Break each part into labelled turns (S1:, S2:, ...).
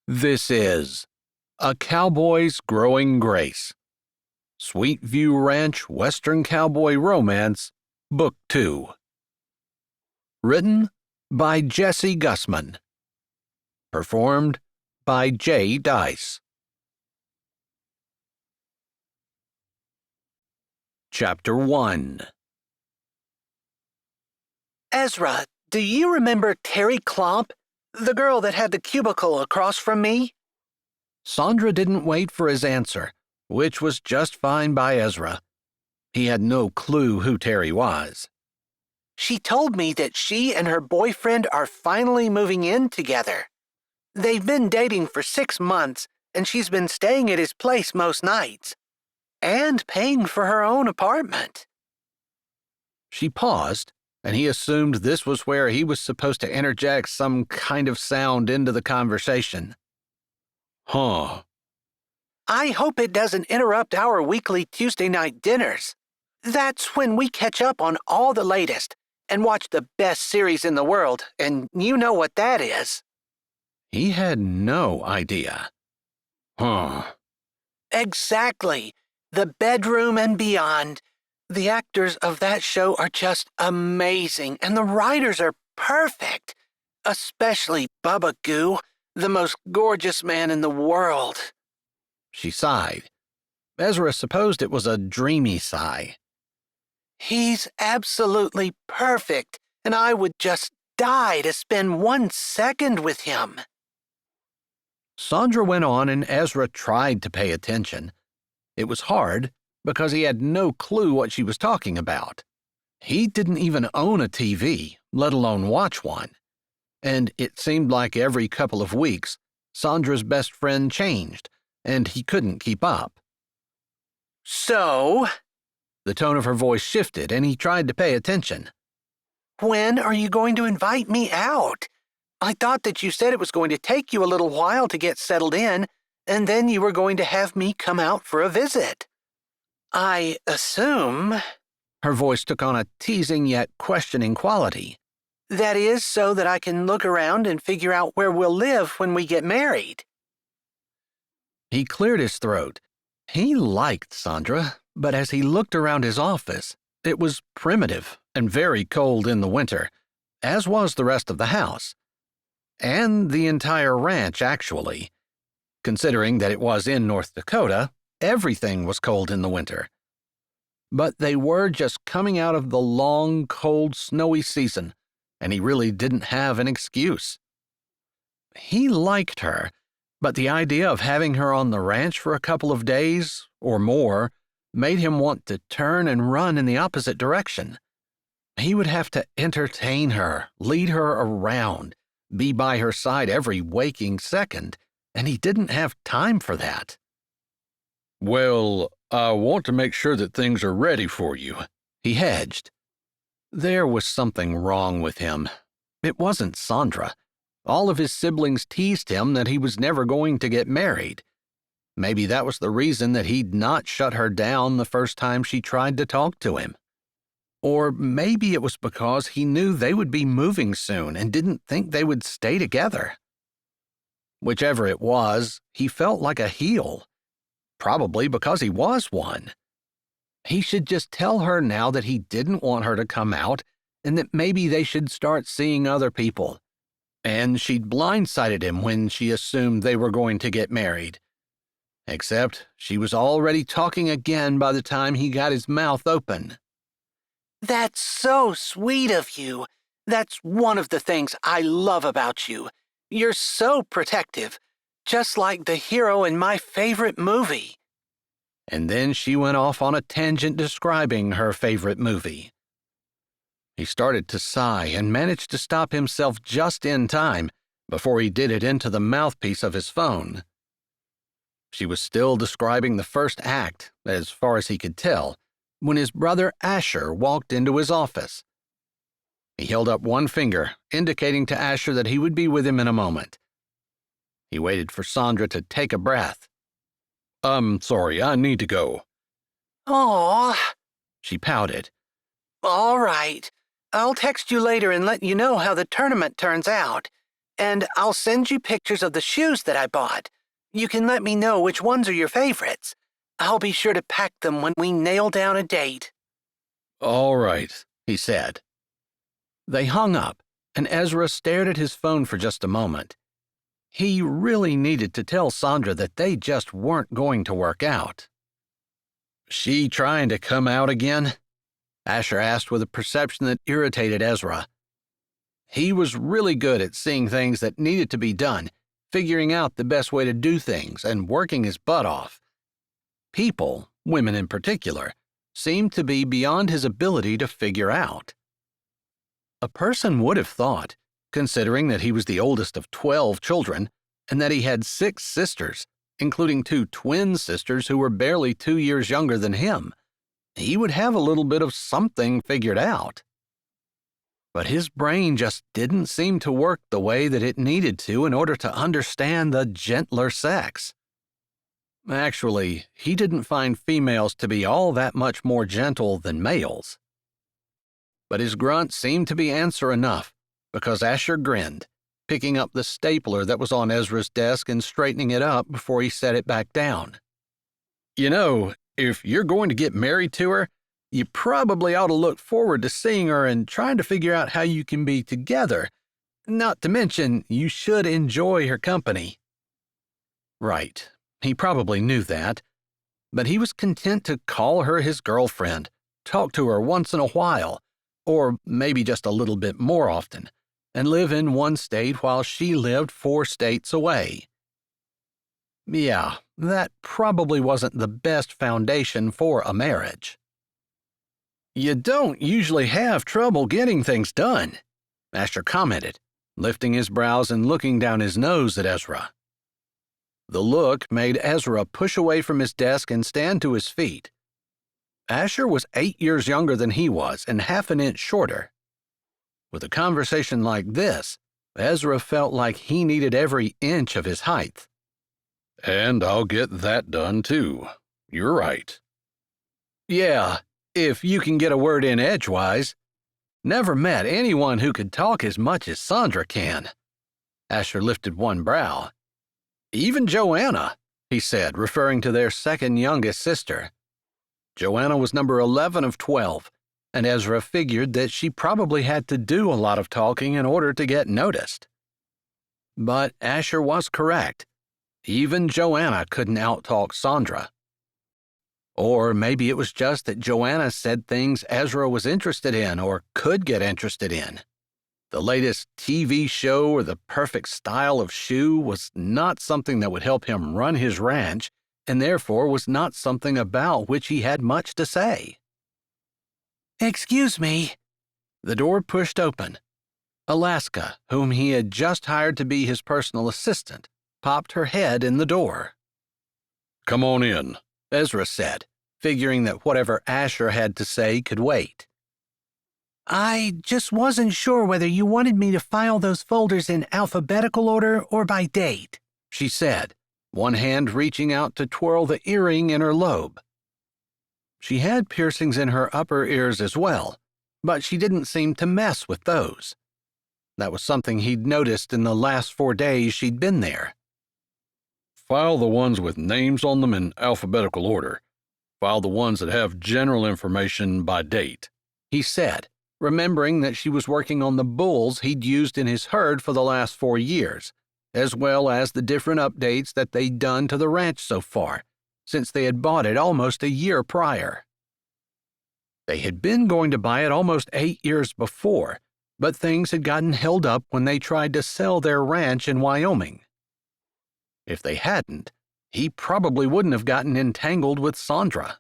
S1: This is A Cowboy's Growing Grace, Sweet View Ranch Western Cowboy Romance, Book 2. Written by Jessie Gussman. Performed by Jay Dyess. Chapter 1.
S2: Ezra, do you remember Terry Klomp, the girl that had the cubicle across from me?
S1: Sandra didn't wait for his answer, which was just fine by Ezra. He had no clue who Terry was.
S2: She told me that she and her boyfriend are finally moving in together. They've been dating for 6 months, and she's been staying at his place most nights, and paying for her own apartment.
S1: She paused, and he assumed this was where he was supposed to interject some kind of sound into the conversation. Huh.
S2: I hope it doesn't interrupt our weekly Tuesday night dinners. That's when we catch up on all the latest and watch the best series in the world, and you know what that is.
S1: He had no idea. Huh.
S2: Exactly. The Bedroom and Beyond. The actors of that show are just amazing, and the writers are perfect. Especially Bubba Goo, the most gorgeous man in the world.
S1: She sighed. Ezra supposed it was a dreamy sigh.
S2: He's absolutely perfect, and I would just die to spend 1 second with him.
S1: Sandra went on, and Ezra tried to pay attention. It was hard, because he had no clue what she was talking about. He didn't even own a TV, let alone watch one. And it seemed like every couple of weeks, Sandra's best friend changed, and he couldn't keep up.
S2: So?
S1: The tone of her voice shifted, and he tried to pay attention.
S2: When are you going to invite me out? I thought that you said it was going to take you a little while to get settled in, and then you were going to have me come out for a visit. I assume,
S1: her voice took on a teasing yet questioning quality,
S2: that is so that I can look around and figure out where we'll live when we get married.
S1: He cleared his throat. He liked Sandra, but as he looked around his office, it was primitive and very cold in the winter, as was the rest of the house. And the entire ranch, actually. Considering that it was in North Dakota, everything was cold in the winter. But they were just coming out of the long, cold, snowy season, and he really didn't have an excuse. He liked her, but the idea of having her on the ranch for a couple of days, or more, made him want to turn and run in the opposite direction. He would have to entertain her, lead her around, be by her side every waking second, and he didn't have time for that. Well, I want to make sure that things are ready for you, he hedged. There was something wrong with him. It wasn't Sandra. All of his siblings teased him that he was never going to get married. Maybe that was the reason that he'd not shut her down the first time she tried to talk to him. Or maybe it was because he knew they would be moving soon and didn't think they would stay together. Whichever it was, he felt like a heel. Probably because he was one. He should just tell her now that he didn't want her to come out and that maybe they should start seeing other people. And she'd blindsided him when she assumed they were going to get married. Except she was already talking again by the time he got his mouth open.
S2: That's so sweet of you. That's one of the things I love about you. You're so protective. Just like the hero in my favorite movie.
S1: And then she went off on a tangent describing her favorite movie. He started to sigh and managed to stop himself just in time before he did it into the mouthpiece of his phone. She was still describing the first act, as far as he could tell, when his brother Asher walked into his office. He held up one finger, indicating to Asher that he would be with him in a moment. He waited for Sandra to take a breath. I'm sorry, I need to go.
S2: Aw,
S1: she pouted.
S2: All right. I'll text you later and let you know how the tournament turns out. And I'll send you pictures of the shoes that I bought. You can let me know which ones are your favorites. I'll be sure to pack them when we nail down a date.
S1: All right, he said. They hung up, and Ezra stared at his phone for just a moment. He really needed to tell Sandra that they just weren't going to work out. She trying to come out again? Asher asked with a perception that irritated Ezra. He was really good at seeing things that needed to be done, figuring out the best way to do things, and working his butt off. People, women in particular, seemed to be beyond his ability to figure out. A person would have thought, considering that he was the oldest of 12 children and that he had 6 sisters, including 2 twin sisters who were barely 2 years younger than him, he would have a little bit of something figured out. But his brain just didn't seem to work the way that it needed to in order to understand the gentler sex. Actually, he didn't find females to be all that much more gentle than males. But his grunt seemed to be answer enough, because Asher grinned, picking up the stapler that was on Ezra's desk and straightening it up before he set it back down. You know, if you're going to get married to her, you probably ought to look forward to seeing her and trying to figure out how you can be together. Not to mention, you should enjoy her company. Right, he probably knew that, but he was content to call her his girlfriend, talk to her once in a while, or maybe just a little bit more often, and live in one state while she lived 4 states away. Yeah, that probably wasn't the best foundation for a marriage. You don't usually have trouble getting things done, Asher commented, lifting his brows and looking down his nose at Ezra. The look made Ezra push away from his desk and stand to his feet. Asher was 8 years younger than he was and half an inch shorter. With a conversation like this, Ezra felt like he needed every inch of his height. And I'll get that done, too. You're right. Yeah, if you can get a word in edgewise. Never met anyone who could talk as much as Sandra can. Asher lifted one brow. Even Joanna, he said, referring to their second youngest sister. Joanna was number 11 of 12, and Ezra figured that she probably had to do a lot of talking in order to get noticed. But Asher was correct. Even Joanna couldn't outtalk Sandra. Or maybe it was just that Joanna said things Ezra was interested in or could get interested in. The latest TV show or the perfect style of shoe was not something that would help him run his ranch, and therefore was not something about which he had much to say.
S2: Excuse me.
S1: The door pushed open. Alaska, whom he had just hired to be his personal assistant, popped her head in the door. Come on in, Ezra said, figuring that whatever Asher had to say could wait.
S2: I just wasn't sure whether you wanted me to file those folders in alphabetical order or by date,
S1: she said, one hand reaching out to twirl the earring in her lobe. She had piercings in her upper ears as well, but she didn't seem to mess with those. That was something he'd noticed in the last 4 days she'd been there. File the ones with names on them in alphabetical order. File the ones that have general information by date, he said, remembering that she was working on the bulls he'd used in his herd for the last 4 years, as well as the different updates that they'd done to the ranch so far, since they had bought it almost a year prior. They had been going to buy it almost 8 years before, but things had gotten held up when they tried to sell their ranch in Wyoming. If they hadn't, he probably wouldn't have gotten entangled with Sandra.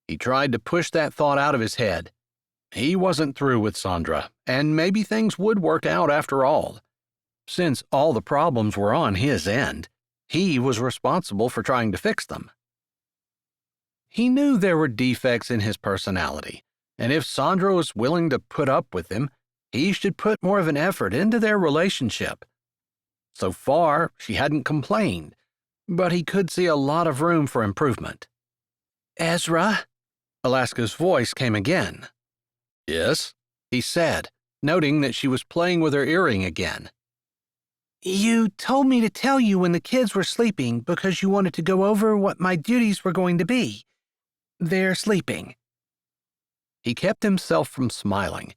S1: He tried to push that thought out of his head. He wasn't through with Sandra, and maybe things would work out after all. Since all the problems were on his end, he was responsible for trying to fix them. He knew there were defects in his personality, and if Sandra was willing to put up with him, he should put more of an effort into their relationship. So far, she hadn't complained, but he could see a lot of room for improvement.
S2: Ezra?
S1: Alaska's voice came again. Yes, he said, noting that she was playing with her earring again.
S2: You told me to tell you when the kids were sleeping because you wanted to go over what my duties were going to be. They're sleeping.
S1: He kept himself from smiling.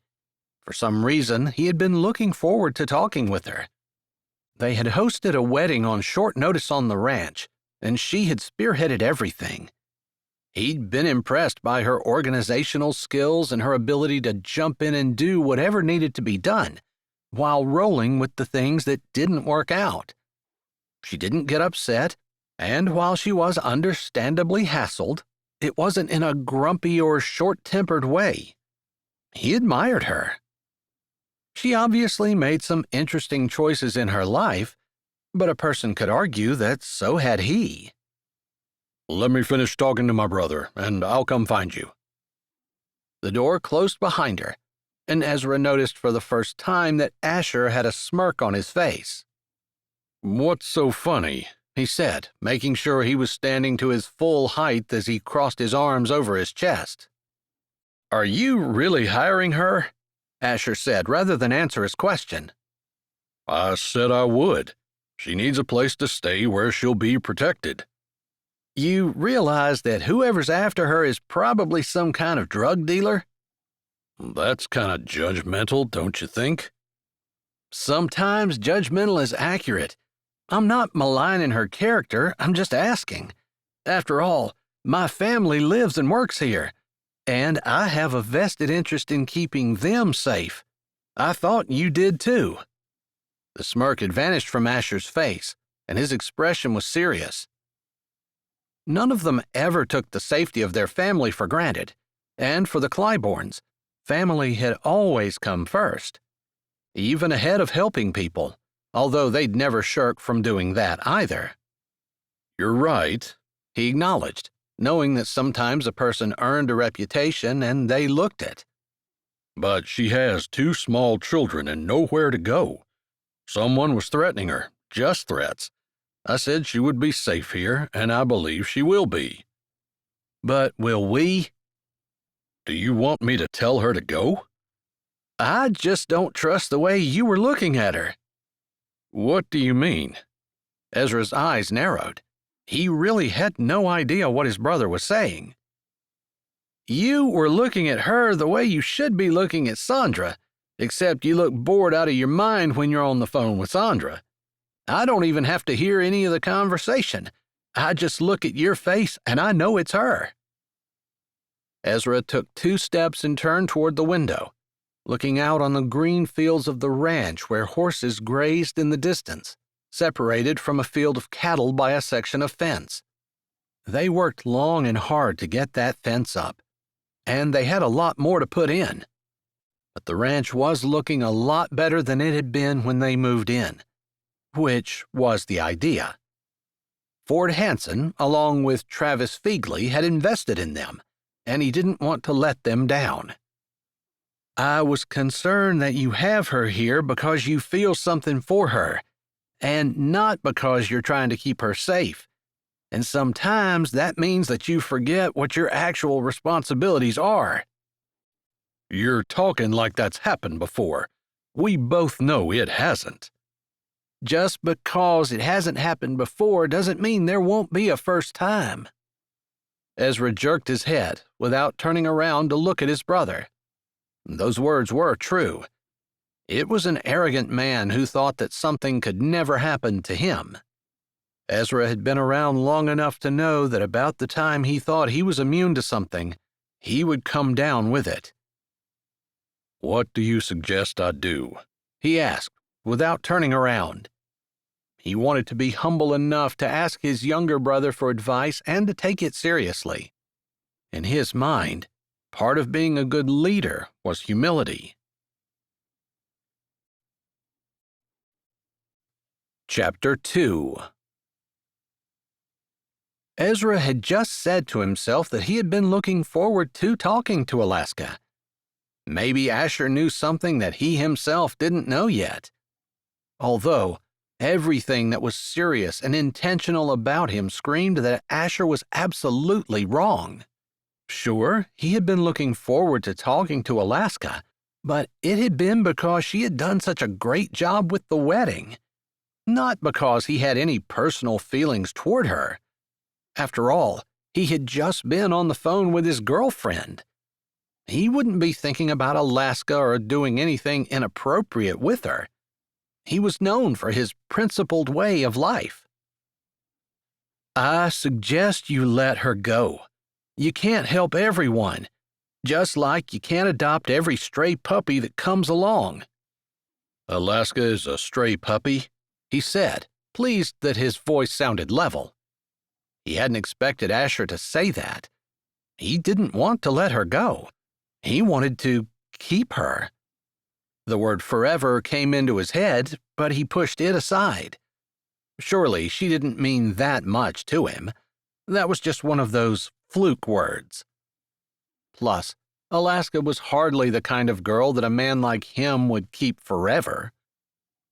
S1: For some reason, he had been looking forward to talking with her. They had hosted a wedding on short notice on the ranch, and she had spearheaded everything. He'd been impressed by her organizational skills and her ability to jump in and do whatever needed to be done, while rolling with the things that didn't work out. She didn't get upset, and while she was understandably hassled, it wasn't in a grumpy or short-tempered way. He admired her. She obviously made some interesting choices in her life, but a person could argue that so had he. "Let me finish talking to my brother, and I'll come find you." The door closed behind her, and Ezra noticed for the first time that Asher had a smirk on his face. "What's so funny?" he said, making sure he was standing to his full height as he crossed his arms over his chest. "Are you really hiring her?" Asher said, rather than answer his question. "I said I would. She needs a place to stay where she'll be protected." "You realize that whoever's after her is probably some kind of drug dealer?" "That's kind of judgmental, don't you think?" "Sometimes judgmental is accurate. I'm not maligning her character, I'm just asking. After all, my family lives and works here, and I have a vested interest in keeping them safe. I thought you did too." The smirk had vanished from Asher's face, and his expression was serious. None of them ever took the safety of their family for granted, and for the Clybornes, family had always come first, even ahead of helping people, although they'd never shirk from doing that either. "You're right," he acknowledged, knowing that sometimes a person earned a reputation and they looked it. "But she has 2 small children and nowhere to go. Someone was threatening her, just threats. I said she would be safe here, and I believe she will be." "But will we?" "Do you want me to tell her to go?" "I just don't trust the way you were looking at her." "What do you mean?" Ezra's eyes narrowed. He really had no idea what his brother was saying. "You were looking at her the way you should be looking at Sandra, except you look bored out of your mind when you're on the phone with Sandra. I don't even have to hear any of the conversation. I just look at your face and I know it's her." Ezra took 2 steps and turned toward the window, looking out on the green fields of the ranch where horses grazed in the distance, separated from a field of cattle by a section of fence. They worked long and hard to get that fence up, and they had a lot more to put in. But the ranch was looking a lot better than it had been when they moved in, which was the idea. Ford Hanson, along with Travis Feigley, had invested in them, and he didn't want to let them down. "I was concerned that you have her here because you feel something for her, and not because you're trying to keep her safe. And sometimes that means that you forget what your actual responsibilities are." "You're talking like that's happened before. We both know it hasn't." "Just because it hasn't happened before doesn't mean there won't be a first time." Ezra jerked his head without turning around to look at his brother. Those words were true. It was an arrogant man who thought that something could never happen to him. Ezra had been around long enough to know that about the time he thought he was immune to something, he would come down with it. "What do you suggest I do?" he asked, without turning around. He wanted to be humble enough to ask his younger brother for advice and to take it seriously. In his mind, part of being a good leader was humility. Chapter 2. Ezra had just said to himself that he had been looking forward to talking to Alaska. Maybe Asher knew something that he himself didn't know yet. Although, everything that was serious and intentional about him screamed that Asher was absolutely wrong. Sure, he had been looking forward to talking to Alaska, but it had been because she had done such a great job with the wedding. not because he had any personal feelings toward her. After all, he had just been on the phone with his girlfriend. He wouldn't be thinking about Alaska or doing anything inappropriate with her. He was known for his principled way of life. I suggest you let her go. You can't help everyone, just like you can't adopt every stray puppy that comes along. Alaska is a stray puppy, he said, pleased that his voice sounded level. He hadn't expected Asher to say that. He didn't want to let her go. He wanted to keep her. The word forever came into his head, but he pushed it aside. Surely she didn't mean that much to him. That was just one of those fluke words. Plus, Alaska was hardly the kind of girl that a man like him would keep forever.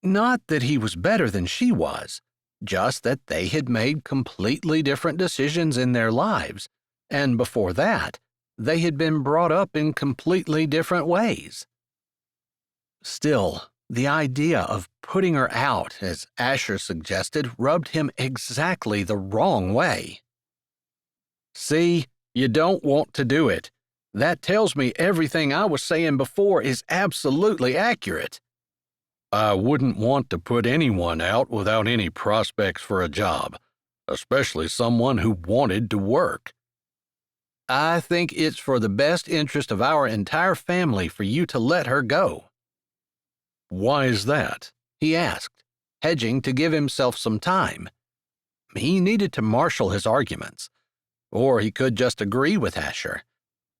S1: Not that he was better than she was, just that they had made completely different decisions in their lives, and before that, they had been brought up in completely different ways. Still, the idea of putting her out, as Asher suggested, rubbed him exactly the wrong way. See, you don't want to do it. That tells me everything I was saying before is absolutely accurate. I wouldn't want to put anyone out without any prospects for a job, especially someone who wanted to work. I think it's for the best interest of our entire family for you to let her go. Why is that? He asked, hedging to give himself some time. He needed to marshal his arguments, or he could just agree with Asher.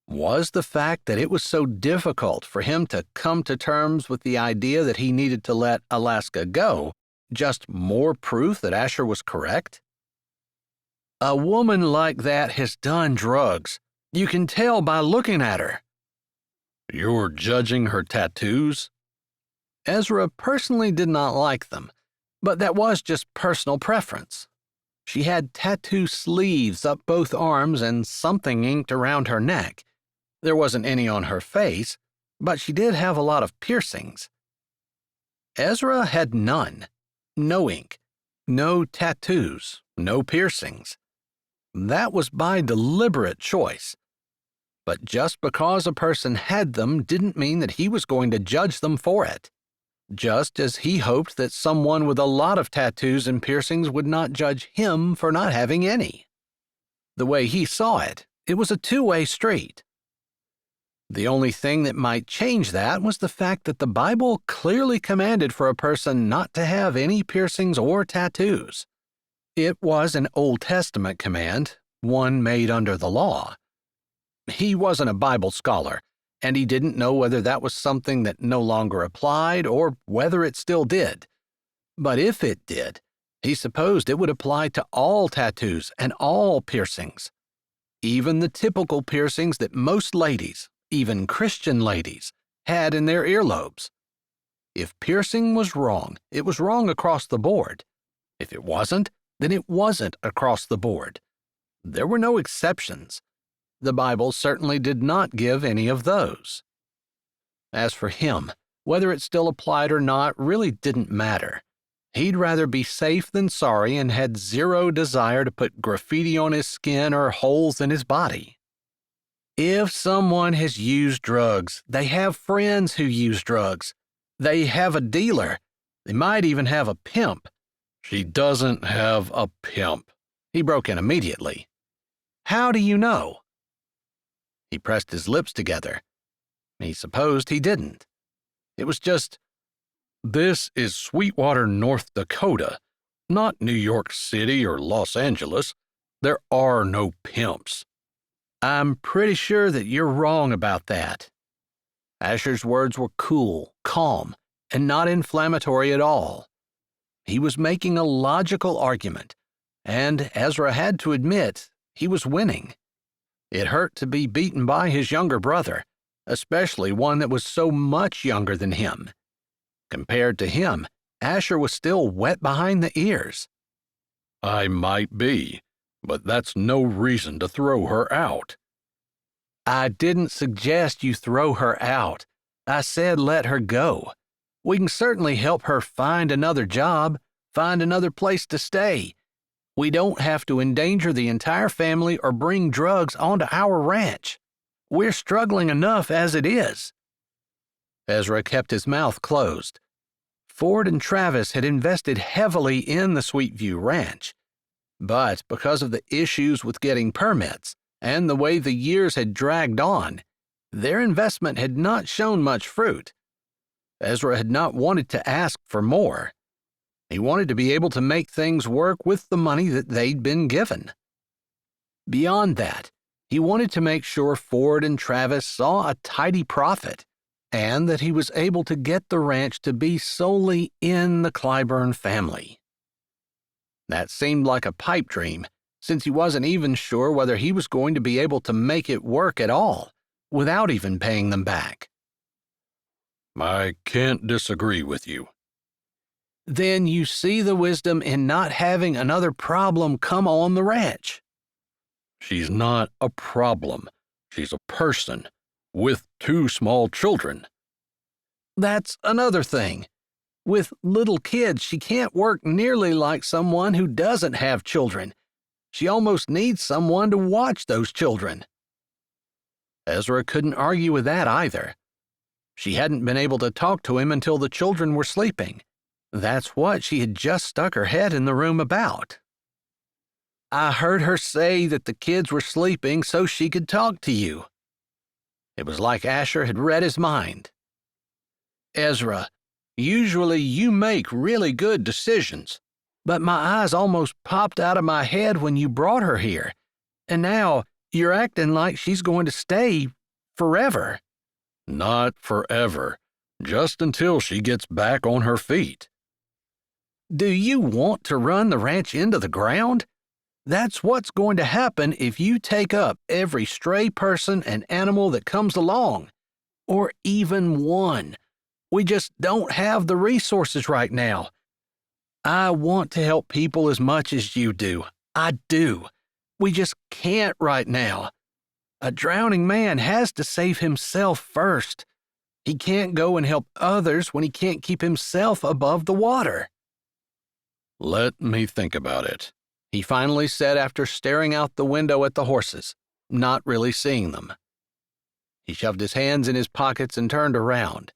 S1: Was the fact that it was so difficult for him to come to terms with the idea that he needed to let Alaska go just more proof that Asher was correct? A woman like that has done drugs. You can tell by looking at her. You're judging her tattoos? Ezra personally did not like them, but that was just personal preference. She had tattoo sleeves up both arms and something inked around her neck. There wasn't any on her face, but she did have a lot of piercings. Ezra had none. No ink, no tattoos, no piercings. That was by deliberate choice. But just because a person had them didn't mean that he was going to judge them for it. Just as he hoped that someone with a lot of tattoos and piercings would not judge him for not having any. The way he saw it, it was a two-way street. The only thing that might change that was the fact that the Bible clearly commanded for a person not to have any piercings or tattoos. It was an Old Testament command, one made under the law. He wasn't a Bible scholar, and he didn't know whether that was something that no longer applied or whether it still did. But if it did, he supposed it would apply to all tattoos and all piercings, even the typical piercings that most ladies, even Christian ladies, had in their earlobes. If piercing was wrong, it was wrong across the board. If it wasn't, then it wasn't across the board. There were no exceptions. The Bible certainly did not give any of those. As for him, whether it still applied or not really didn't matter. He'd rather be safe than sorry and had zero desire to put graffiti on his skin or holes in his body. If someone has used drugs, they have friends who use drugs. They have a dealer. They might even have a pimp. She doesn't have a pimp, he broke in immediately. How do you know? He pressed his lips together. He supposed he didn't. It was just, this is Sweetwater, North Dakota, not New York City or Los Angeles. There are no pimps. I'm pretty sure that you're wrong about that. Asher's words were cool, calm, and not inflammatory at all. He was making a logical argument, and Ezra had to admit he was winning. It hurt to be beaten by his younger brother, especially one that was so much younger than him. Compared to him, Asher was still wet behind the ears. I might be, but that's no reason to throw her out. I didn't suggest you throw her out. I said let her go. We can certainly help her find another job, find another place to stay. We don't have to endanger the entire family or bring drugs onto our ranch. We're struggling enough as it is." Ezra kept his mouth closed. Ford and Travis had invested heavily in the Sweetview Ranch, but because of the issues with getting permits and the way the years had dragged on, their investment had not shown much fruit. Ezra had not wanted to ask for more. He wanted to be able to make things work with the money that they'd been given. Beyond that, he wanted to make sure Ford and Travis saw a tidy profit and that he was able to get the ranch to be solely in the Clyborne family. That seemed like a pipe dream, since he wasn't even sure whether he was going to be able to make it work at all, without even paying them back.
S3: "I can't disagree with you."
S1: Then you see the wisdom in not having another problem come on the ranch.
S3: "She's not a problem. She's a person, with 2 small children."
S1: That's another thing. With little kids, she can't work nearly like someone who doesn't have children. She almost needs someone to watch those children. Ezra couldn't argue with that either. She hadn't been able to talk to him until the children were sleeping. That's what she had just stuck her head in the room about. "I heard her say that the kids were sleeping so she could talk to you." It was like Asher had read his mind. "Ezra, usually you make really good decisions, but my eyes almost popped out of my head when you brought her here, and now you're acting like she's going to stay forever."
S3: "Not forever, just until she gets back on her feet."
S1: "Do you want to run the ranch into the ground? That's what's going to happen if you take up every stray person and animal that comes along, or even one. We just don't have the resources right now. I want to help people as much as you do. I do. We just can't right now. A drowning man has to save himself first. He can't go and help others when he can't keep himself above the water."
S3: "Let me think about it,"
S1: he finally said after staring out the window at the horses, not really seeing them. He shoved his hands in his pockets and turned around.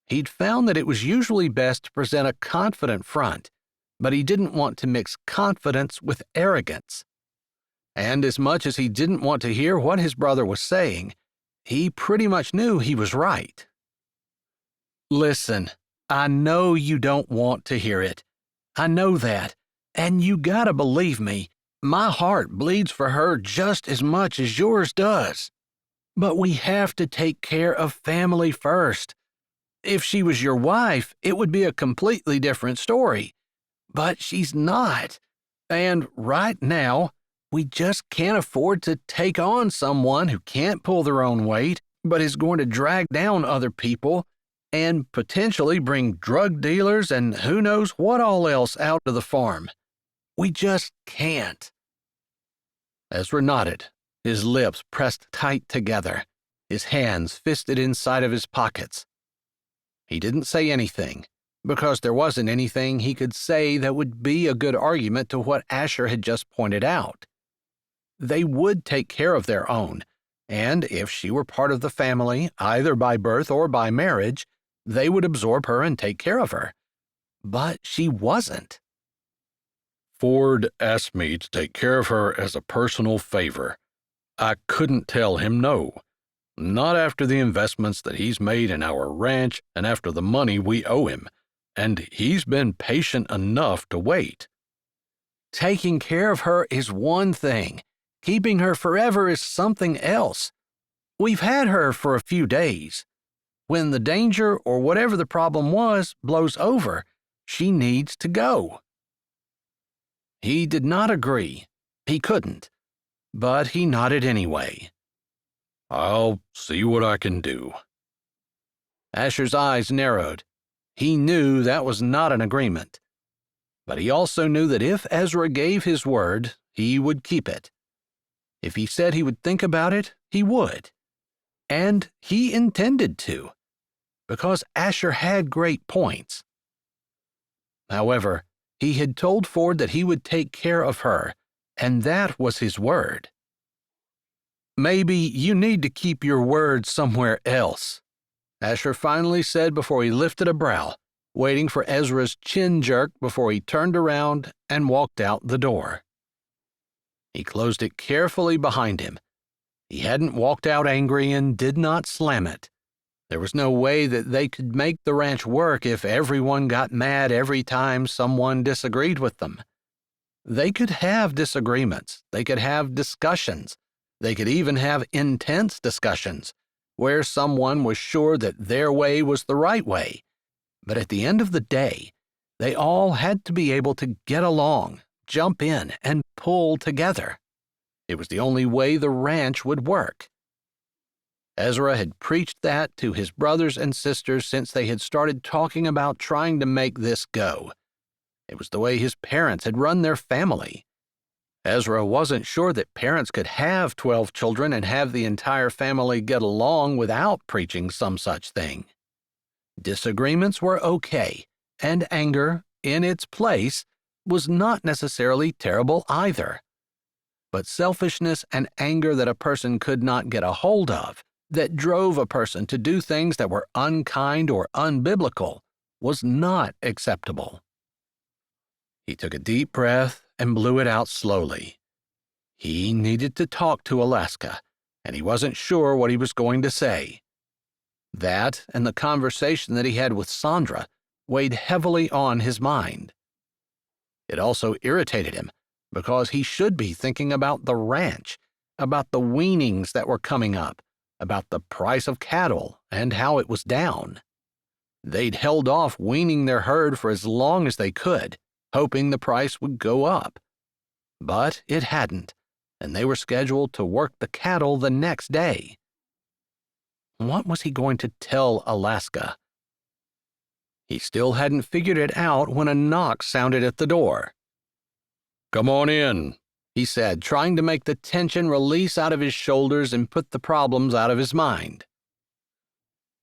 S1: He'd found that it was usually best to present a confident front, but he didn't want to mix confidence with arrogance. And as much as he didn't want to hear what his brother was saying, he pretty much knew he was right. "Listen, I know you don't want to hear it. I know that, and you gotta believe me, my heart bleeds for her just as much as yours does. But we have to take care of family first. If she was your wife, it would be a completely different story. But she's not, and right now, we just can't afford to take on someone who can't pull their own weight, but is going to drag down other people and potentially bring drug dealers and who knows what all else out to the farm. We just can't." Ezra nodded, his lips pressed tight together, his hands fisted inside of his pockets. He didn't say anything, because there wasn't anything he could say that would be a good argument to what Asher had just pointed out. They would take care of their own, and if she were part of the family, either by birth or by marriage, they would absorb her and take care of her. But she wasn't.
S3: "Ford asked me to take care of her as a personal favor. I couldn't tell him no. Not after the investments that he's made in our ranch and after the money we owe him, and he's been patient enough to wait."
S1: Taking care of her is one thing. Keeping her forever is something else. We've had her for a few days. When the danger or whatever the problem was blows over, she needs to go. He did not agree. He couldn't. But he nodded anyway.
S3: "I'll see what I can do."
S1: Asher's eyes narrowed. He knew that was not an agreement. But he also knew that if Ezra gave his word, he would keep it. If he said he would think about it, he would. And he intended to, because Asher had great points. However, He had told Ford that he would take care of her, and that was his word. "Maybe you need to keep your word somewhere else," Asher finally said before he lifted a brow, waiting for Ezra's chin jerk before he turned around and walked out the door. He closed it carefully behind him. He hadn't walked out angry and did not slam it. There was no way that they could make the ranch work if everyone got mad every time someone disagreed with them. They could have disagreements. They could have discussions. They could even have intense discussions where someone was sure that their way was the right way. But at the end of the day, they all had to be able to get along, jump in, and pull together. It was the only way the ranch would work. Ezra had preached that to his brothers and sisters since they had started talking about trying to make this go. It was the way his parents had run their family. Ezra wasn't sure that parents could have 12 children and have the entire family get along without preaching some such thing. Disagreements were okay, and anger, in its place, was not necessarily terrible either. But selfishness and anger that a person could not get a hold of, that drove a person to do things that were unkind or unbiblical, was not acceptable. He took a deep breath and blew it out slowly. He needed to talk to Alaska, and he wasn't sure what he was going to say. That and the conversation that he had with Sandra weighed heavily on his mind. It also irritated him because he should be thinking about the ranch, about the weanings that were coming up, about the price of cattle and how it was down. They'd held off weaning their herd for as long as they could, hoping the price would go up. But it hadn't, and they were scheduled to work the cattle the next day. What was he going to tell Alaska? He still hadn't figured it out when a knock sounded at the door.
S3: "Come on in,"
S1: he said, trying to make the tension release out of his shoulders and put the problems out of his mind.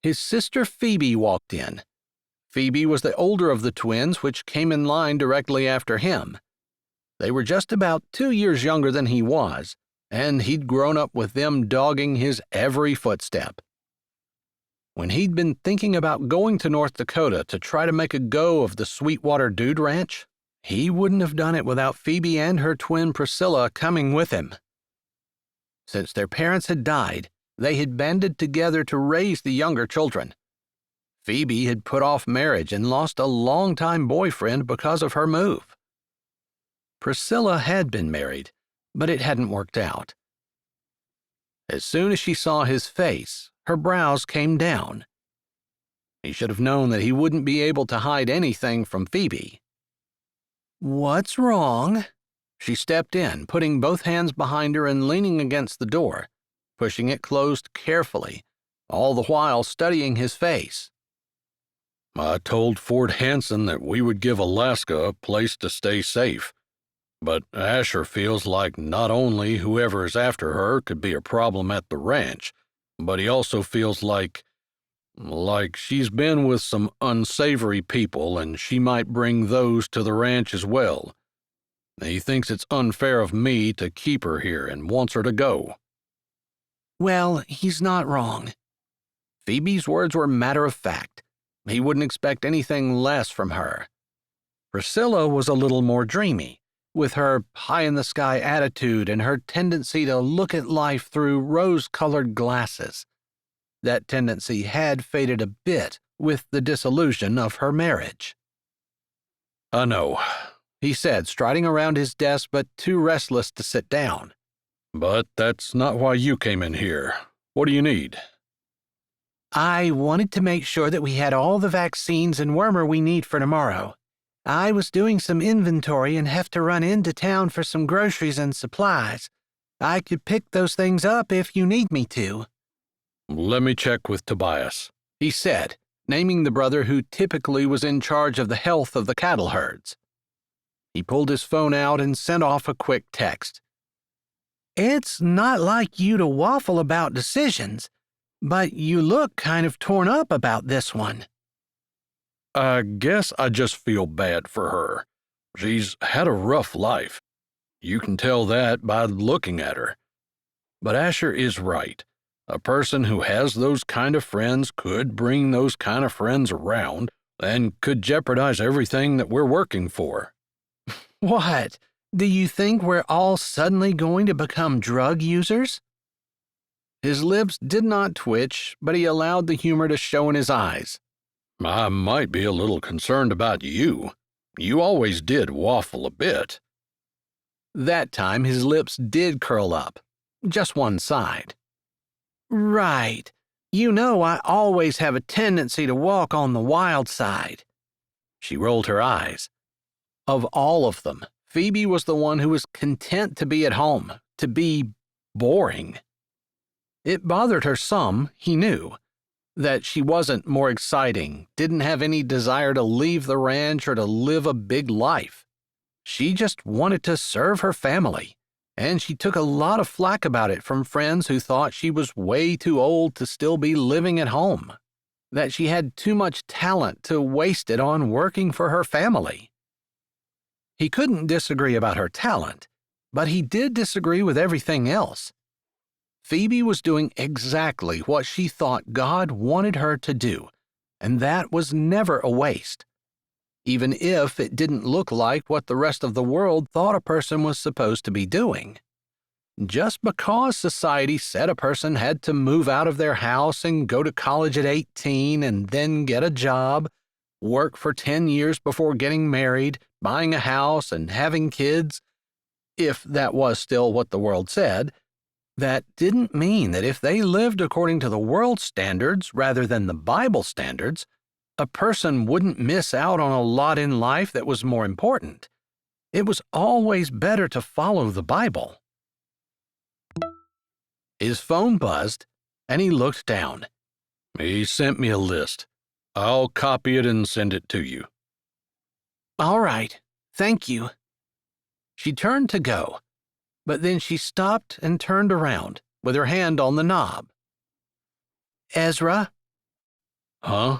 S1: His sister Phoebe walked in. Phoebe was the older of the twins, which came in line directly after him. They were just about 2 years younger than he was, and he'd grown up with them dogging his every footstep. When he'd been thinking about going to North Dakota to try to make a go of the Sweetwater Dude Ranch, he wouldn't have done it without Phoebe and her twin Priscilla coming with him. Since their parents had died, they had banded together to raise the younger children. Phoebe had put off marriage and lost a longtime boyfriend because of her move. Priscilla had been married, but it hadn't worked out. As soon as she saw his face, her brows came down. He should have known that he wouldn't be able to hide anything from Phoebe. "What's wrong?" She stepped in, putting both hands behind her and leaning against the door, pushing it closed carefully, all the while studying his face.
S3: "I told Fort Hanson that we would give Alaska a place to stay safe. But Asher feels like not only whoever is after her could be a problem at the ranch, but he also feels like she's been with some unsavory people and she might bring those to the ranch as well. He thinks it's unfair of me to keep her here and wants her to go."
S1: Well, he's not wrong. Phoebe's words were matter of fact. He wouldn't expect anything less from her. Priscilla was a little more dreamy, with her pie-in-the-sky attitude and her tendency to look at life through rose-colored glasses. That tendency had faded a bit with the dissolution of her marriage.
S3: "I know,"
S1: he said, striding around his desk but too restless to sit down.
S3: "But that's not why you came in here. What do you need?"
S1: I wanted to make sure that we had all the vaccines and wormer we need for tomorrow. I was doing some inventory and have to run into town for some groceries and supplies. I could pick those things up if you need me to.
S3: "Let me check with Tobias,"
S1: he said, naming the brother who typically was in charge of the health of the cattle herds. He pulled his phone out and sent off a quick text. It's not like you to waffle about decisions, but you look kind of torn up about this one.
S3: "I guess I just feel bad for her. She's had a rough life. You can tell that by looking at her. But Asher is right. A person who has those kind of friends could bring those kind of friends around and could jeopardize everything that we're working for.
S2: What? Do you think we're all suddenly going to become drug users?
S1: His lips did not twitch, but he allowed the humor to show in his eyes.
S3: I might be a little concerned about you. You always did waffle a bit.
S1: That time his lips did curl up, just one side.
S2: Right. You know I always have a tendency to walk on the wild side.
S1: She rolled her eyes. Of all of them, Phoebe was the one who was content to be at home, to be boring. It bothered her some, he knew, that she wasn't more exciting, didn't have any desire to leave the ranch or to live a big life. She just wanted to serve her family, and she took a lot of flack about it from friends who thought she was way too old to still be living at home, that she had too much talent to waste it on working for her family. He couldn't disagree about her talent, but he did disagree with everything else. Phoebe was doing exactly what she thought God wanted her to do, and that was never a waste, even if it didn't look like what the rest of the world thought a person was supposed to be doing. Just because society said a person had to move out of their house and go to college at 18 and then get a job, work for 10 years before getting married, buying a house, and having kids, if that was still what the world said, that didn't mean that if they lived according to the world's standards rather than the Bible standards, a person wouldn't miss out on a lot in life that was more important. It was always better to follow the Bible. His phone buzzed, and he looked down.
S3: He sent me a list. I'll copy it and send it to you.
S2: All right, thank you.
S1: She turned to go, but then she stopped and turned around, with her hand on the knob.
S2: Ezra?
S3: Huh?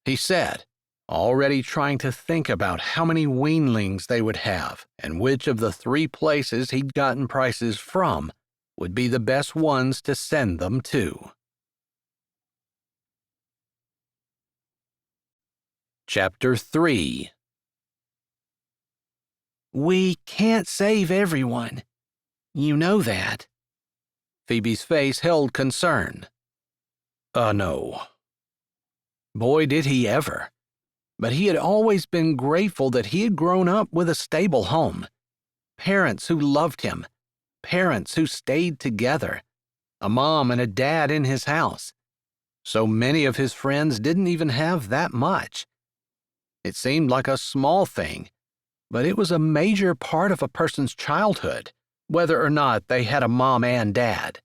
S1: He said, already trying to think about how many weanlings they would have and which of the 3 places he'd gotten prices from would be the best ones to send them to. Chapter 3.
S2: We can't save everyone. You know that.
S1: Phoebe's face held concern.
S3: No.
S1: Boy, did he ever. But he had always been grateful that he had grown up with a stable home, parents who loved him, parents who stayed together, a mom and a dad in his house. So many of his friends didn't even have that much. It seemed like a small thing, but it was a major part of a person's childhood, whether or not they had a mom and dad.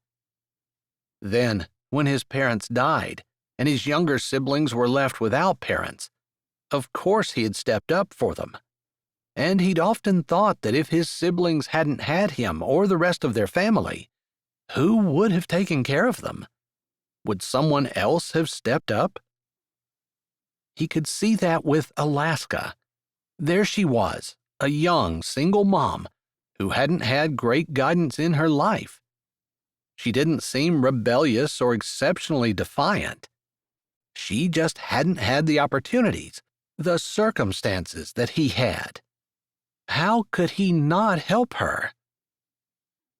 S1: Then, when his parents died, and his younger siblings were left without parents, of course he had stepped up for them. And he'd often thought that if his siblings hadn't had him or the rest of their family, who would have taken care of them? Would someone else have stepped up? He could see that with Alaska. There she was, a young, single mom who hadn't had great guidance in her life. She didn't seem rebellious or exceptionally defiant. She just hadn't had the opportunities, the circumstances that he had. How could he not help her?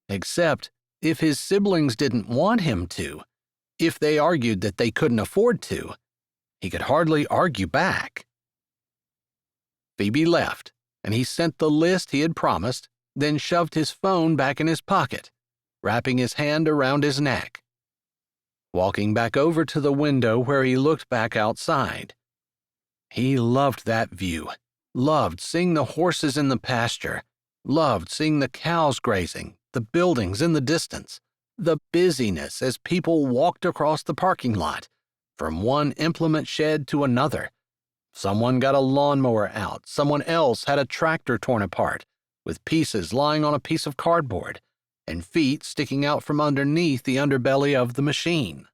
S1: Except if his siblings didn't want him to, if they argued that they couldn't afford to, he could hardly argue back. Phoebe left, and he sent the list he had promised, then shoved his phone back in his pocket, wrapping his hand around his neck. Walking back over to the window where he looked back outside. He loved that view, loved seeing the horses in the pasture, loved seeing the cows grazing, the buildings in the distance, the busyness as people walked across the parking lot, from one implement shed to another. Someone got a lawnmower out, someone else had a tractor torn apart, with pieces lying on a piece of cardboard, and feet sticking out from underneath the underbelly of the machine.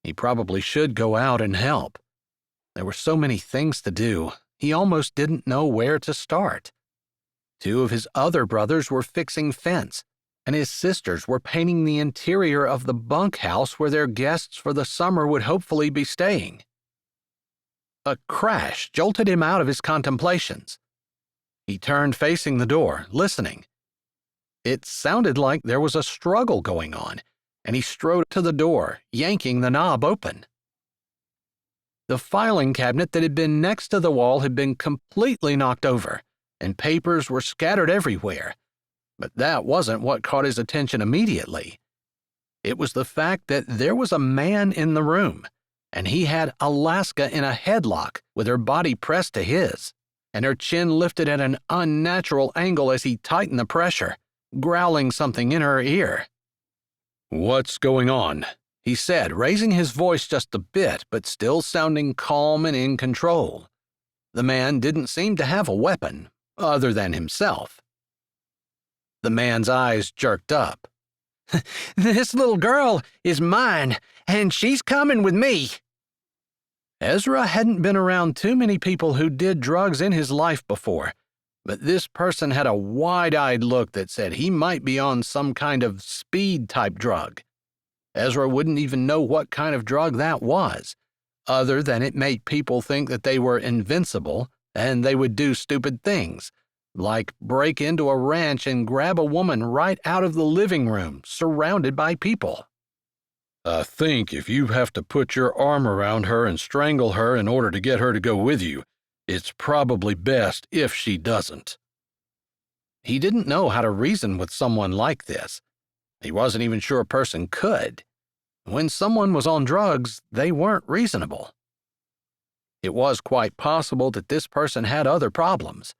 S1: He probably should go out and help. There were so many things to do, He almost didn't know where to start. 2 of his other brothers were fixing fence, and his sisters were painting the interior of the bunkhouse where their guests for the summer would hopefully be staying. A crash jolted him out of his contemplations. He turned facing the door, listening. It sounded like there was a struggle going on, and he strode to the door, yanking the knob open. The filing cabinet that had been next to the wall had been completely knocked over, and papers were scattered everywhere. But that wasn't what caught his attention immediately. It was the fact that there was a man in the room, and he had Alaska in a headlock with her body pressed to his, and her chin lifted at an unnatural angle as he tightened the pressure, growling something in her ear.
S3: "What's going on?"
S1: he said, raising his voice just a bit, but still sounding calm and in control. The man didn't seem to have a weapon, other than himself. The man's eyes jerked up.
S2: This little girl is mine, and she's coming with me.
S1: Ezra hadn't been around too many people who did drugs in his life before, but this person had a wide-eyed look that said he might be on some kind of speed-type drug. Ezra wouldn't even know what kind of drug that was, other than it made people think that they were invincible and they would do stupid things, like break into a ranch and grab a woman right out of the living room, surrounded by people.
S3: "I think if you have to put your arm around her and strangle her in order to get her to go with you, it's probably best if she doesn't."
S1: He didn't know how to reason with someone like this. He wasn't even sure a person could. When someone was on drugs, they weren't reasonable. It was quite possible that this person had other problems.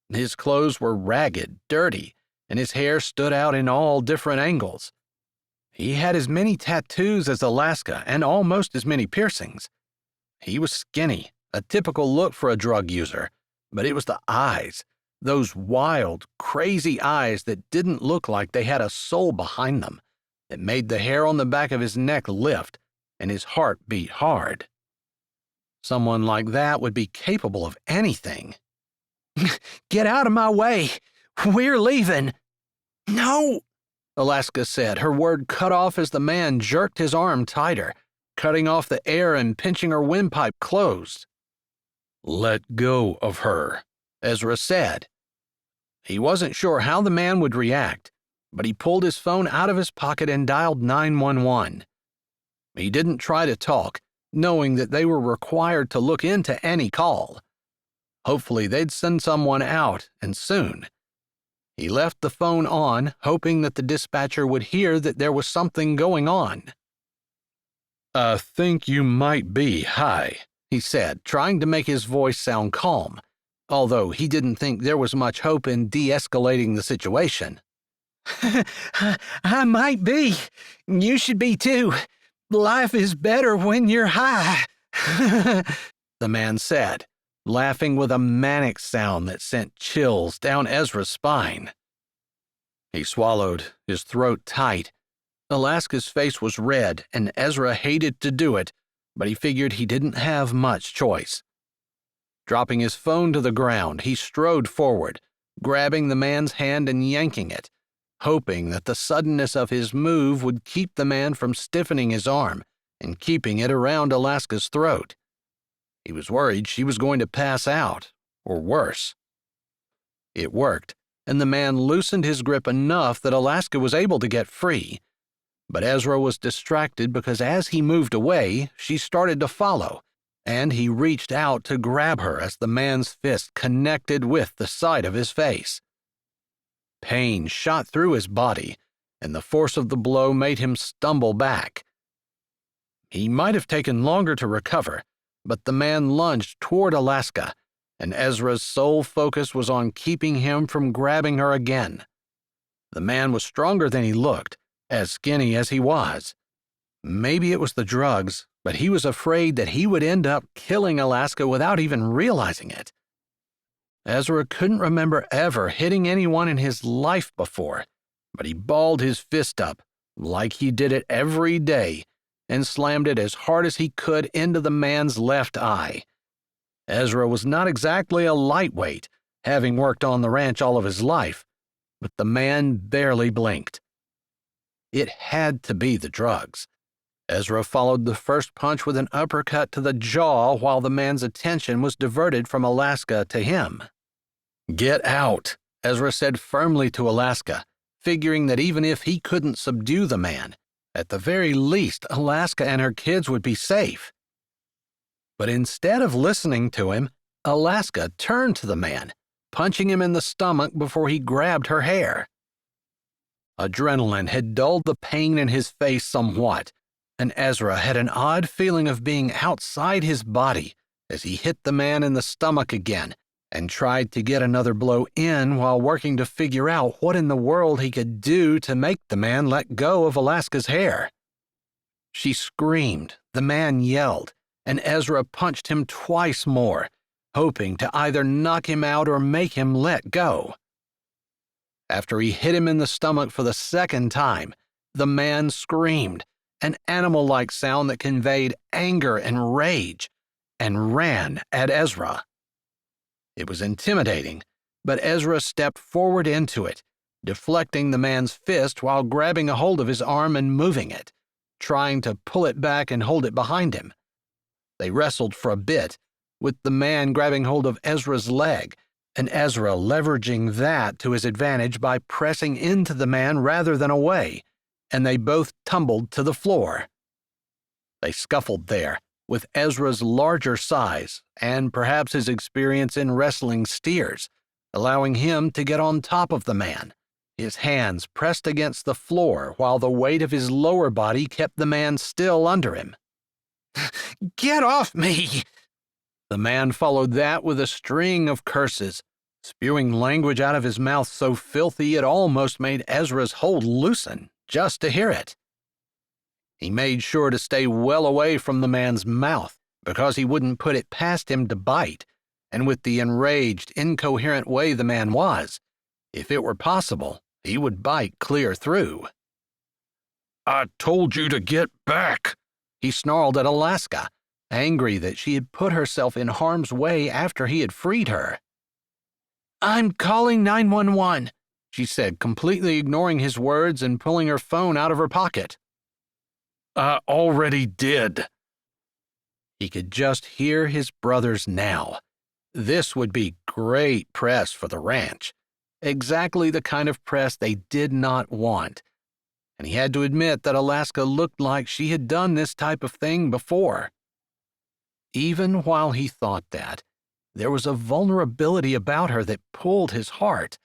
S1: His clothes were ragged, dirty, and his hair stood out in all different angles. He had as many tattoos as Alaska and almost as many piercings. He was skinny, a typical look for a drug user, but it was the eyes, those wild, crazy eyes that didn't look like they had a soul behind them, that made the hair on the back of his neck lift and his heart beat hard. Someone like that would be capable of anything.
S2: Get out of my way. We're leaving. No,
S1: Alaska said, her word cut off as the man jerked his arm tighter, cutting off the air and pinching her windpipe closed.
S3: "Let go of her,"
S1: Ezra said. He wasn't sure how the man would react, but he pulled his phone out of his pocket and dialed 911. He didn't try to talk, knowing that they were required to look into any call. Hopefully they'd send someone out, and soon. He left the phone on, hoping that the dispatcher would hear that there was something going on.
S3: "I think you might be high,"
S1: he said, trying to make his voice sound calm, although he didn't think there was much hope in de-escalating the situation.
S2: I might be. You should be too. Life is better when you're high,
S1: the man said, laughing with a manic sound that sent chills down Ezra's spine. He swallowed, his throat tight. Alaska's face was red, and Ezra hated to do it, but he figured he didn't have much choice. Dropping his phone to the ground, he strode forward, grabbing the man's hand and yanking it, hoping that the suddenness of his move would keep the man from stiffening his arm and keeping it around Alaska's throat. He was worried she was going to pass out, or worse. It worked, and the man loosened his grip enough that Alaska was able to get free. But Ezra was distracted because as he moved away, she started to follow, and he reached out to grab her as the man's fist connected with the side of his face. Pain shot through his body, and the force of the blow made him stumble back. He might have taken longer to recover, but the man lunged toward Alaska, and Ezra's sole focus was on keeping him from grabbing her again. The man was stronger than he looked, as skinny as he was. Maybe it was the drugs, but he was afraid that he would end up killing Alaska without even realizing it. Ezra couldn't remember ever hitting anyone in his life before, but he balled his fist up, like he did it every day, and slammed it as hard as he could into the man's left eye. Ezra was not exactly a lightweight, having worked on the ranch all of his life, but the man barely blinked. It had to be the drugs. Ezra followed the first punch with an uppercut to the jaw while the man's attention was diverted from Alaska to him. "Get out," Ezra said firmly to Alaska, figuring that even if he couldn't subdue the man, at the very least Alaska and her kids would be safe. But instead of listening to him, Alaska turned to the man, punching him in the stomach before he grabbed her hair. Adrenaline had dulled the pain in his face somewhat, and Ezra had an odd feeling of being outside his body as he hit the man in the stomach again and tried to get another blow in while working to figure out what in the world he could do to make the man let go of Alaska's hair. She screamed, the man yelled, and Ezra punched him twice more, hoping to either knock him out or make him let go. After he hit him in the stomach for the second time, the man screamed, an animal-like sound that conveyed anger and rage, and ran at Ezra. It was intimidating, but Ezra stepped forward into it, deflecting the man's fist while grabbing a hold of his arm and moving it, trying to pull it back and hold it behind him. They wrestled for a bit, with the man grabbing hold of Ezra's leg, and Ezra leveraging that to his advantage by pressing into the man rather than away, and they both tumbled to the floor. They scuffled there, with Ezra's larger size and perhaps his experience in wrestling steers, allowing him to get on top of the man, his hands pressed against the floor while the weight of his lower body kept the man still under him.
S2: "Get off me!"
S1: The man followed that with a string of curses, spewing language out of his mouth so filthy it almost made Ezra's hold loosen just to hear it. He made sure to stay well away from the man's mouth because he wouldn't put it past him to bite, and with the enraged, incoherent way the man was, if it were possible, he would bite clear through.
S3: "I told you to get back,"
S1: he snarled at Alaska, angry that she had put herself in harm's way after he had freed her.
S2: "I'm calling 911,
S1: she said, completely ignoring his words and pulling her phone out of her pocket.
S3: "I already did."
S1: He could just hear his brothers now. This would be great press for the ranch, exactly the kind of press they did not want. And he had to admit that Alaska looked like she had done this type of thing before. Even while he thought that, there was a vulnerability about her that pulled his heart.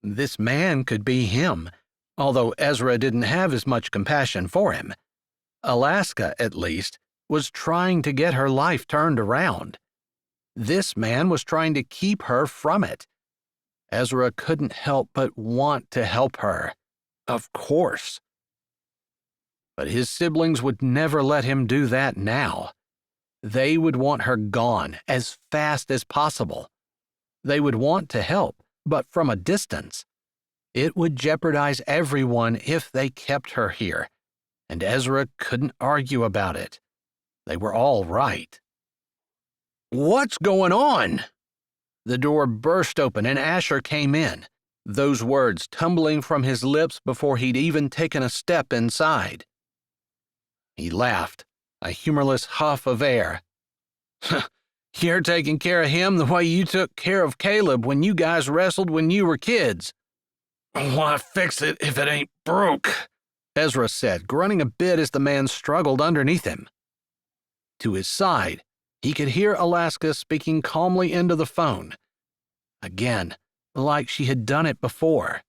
S1: This man could be him, although Ezra didn't have as much compassion for him. Alaska, at least, was trying to get her life turned around. This man was trying to keep her from it. Ezra couldn't help but want to help her. Of course. But his siblings would never let him do that now. They would want her gone as fast as possible. They would want to help, but from a distance. It would jeopardize everyone if they kept her here, and Ezra couldn't argue about it. They were all right. "What's going on?" The door burst open and Asher came in, those words tumbling from his lips before he'd even taken a step inside. He laughed, a humorless huff of air. "You're taking care of him the way you took care of Caleb when you guys wrestled when you were kids."
S3: "Why fix it if it ain't broke?"
S1: Ezra said, grunting a bit as the man struggled underneath him. To his side, he could hear Alaska speaking calmly into the phone. Again, like she had done it before.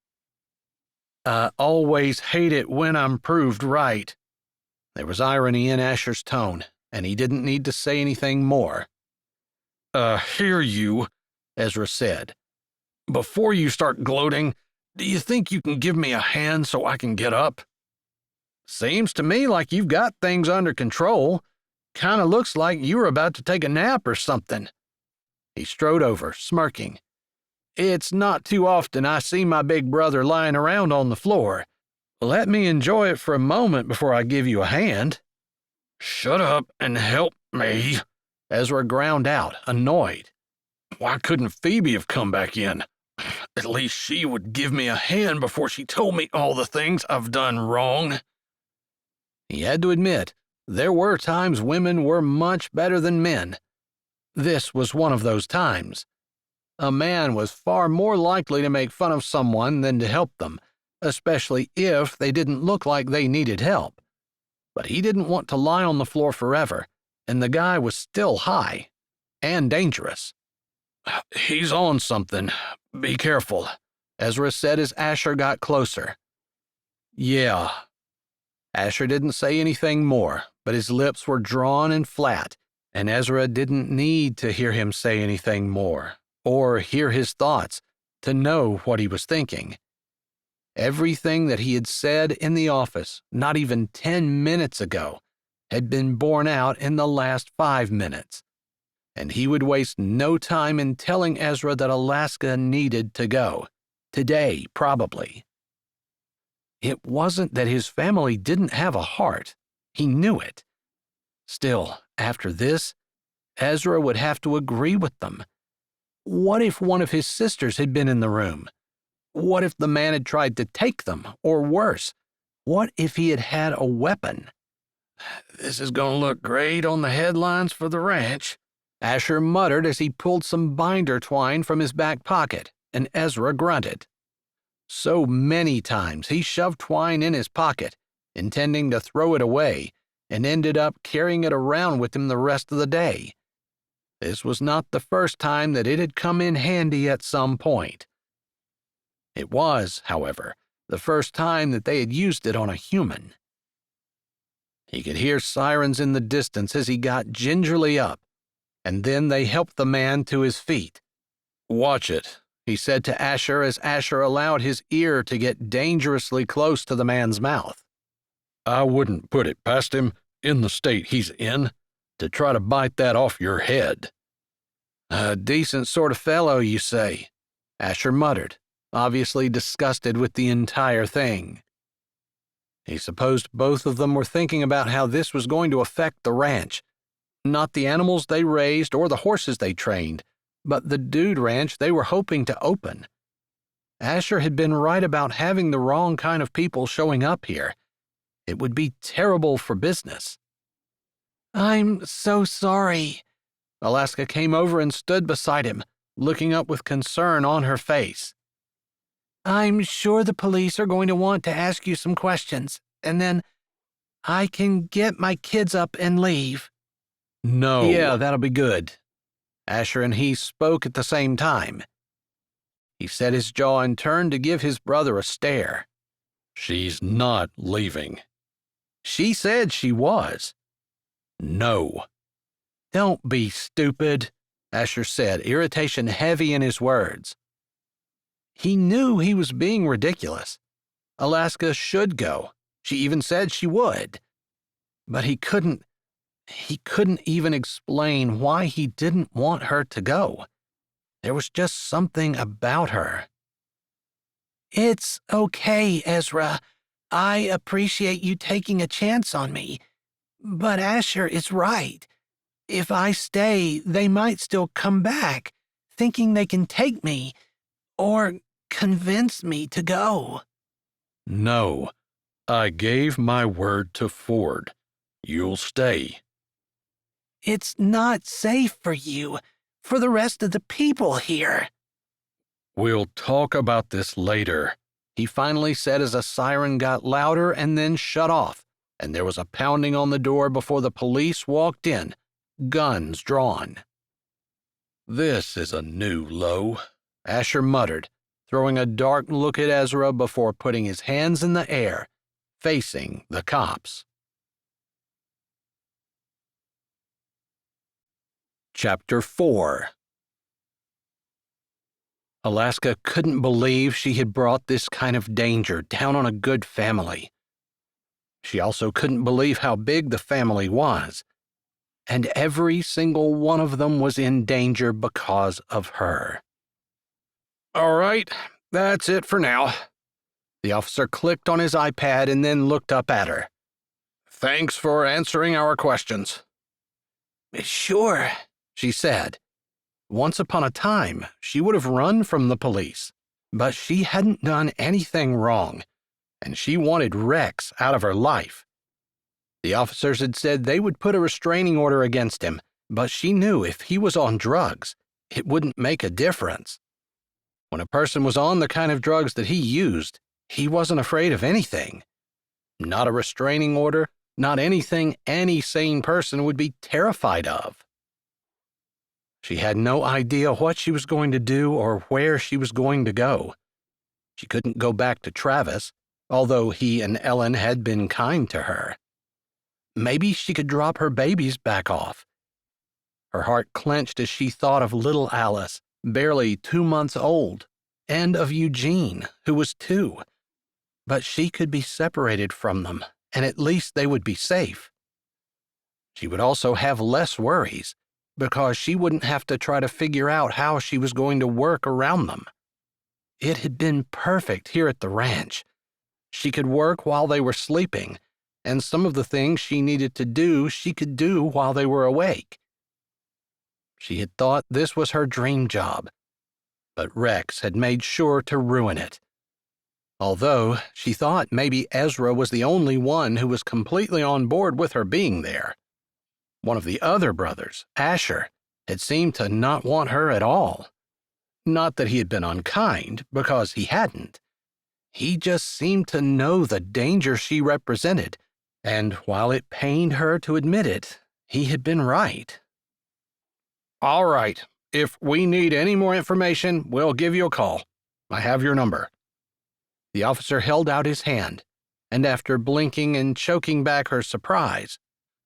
S1: "I always hate it when I'm proved right." There was irony in Asher's tone, and he didn't need to say anything more.
S3: Hear you,"
S1: Ezra said.
S3: "Before you start gloating, do you think you can give me a hand so I can get up?"
S1: "Seems to me like you've got things under control. Kinda looks like you were about to take a nap or something." He strode over, smirking. "It's not too often I see my big brother lying around on the floor. Let me enjoy it for a moment before I give you a hand."
S3: "Shut up and help me."
S1: Ezra ground out, annoyed.
S3: Why couldn't Phoebe have come back in? At least she would give me a hand before she told me all the things I've done wrong.
S1: He had to admit, there were times women were much better than men. This was one of those times. A man was far more likely to make fun of someone than to help them, especially if they didn't look like they needed help. But he didn't want to lie on the floor forever, and the guy was still high and dangerous.
S3: He's on something. Be careful,
S1: Ezra said as Asher got closer. Yeah. Asher didn't say anything more, but his lips were drawn and flat, and Ezra didn't need to hear him say anything more, or hear his thoughts, to know what he was thinking. Everything that he had said in the office, not even 10 minutes ago, had been borne out in the last 5 minutes. And he would waste no time in telling Ezra that Alaska needed to go. Today, probably. It wasn't that his family didn't have a heart. He knew it. Still, after this, Ezra would have to agree with them. What if one of his sisters had been in the room? What if the man had tried to take them, or worse? What if he had had a weapon?
S3: This is going to look great on the headlines for the ranch,
S1: Asher muttered as he pulled some binder twine from his back pocket, and Ezra grunted. So many times he shoved twine in his pocket, intending to throw it away, and ended up carrying it around with him the rest of the day. This was not the first time that it had come in handy at some point. It was, however, the first time that they had used it on a human. He could hear sirens in the distance as he got gingerly up, and then they helped the man to his feet. "Watch it," he said to Asher as Asher allowed his ear to get dangerously close to the man's mouth.
S3: I wouldn't put it past him, in the state he's in, to try to bite that off your head.
S1: A decent sort of fellow, you say, Asher muttered, obviously disgusted with the entire thing. He supposed both of them were thinking about how this was going to affect the ranch. Not the animals they raised or the horses they trained, but the dude ranch they were hoping to open. Asher had been right about having the wrong kind of people showing up here. It would be terrible for business. "I'm so sorry." Alaska came over and stood beside him, looking up with concern on her face. "I'm sure the police are going to want to ask you some questions, and then I can get my kids up and leave."
S3: No.
S1: "Yeah, that'll be good." Asher and he spoke at the same time. He set his jaw and turned to give his brother a stare.
S3: She's not leaving.
S1: She said she was.
S3: No.
S1: "Don't be stupid," Asher said, irritation heavy in his words. He knew he was being ridiculous. Alaska should go. She even said she would. But he couldn't even explain why he didn't want her to go. There was just something about her. "It's okay, Ezra. I appreciate you taking a chance on me. But Asher is right. If I stay, they might still come back, thinking they can take me, or convince me to go."
S3: No. I gave my word to Ford. You'll stay.
S2: "It's not safe for you, for the rest of the people here."
S3: We'll talk about this later,
S1: he finally said as a siren got louder and then shut off, and there was a pounding on the door before the police walked in, guns drawn.
S3: This is a new low,
S1: Asher muttered, throwing a dark look at Ezra before putting his hands in the air, facing the cops. Chapter 4. Alaska couldn't believe she had brought this kind of danger down on a good family. She also couldn't believe how big the family was, and every single one of them was in danger because of her. "All right, that's it for now." The officer clicked on his iPad and then looked up at her. "Thanks for answering our questions."
S2: Sure,
S1: she said. Once upon a time, she would have run from the police, but she hadn't done anything wrong, and she wanted Rex out of her life. The officers had said they would put a restraining order against him, but she knew if he was on drugs, it wouldn't make a difference. When a person was on the kind of drugs that he used, he wasn't afraid of anything. Not a restraining order, not anything any sane person would be terrified of. She had no idea what she was going to do or where she was going to go. She couldn't go back to Travis, although he and Ellen had been kind to her. Maybe she could drop her babies back off. Her heart clenched as she thought of little Alice, barely 2 months old, and of Eugene, who was 2. But she could be separated from them, and at least they would be safe. She would also have less worries, because she wouldn't have to try to figure out how she was going to work around them. It had been perfect here at the ranch. She could work while they were sleeping, and some of the things she needed to do she could do while they were awake. She had thought this was her dream job, but Rex had made sure to ruin it. Although she thought maybe Ezra was the only one who was completely on board with her being there. One of the other brothers, Asher, had seemed to not want her at all. Not that he had been unkind, because he hadn't. He just seemed to know the danger she represented, and while it pained her to admit it, he had been right. "All right, if we need any more information, we'll give you a call. I have your number." The officer held out his hand, and after blinking and choking back her surprise,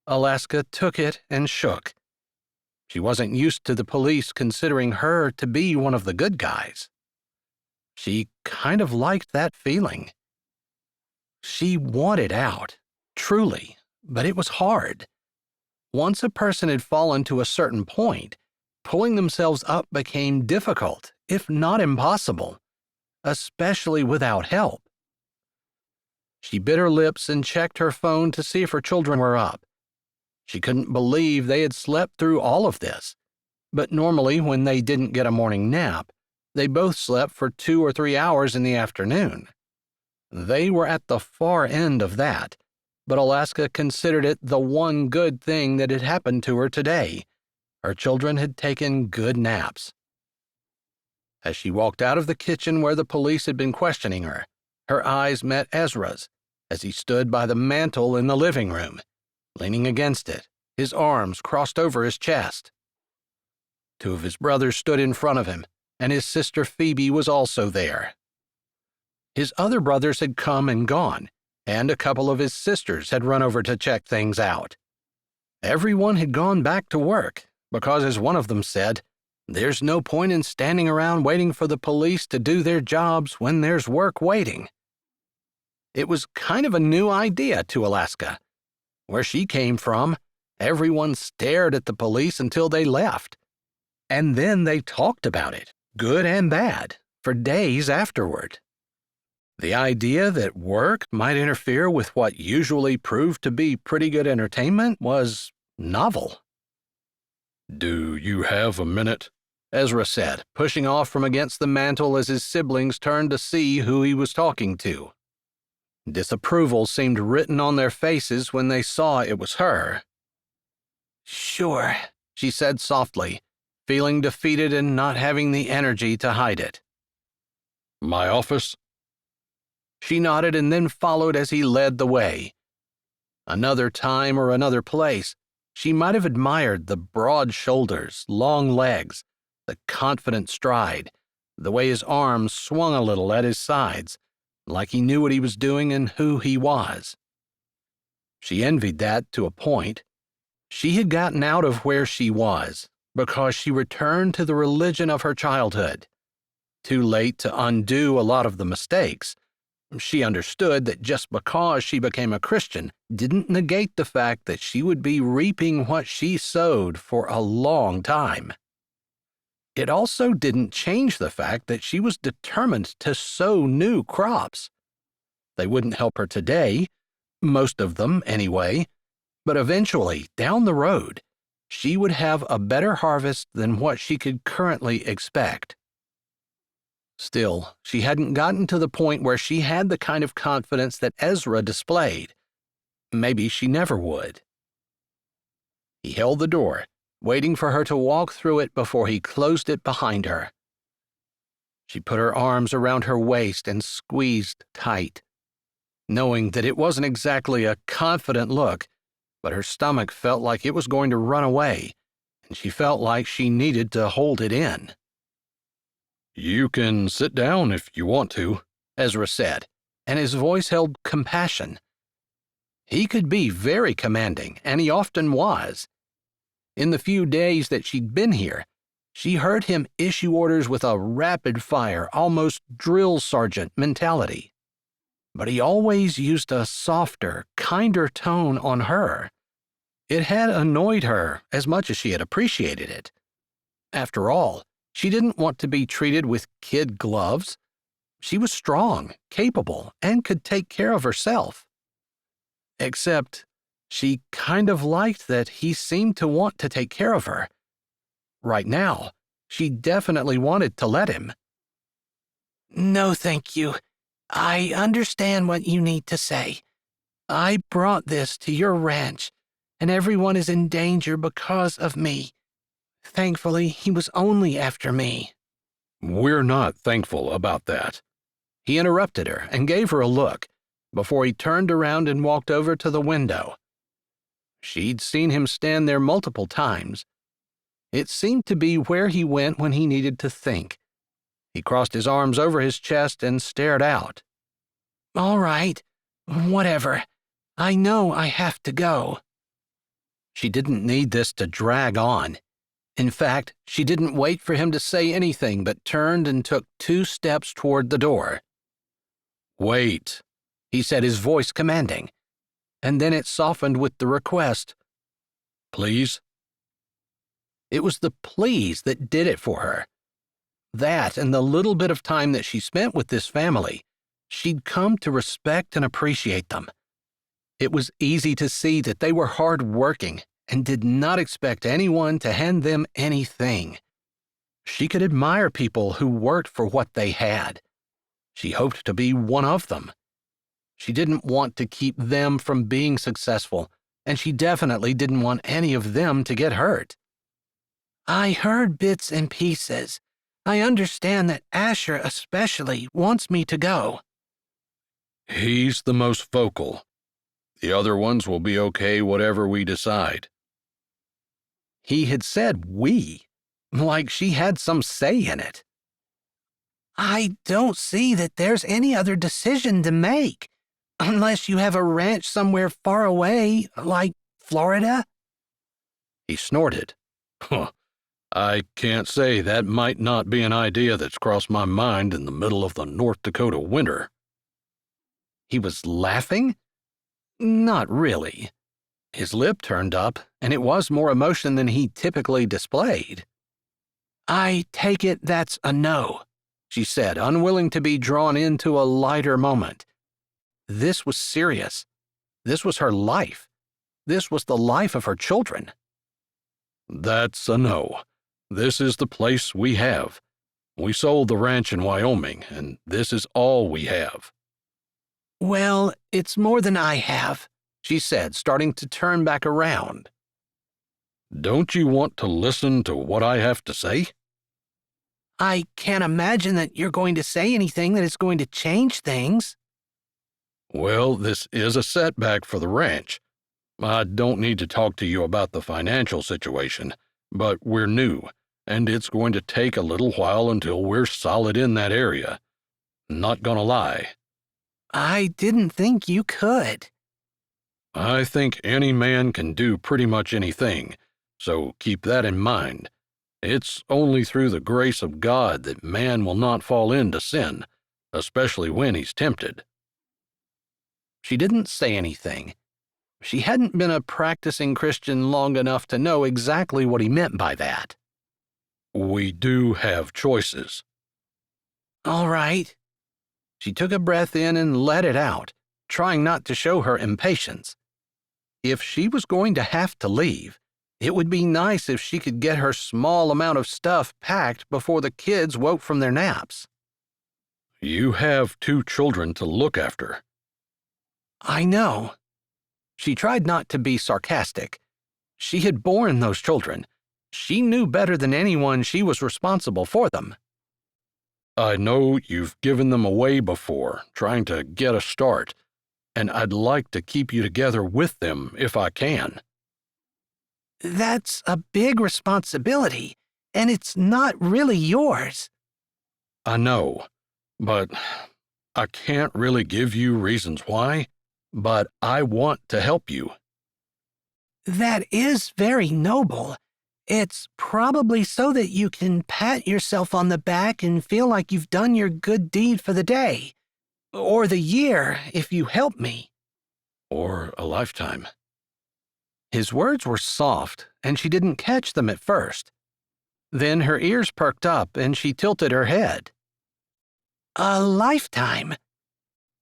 S1: Alaska took it and shook. She wasn't used to the police considering her to be one of the good guys. She kind of liked that feeling. She wanted out, truly, but it was hard. Once a person had fallen to a certain point, pulling themselves up became difficult, if not impossible, especially without help. She bit her lips and checked her phone to see if her children were up. She couldn't believe they had slept through all of this, but normally when they didn't get a morning nap, they both slept for 2 or 3 hours in the afternoon. They were at the far end of that, but Alaska considered it the one good thing that had happened to her today. Her children had taken good naps. As she walked out of the kitchen where the police had been questioning her, her eyes met Ezra's as he stood by the mantel in the living room, leaning against it, his arms crossed over his chest. 2 of his brothers stood in front of him, and his sister Phoebe was also there. His other brothers had come and gone, and a couple of his sisters had run over to check things out. Everyone had gone back to work, because as one of them said, there's no point in standing around waiting for the police to do their jobs when there's work waiting. It was kind of a new idea to Alaska. Where she came from, everyone stared at the police until they left. And then they talked about it, good and bad, for days afterward. The idea that work might interfere with what usually proved to be pretty good entertainment was novel.
S3: "Do you have a minute?"
S1: Ezra said, pushing off from against the mantel as his siblings turned to see who he was talking to. Disapproval seemed written on their faces when they saw it was her.
S2: sure.
S1: She said softly, feeling defeated and not having the energy to hide it.
S3: "My office?"
S1: She nodded and then followed as he led the way. Another time or another place, she might have admired the broad shoulders, long legs, the confident stride, the way his arms swung a little at his sides, like he knew what he was doing and who he was. She envied that to a point. She had gotten out of where she was because she returned to the religion of her childhood. Too late to undo a lot of the mistakes. She understood that just because she became a Christian didn't negate the fact that she would be reaping what she sowed for a long time. It also didn't change the fact that she was determined to sow new crops. They wouldn't help her today, most of them anyway, but eventually, down the road, she would have a better harvest than what she could currently expect. Still, she hadn't gotten to the point where she had the kind of confidence that Ezra displayed. Maybe she never would. He held the door, waiting for her to walk through it before he closed it behind her. She put her arms around her waist and squeezed tight, knowing that it wasn't exactly a confident look, but her stomach felt like it was going to run away, and she felt like she needed to hold it in.
S3: You can sit down if you want to,
S1: Ezra said, and his voice held compassion. He could be very commanding, and he often was. In the few days that she'd been here, she heard him issue orders with a rapid-fire, almost drill sergeant mentality. But he always used a softer, kinder tone on her. It had annoyed her as much as she had appreciated it. After all, she didn't want to be treated with kid gloves. She was strong, capable, and could take care of herself. Except, she kind of liked that he seemed to want to take care of her. Right now, she definitely wanted to let him.
S2: No, thank you. I understand what you need to say. I brought this to your ranch, and everyone is in danger because of me. Thankfully, he was only after me.
S3: We're not thankful about that.
S1: He interrupted her and gave her a look before he turned around and walked over to the window. She'd seen him stand there multiple times. It seemed to be where he went when he needed to think. He crossed his arms over his chest and stared out.
S2: All right, whatever. I know I have to go.
S1: She didn't need this to drag on. In fact, she didn't wait for him to say anything but turned and took 2 steps toward the door.
S3: Wait,
S1: he said, his voice commanding, and then it softened with the request.
S3: Please?
S1: It was the please that did it for her. That and the little bit of time that she spent with this family, she'd come to respect and appreciate them. It was easy to see that they were hard-working and did not expect anyone to hand them anything. She could admire people who worked for what they had. She hoped to be one of them. She didn't want to keep them from being successful, and she definitely didn't want any of them to get hurt.
S2: I heard bits and pieces. I understand that Asher especially wants me to go.
S3: He's the most vocal. The other ones will be okay whatever we decide.
S1: He had said we, like she had some say in it.
S2: I don't see that there's any other decision to make, unless you have a ranch somewhere far away, like Florida.
S1: He snorted.
S3: Huh. I can't say that might not be an idea that's crossed my mind in the middle of the North Dakota winter.
S1: He was laughing? Not really. His lip turned up, and it was more emotion than he typically displayed.
S2: I take it that's a no,
S1: she said, unwilling to be drawn into a lighter moment. This was serious. This was her life. This was the life of her children.
S3: That's a no. This is the place we have. We sold the ranch in Wyoming, and this is all we have.
S2: Well, it's more than I have,
S1: she said, starting to turn back around.
S3: Don't you want to listen to what I have to say?
S2: I can't imagine that you're going to say anything that is going to change things.
S3: Well, this is a setback for the ranch. I don't need to talk to you about the financial situation, but we're new, and it's going to take a little while until we're solid in that area. Not gonna lie.
S2: I didn't think you could.
S3: I think any man can do pretty much anything, so keep that in mind. It's only through the grace of God that man will not fall into sin, especially when he's tempted.
S1: She didn't say anything. She hadn't been a practicing Christian long enough to know exactly what he meant by that.
S3: We do have choices.
S2: All right.
S1: She took a breath in and let it out, trying not to show her impatience. If she was going to have to leave, It would be nice if she could get her small amount of stuff packed before the kids woke from their naps.
S3: You have 2 children to look after.
S1: I know. She tried not to be sarcastic. She had borne those children. She knew better than anyone she was responsible for them.
S3: I know you've given them away before, trying to get a start, and I'd like to keep you together with them if I can.
S2: That's a big responsibility, and it's not really yours.
S3: I know, but I can't really give you reasons why, but I want to help you.
S2: That is very noble. It's probably so that you can pat yourself on the back and feel like you've done your good deed for the day. Or the year, if you help me.
S3: Or a lifetime.
S1: His words were soft, and she didn't catch them at first. Then her ears perked up, and she tilted her head.
S2: A lifetime?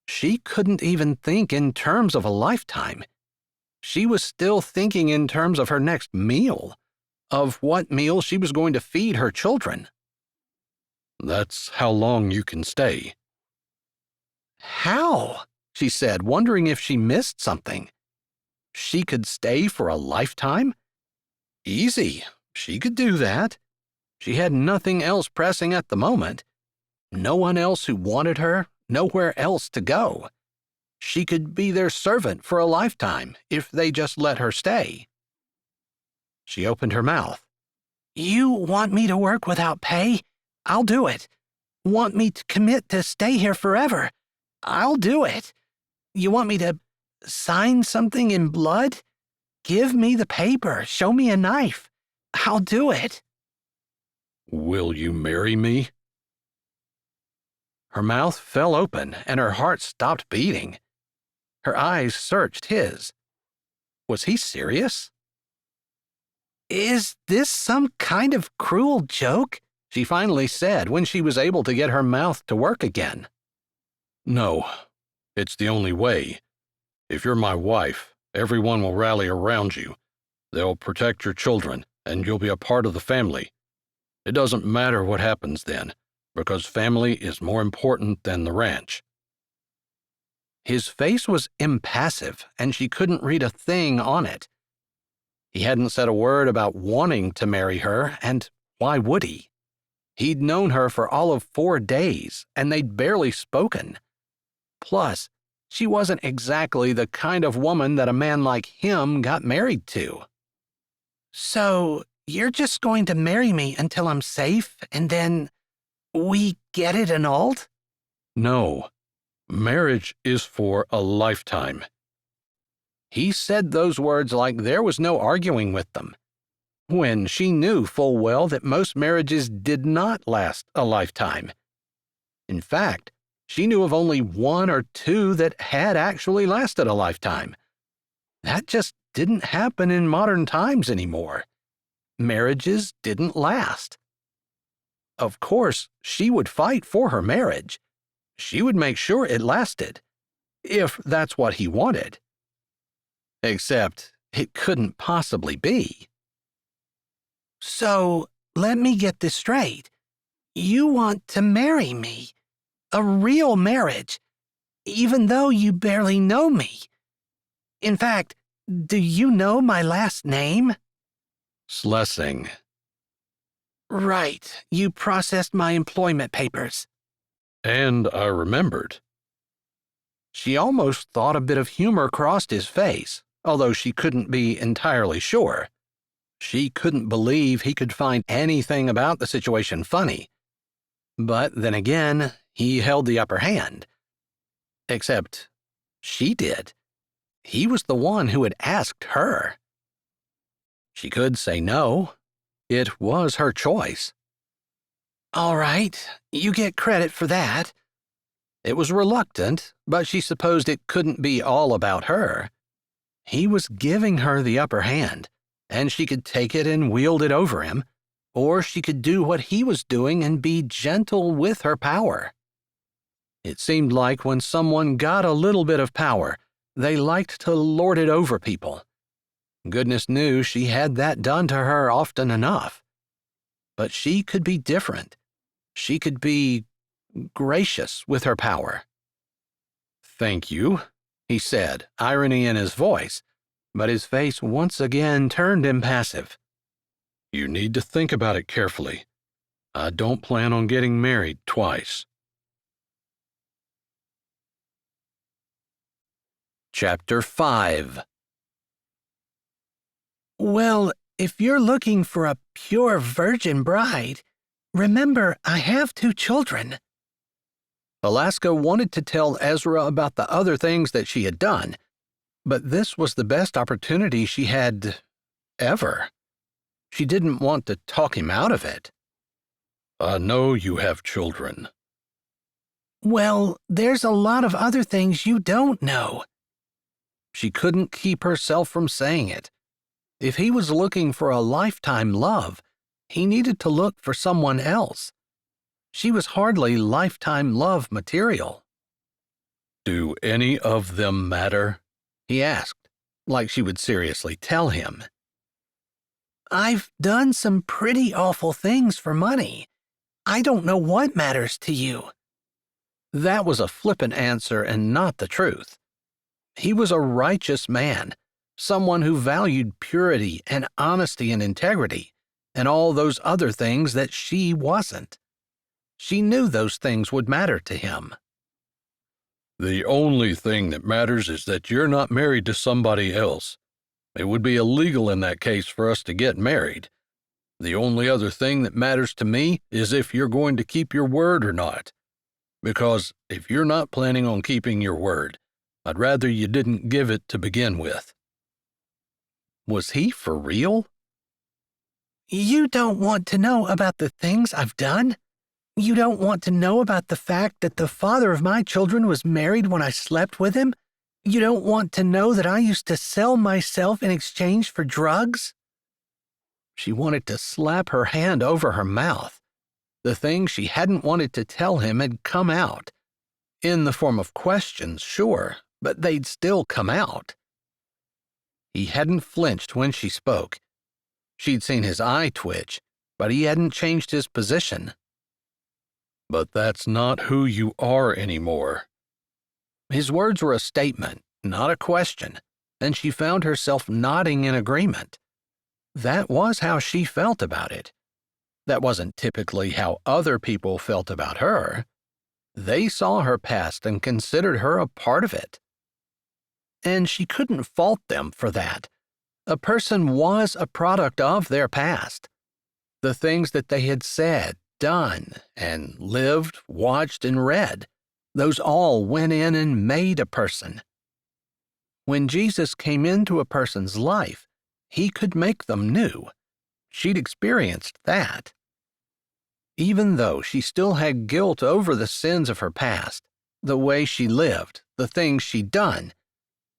S1: She couldn't even think in terms of a lifetime. She was still thinking in terms of her next meal, of what meal she was going to feed her children.
S3: That's how long you can stay.
S1: How? She said, wondering if she missed something. She could stay for a lifetime? Easy. She could do that. She had nothing else pressing at the moment. No one else who wanted her, nowhere else to go. She could be their servant for a lifetime if they just let her stay. She opened her mouth.
S2: You want me to work without pay? I'll do it. Want me to commit to stay here forever? I'll do it. You want me to sign something in blood? Give me the paper. Show me a knife. I'll do it.
S3: Will you marry me?
S1: Her mouth fell open and her heart stopped beating. Her eyes searched his. Was he serious?
S2: Is this some kind of cruel joke?
S1: She finally said when she was able to get her mouth to work again.
S3: No, it's the only way. If you're my wife, everyone will rally around you. They'll protect your children, and you'll be a part of the family. It doesn't matter what happens then, because family is more important than the ranch.
S1: His face was impassive, and she couldn't read a thing on it. He hadn't said a word about wanting to marry her, and why would he? He'd known her for all of 4 days, and they'd barely spoken. Plus, she wasn't exactly the kind of woman that a man like him got married to.
S2: So, you're just going to marry me until I'm safe, and then we get it annulled?
S3: No, marriage is for a lifetime.
S1: He said those words like there was no arguing with them, when she knew full well that most marriages did not last a lifetime. In fact, she knew of only 1 or 2 that had actually lasted a lifetime. That just didn't happen in modern times anymore. Marriages didn't last. Of course, she would fight for her marriage. She would make sure it lasted, if that's what he wanted. Except it couldn't possibly be.
S2: So, let me get this straight. You want to marry me. A real marriage, even though you barely know me. In fact, do you know my last name?
S3: Slessing.
S2: Right, you processed my employment papers.
S3: And I remembered.
S1: She almost thought a bit of humor crossed his face, although she couldn't be entirely sure. She couldn't believe he could find anything about the situation funny. But then again, he held the upper hand. Except she did. He was the one who had asked her. She could say no. It was her choice.
S2: All right, you get credit for that.
S1: It was reluctant, but she supposed it couldn't be all about her. He was giving her the upper hand, and she could take it and wield it over him, or she could do what he was doing and be gentle with her power. It seemed like when someone got a little bit of power, they liked to lord it over people. Goodness knew she had that done to her often enough. But she could be different. She could be gracious with her power. "Thank you," he said, irony in his voice, but his face once again turned impassive. "You need to think about it carefully. I don't plan on getting married twice." Chapter 5.
S2: Well, if you're looking for a pure virgin bride, remember I have 2 children.
S1: Alaska wanted to tell Ezra about the other things that she had done, but this was the best opportunity she had ever. She didn't want to talk him out of it.
S3: "I know you have children."
S2: Well, there's a lot of other things you don't know.
S1: She couldn't keep herself from saying it. If he was looking for a lifetime love, he needed to look for someone else. She was hardly lifetime love material.
S3: "Do any of them matter?"
S1: He asked, like she would seriously tell him.
S2: I've done some pretty awful things for money. I don't know what matters to you.
S1: That was a flippant answer and not the truth. He was a righteous man, someone who valued purity and honesty and integrity, and all those other things that she wasn't. She knew those things would matter to him.
S3: "The only thing that matters is that you're not married to somebody else. It would be illegal in that case for us to get married. The only other thing that matters to me is if you're going to keep your word or not. Because if you're not planning on keeping your word, I'd rather you didn't give it to begin with."
S1: Was he for real?
S2: You don't want to know about the things I've done? You don't want to know about the fact that the father of my children was married when I slept with him? You don't want to know that I used to sell myself in exchange for drugs?
S1: She wanted to slap her hand over her mouth. The things she hadn't wanted to tell him had come out. In the form of questions, sure, but they'd still come out. He hadn't flinched when she spoke. She'd seen his eye twitch, but he hadn't changed his position.
S3: "But that's not who you are anymore."
S1: His words were a statement, not a question, and she found herself nodding in agreement. That was how she felt about it. That wasn't typically how other people felt about her. They saw her past and considered her a part of it. And she couldn't fault them for that. A person was a product of their past. The things that they had said, done, and lived, watched, and read, those all went in and made a person. When Jesus came into a person's life, he could make them new. She'd experienced that. Even though she still had guilt over the sins of her past, the way she lived, the things she'd done,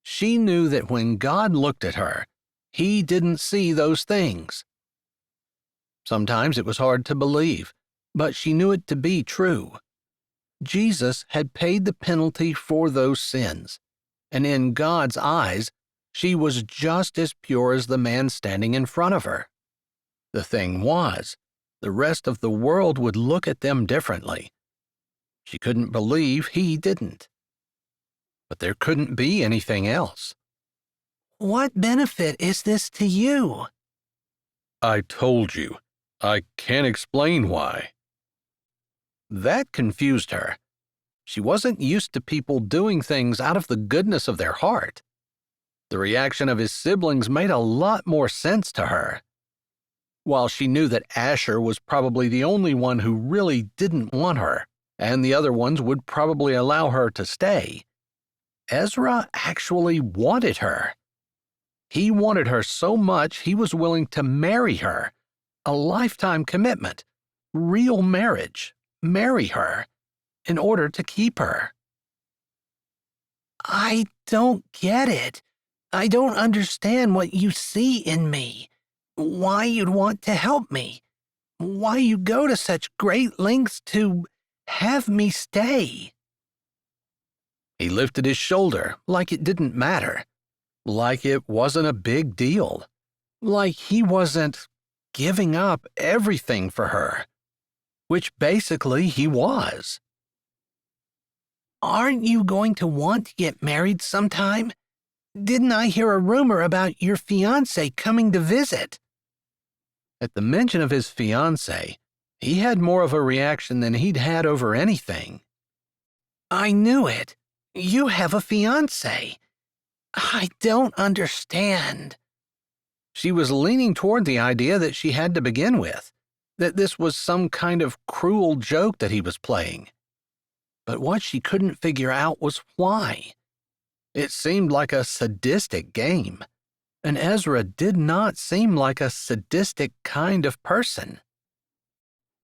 S1: she knew that when God looked at her, he didn't see those things. Sometimes it was hard to believe, but she knew it to be true. Jesus had paid the penalty for those sins, and in God's eyes, she was just as pure as the man standing in front of her. The thing was, the rest of the world would look at them differently. She couldn't believe he didn't. But there couldn't be anything else.
S2: What benefit is this to you?
S3: "I told you. I can't explain why."
S1: That confused her. She wasn't used to people doing things out of the goodness of their heart. The reaction of his siblings made a lot more sense to her. While she knew that Asher was probably the only one who really didn't want her, and the other ones would probably allow her to stay, Ezra actually wanted her. He wanted her so much he was willing to marry her, a lifetime commitment, real marriage, marry her, in order to keep her.
S2: I don't get it. I don't understand what you see in me. Why you'd want to help me. Why you go to such great lengths to have me stay.
S1: He lifted his shoulder like it didn't matter, like it wasn't a big deal, like he wasn't giving up everything for her, which basically he was.
S2: Aren't you going to want to get married sometime? Didn't I hear a rumor about your fiancé coming to visit?
S1: At the mention of his fiancée, he had more of a reaction than he'd had over anything.
S2: I knew it. You have a fiancé. I don't understand.
S1: She was leaning toward the idea that she had to begin with, that this was some kind of cruel joke that he was playing. But what she couldn't figure out was why. It seemed like a sadistic game, and Ezra did not seem like a sadistic kind of person.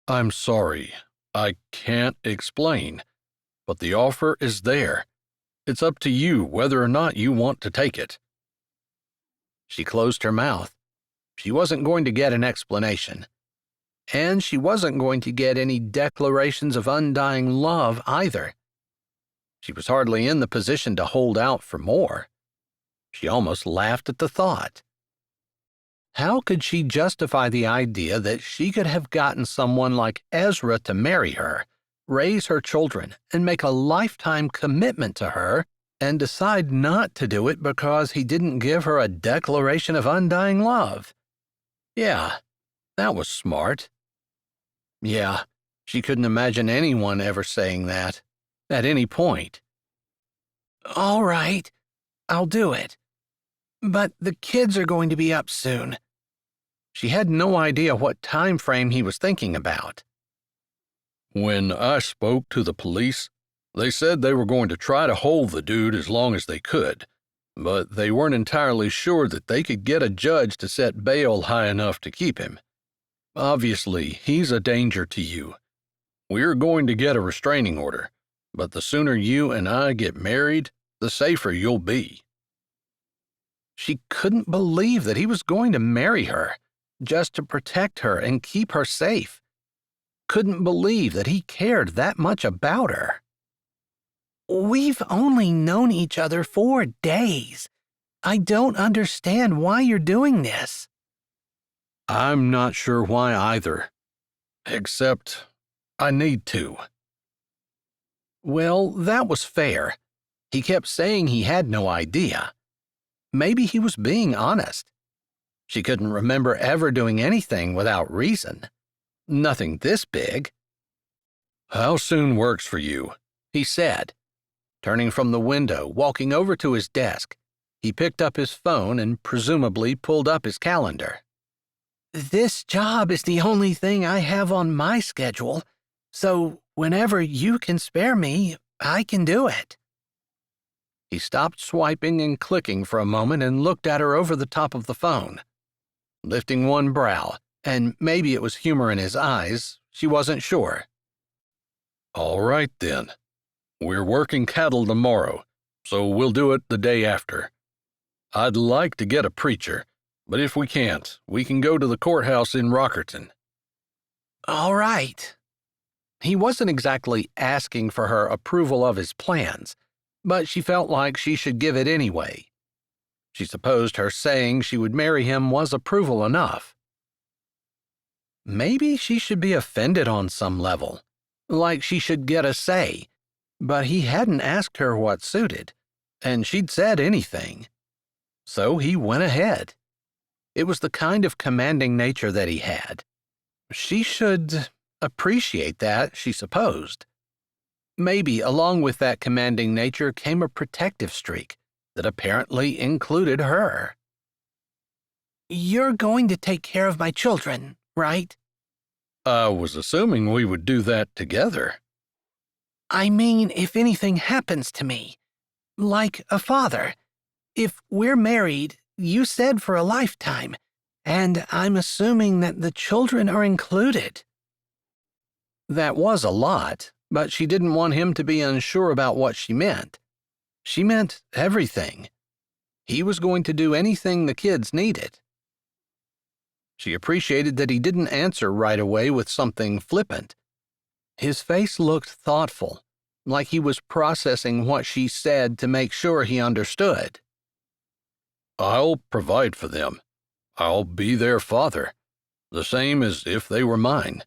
S3: I'm sorry, I can't explain, but the offer is there. It's up to you whether or not you want to take it.
S1: She closed her mouth. She wasn't going to get an explanation. And she wasn't going to get any declarations of undying love either. She was hardly in the position to hold out for more. She almost laughed at the thought. How could she justify the idea that she could have gotten someone like Ezra to marry her, raise her children, and make a lifetime commitment to her, and decide not to do it because he didn't give her a declaration of undying love? Yeah, that was smart. Yeah, she couldn't imagine anyone ever saying that, at any point.
S2: All right, I'll do it. But the kids are going to be up soon.
S1: She had no idea what time frame he was thinking about.
S3: When I spoke to the police, they said they were going to try to hold the dude as long as they could, but they weren't entirely sure that they could get a judge to set bail high enough to keep him. Obviously, he's a danger to you. We're going to get a restraining order, but the sooner you and I get married, the safer you'll be.
S1: She couldn't believe that he was going to marry her, just to protect her and keep her safe. Couldn't believe that he cared that much about her.
S2: We've only known each other 4 days. I don't understand why you're doing this.
S3: I'm not sure why either. Except, I need to.
S1: Well, that was fair. He kept saying he had no idea. Maybe he was being honest. She couldn't remember ever doing anything without reason. Nothing this big.
S3: How soon works for you?
S1: He said. Turning from the window, walking over to his desk, he picked up his phone and presumably pulled up his calendar.
S2: This job is the only thing I have on my schedule, so whenever you can spare me, I can do it.
S1: He stopped swiping and clicking for a moment and looked at her over the top of the phone. Lifting one brow, and maybe it was humor in his eyes, she wasn't sure.
S3: All right, then. We're working cattle tomorrow, so we'll do it the day after. I'd like to get a preacher, but if we can't, we can go to the courthouse in Rockerton.
S2: All right.
S1: He wasn't exactly asking for her approval of his plans, but she felt like she should give it anyway. She supposed her saying she would marry him was approval enough. Maybe she should be offended on some level, like she should get a say, but he hadn't asked her what suited, and she'd said anything. So he went ahead. It was the kind of commanding nature that he had. She should appreciate that, she supposed. Maybe along with that commanding nature came a protective streak that apparently included her.
S2: You're going to take care of my children, right?
S3: I was assuming we would do that together.
S2: I mean, if anything happens to me, like a father. If we're married, you said for a lifetime, and I'm assuming that the children are included.
S1: That was a lot, but she didn't want him to be unsure about what she meant. She meant everything. He was going to do anything the kids needed. She appreciated that he didn't answer right away with something flippant. His face looked thoughtful, like he was processing what she said to make sure he understood.
S3: I'll provide for them. I'll be their father, the same as if they were mine.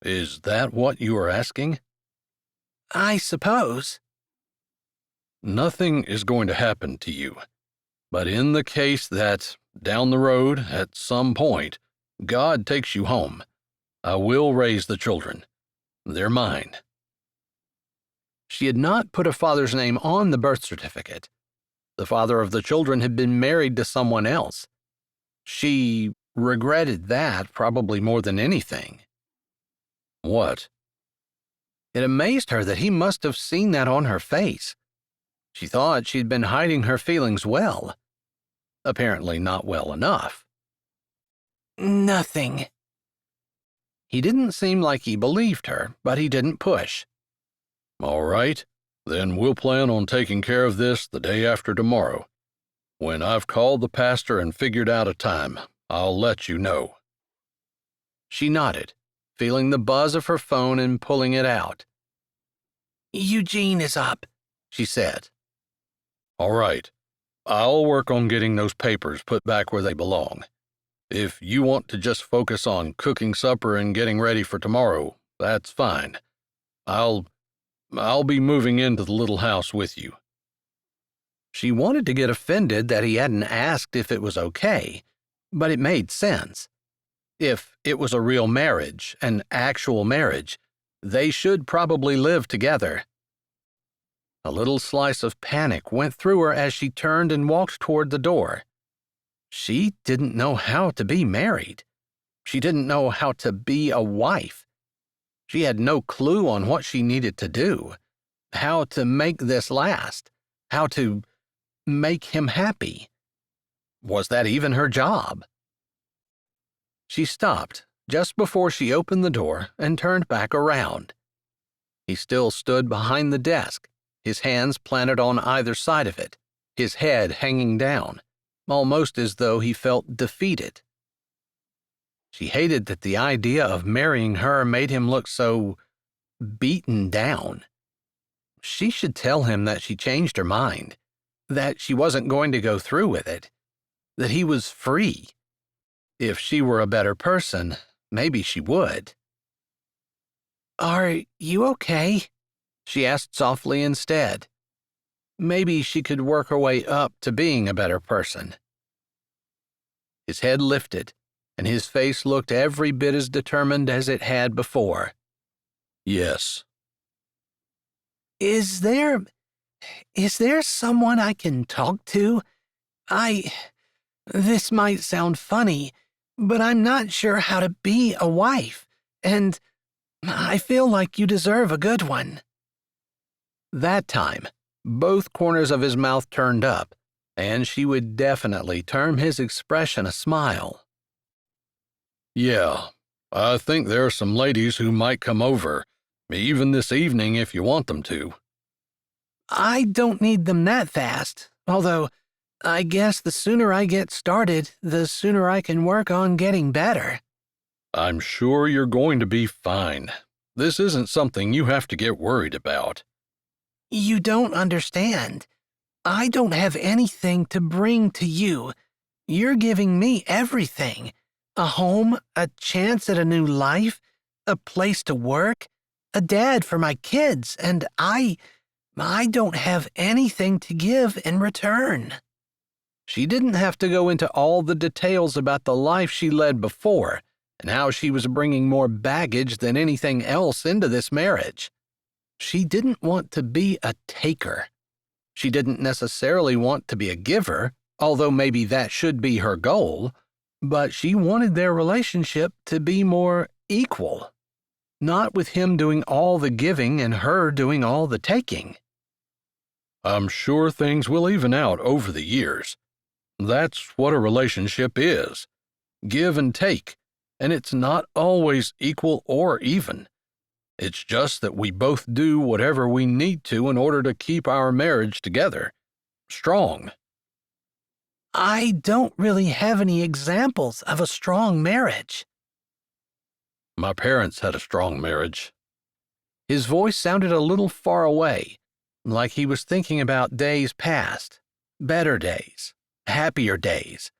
S3: Is that what you are asking?
S2: I suppose.
S3: Nothing is going to happen to you. But in the case that, down the road, at some point, God takes you home, I will raise the children. They're mine.
S1: She had not put a father's name on the birth certificate. The father of the children had been married to someone else. She regretted that probably more than anything.
S3: What?
S1: It amazed her that he must have seen that on her face. She thought she'd been hiding her feelings well. Apparently not well enough.
S2: Nothing.
S1: He didn't seem like he believed her, but he didn't push.
S3: All right, then we'll plan on taking care of this the day after tomorrow. When I've called the pastor and figured out a time, I'll let you know.
S1: She nodded, feeling the buzz of her phone and pulling it out.
S2: Eugene is up,
S1: she said.
S3: All right, I'll work on getting those papers put back where they belong. If you want to just focus on cooking supper and getting ready for tomorrow, that's fine. I'll be moving into the little house with you.
S1: She wanted to get offended that he hadn't asked if it was okay, but it made sense. If it was a real marriage, an actual marriage, they should probably live together. A little slice of panic went through her as she turned and walked toward the door. She didn't know how to be married. She didn't know how to be a wife. She had no clue on what she needed to do, how to make this last, how to make him happy. Was that even her job? She stopped just before she opened the door and turned back around. He still stood behind the desk, his hands planted on either side of it, his head hanging down, almost as though he felt defeated. She hated that the idea of marrying her made him look so beaten down. She should tell him that she changed her mind, that she wasn't going to go through with it, that he was free. If she were a better person, maybe she would.
S2: Are you okay?
S1: She asked softly instead. Maybe she could work her way up to being a better person. His head lifted, and his face looked every bit as determined as it had before.
S3: Yes.
S2: Is there someone I can talk to? This might sound funny, but I'm not sure how to be a wife, and I feel like you deserve a good one.
S1: That time, both corners of his mouth turned up, and she would definitely term his expression a smile.
S3: Yeah, I think there are some ladies who might come over, even this evening if you want them to.
S2: I don't need them that fast, although I guess the sooner I get started, the sooner I can work on getting better.
S3: I'm sure you're going to be fine. This isn't something you have to get worried about.
S2: You don't understand. I don't have anything to bring to you. You're giving me everything. A home, a chance at a new life, a place to work, a dad for my kids, and I don't have anything to give in return.
S1: She didn't have to go into all the details about the life she led before and how she was bringing more baggage than anything else into this marriage. She didn't want to be a taker. She didn't necessarily want to be a giver, although maybe that should be her goal, but she wanted their relationship to be more equal, not with him doing all the giving and her doing all the taking.
S3: I'm sure things will even out over the years. That's what a relationship is. Give and take, and it's not always equal or even. It's just that we both do whatever we need to in order to keep our marriage together, strong.
S2: I don't really have any examples of a strong marriage.
S3: My parents had a strong marriage.
S1: His voice sounded a little far away, like he was thinking about days past, better days, happier days,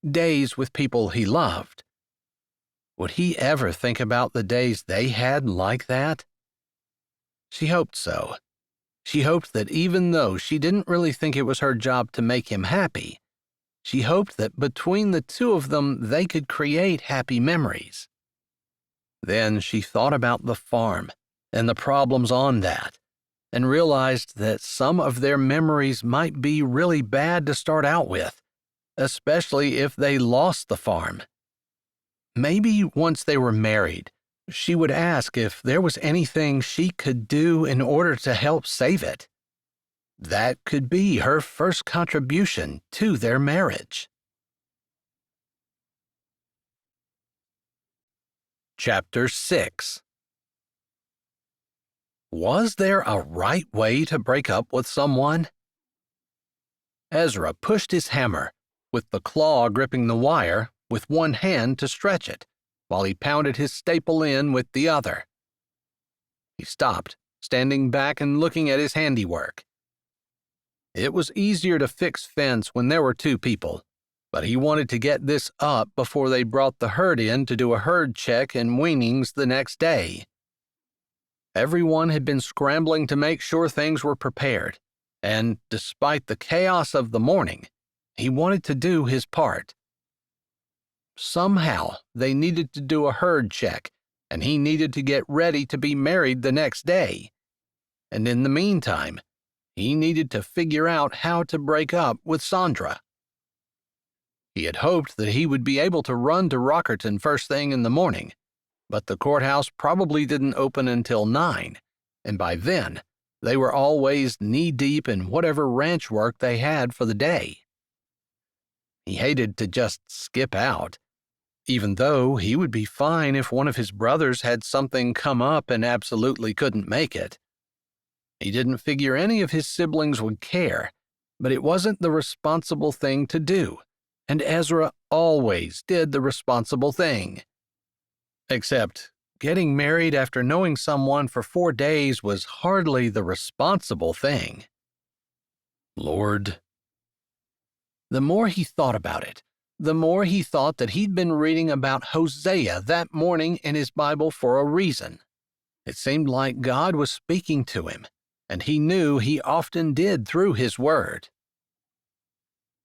S1: days with people he loved. Would he ever think about the days they had like that? She hoped so. She hoped that even though she didn't really think it was her job to make him happy, she hoped that between the two of them they could create happy memories. Then she thought about the farm and the problems on that, and realized that some of their memories might be really bad to start out with, especially if they lost the farm. Maybe once they were married, she would ask if there was anything she could do in order to help save it. That could be her first contribution to their marriage. Chapter 6. Was there a right way to break up with someone? Ezra pushed his hammer, with the claw gripping the wire, with one hand to stretch it, while he pounded his staple in with the other. He stopped, standing back and looking at his handiwork. It was easier to fix fence when there were two people, but he wanted to get this up before they brought the herd in to do a herd check and weanings the next day. Everyone had been scrambling to make sure things were prepared, and despite the chaos of the morning, he wanted to do his part. Somehow, they needed to do a herd check, and he needed to get ready to be married the next day. And in the meantime, he needed to figure out how to break up with Sandra. He had hoped that he would be able to run to Rockerton first thing in the morning, but the courthouse probably didn't open until 9, and by then, they were always knee-deep in whatever ranch work they had for the day. He hated to just skip out, even though he would be fine if one of his brothers had something come up and absolutely couldn't make it. He didn't figure any of his siblings would care, but it wasn't the responsible thing to do, and Ezra always did the responsible thing. Except, getting married after knowing someone for 4 days was hardly the responsible thing. Lord. The more he thought about it, the more he thought that he'd been reading about Hosea that morning in his Bible for a reason. It seemed like God was speaking to him, and he knew he often did through his word.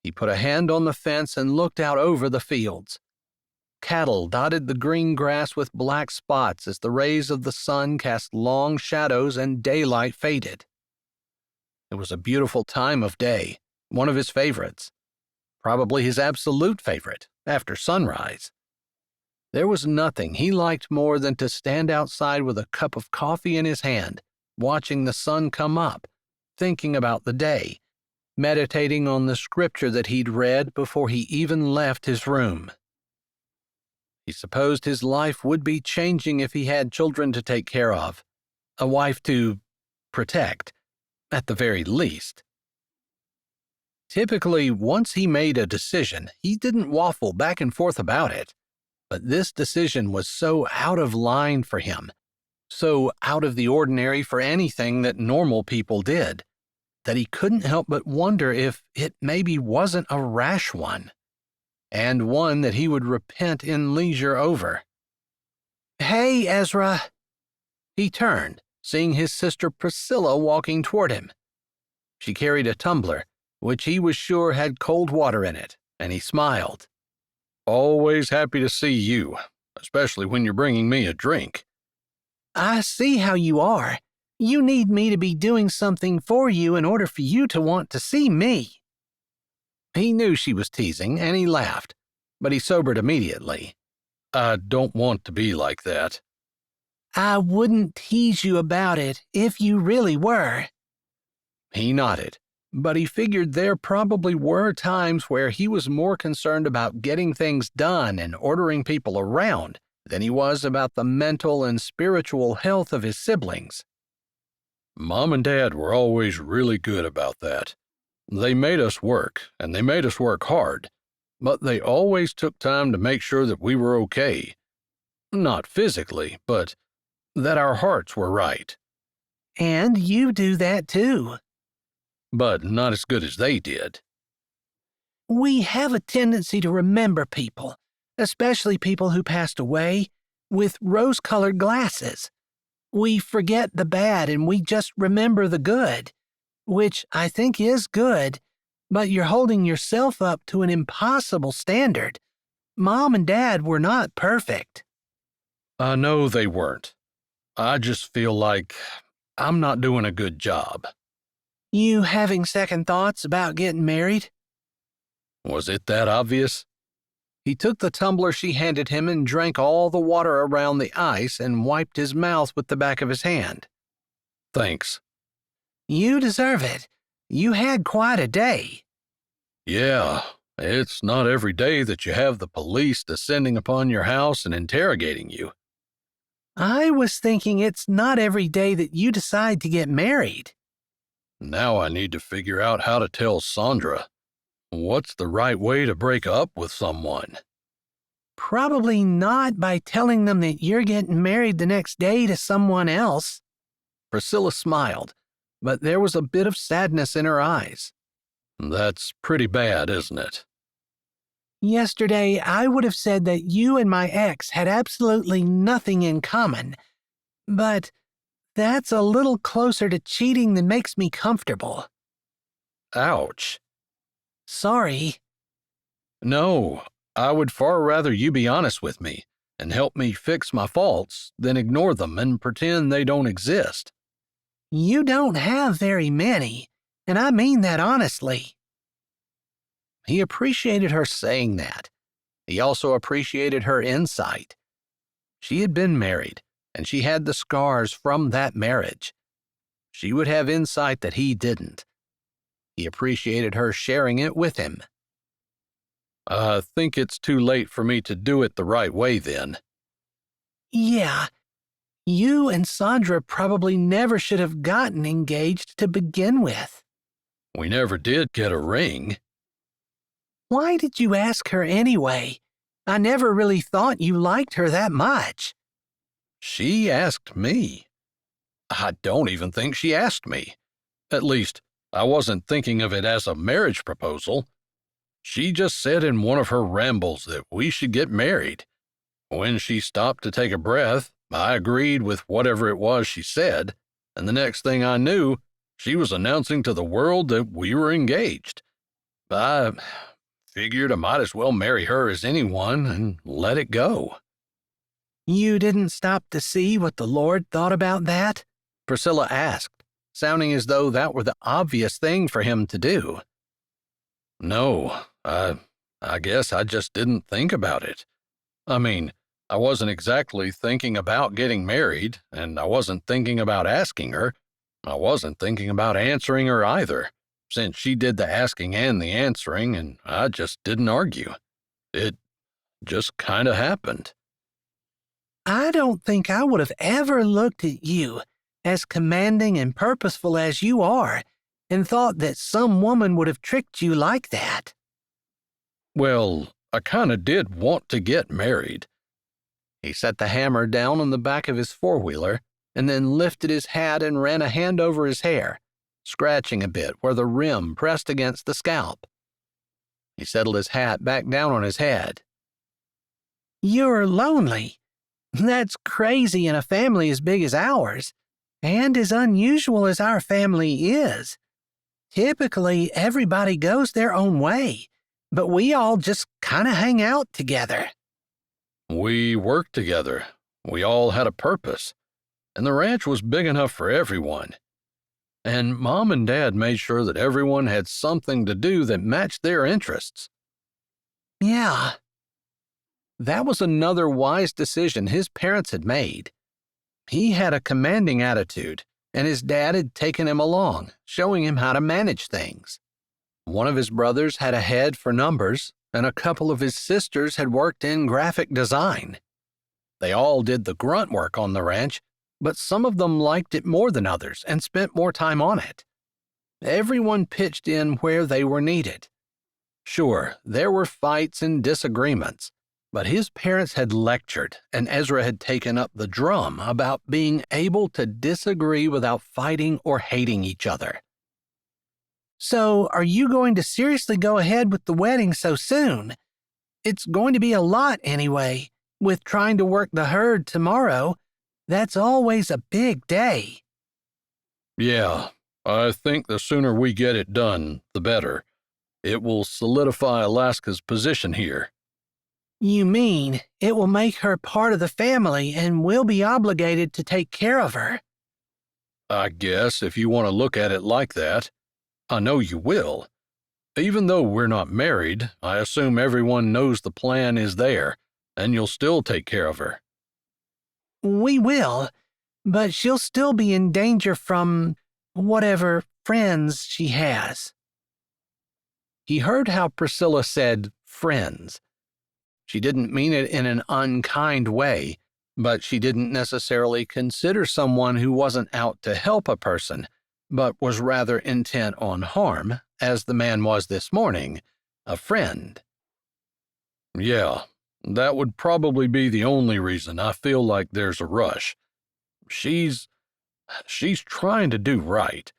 S1: He put a hand on the fence and looked out over the fields. Cattle dotted the green grass with black spots as the rays of the sun cast long shadows and daylight faded. It was a beautiful time of day, one of his favorites. Probably his absolute favorite, after sunrise. There was nothing he liked more than to stand outside with a cup of coffee in his hand, watching the sun come up, thinking about the day, meditating on the scripture that he'd read before he even left his room. He supposed his life would be changing if he had children to take care of, a wife to protect, at the very least. Typically, once he made a decision, he didn't waffle back and forth about it. But this decision was so out of line for him, so out of the ordinary for anything that normal people did, that he couldn't help but wonder if it maybe wasn't a rash one, and one that he would repent in leisure over. "Hey, Ezra!" He turned, seeing his sister Priscilla walking toward him. She carried a tumbler, which he was sure had cold water in it, and he smiled. "Always happy to see you, especially when you're bringing me a drink." "I see how you are. You need me to be doing something for you in order for you to want to see me." He knew she was teasing, and he laughed, but he sobered immediately. "I don't want to be like that." "I wouldn't tease you about it if you really were." He nodded, but he figured there probably were times where he was more concerned about getting things done and ordering people around than he was about the mental and spiritual health of his siblings. "Mom and Dad were always really good about that. They made us work, and they made us work hard, but they always took time to make sure that we were okay. Not physically, but that our hearts were right." "And you do that too." "But not as good as they did."
S2: We have a tendency to remember people, especially people who passed away, with rose-colored glasses. We forget the bad and we just remember the good, which I think is good, but you're holding yourself up to an impossible standard. Mom and Dad were not perfect.
S3: I know they weren't. I just feel like I'm not doing a good job.
S2: You having second thoughts about getting married?
S3: Was it that obvious?
S1: He took the tumbler she handed him and drank all the water around the ice and wiped his mouth with the back of his hand.
S3: Thanks.
S2: You deserve it. You had quite a day.
S3: Yeah, it's not every day that you have the police descending upon your house and interrogating you.
S2: I was thinking it's not every day that you decide to get married.
S3: Now I need to figure out how to tell Sandra. What's the right way to break up with someone?
S2: Probably not by telling them that you're getting married the next day to someone else.
S1: Priscilla smiled, but there was a bit of sadness in her eyes.
S3: That's pretty bad, isn't it?
S2: Yesterday, I would have said that you and my ex had absolutely nothing in common, but that's a little closer to cheating than makes me comfortable.
S3: Ouch.
S2: Sorry.
S3: No, I would far rather you be honest with me and help me fix my faults than ignore them and pretend they don't exist.
S2: You don't have very many, and I mean that honestly.
S1: He appreciated her saying that. He also appreciated her insight. She had been married, and she had the scars from that marriage. She would have insight that he didn't. He appreciated her sharing it with him.
S3: I think it's too late for me to do it the right way then.
S2: Yeah, you and Sandra probably never should have gotten engaged to begin with.
S3: We never did get a ring.
S2: Why did you ask her anyway? I never really thought you liked her that much.
S3: She asked me. I don't even think she asked me. At least, I wasn't thinking of it as a marriage proposal. She just said in one of her rambles that we should get married. When she stopped to take a breath, I agreed with whatever it was she said, and the next thing I knew, she was announcing to the world that we were engaged. I figured I might as well marry her as anyone and let it go.
S2: You didn't stop to see what the Lord thought about that?
S1: Priscilla asked, sounding as though that were the obvious thing for him to do.
S3: No, I guess I just didn't think about it. I mean, I wasn't exactly thinking about getting married, and I wasn't thinking about asking her. I wasn't thinking about answering her either, since she did the asking and the answering, and I just didn't argue. It just kind of happened.
S2: I don't think I would have ever looked at you, as commanding and purposeful as you are, and thought that some woman would have tricked you like that.
S3: Well, I kind of did want to get married.
S1: He set the hammer down on the back of his four-wheeler and then lifted his hat and ran a hand over his hair, scratching a bit where the rim pressed against the scalp. He settled his hat back down on his head.
S2: You're lonely. That's crazy in a family as big as ours, and as unusual as our family is. Typically, everybody goes their own way, but we all just kind of hang out together.
S3: We worked together. We all had a purpose, and the ranch was big enough for everyone. And Mom and Dad made sure that everyone had something to do that matched their interests.
S2: Yeah.
S1: That was another wise decision his parents had made. He had a commanding attitude, and his dad had taken him along, showing him how to manage things. One of his brothers had a head for numbers, and a couple of his sisters had worked in graphic design. They all did the grunt work on the ranch, but some of them liked it more than others and spent more time on it. Everyone pitched in where they were needed. Sure, there were fights and disagreements, but his parents had lectured, and Ezra had taken up the drum about being able to disagree without fighting or hating each other.
S2: So, are you going to seriously go ahead with the wedding so soon? It's going to be a lot anyway. With trying to work the herd tomorrow, that's always a big day.
S3: Yeah, I think the sooner we get it done, the better. It will solidify Alaska's position here.
S2: You mean it will make her part of the family and we'll be obligated to take care of her?
S3: I guess if you want to look at it like that. I know you will. Even though we're not married, I assume everyone knows the plan is there, and you'll still take care of her.
S2: We will, but she'll still be in danger from whatever friends she has.
S1: He heard how Priscilla said friends. She didn't mean it in an unkind way, but she didn't necessarily consider someone who wasn't out to help a person, but was rather intent on harm, as the man was this morning, a friend.
S3: Yeah, that would probably be the only reason I feel like there's a rush. She's trying to do right,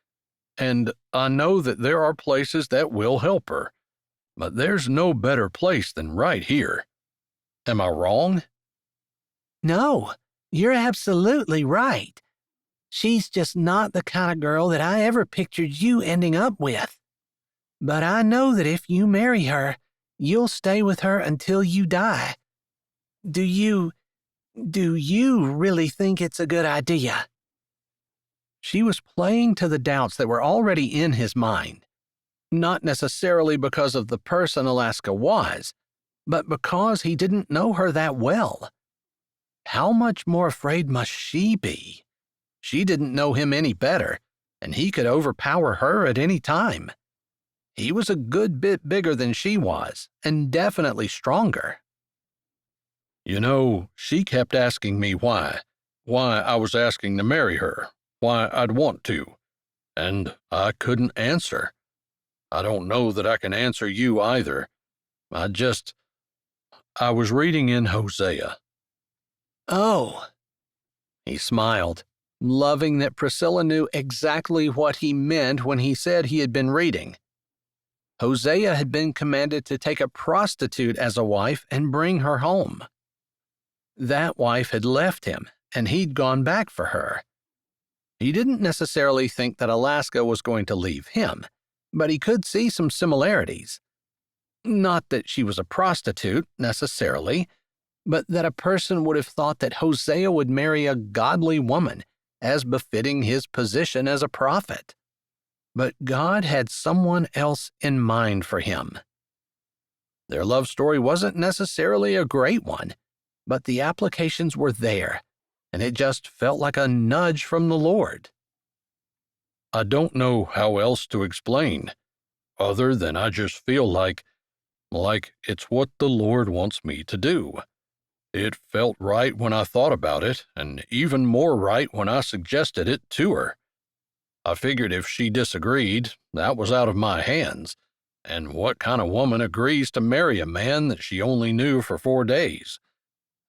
S3: and I know that there are places that will help her, but there's no better place than right here. Am I wrong?
S2: No, you're absolutely right. She's just not the kind of girl that I ever pictured you ending up with. But I know that if you marry her, you'll stay with her until you die. Do you really think it's a good idea?
S1: She was playing to the doubts that were already in his mind, not necessarily because of the person Alaska was, but because he didn't know her that well. How much more afraid must she be? She didn't know him any better, and he could overpower her at any time. He was a good bit bigger than she was, and definitely stronger.
S3: You know, she kept asking me why I was asking to marry her, why I'd want to, and I couldn't answer. I don't know that I can answer you either. I was reading in Hosea.
S2: Oh.
S1: He smiled, loving that Priscilla knew exactly what he meant when he said he had been reading. Hosea had been commanded to take a prostitute as a wife and bring her home. That wife had left him, and he'd gone back for her. He didn't necessarily think that Alaska was going to leave him, but he could see some similarities. Not that she was a prostitute, necessarily, but that a person would have thought that Hosea would marry a godly woman, as befitting his position as a prophet. But God had someone else in mind for him. Their love story wasn't necessarily a great one, but the applications were there, and it just felt like a nudge from the Lord.
S3: I don't know how else to explain, other than I just feel like it's what the Lord wants me to do. It felt right when I thought about it, and even more right when I suggested it to her. I figured if she disagreed, that was out of my hands, and what kind of woman agrees to marry a man that she only knew for 4 days?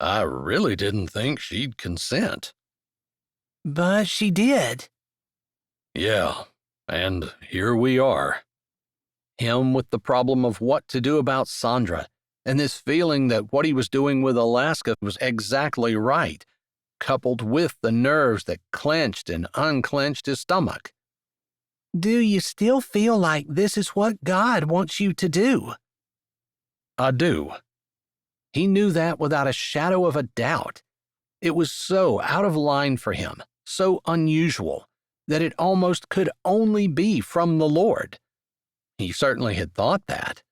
S3: I really didn't think she'd consent.
S2: But she did.
S3: Yeah, and here we are.
S1: Him with the problem of what to do about Sandra, and this feeling that what he was doing with Alaska was exactly right, coupled with the nerves that clenched and unclenched his stomach.
S2: Do you still feel like this is what God wants you to do?
S1: I do. He knew that without a shadow of a doubt. It was so out of line for him, so unusual, that it almost could only be from the Lord. He certainly had thought that.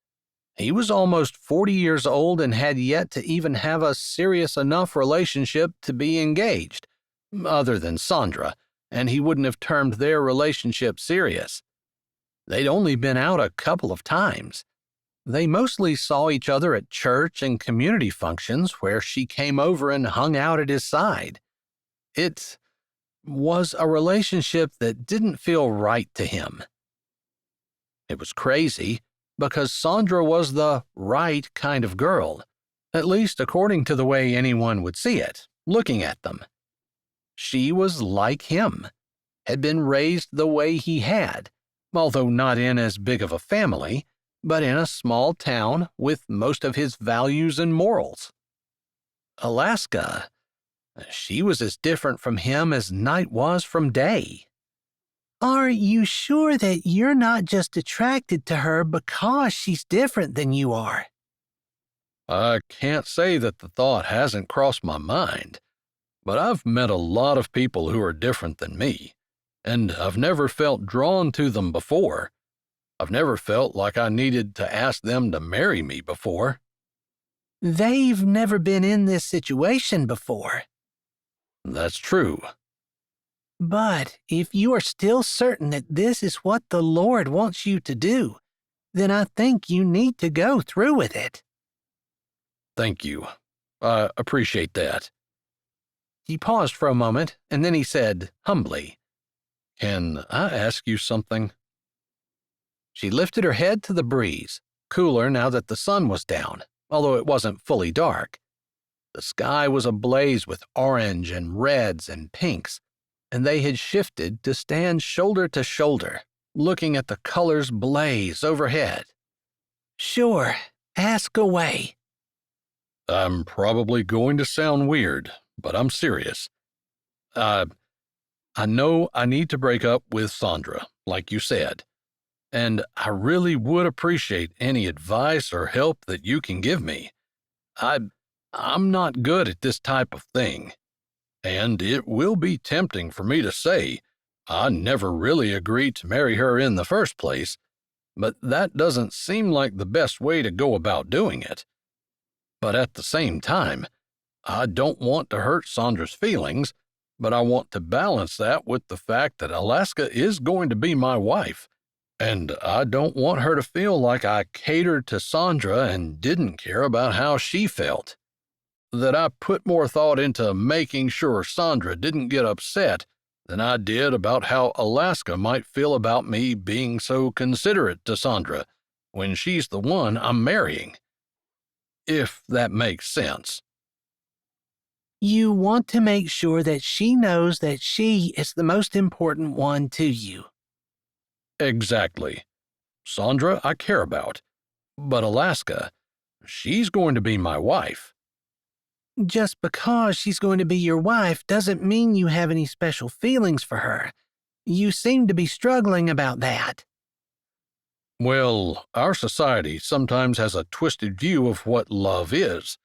S1: He was almost 40 years old and had yet to even have a serious enough relationship to be engaged, other than Sandra, and he wouldn't have termed their relationship serious. They'd only been out a couple of times. They mostly saw each other at church and community functions where she came over and hung out at his side. It was a relationship that didn't feel right to him. It was crazy, because Sandra was the right kind of girl, at least according to the way anyone would see it, looking at them. She was like him, had been raised the way he had, although not in as big of a family, but in a small town with most of his values and morals. Alaska, she was as different from him as night was from day.
S2: Are you sure that you're not just attracted to her because she's different than you are?
S3: I can't say that the thought hasn't crossed my mind, but I've met a lot of people who are different than me, and I've never felt drawn to them before. I've never felt like I needed to ask them to marry me before.
S2: They've never been in this situation before.
S3: That's true.
S2: But if you are still certain that this is what the Lord wants you to do, then I think you need to go through with it.
S3: Thank you. I appreciate that.
S1: He paused for a moment, and then he said, humbly,
S3: Can I ask you something?
S1: She lifted her head to the breeze, cooler now that the sun was down, although it wasn't fully dark. The sky was ablaze with orange and reds and pinks, and they had shifted to stand shoulder to shoulder, looking at the colors blaze overhead.
S2: Sure, ask away.
S3: I'm probably going to sound weird, but I'm serious. I know I need to break up with Sandra, like you said, and I really would appreciate any advice or help that you can give me. I'm not good at this type of thing, and it will be tempting for me to say I never really agreed to marry her in the first place, but that doesn't seem like the best way to go about doing it. But at the same time, I don't want to hurt Sandra's feelings, but I want to balance that with the fact that Alaska is going to be my wife, and I don't want her to feel like I catered to Sandra and didn't care about how she felt. That I put more thought into making sure Sandra didn't get upset than I did about how Alaska might feel about me being so considerate to Sandra when she's the one I'm marrying. If that makes sense.
S2: You want to make sure that she knows that she is the most important one to you.
S3: Exactly. Sandra I care about, but Alaska, she's going to be my wife.
S2: Just because she's going to be your wife doesn't mean you have any special feelings for her. You seem to be struggling about that.
S3: Well, our society sometimes has a twisted view of what love is.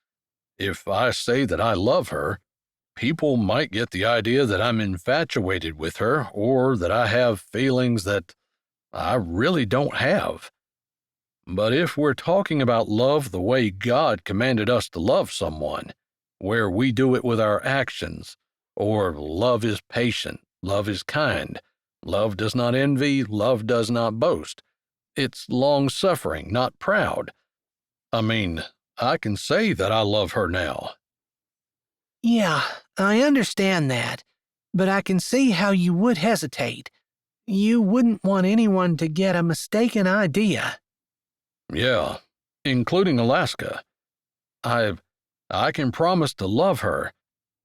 S3: If I say that I love her, people might get the idea that I'm infatuated with her or that I have feelings that I really don't have. But if we're talking about love the way God commanded us to love someone, where we do it with our actions, or love is patient, love is kind, love does not envy, love does not boast, it's long-suffering, not proud. I mean, I can say that I love her now.
S2: Yeah, I understand that, but I can see how you would hesitate. You wouldn't want anyone to get a mistaken idea.
S3: Yeah, including Alaska. I can promise to love her,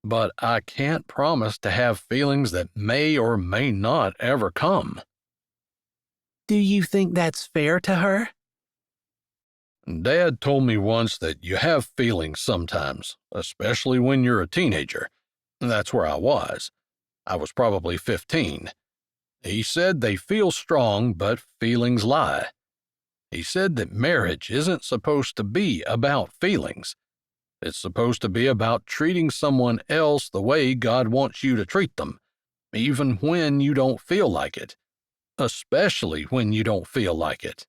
S3: but I can't promise to have feelings that may or may not ever come.
S2: Do you think that's fair to her?
S3: Dad told me once that you have feelings sometimes, especially when you're a teenager. That's where I was. I was probably 15. He said they feel strong, but feelings lie. He said that marriage isn't supposed to be about feelings. It's supposed to be about treating someone else the way God wants you to treat them, even when you don't feel like it, especially when you don't feel like it.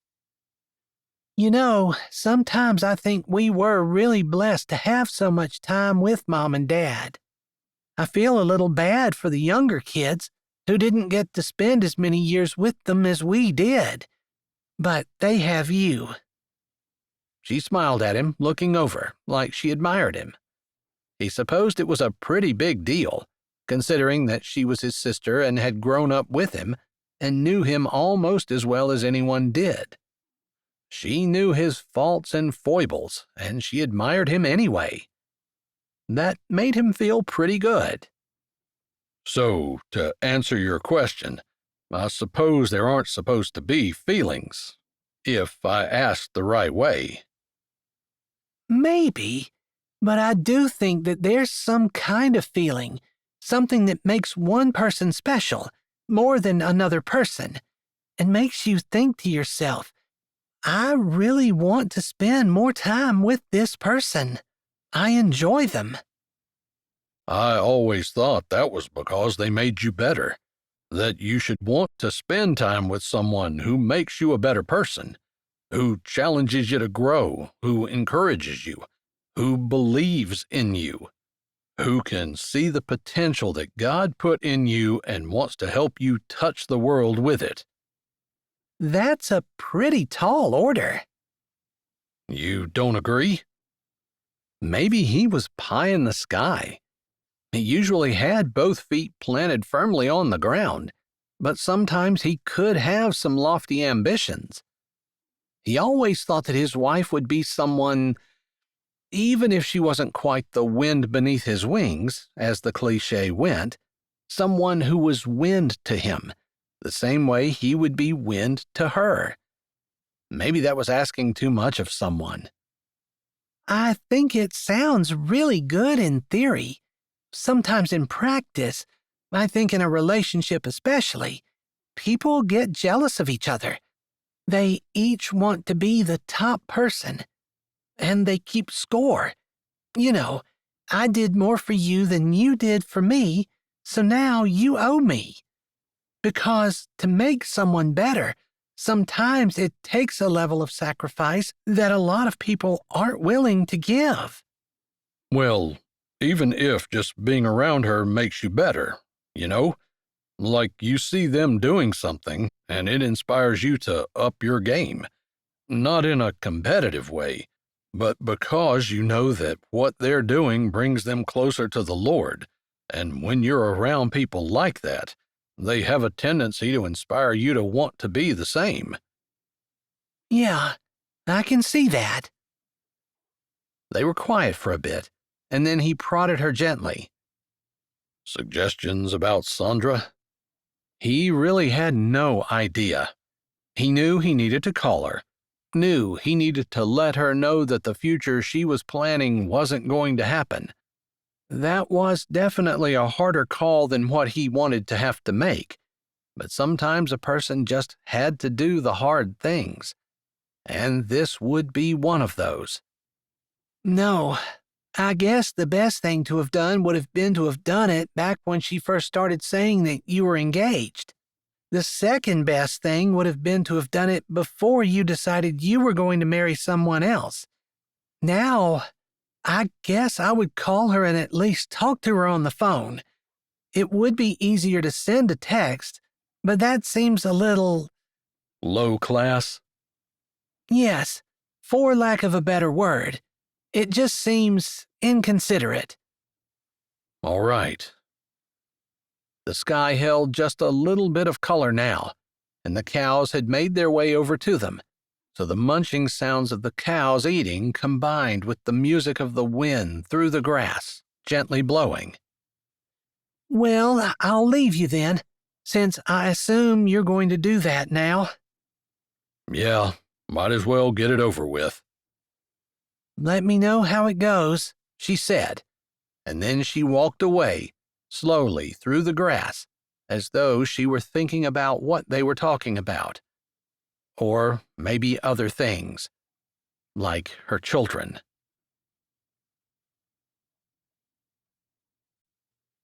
S2: You know, sometimes I think we were really blessed to have so much time with Mom and Dad. I feel a little bad for the younger kids who didn't get to spend as many years with them as we did. But they have you.
S1: She smiled at him, looking over, like she admired him. He supposed it was a pretty big deal, considering that she was his sister and had grown up with him and knew him almost as well as anyone did. She knew his faults and foibles, and she admired him anyway. That made him feel pretty good.
S3: So, to answer your question, I suppose there aren't supposed to be feelings, if I asked the right way.
S2: Maybe, but I do think that there's some kind of feeling, something that makes one person special more than another person, and makes you think to yourself, I really want to spend more time with this person. I enjoy them.
S3: I always thought that was because they made you better, that you should want to spend time with someone who makes you a better person, who challenges you to grow, who encourages you, who believes in you, who can see the potential that God put in you and wants to help you touch the world with it.
S2: That's a pretty tall order.
S3: You don't agree?
S1: Maybe he was pie in the sky. He usually had both feet planted firmly on the ground, but sometimes he could have some lofty ambitions. He always thought that his wife would be someone, even if she wasn't quite the wind beneath his wings, as the cliché went, someone who was wind to him, the same way he would be wind to her. Maybe that was asking too much of someone.
S2: I think it sounds really good in theory. Sometimes in practice, I think in a relationship especially, people get jealous of each other. They each want to be the top person, and they keep score. You know, I did more for you than you did for me, so now you owe me. Because to make someone better, sometimes it takes a level of sacrifice that a lot of people aren't willing to give.
S3: Well, even if just being around her makes you better, you know? Like you see them doing something, and it inspires you to up your game. Not in a competitive way, but because you know that what they're doing brings them closer to the Lord, and when you're around people like that, they have a tendency to inspire you to want to be the same.
S2: Yeah, I can see that.
S1: They were quiet for a bit, and then he prodded her gently.
S3: Suggestions about Sandra?
S1: He really had no idea. He knew he needed to call her, knew he needed to let her know that the future she was planning wasn't going to happen. That was definitely a harder call than what he wanted to have to make, but sometimes a person just had to do the hard things, and this would be one of those.
S2: No, I guess the best thing to have done would have been to have done it back when she first started saying that you were engaged. The second best thing would have been to have done it before you decided you were going to marry someone else. Now, I guess I would call her and at least talk to her on the phone. It would be easier to send a text, but that seems a little...
S3: Low class?
S2: Yes, for lack of a better word. It just seems inconsiderate.
S3: All right.
S1: The sky held just a little bit of color now, and the cows had made their way over to them, so the munching sounds of the cows eating combined with the music of the wind through the grass, gently blowing.
S2: Well, I'll leave you then, since I assume you're going to do that now.
S3: Yeah, might as well get it over with.
S2: Let me know how it goes,
S1: she said, and then she walked away, slowly through the grass, as though she were thinking about what they were talking about. Or maybe other things, like her children.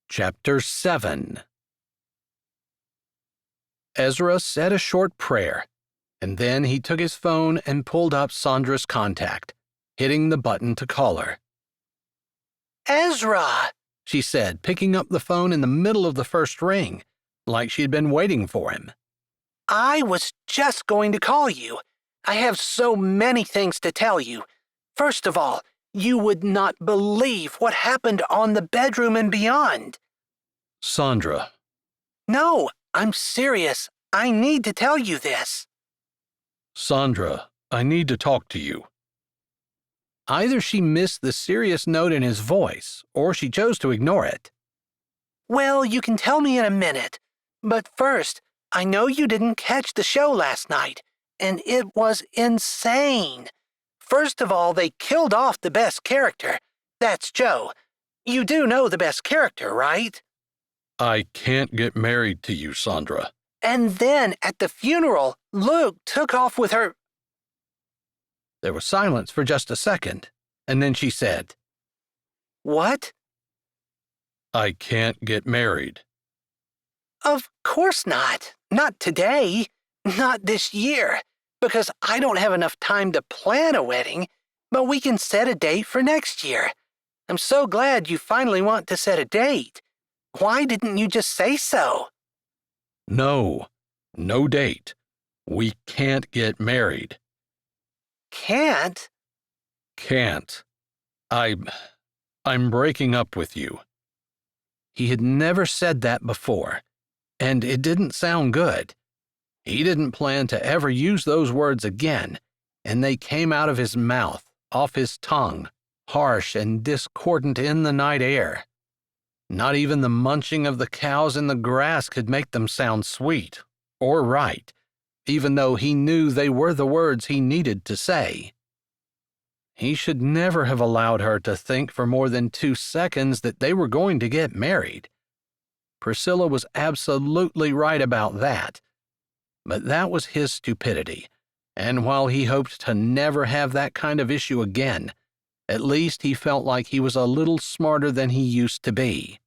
S1: Chapter 7. Ezra said a short prayer, and then he took his phone and pulled up Sandra's contact, hitting the button to call her.
S2: Ezra,
S1: she said, picking up the phone in the middle of the first ring, like she had been waiting for him.
S2: I was just going to call you. I have so many things to tell you. First of all, you would not believe what happened on the bedroom and beyond.
S3: Sandra.
S2: No, I'm serious. I need to tell you this.
S3: Sandra, I need to talk to you.
S1: Either she missed the serious note in his voice, or she chose to ignore it.
S2: Well, you can tell me in a minute. But first, I know you didn't catch the show last night, and it was insane. First of all, they killed off the best character. That's Joe. You do know the best character, right?
S3: I can't get married to you, Sandra.
S2: And then at the funeral, Luke took off with her.
S1: There was silence for just a second, and then she said,
S2: What?
S3: I can't get married.
S2: Of course not. Not today. Not this year. Because I don't have enough time to plan a wedding, but we can set a date for next year. I'm so glad you finally want to set a date. Why didn't you just say so?
S3: No date. We can't get married.
S2: Can't?
S3: Can't. I'm breaking up with you.
S1: He had never said that before, and it didn't sound good. He didn't plan to ever use those words again, and they came out of his mouth, off his tongue, harsh and discordant in the night air. Not even the munching of the cows in the grass could make them sound sweet or right, even though he knew they were the words he needed to say. He should never have allowed her to think for more than 2 seconds that they were going to get married. Priscilla was absolutely right about that. But that was his stupidity, and while he hoped to never have that kind of issue again, at least he felt like he was a little smarter than he used to be.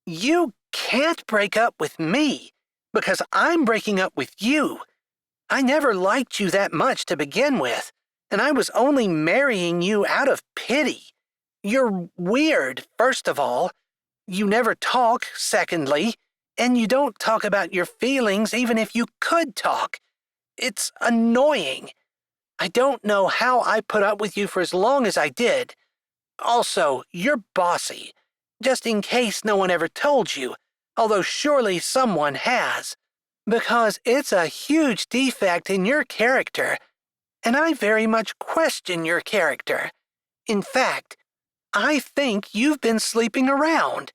S2: You can't break up with me, because I'm breaking up with you. I never liked you that much to begin with, and I was only marrying you out of pity. You're weird, first of all. You never talk, secondly, and you don't talk about your feelings even if you could talk. It's annoying. I don't know how I put up with you for as long as I did. Also, you're bossy, just in case no one ever told you, although surely someone has, because it's a huge defect in your character, and I very much question your character. In fact, I think you've been sleeping around.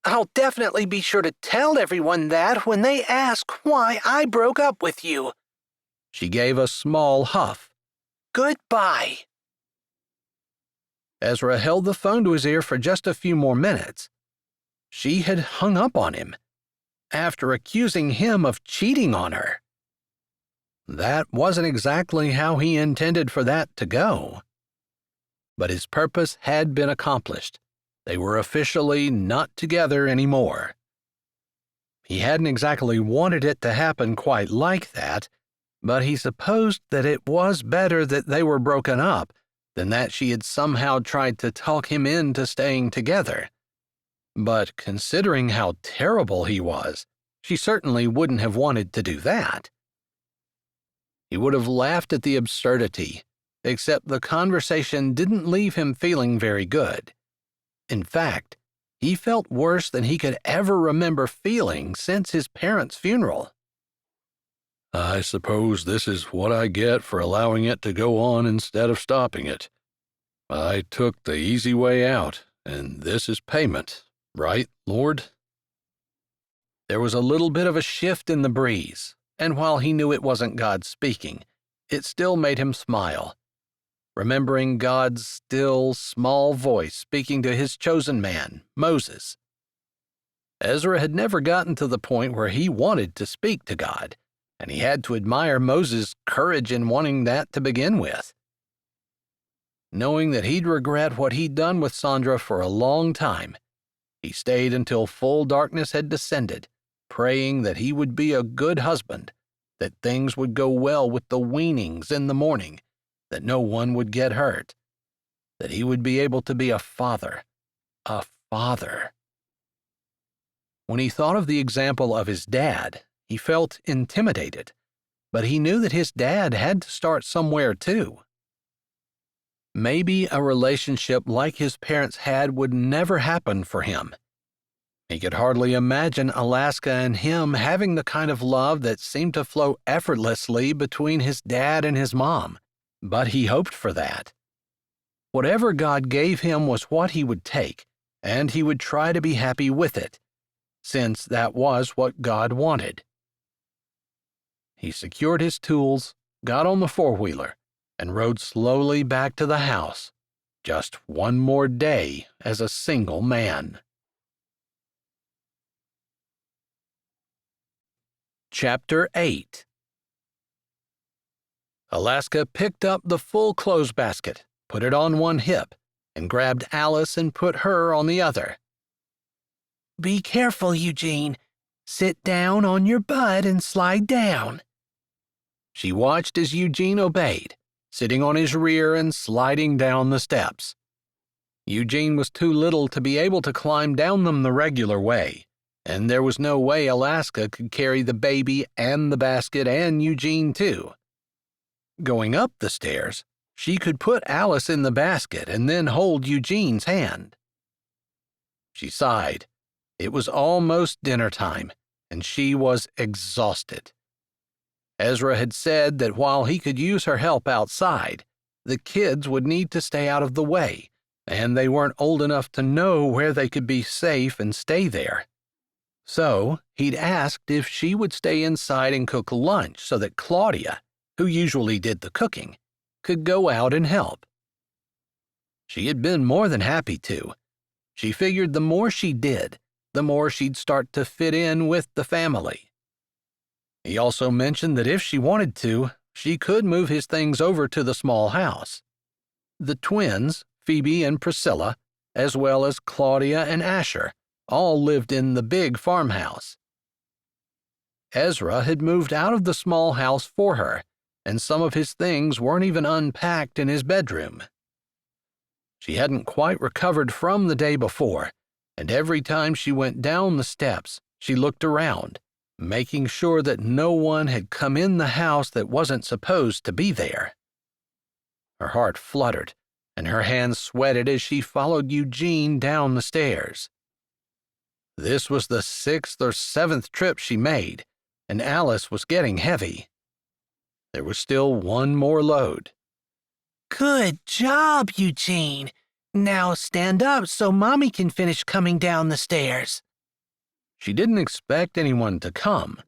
S2: I'll definitely be sure to tell everyone that when they ask why I broke up with you.
S1: She gave a small huff.
S2: Goodbye.
S1: Ezra held the phone to his ear for just a few more minutes. She had hung up on him, after accusing him of cheating on her. That wasn't exactly how he intended for that to go. But his purpose had been accomplished. They were officially not together anymore. He hadn't exactly wanted it to happen quite like that, but he supposed that it was better that they were broken up than that she had somehow tried to talk him into staying together. But considering how terrible he was, she certainly wouldn't have wanted to do that. He would have laughed at the absurdity, except the conversation didn't leave him feeling very good. In fact, he felt worse than he could ever remember feeling since his parents' funeral.
S3: I suppose this is what I get for allowing it to go on instead of stopping it. I took the easy way out, and this is payment, right, Lord?
S1: There was a little bit of a shift in the breeze, and while he knew it wasn't God speaking, it still made him smile, remembering God's still, small voice speaking to his chosen man, Moses. Ezra had never gotten to the point where he wanted to speak to God, and he had to admire Moses' courage in wanting that to begin with. Knowing that he'd regret what he'd done with Sandra for a long time, he stayed until full darkness had descended, praying that he would be a good husband, that things would go well with the weanings in the morning, that no one would get hurt, that he would be able to be a father. A father. When he thought of the example of his dad, he felt intimidated, but he knew that his dad had to start somewhere too. Maybe a relationship like his parents had would never happen for him. He could hardly imagine Alaska and him having the kind of love that seemed to flow effortlessly between his dad and his mom, but he hoped for that. Whatever God gave him was what he would take, and he would try to be happy with it, since that was what God wanted. he secured his tools, got on the four-wheeler, and rode slowly back to the house. Just one more day as a single man. Chapter 8. Alaska picked up the full clothes basket, put it on one hip, and grabbed Alice and put her on the other.
S2: Be careful, Eugene. Sit down on your butt and slide down.
S1: She watched as Eugene obeyed, sitting on his rear and sliding down the steps. Eugene was too little to be able to climb down them the regular way, and there was no way Alaska could carry the baby and the basket and Eugene too. Going up the stairs, she could put Alice in the basket and then hold Eugene's hand. She sighed. It was almost dinner time, and she was exhausted. Ezra had said that while he could use her help outside, the kids would need to stay out of the way, and they weren't old enough to know where they could be safe and stay there. So he'd asked if she would stay inside and cook lunch so that Claudia, who usually did the cooking, could go out and help. She had been more than happy to. She figured the more she did, the more she'd start to fit in with the family. He also mentioned that if she wanted to, she could move his things over to the small house. The twins, Phoebe and Priscilla, as well as Claudia and Asher, all lived in the big farmhouse. Ezra had moved out of the small house for her, and some of his things weren't even unpacked in his bedroom. She hadn't quite recovered from the day before, and every time she went down the steps, she looked around, making sure that no one had come in the house that wasn't supposed to be there. Her heart fluttered, and her hands sweated as she followed Eugene down the stairs. This was the 6th or 7th trip she made, and Alice was getting heavy. There was still one more load.
S2: Good job, Eugene. Now stand up so Mommy can finish coming down the stairs.
S1: She didn't expect anyone to come.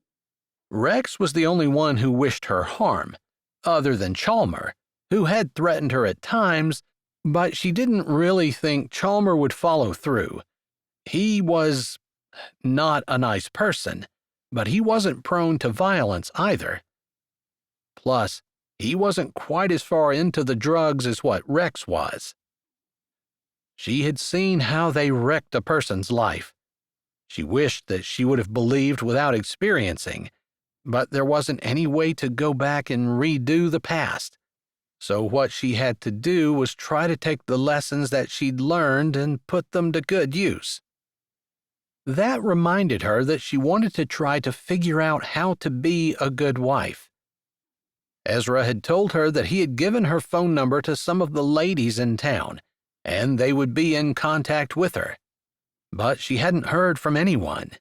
S1: Rex was the only one who wished her harm, other than Chalmer, who had threatened her at times, but she didn't really think Chalmer would follow through. He was not a nice person, but he wasn't prone to violence either. Plus, he wasn't quite as far into the drugs as what Rex was. She had seen how they wrecked a person's life. She wished that she would have believed without experiencing, but there wasn't any way to go back and redo the past. So what she had to do was try to take the lessons that she'd learned and put them to good use. That reminded her that she wanted to try to figure out how to be a good wife. Ezra had told her that he had given her phone number to some of the ladies in town, and they would be in contact with her. But she hadn't heard from anyone.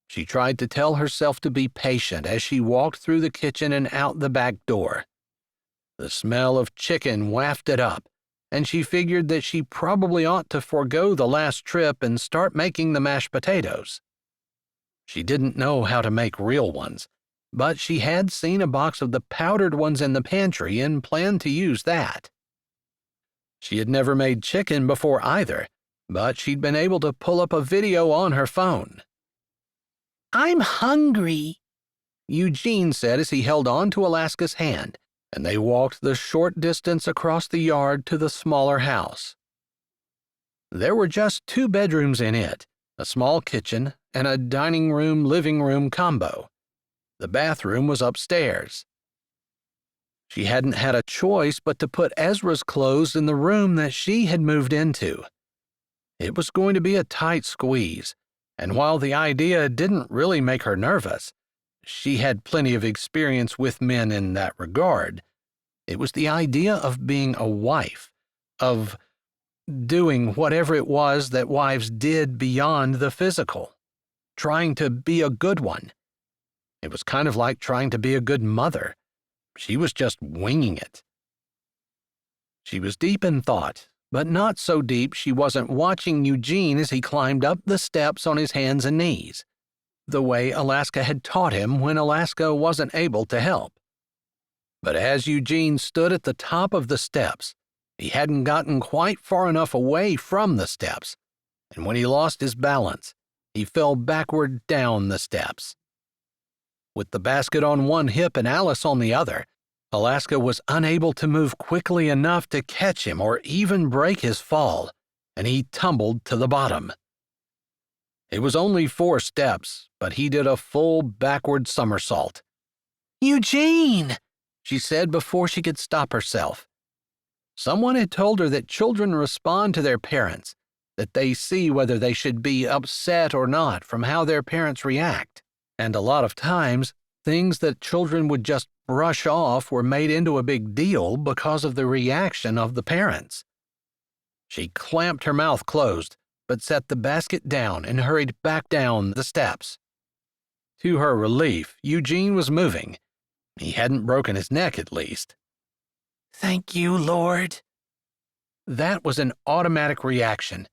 S1: She tried to tell herself to be patient as she walked through the kitchen and out the back door. The smell of chicken wafted up, and she figured that she probably ought to forego the last trip and start making the mashed potatoes. She didn't know how to make real ones, but she had seen a box of the powdered ones in the pantry and planned to use that. She had never made chicken before either, but she'd been able to pull up a video on her phone.
S2: I'm hungry,
S1: Eugene said as he held on to Alaska's hand, and they walked the short distance across the yard to the smaller house. There were just 2 bedrooms in it, a small kitchen and a dining room-living room combo. The bathroom was upstairs. She hadn't had a choice but to put Ezra's clothes in the room that she had moved into. It was going to be a tight squeeze, and while the idea didn't really make her nervous, she had plenty of experience with men in that regard. It was the idea of being a wife, of doing whatever it was that wives did beyond the physical, trying to be a good one. It was kind of like trying to be a good mother. She was just winging it. She was deep in thought, but not so deep she wasn't watching Eugene as he climbed up the steps on his hands and knees. the way Alaska had taught him when Alaska wasn't able to help. But as Eugene stood at the top of the steps, he hadn't gotten quite far enough away from the steps, and when he lost his balance, he fell backward down the steps. With the basket on one hip and Alice on the other, Alaska was unable to move quickly enough to catch him or even break his fall, and he tumbled to the bottom. It was only 4 steps, but he did a full backward somersault.
S2: Eugene!
S1: She said before she could stop herself. Someone had told her that children respond to their parents, that they see whether they should be upset or not from how their parents react, and a lot of times, things that children would just brush off were made into a big deal because of the reaction of the parents. She clamped her mouth closed, but set the basket down and hurried back down the steps. To her relief, Eugene was moving. He hadn't broken his neck, at least.
S2: Thank you, Lord.
S1: That was an automatic reaction.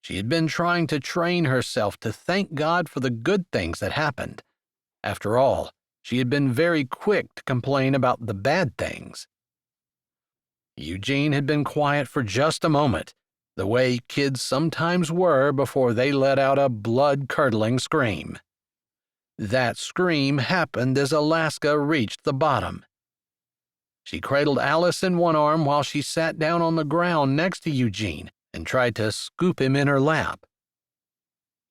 S1: She had been trying to train herself to thank God for the good things that happened. After all, she had been very quick to complain about the bad things. Eugene had been quiet for just a moment, the way kids sometimes were before they let out a blood-curdling scream. That scream happened as Alaska reached the bottom. She cradled Alice in one arm while she sat down on the ground next to Eugene and tried to scoop him in her lap.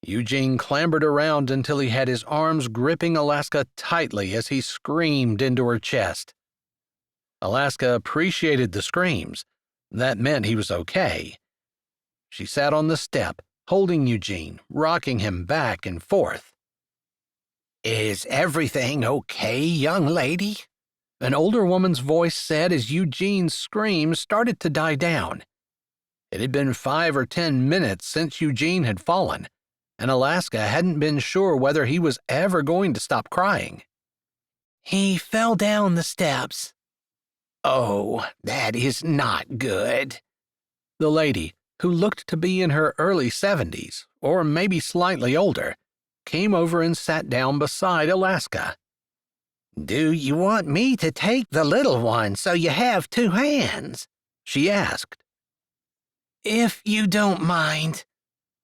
S1: Eugene clambered around until he had his arms gripping Alaska tightly as he screamed into her chest. Alaska appreciated the screams. That meant he was okay. She sat on the step, holding Eugene, rocking him back and forth.
S2: Is everything okay, young lady?
S1: An older woman's voice said as Eugene's screams started to die down. It had been 5 or 10 minutes since Eugene had fallen, and Alaska hadn't been sure whether he was ever going to stop crying.
S2: He fell down the steps. Oh, that is not good.
S1: The lady, who looked to be in her early 70s, or maybe slightly older, came over and sat down beside Alaska.
S2: Do you want me to take the little one so you have 2 hands?
S1: She asked.
S2: If you don't mind.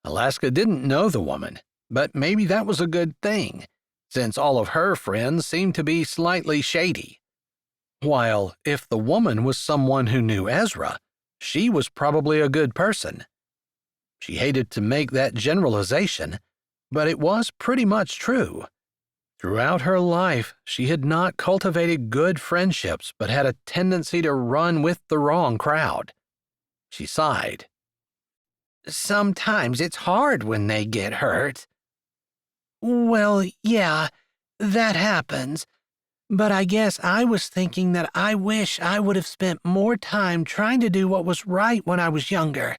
S1: Alaska didn't know the woman, but maybe that was a good thing, since all of her friends seemed to be slightly shady. While, if the woman was someone who knew Ezra, she was probably a good person. She hated to make that generalization, but it was pretty much true. Throughout her life, she had not cultivated good friendships, but had a tendency to run with the wrong crowd. She sighed.
S2: Sometimes it's hard when they get hurt. Well, yeah, that happens. But I guess I was thinking that I wish I would have spent more time trying to do what was right when I was younger.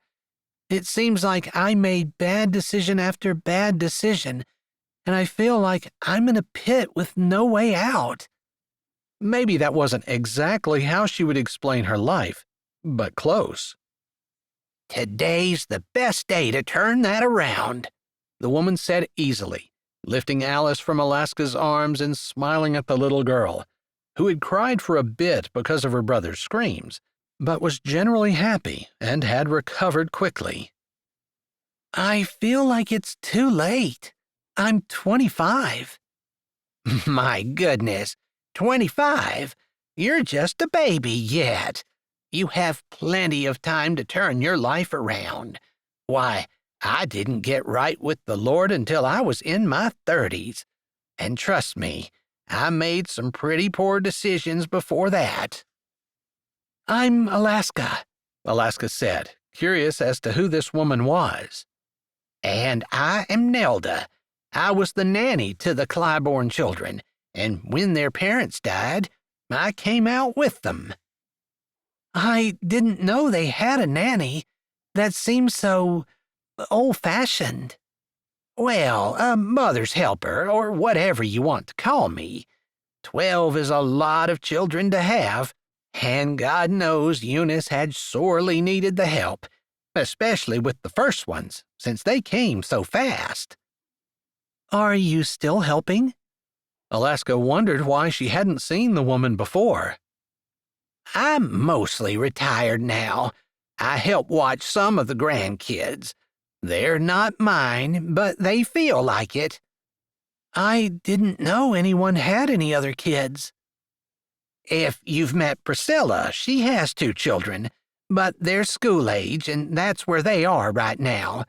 S2: It seems like I made bad decision after bad decision, and I feel like I'm in a pit with no way out.
S1: Maybe that wasn't exactly how she would explain her life, but close.
S2: Today's the best day to turn that around,
S1: the woman said easily, lifting Alice from Alaska's arms and smiling at the little girl, who had cried for a bit because of her brother's screams, but was generally happy and had recovered quickly.
S2: I feel like it's too late. I'm 25. My goodness, 25? You're just a baby yet. You have plenty of time to turn your life around. Why, I didn't get right with the Lord until I was in my 30s. And trust me, I made some pretty poor decisions before that.
S1: I'm Alaska, Alaska said, curious as to who this woman was.
S2: And I am Nelda. I was the nanny to the Clyborne children, and when their parents died, I came out with them. I didn't know they had a nanny. That seems so old-fashioned. Well, a mother's helper, or whatever you want to call me. 12 is a lot of children to have, and God knows Eunice had sorely needed the help, especially with the first ones, since they came so fast. Are you still helping?
S1: Alaska wondered why she hadn't seen the woman before.
S2: I'm mostly retired now. I help watch some of the grandkids. They're not mine, but they feel like it. I didn't know anyone had any other kids. If you've met Priscilla, she has 2 children, but they're school age, and that's where they are right now.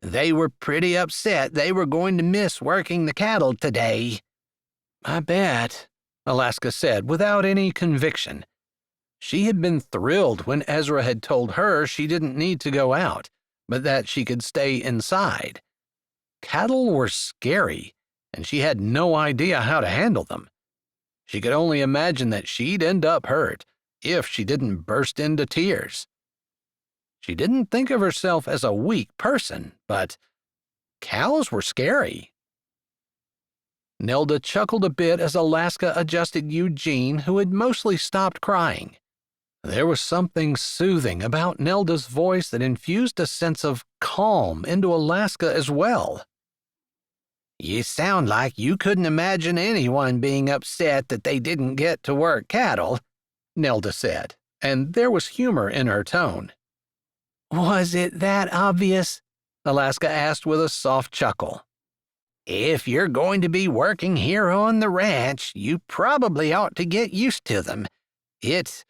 S2: They were pretty upset they were going to miss working the cattle today.
S1: I bet, Alaska said without any conviction. She had been thrilled when Ezra had told her she didn't need to go out, but that she could stay inside. Cattle were scary, and she had no idea how to handle them. She could only imagine that she'd end up hurt if she didn't burst into tears. She didn't think of herself as a weak person, but cows were scary. Nelda chuckled a bit as Alaska adjusted Eugene, who had mostly stopped crying. There was something soothing about Nelda's voice that infused a sense of calm into Alaska as well.
S2: You sound like you couldn't imagine anyone being upset that they didn't get to work cattle,
S1: Nelda said, and there was humor in her tone.
S2: Was it that obvious?
S1: Alaska asked with a soft chuckle.
S2: If you're going to be working here on the ranch, you probably ought to get used to them. It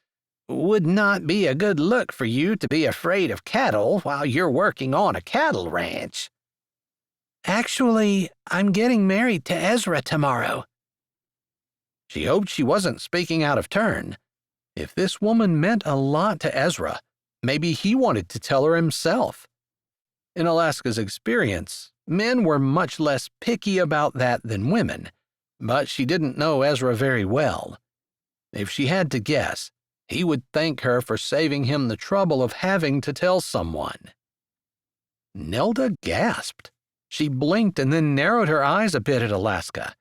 S2: would not be a good look for you to be afraid of cattle while you're working on a cattle ranch. Actually, I'm getting married to Ezra tomorrow.
S1: She hoped she wasn't speaking out of turn. If this woman meant a lot to Ezra, maybe he wanted to tell her himself. In Alaska's experience, men were much less picky about that than women, but she didn't know Ezra very well. If she had to guess, he would thank her for saving him the trouble of having to tell someone. Nelda gasped. She blinked and then narrowed her eyes a bit at Alaska,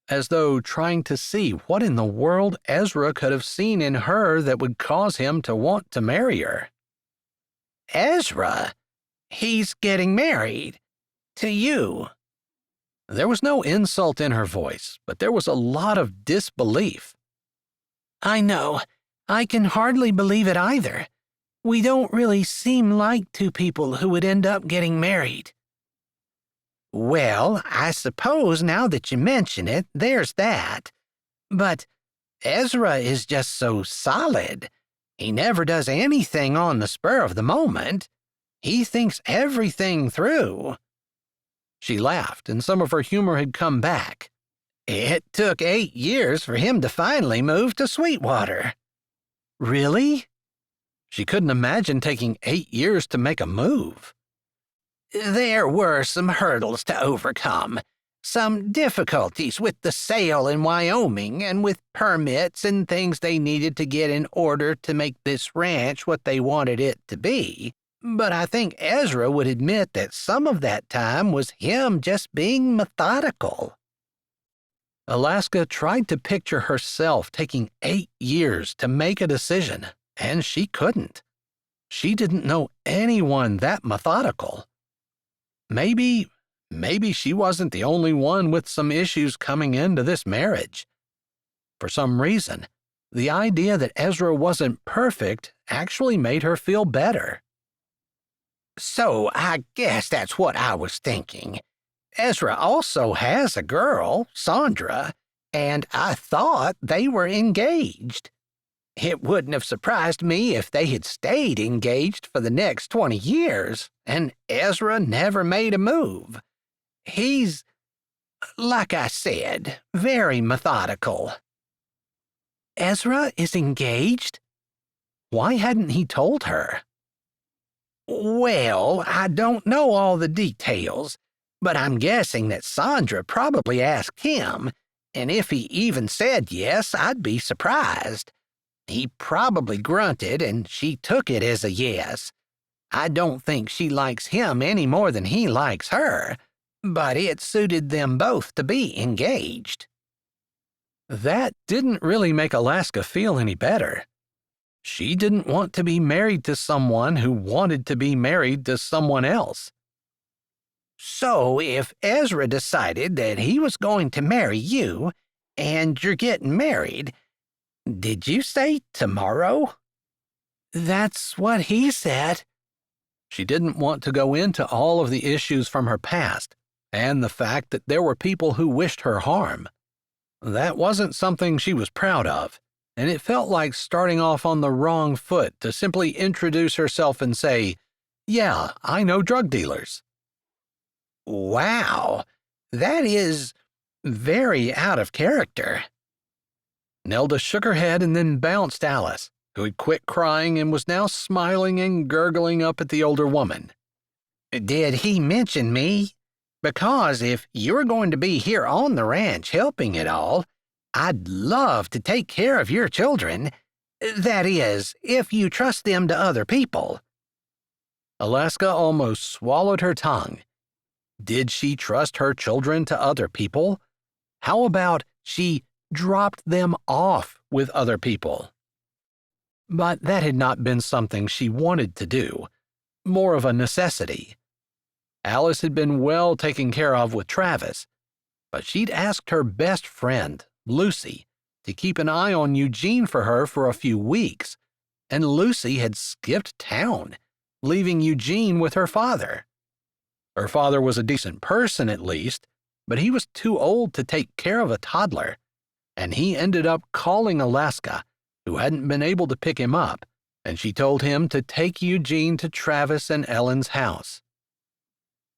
S1: as though trying to see what in the world Ezra could have seen in her that would cause him to want to marry her.
S2: Ezra? He's getting married. To you.
S1: There was no insult in her voice, but there was a lot of disbelief.
S2: I know. I can hardly believe it either. We don't really seem like 2 people who would end up getting married. Well, I suppose now that you mention it, there's that. But Ezra is just so solid. He never does anything on the spur of the moment. He thinks everything through.
S1: She laughed, and some of her humor had come back.
S2: It took 8 years for him to finally move to Sweetwater.
S1: Really? She couldn't imagine taking 8 years to make a move.
S2: There were some hurdles to overcome, some difficulties with the sale in Wyoming and with permits and things they needed to get in order to make this ranch what they wanted it to be. But I think Ezra would admit that some of that time was him just being methodical.
S1: Alaska tried to picture herself taking 8 years to make a decision, and she couldn't. She didn't know anyone that methodical. Maybe she wasn't the only one with some issues coming into this marriage. For some reason, the idea that Ezra wasn't perfect actually made her feel better.
S2: So I guess that's what I was thinking. Ezra also has a girl, Sandra, and I thought they were engaged. It wouldn't have surprised me if they had stayed engaged for the next 20 years, and Ezra never made a move. He's, like I said, very methodical.
S1: Ezra is engaged? Why hadn't he told her?
S2: Well, I don't know all the details, but I'm guessing that Sandra probably asked him, and if he even said yes, I'd be surprised. He probably grunted, and she took it as a yes. I don't think she likes him any more than he likes her, but it suited them both to be engaged.
S1: That didn't really make Alaska feel any better. She didn't want to be married to someone who wanted to be married to someone else.
S2: So if Ezra decided that he was going to marry you, and you're getting married, did you say tomorrow? That's what he said.
S1: She didn't want to go into all of the issues from her past and the fact that there were people who wished her harm. That wasn't something she was proud of, and it felt like starting off on the wrong foot to simply introduce herself and say, "Yeah, I know drug dealers."
S2: Wow, that is very out of character.
S1: Nelda shook her head and then bounced Alice, who had quit crying and was now smiling and gurgling up at the older woman.
S2: Did he mention me? Because if you're going to be here on the ranch helping it all, I'd love to take care of your children. That is, if you trust them to other people.
S1: Alaska almost swallowed her tongue. Did she trust her children to other people? How about she dropped them off with other people? But that had not been something she wanted to do, more of a necessity. Alice had been well taken care of with Travis, but she'd asked her best friend, Lucy, to keep an eye on Eugene for her for a few weeks, and Lucy had skipped town, leaving Eugene with her father. Her father was a decent person at least, but he was too old to take care of a toddler, and he ended up calling Alaska, who hadn't been able to pick him up, and she told him to take Eugene to Travis and Ellen's house.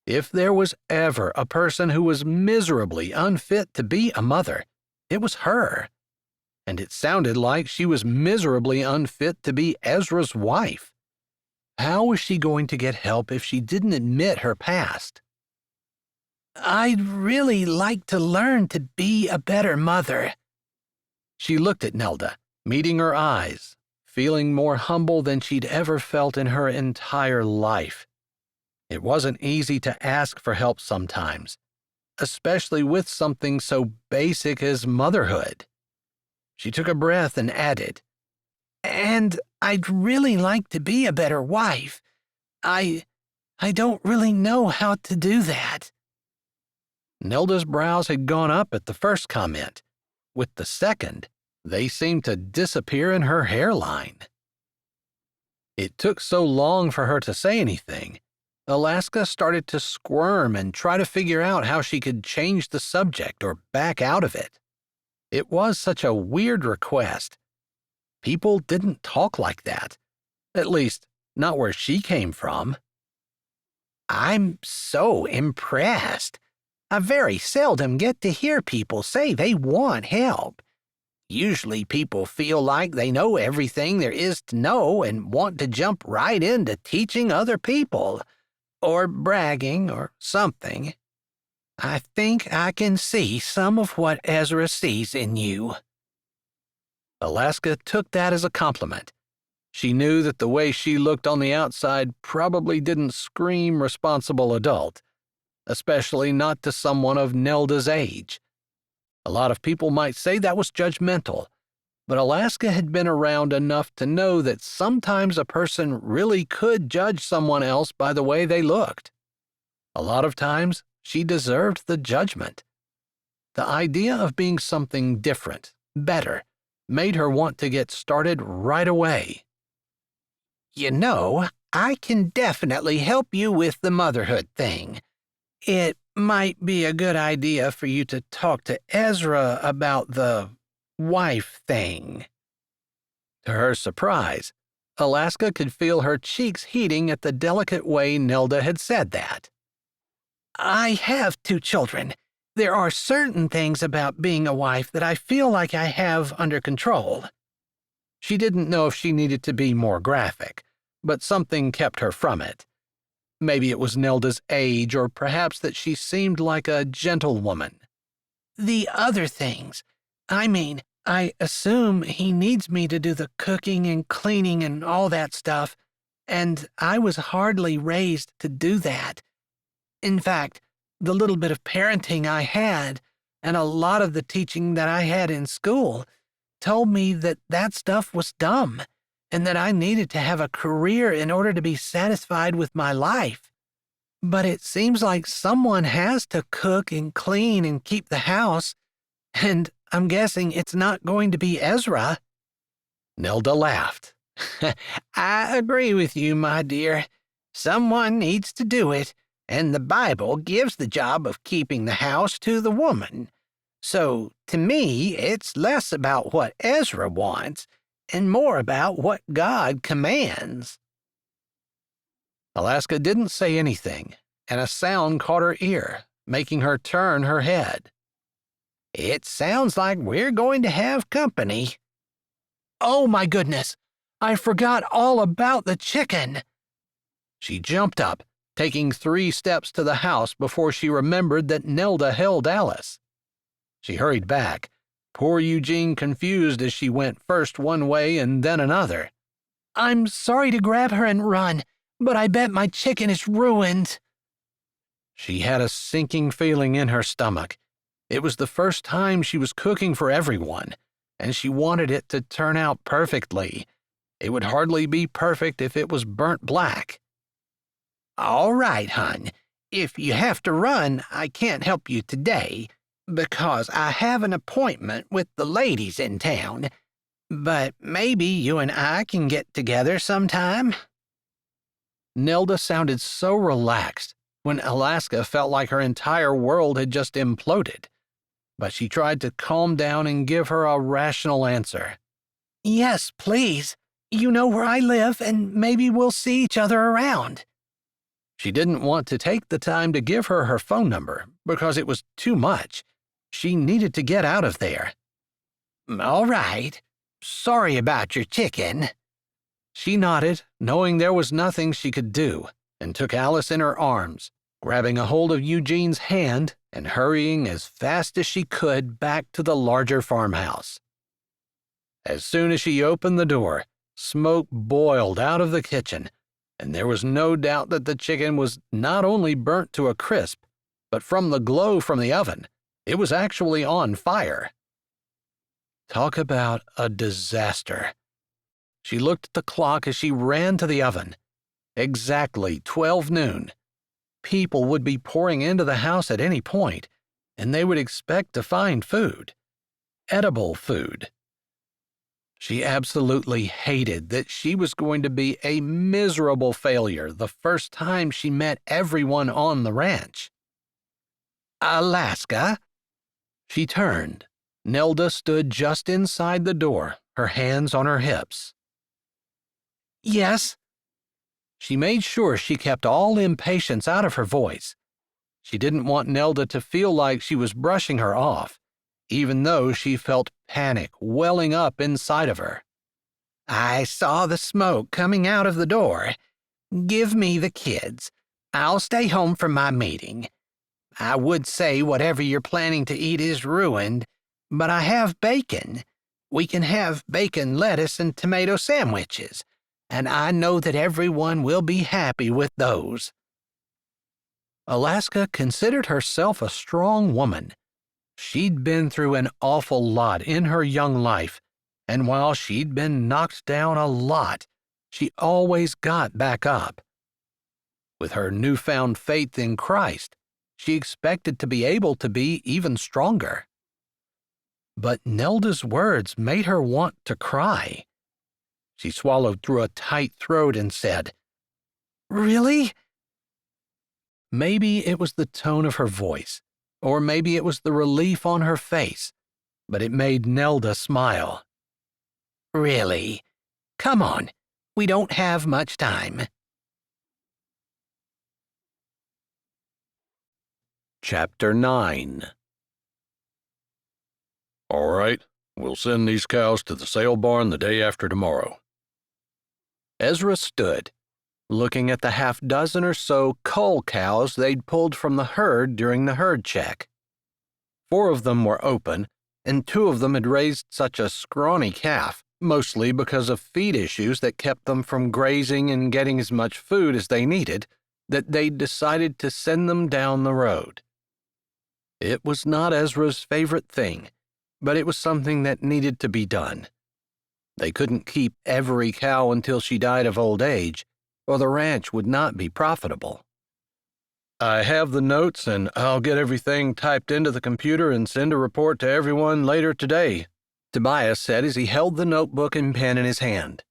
S1: If there was ever a person who was miserably unfit to be a mother, it was her. And it sounded like she was miserably unfit to be Ezra's wife. How was she going to get help if she didn't admit her past?
S2: I'd really like to learn to be a better mother.
S1: She looked at Nelda, meeting her eyes, feeling more humble than she'd ever felt in her entire life. It wasn't easy to ask for help sometimes, especially with something so basic as motherhood. She took a breath and added,
S2: "And I'd really like to be a better wife. I don't really know how to do that."
S1: Nelda's brows had gone up at the first comment. With the second, they seemed to disappear in her hairline. It took so long for her to say anything. Alaska started to squirm and try to figure out how she could change the subject or back out of it. It was such a weird request. People didn't talk like that. At least, not where she came from.
S2: I'm so impressed. I very seldom get to hear people say they want help. Usually people feel like they know everything there is to know and want to jump right into teaching other people, or bragging, or something. I think I can see some of what Ezra sees in you.
S1: Alaska took that as a compliment. She knew that the way she looked on the outside probably didn't scream responsible adult, especially not to someone of Nelda's age. A lot of people might say that was judgmental, but Alaska had been around enough to know that sometimes a person really could judge someone else by the way they looked. A lot of times, she deserved the judgment. The idea of being something different, better, made her want to get started right away.
S2: You know, I can definitely help you with the motherhood thing. It might be a good idea for you to talk to Ezra about the wife thing.
S1: To her surprise, Alaska could feel her cheeks heating at the delicate way Nelda had said that.
S2: I have 2 children. There are certain things about being a wife that I feel like I have under control.
S1: She didn't know if she needed to be more graphic, but something kept her from it. Maybe it was Nelda's age, or perhaps that she seemed like a gentlewoman.
S2: The other things. I mean, I assume he needs me to do the cooking and cleaning and all that stuff, and I was hardly raised to do that. In fact, the little bit of parenting I had, and a lot of the teaching that I had in school, told me that that stuff was dumb, and that I needed to have a career in order to be satisfied with my life. But it seems like someone has to cook and clean and keep the house, and I'm guessing it's not going to be Ezra."
S1: Nelda laughed.
S2: "I agree with you, my dear. Someone needs to do it, and the Bible gives the job of keeping the house to the woman. So, to me, it's less about what Ezra wants and more about what God commands."
S1: Alaska didn't say anything, and a sound caught her ear, making her turn her head.
S2: "It sounds like we're going to have company." "Oh, my goodness! I forgot all about the chicken."
S1: She jumped up, taking 3 steps to the house before she remembered that Nelda held Alice. She hurried back, poor Eugene confused as she went first one way and then another.
S2: "I'm sorry to grab her and run, but I bet my chicken is ruined."
S1: She had a sinking feeling in her stomach. It was the first time she was cooking for everyone, and she wanted it to turn out perfectly. It would hardly be perfect if it was burnt black.
S2: "All right, hon. If you have to run, I can't help you today, because I have an appointment with the ladies in town. But maybe you and I can get together sometime."
S1: Nelda sounded so relaxed when Alaska felt like her entire world had just imploded, but she tried to calm down and give her a rational answer.
S2: "Yes, please. You know where I live, and maybe we'll see each other around."
S1: She didn't want to take the time to give her phone number because it was too much. She needed to get out of there.
S2: "All right. Sorry about your chicken."
S1: She nodded, knowing there was nothing she could do, and took Alice in her arms, grabbing a hold of Eugene's hand and hurrying as fast as she could back to the larger farmhouse. As soon as she opened the door, smoke boiled out of the kitchen, and there was no doubt that the chicken was not only burnt to a crisp, but from the glow from the oven, it was actually on fire. Talk about a disaster. She looked at the clock as she ran to the oven. Exactly 12 noon. People would be pouring into the house at any point, and they would expect to find food. Edible food. She absolutely hated that she was going to be a miserable failure the first time she met everyone on the ranch.
S2: "Alaska?"
S1: She turned. Nelda stood just inside the door, her hands on her hips.
S2: "Yes?"
S1: She made sure she kept all impatience out of her voice. She didn't want Nelda to feel like she was brushing her off, even though she felt panic welling up inside of her.
S2: "I saw the smoke coming out of the door. Give me the kids. I'll stay home from my meeting. I would say whatever you're planning to eat is ruined, but I have bacon. We can have bacon, lettuce, and tomato sandwiches, and I know that everyone will be happy with those."
S1: Alaska considered herself a strong woman. She'd been through an awful lot in her young life, and while she'd been knocked down a lot, she always got back up. With her newfound faith in Christ, she expected to be able to be even stronger. But Nelda's words made her want to cry. She swallowed through a tight throat and said,
S2: "Really?"
S1: Maybe it was the tone of her voice, or maybe it was the relief on her face, but it made Nelda smile.
S2: "Really? Come on, we don't have much time."
S1: Chapter 9.
S3: All right, we'll send these cows to the sale barn the day after tomorrow.
S1: Ezra stood, looking at the half-dozen or so cull cows they'd pulled from the herd during the herd check. 4 of them were open, and 2 of them had raised such a scrawny calf, mostly because of feed issues that kept them from grazing and getting as much food as they needed, that they'd decided to send them down the road. It was not Ezra's favorite thing, but it was something that needed to be done. They couldn't keep every cow until she died of old age, or the ranch would not be profitable.
S3: I have the notes, and I'll get everything typed into the computer and send a report to everyone later today,"
S1: Tobias said as he held the notebook and pen in his hand.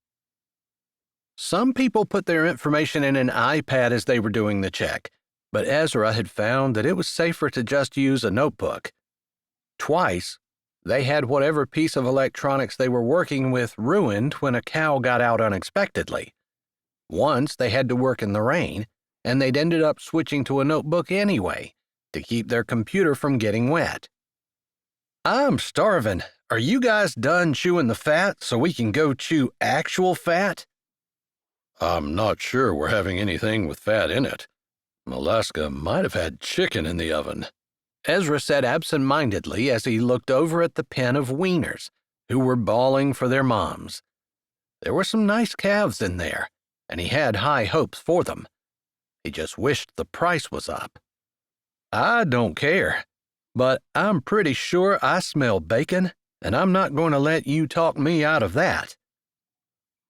S1: Some people put their information in an iPad as they were doing the check, but Ezra had found that it was safer to just use a notebook. Twice, they had whatever piece of electronics they were working with ruined when a cow got out unexpectedly. Once they had to work in the rain, and they'd ended up switching to a notebook anyway to keep their computer from getting wet. "I'm starving. Are you guys done chewing the fat so we can go chew actual fat?"
S3: "I'm not sure we're having anything with fat in it. Alaska might have had chicken in the oven,"
S1: Ezra said absent-mindedly as he looked over at the pen of weaners who were bawling for their moms. There were some nice calves in there, and he had high hopes for them. He just wished the price was up. "I don't care, but I'm pretty sure I smell bacon, and I'm not going to let you talk me out of that."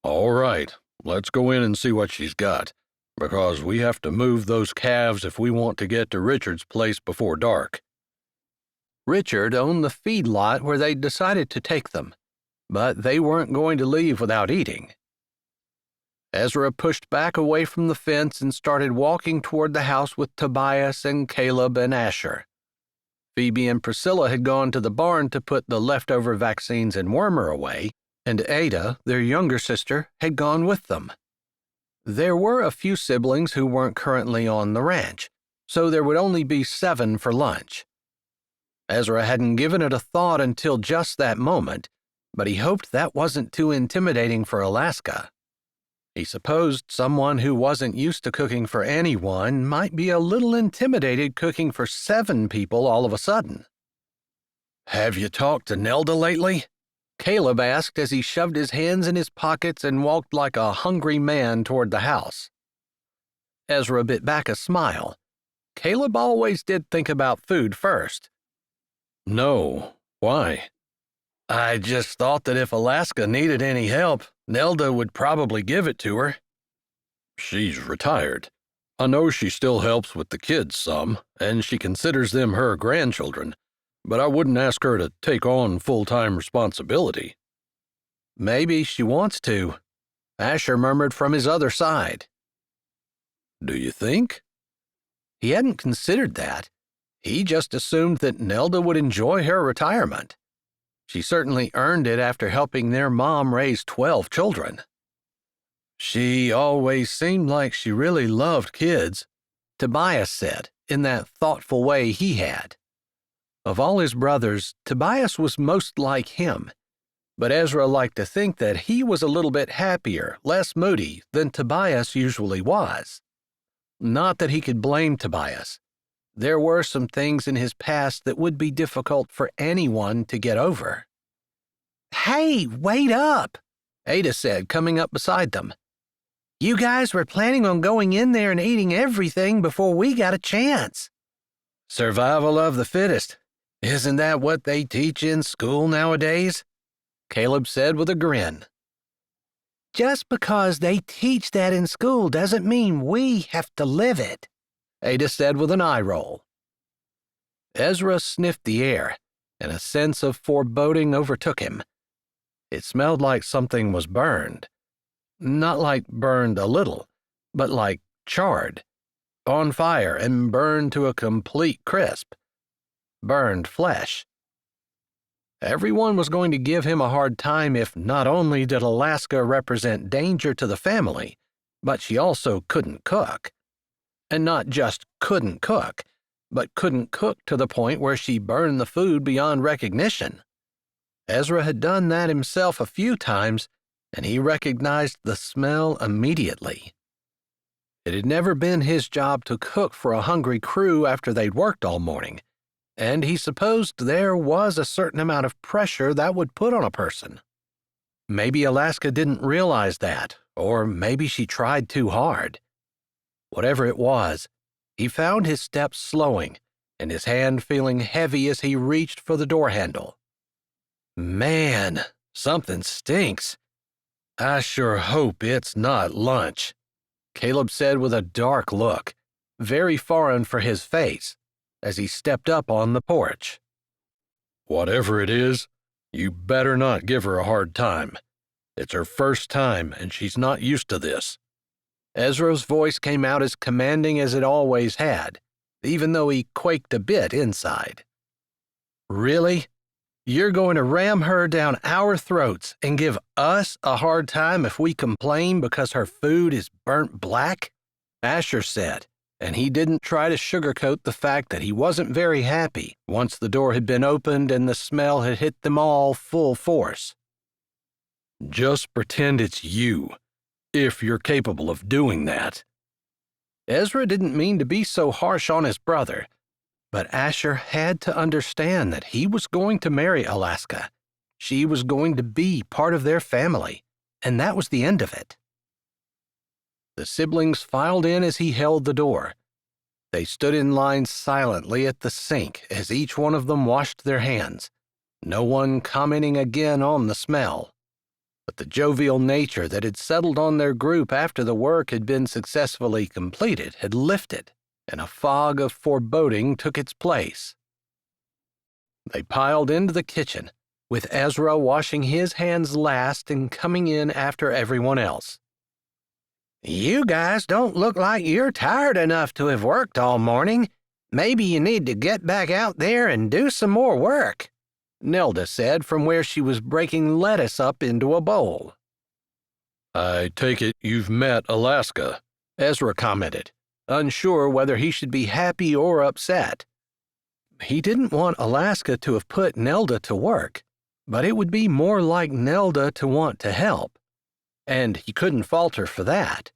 S3: "All right, let's go in and see what she's got, because we have to move those calves if we want to get to Richard's place before dark."
S1: Richard owned the feed lot where they'd decided to take them, but they weren't going to leave without eating. Ezra pushed back away from the fence and started walking toward the house with Tobias and Caleb and Asher. Phoebe and Priscilla had gone to the barn to put the leftover vaccines and wormer away, and Ada, their younger sister, had gone with them. There were a few siblings who weren't currently on the ranch, so there would only be 7 for lunch. Ezra hadn't given it a thought until just that moment, but he hoped that wasn't too intimidating for Alaska. He supposed someone who wasn't used to cooking for anyone might be a little intimidated cooking for 7 people all of a sudden. "Have you talked to Nelda lately?" Caleb asked as he shoved his hands in his pockets and walked like a hungry man toward the house. Ezra bit back a smile. Caleb always did think about food first.
S3: "No. Why?"
S1: "I just thought that if Alaska needed any help, Nelda would probably give it to her."
S3: "She's retired. I know she still helps with the kids some, and she considers them her grandchildren, but I wouldn't ask her to take on full-time responsibility."
S1: "Maybe she wants to," Asher murmured from his other side.
S3: "Do you think?"
S1: He hadn't considered that. He just assumed that Nelda would enjoy her retirement. She certainly earned it after helping their mom raise 12 children. "She always seemed like she really loved kids," Tobias said, in that thoughtful way he had. Of all his brothers, Tobias was most like him, but Ezra liked to think that he was a little bit happier, less moody than Tobias usually was. Not that he could blame Tobias. There were some things in his past that would be difficult for anyone to get over. "Hey, wait up," Ada said, coming up beside them. "You guys were planning on going in there and eating everything before we got a chance." "Survival of the fittest. Isn't that what they teach in school nowadays?" Caleb said with a grin. "Just because they teach that in school doesn't mean we have to live it," Ada said with an eye roll. Ezra sniffed the air, and a sense of foreboding overtook him. It smelled like something was burned. Not like burned a little, but like charred, on fire and burned to a complete crisp. Burned flesh. Everyone was going to give him a hard time if not only did Alaska represent danger to the family, but she also couldn't cook. And not just couldn't cook, but couldn't cook to the point where she burned the food beyond recognition. Ezra had done that himself a few times, and he recognized the smell immediately. It had never been his job to cook for a hungry crew after they'd worked all morning, and he supposed there was a certain amount of pressure that would put on a person. Maybe Alaska didn't realize that, or maybe she tried too hard. Whatever it was, he found his steps slowing and his hand feeling heavy as he reached for the door handle. "Man, something stinks. I sure hope it's not lunch," Caleb said with a dark look. very foreign for his face, as he stepped up on the porch.
S3: Whatever it is, you better not give her a hard time. It's her first time, and she's not used to this.
S1: Ezra's voice came out as commanding as it always had, even though he quaked a bit inside. Really? You're going to ram her down our throats and give us a hard time if we complain because her food is burnt black? Asher said, and he didn't try to sugarcoat the fact that he wasn't very happy once the door had been opened and the smell had hit them all full force.
S3: Just pretend it's you, if you're capable of doing that.
S1: Ezra didn't mean to be so harsh on his brother, but Asher had to understand that he was going to marry Alaska. She was going to be part of their family, and that was the end of it. The siblings filed in as he held the door. They stood in line silently at the sink as each one of them washed their hands, no one commenting again on the smell. But the jovial nature that had settled on their group after the work had been successfully completed had lifted, and a fog of foreboding took its place. They piled into the kitchen, with Ezra washing his hands last and coming in after everyone else.
S2: You guys don't look like you're tired enough to have worked all morning. Maybe you need to get back out there and do some more work,
S1: Nelda said from where she was breaking lettuce up into a bowl.
S3: I take it you've met Alaska,
S1: Ezra commented, unsure whether he should be happy or upset. He didn't want Alaska to have put Nelda to work, but it would be more like Nelda to want to help, and he couldn't fault her for that.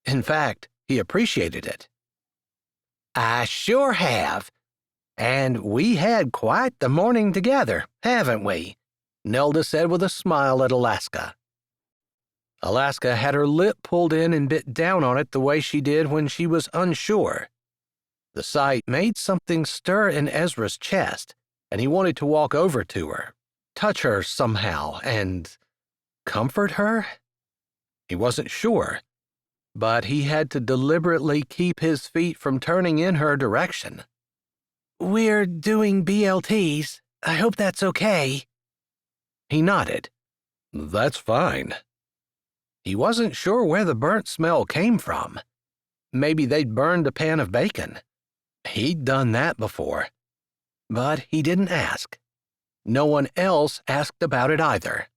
S1: In fact, he appreciated it.
S2: I sure have. And we had quite the morning together, haven't we?
S1: Nelda said with a smile at Alaska. Alaska had her lip pulled in and bit down on it the way she did when she was unsure. The sight made something stir in Ezra's chest, and he wanted to walk over to her, touch her somehow, and comfort her? He wasn't sure, but he had to deliberately keep his feet from turning in her direction.
S2: We're doing BLTs. I hope that's okay.
S1: He nodded.
S3: That's fine.
S1: He wasn't sure where the burnt smell came from. Maybe they'd burned a pan of bacon. He'd done that before. But he didn't ask. No one else asked about it either.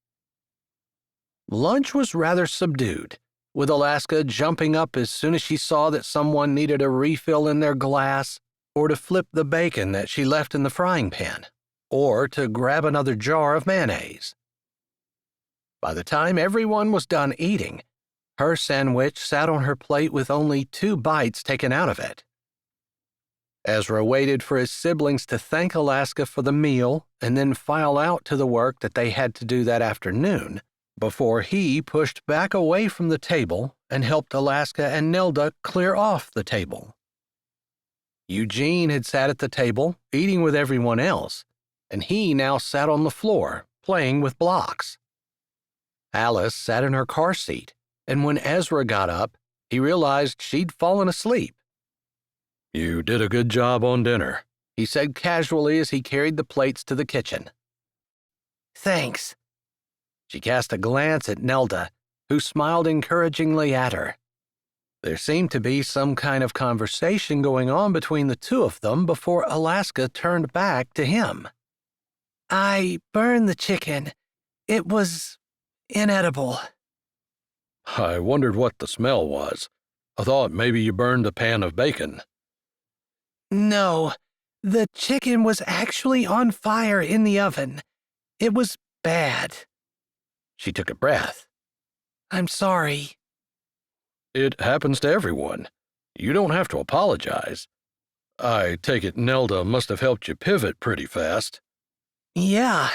S1: Lunch was rather subdued, with Alaska jumping up as soon as she saw that someone needed a refill in their glass, or to flip the bacon that she left in the frying pan, or to grab another jar of mayonnaise. By the time everyone was done eating, her sandwich sat on her plate with only 2 bites taken out of it. Ezra waited for his siblings to thank Alaska for the meal and then file out to the work that they had to do that afternoon, before he pushed back away from the table and helped Alaska and Nelda clear off the table. Eugene had sat at the table, eating with everyone else, and he now sat on the floor, playing with blocks. Alice sat in her car seat, and when Ezra got up, he realized she'd fallen asleep.
S3: You did a good job on dinner,
S1: he said casually as he carried the plates to the kitchen.
S2: Thanks.
S1: She cast a glance at Nelda, who smiled encouragingly at her. There seemed to be some kind of conversation going on between the two of them before Alaska turned back to him.
S2: I burned the chicken. It was inedible.
S3: I wondered what the smell was. I thought maybe you burned a pan of bacon.
S2: No, the chicken was actually on fire in the oven. It was bad.
S1: She took a breath.
S2: I'm sorry.
S3: It happens to everyone. You don't have to apologize. I take it Nelda must have helped you pivot pretty fast.
S2: Yeah.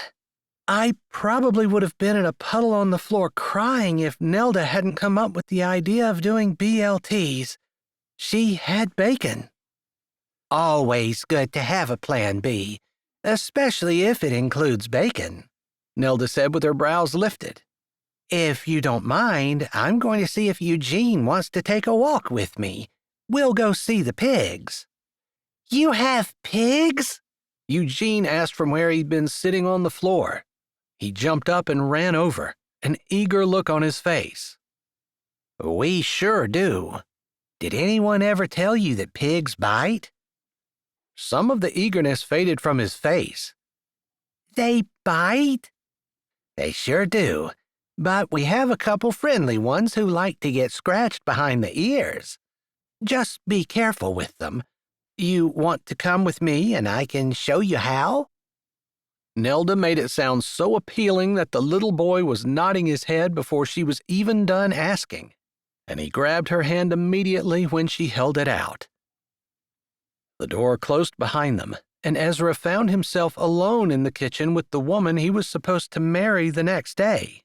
S2: I probably would have been in a puddle on the floor crying if Nelda hadn't come up with the idea of doing BLTs. She had bacon. Always good to have a plan B, especially if it includes bacon, Nelda said with her brows lifted. If you don't mind, I'm going to see if Eugene wants to take a walk with me. we'll go see the pigs." "You have pigs?"
S1: Eugene asked from where he'd been sitting on the floor. He jumped up and ran over, an eager look on his face.
S2: "We sure do. Did anyone ever tell you that pigs bite?"
S1: Some of the eagerness faded from his face.
S2: "They bite?" "They sure do. But we have a couple friendly ones who like to get scratched behind the ears. Just be careful with them. You want to come with me and I can show you how?"
S1: Nelda made it sound so appealing that the little boy was nodding his head before she was even done asking, and he grabbed her hand immediately when she held it out. The door closed behind them, and Ezra found himself alone in the kitchen with the woman he was supposed to marry the next day.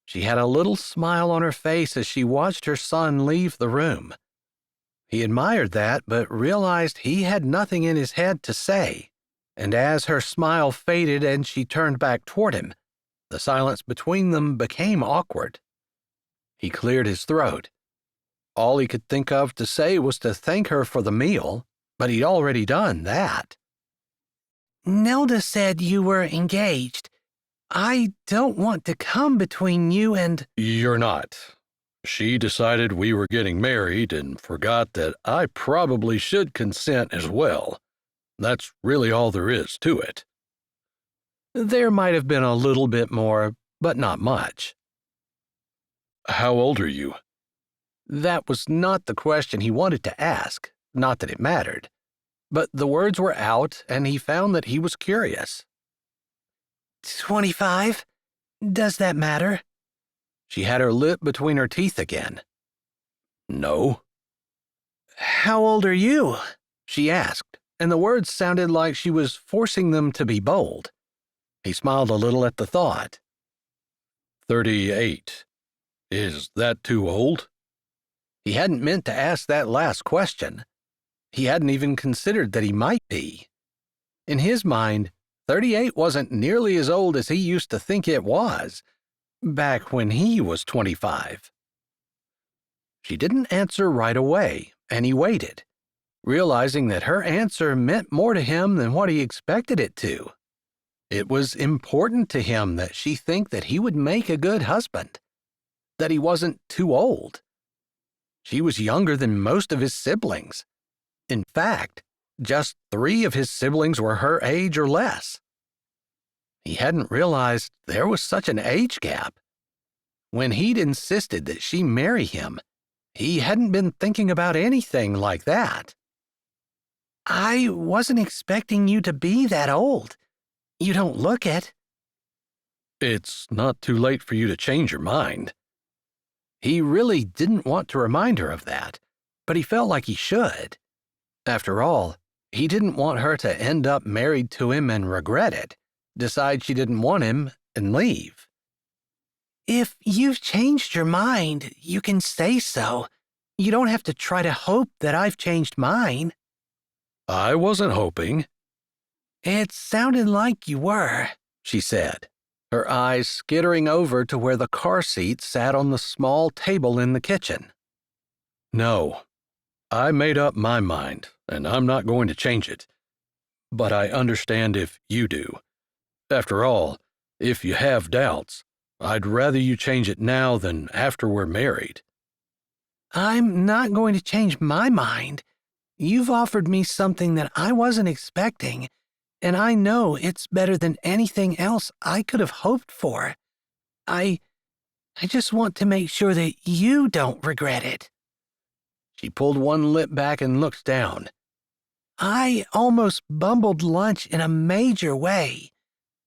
S1: She had a little smile on her face as she watched her son leave the room. He admired that, but realized he had nothing in his head to say, and as her smile faded and she turned back toward him, the silence between them became awkward. He cleared his throat. All he could think of to say was to thank her for the meal, but he'd already done that.
S2: "Nelda said you were engaged. I don't want to come between you and—"
S3: You're not. She decided we were getting married and forgot that I probably should consent as well. That's really all there is to it.
S1: There might have been a little bit more, but not much.
S3: How old are you?
S1: That was not the question he wanted to ask, not that it mattered. But the words were out, and he found that he was curious.
S2: 25? Does that matter?"
S1: She had her lip between her teeth again. No.
S2: "How old are you?"
S1: she asked, and the words sounded like she was forcing them to be bold. He smiled a little at the thought.
S3: 38. Is that too old?
S1: He hadn't meant to ask that last question. He hadn't even considered that he might be. In his mind, 38 wasn't nearly as old as he used to think it was, back when he was 25. She didn't answer right away, and he waited, realizing that her answer meant more to him than what he expected it to. It was important to him that she think that he would make a good husband, that he wasn't too old. She was younger than most of his siblings. In fact, just 3 of his siblings were her age or less. He hadn't realized there was such an age gap. When he'd insisted that she marry him, he hadn't been thinking about anything like that.
S2: "I wasn't expecting you to be that old. You don't look it."
S3: It's not too late for you to change your mind.
S1: He really didn't want to remind her of that, but he felt like he should. After all, he didn't want her to end up married to him and regret it, decide she didn't want him, and leave.
S2: "If you've changed your mind, you can say so. You don't have to try to hope that I've changed mine."
S3: I wasn't hoping.
S2: "It sounded like you were,"
S1: she said, her eyes skittering over to where the car seat sat on the small table in the kitchen.
S3: No, I made up my mind, and I'm not going to change it. But I understand if you do. After all, if you have doubts, I'd rather you change it now than after we're married.
S2: "I'm not going to change my mind. You've offered me something that I wasn't expecting, and I know it's better than anything else I could have hoped for. I just want to make sure that you don't regret it."
S1: She pulled one lip back and looked down.
S2: "I almost bumbled lunch in a major way.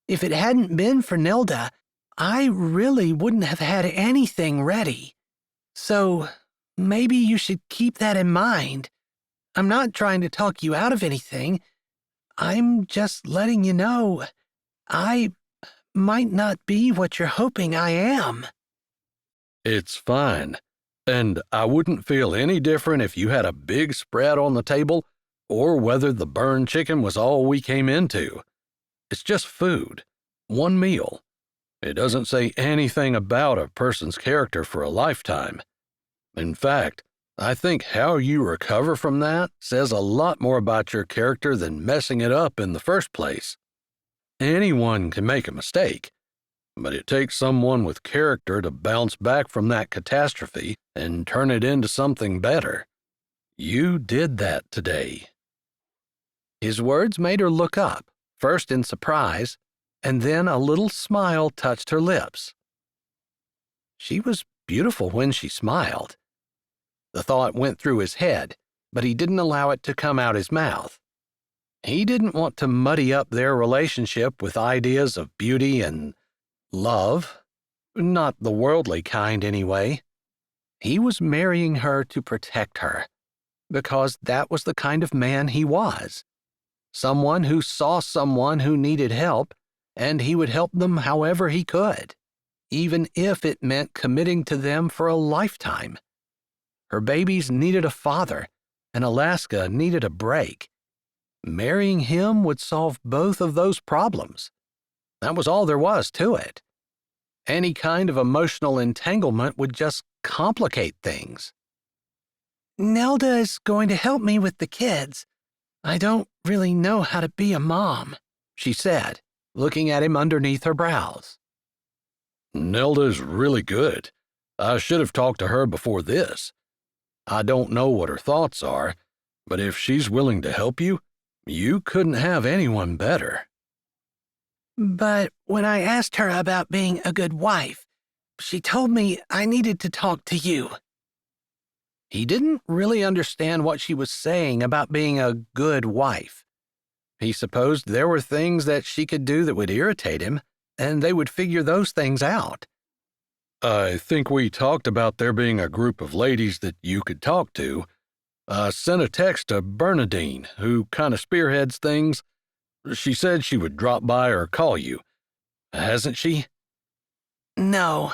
S2: If it hadn't been for Nelda, I really wouldn't have had anything ready. So maybe you should keep that in mind. I'm not trying to talk you out of anything. I'm just letting you know I might not be what you're hoping I am."
S3: It's fine. And I wouldn't feel any different if you had a big spread on the table or whether the burned chicken was all we came into. It's just food. One meal. It doesn't say anything about a person's character for a lifetime. In fact, I think how you recover from that says a lot more about your character than messing it up in the first place. Anyone can make a mistake, but it takes someone with character to bounce back from that catastrophe and turn it into something better. You did that today."
S1: His words made her look up, first in surprise, and then a little smile touched her lips. She was beautiful when she smiled. The thought went through his head, but he didn't allow it to come out his mouth. He didn't want to muddy up their relationship with ideas of beauty and love, not the worldly kind anyway. He was marrying her to protect her, because that was the kind of man he was. Someone who saw someone who needed help, and he would help them however he could, even if it meant committing to them for a lifetime. Her babies needed a father, and Alaska needed a break. Marrying him would solve both of those problems. That was all there was to it. Any kind of emotional entanglement would just complicate things.
S2: "Nelda is going to help me with the kids. I don't really know how to be a mom,"
S1: she said, looking at him underneath her brows.
S3: "Nelda's really good. I should have talked to her before this. I don't know what her thoughts are, but if she's willing to help you, you couldn't have anyone better."
S2: "But when I asked her about being a good wife, she told me I needed to talk to you."
S1: He didn't really understand what she was saying about being a good wife. He supposed there were things that she could do that would irritate him, and they would figure those things out.
S3: "I think we talked about there being a group of ladies that you could talk to. I sent a text to Bernadine, who kind of spearheads things. She said she would drop by or call you. Hasn't she?"
S2: "No."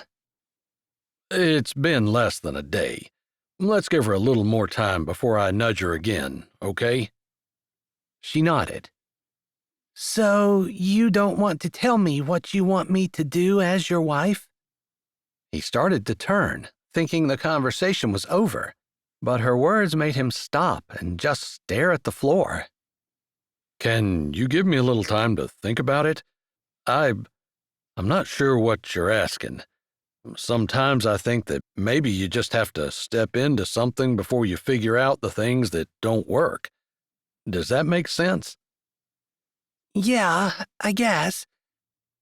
S3: "It's been less than a day. Let's give her a little more time before I nudge her again, okay?"
S1: She nodded.
S2: "So you don't want to tell me what you want me to do as your wife?"
S1: He started to turn, thinking the conversation was over, but her words made him stop and just stare at the floor.
S3: "Can you give me a little time to think about it? I'm not sure what you're asking. Sometimes I think that maybe you just have to step into something before you figure out the things that don't work. Does that make sense?"
S2: "Yeah, I guess.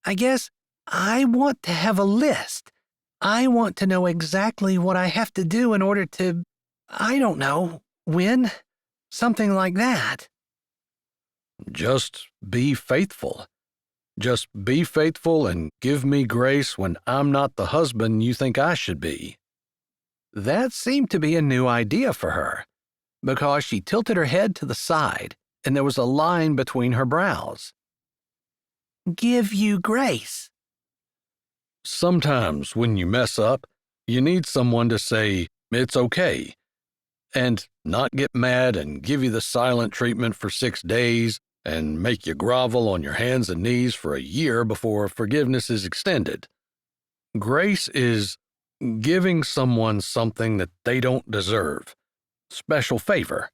S2: I want to have a list. I want to know exactly what I have to do in order to, I don't know, win? Something like that."
S3: "Just be faithful. Just be faithful and give me grace when I'm not the husband you think I should be."
S1: That seemed to be a new idea for her, because she tilted her head to the side, and there was a line between her brows.
S2: "Give you grace."
S3: Sometimes when you mess up, you need someone to say, "It's okay," and not get mad and give you the silent treatment for 6 days and make you grovel on your hands and knees for a year before forgiveness is extended. Grace is giving someone something that they don't deserve. Special favor.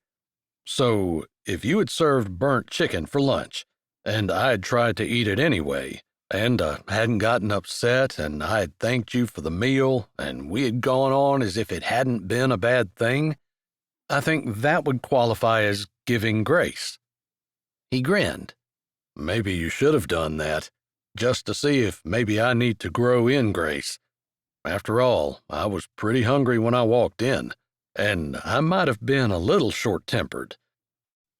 S3: So, if you had served burnt chicken for lunch, and I'd tried to eat it anyway, and hadn't gotten upset, and I had thanked you for the meal, and we had gone on as if it hadn't been a bad thing, I think that would qualify as giving grace."
S1: He grinned.
S3: "Maybe you should have done that, just to see if maybe I need to grow in grace. After all, I was pretty hungry when I walked in, and I might have been a little short-tempered.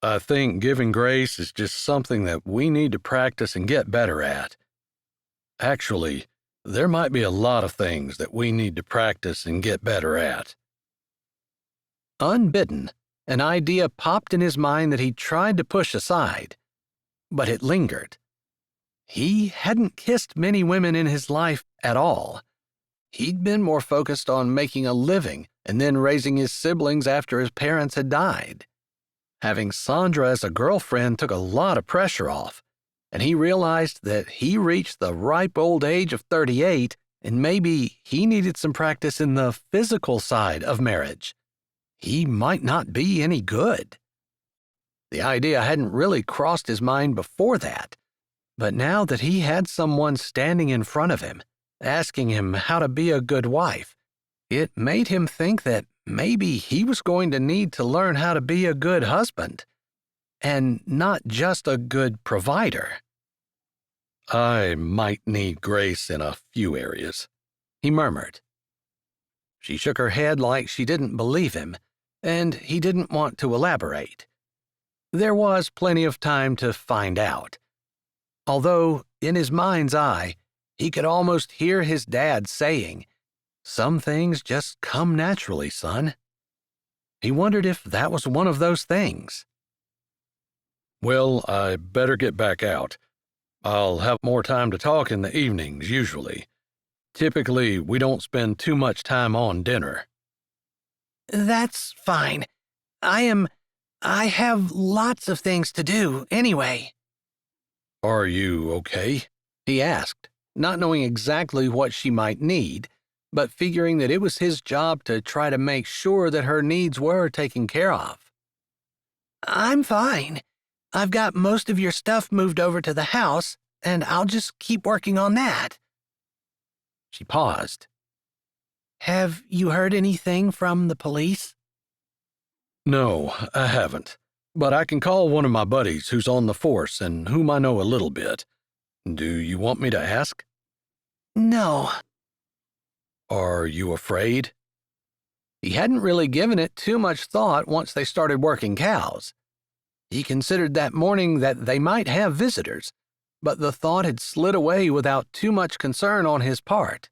S3: I think giving grace is just something that we need to practice and get better at. Actually, there might be a lot of things that we need to practice and get better at."
S1: Unbidden, an idea popped in his mind that he tried to push aside, but it lingered. He hadn't kissed many women in his life at all. He'd been more focused on making a living and then raising his siblings after his parents had died. Having Sandra as a girlfriend took a lot of pressure off, and he realized that he reached the ripe old age of 38 and maybe he needed some practice in the physical side of marriage. he might not be any good. The idea hadn't really crossed his mind before that, but now that he had someone standing in front of him, asking him how to be a good wife, it made him think that maybe he was going to need to learn how to be a good husband, and not just a good provider.
S3: I might need grace in a few areas,
S1: he murmured. She shook her head like she didn't believe him, and he didn't want to elaborate. There was plenty of time to find out. Although, in his mind's eye, he could almost hear his dad saying, "Some things just come naturally, son." He wondered if that was one of those things.
S3: Well, I better get back out. I'll have more time to talk in the evenings, usually. Typically, we don't spend too much time on dinner.
S2: That's fine. I have lots of things to do anyway.
S3: Are you okay?
S1: He asked, not knowing exactly what she might need, but figuring that it was his job to try to make sure that her needs were taken care of.
S2: I'm fine. I've got most of your stuff moved over to the house, and I'll just keep working on that.
S1: She paused.
S2: Have you heard anything from the police?
S3: No, I haven't. But I can call one of my buddies who's on the force and whom I know a little bit. Do you want me to ask?
S2: No.
S3: Are you afraid?
S1: He hadn't really given it too much thought once they started working cows. He considered that morning that they might have visitors, but the thought had slid away without too much concern on his part.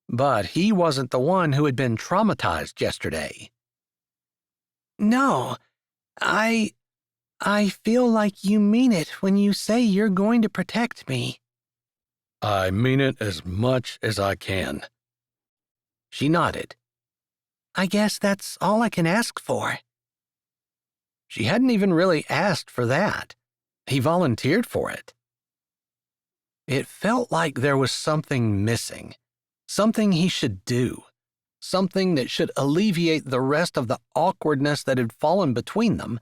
S1: But he wasn't the one who had been traumatized yesterday.
S2: No, I feel like you mean it when you say you're going to protect me.
S3: I mean it as much as I can.
S1: She nodded.
S2: I guess that's all I can ask for.
S1: She hadn't even really asked for that. He volunteered for it. It felt like there was something missing, something he should do, something that should alleviate the rest of the awkwardness that had fallen between them,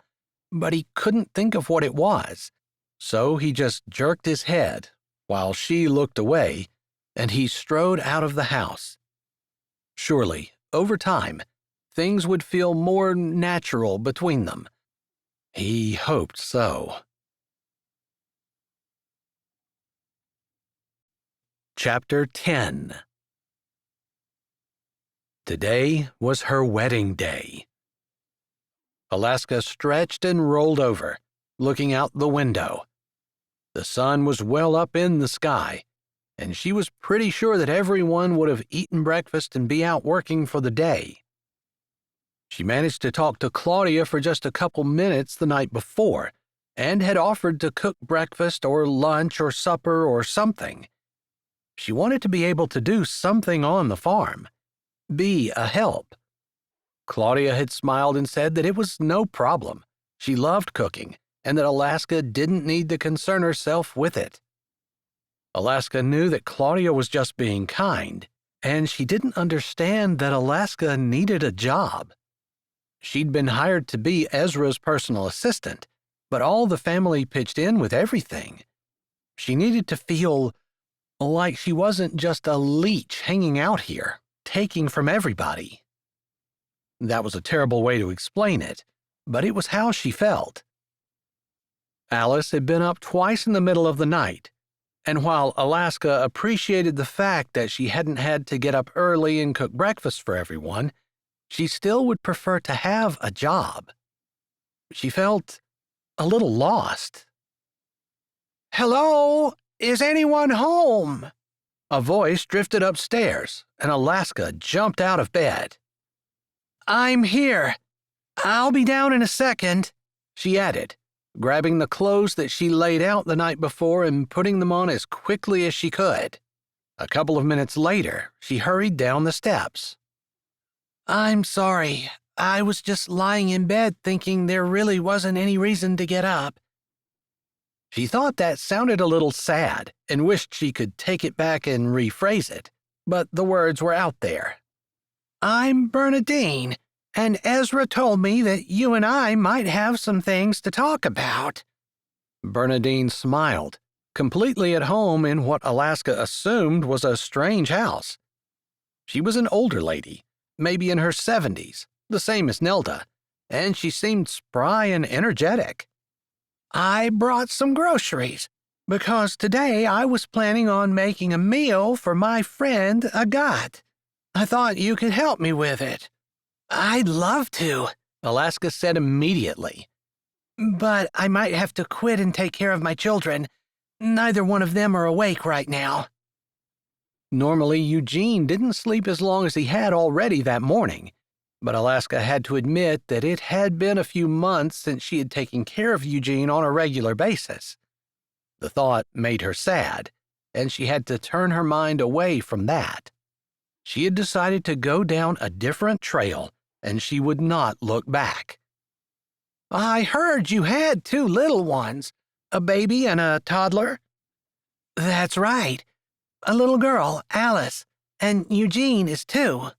S1: but he couldn't think of what it was, so he just jerked his head while she looked away, and he strode out of the house. Surely, over time, things would feel more natural between them. He hoped so. Chapter 10. Today was her wedding day. Alaska stretched and rolled over, looking out the window. The sun was well up in the sky, and she was pretty sure that everyone would have eaten breakfast and be out working for the day. She managed to talk to Claudia for just a couple minutes the night before, and had offered to cook breakfast or lunch or supper or something. She wanted to be able to do something on the farm. Be a help. Claudia had smiled and said that it was no problem. She loved cooking, and that Alaska didn't need to concern herself with it. Alaska knew that Claudia was just being kind, and she didn't understand that Alaska needed a job. She'd been hired to be Ezra's personal assistant, but all the family pitched in with everything. She needed to feel like she wasn't just a leech hanging out here, taking from everybody. That was a terrible way to explain it, but it was how she felt. Alice had been up twice in the middle of the night, and while Alaska appreciated the fact that she hadn't had to get up early and cook breakfast for everyone, she still would prefer to have a job. She felt a little lost.
S2: Hello? Is anyone home?
S1: A voice drifted upstairs, and Alaska jumped out of bed.
S2: I'm here. I'll be down in a second,
S1: she added, grabbing the clothes that she laid out the night before and putting them on as quickly as she could. A couple of minutes later, she hurried down the steps.
S2: I'm sorry. I was just lying in bed thinking there really wasn't any reason to get up.
S1: She thought that sounded a little sad and wished she could take it back and rephrase it, but the words were out there.
S2: I'm Bernadine. And Ezra told me that you and I might have some things to talk about."
S1: Bernadine smiled, completely at home in what Alaska assumed was a strange house. She was an older lady, maybe in her 70s, the same as Nelda, and she seemed spry and energetic.
S2: "I brought some groceries, because today I was planning on making a meal for my friend Agat. I thought you could help me with it." "I'd love to,"
S1: Alaska said immediately.
S2: "but I might have to quit and take care of my children. Neither one of them are awake right now."
S1: Normally, Eugene didn't sleep as long as he had already that morning, but Alaska had to admit that it had been a few months since she had taken care of Eugene on a regular basis. The thought made her sad, and she had to turn her mind away from that. She had decided to go down a different trail, and she would not look back.
S2: "I heard you had 2 little ones, a baby and a toddler." "That's right. A little girl, Alice, and Eugene is 2.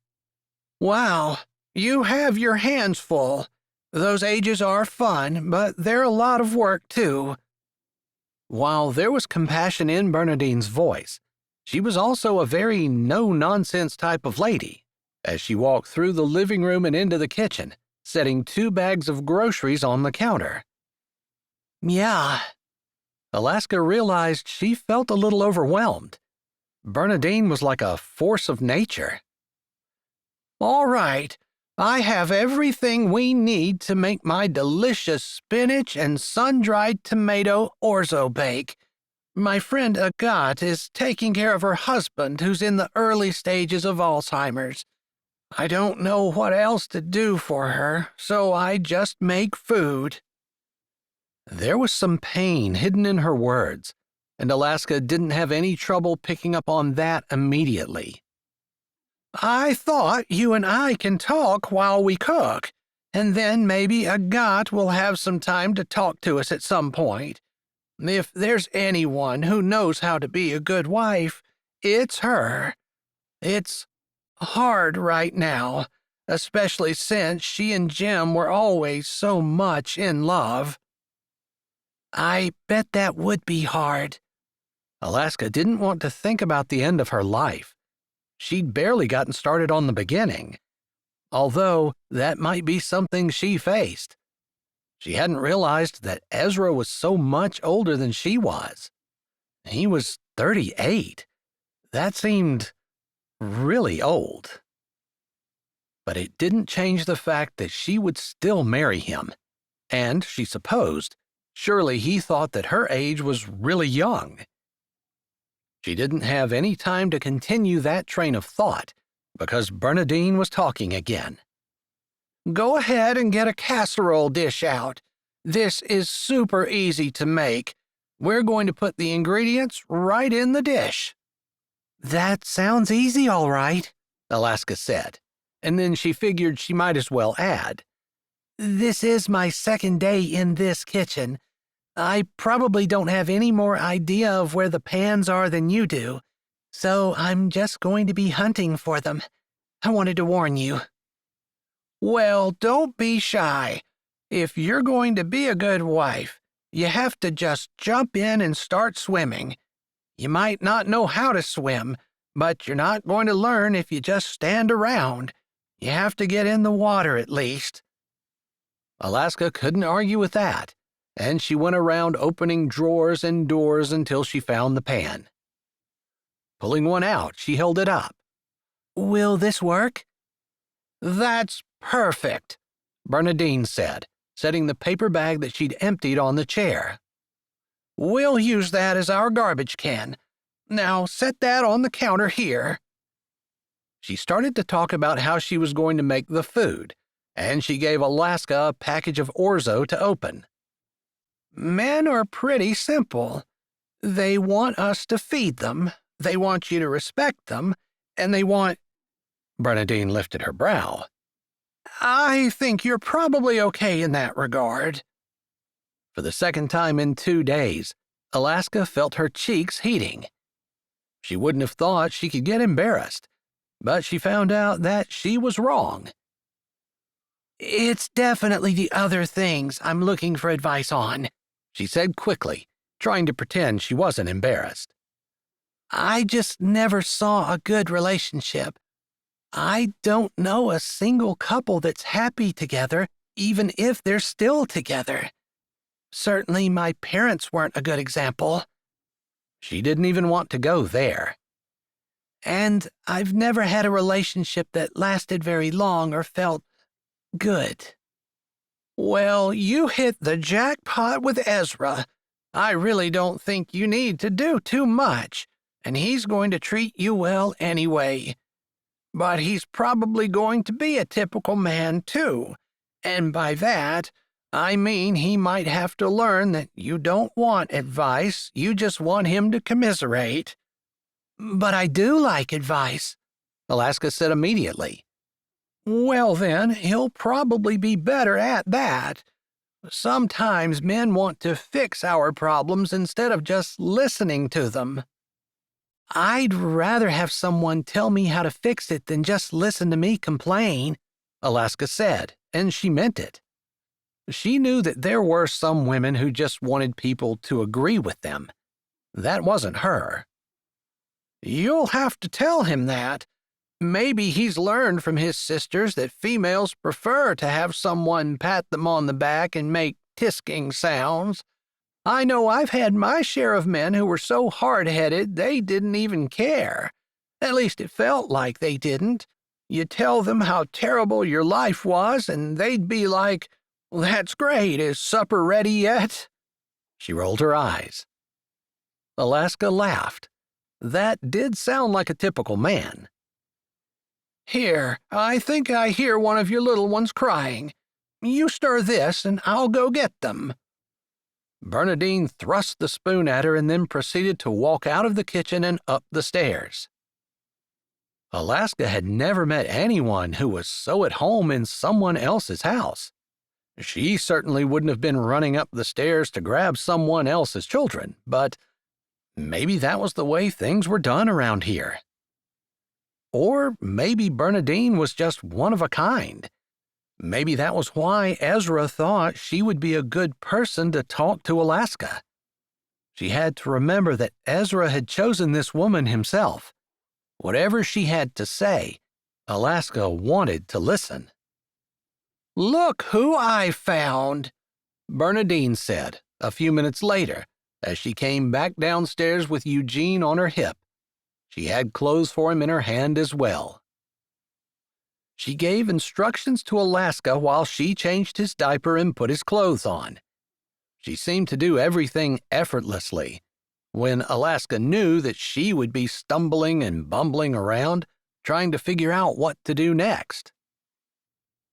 S2: "Wow, you have your hands full. Those ages are fun, but they're a lot of work, too."
S1: While there was compassion in Bernadine's voice, she was also a very no-nonsense type of lady, as she walked through the living room and into the kitchen, setting 2 bags of groceries on the counter.
S2: "Yeah."
S1: Alaska realized she felt a little overwhelmed. Bernadine was like a force of nature.
S2: "All right, I have everything we need to make my delicious spinach and sun-dried tomato orzo bake. My friend Agat is taking care of her husband who's in the early stages of Alzheimer's. I don't know what else to do for her, so I just make food."
S1: There was some pain hidden in her words, and Alaska didn't have any trouble picking up on that immediately.
S2: "I thought you and I can talk while we cook, and then maybe Agat will have some time to talk to us at some point. If there's anyone who knows how to be a good wife, it's her. It's hard right now, especially since she and Jim were always so much in love." "I bet that would be hard."
S1: Alaska didn't want to think about the end of her life. She'd barely gotten started on the beginning, although that might be something she faced. She hadn't realized that Ezra was so much older than she was. He was 38. That seemed really old. But it didn't change the fact that she would still marry him, and, she supposed, surely he thought that her age was really young. She didn't have any time to continue that train of thought because Bernadine was talking again.
S2: "Go ahead and get a casserole dish out. This is super easy to make. We're going to put the ingredients right in the dish."
S1: "That sounds easy, all right," Alaska said, and then she figured she might as well add,
S2: "This is my 2nd day in this kitchen. I probably don't have any more idea of where the pans are than you do, so I'm just going to be hunting for them. I wanted to warn you." "Well, don't be shy. If you're going to be a good wife, you have to just jump in and start swimming. You might not know how to swim, but you're not going to learn if you just stand around. You have to get in the water at least."
S1: Alaska couldn't argue with that, and she went around opening drawers and doors until she found the pan. Pulling one out, she held it up.
S2: "Will this work?"
S1: "That's perfect," Bernadine said, setting the paper bag that she'd emptied on the chair.
S2: "We'll use that as our garbage can. Now set that on the counter here."
S1: She started to talk about how she was going to make the food, and she gave Alaska a package of orzo to open.
S2: "Men are pretty simple. They want us to feed them, they want you to respect them, and they want—"
S1: Bernadine lifted her brow.
S2: "I think you're probably okay in that regard."
S1: For the 2nd time in 2 days, Alaska felt her cheeks heating. She wouldn't have thought she could get embarrassed, but she found out that she was wrong.
S2: It's definitely the other things I'm looking for advice on,
S1: she said quickly, trying to pretend she wasn't embarrassed.
S2: I just never saw a good relationship. I don't know a single couple that's happy together, even if they're still together. Certainly my parents weren't a good example.
S1: She didn't even want to go there.
S2: And I've never had a relationship that lasted very long or felt good. Well, you hit the jackpot with Ezra. I really don't think you need to do too much, and he's going to treat you well anyway. But he's probably going to be a typical man, too, and by that, I mean he might have to learn that you don't want advice, you just want him to commiserate. But I do like advice,
S1: Alaska said immediately.
S2: Well then, he'll probably be better at that. Sometimes men want to fix our problems instead of just listening to them. I'd rather have someone tell me how to fix it than just listen to me complain,
S1: Alaska said, and she meant it. She knew that there were some women who just wanted people to agree with them. That wasn't her.
S2: You'll have to tell him that. Maybe he's learned from his sisters that females prefer to have someone pat them on the back and make tisking sounds. I know I've had my share of men who were so hard-headed they didn't even care. At least it felt like they didn't. You tell them how terrible your life was, and they'd be like, "That's great. Is supper ready yet?"
S1: She rolled her eyes. Alaska laughed. That did sound like a typical man.
S2: Here, I think I hear one of your little ones crying. You stir this, and I'll go get them.
S1: Bernadine thrust the spoon at her and then proceeded to walk out of the kitchen and up the stairs. Alaska had never met anyone who was so at home in someone else's house. She certainly wouldn't have been running up the stairs to grab someone else's children, but maybe that was the way things were done around here. Or maybe Bernadine was just one of a kind. Maybe that was why Ezra thought she would be a good person to talk to Alaska. She had to remember that Ezra had chosen this woman himself. Whatever she had to say, Alaska wanted to listen.
S2: "Look who I found,"
S1: Bernadine said a few minutes later as she came back downstairs with Eugene on her hip. She had clothes for him in her hand as well. She gave instructions to Alaska while she changed his diaper and put his clothes on. She seemed to do everything effortlessly, when Alaska knew that she would be stumbling and bumbling around, trying to figure out what to do next.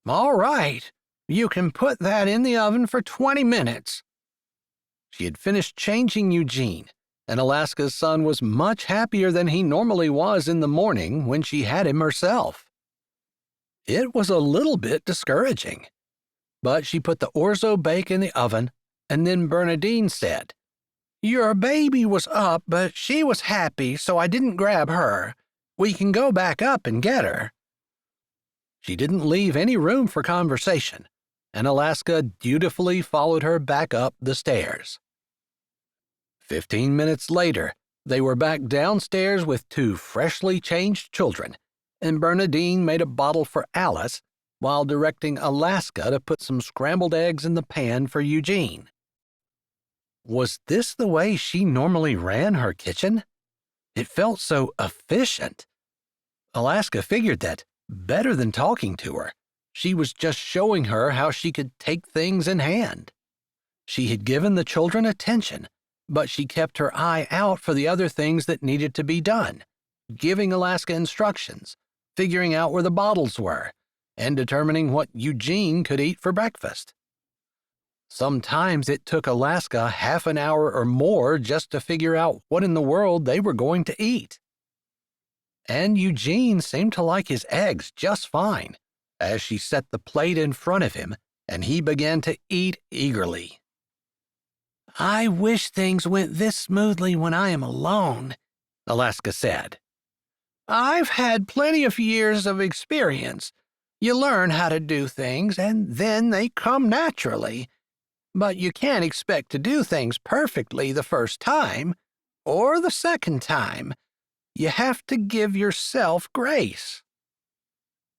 S2: "All right, you can put that in the oven for 20 minutes.
S1: She had finished changing Eugene, and Alaska's son was much happier than he normally was in the morning when she had him herself. It was a little bit discouraging, but she put the orzo bake in the oven, and then Bernadine said,
S2: "Your baby was up, but she was happy, so I didn't grab her. We can go back up and get her."
S1: She didn't leave any room for conversation, and Alaska dutifully followed her back up the stairs. 15 minutes later, they were back downstairs with 2 freshly changed children, and Bernadine made a bottle for Alice while directing Alaska to put some scrambled eggs in the pan for Eugene. Was this the way she normally ran her kitchen? It felt so efficient. Alaska figured that, better than talking to her, she was just showing her how she could take things in hand. She had given the children attention, but she kept her eye out for the other things that needed to be done, giving Alaska instructions, figuring out where the bottles were, and determining what Eugene could eat for breakfast. Sometimes it took Alaska half an hour or more just to figure out what in the world they were going to eat. And Eugene seemed to like his eggs just fine, as she set the plate in front of him, and he began to eat eagerly.
S2: "I wish things went this smoothly when I am alone,"
S1: Alaska said.
S2: "I've had plenty of years of experience. You learn how to do things, and then they come naturally. But you can't expect to do things perfectly the first time, or the second time. You have to give yourself grace."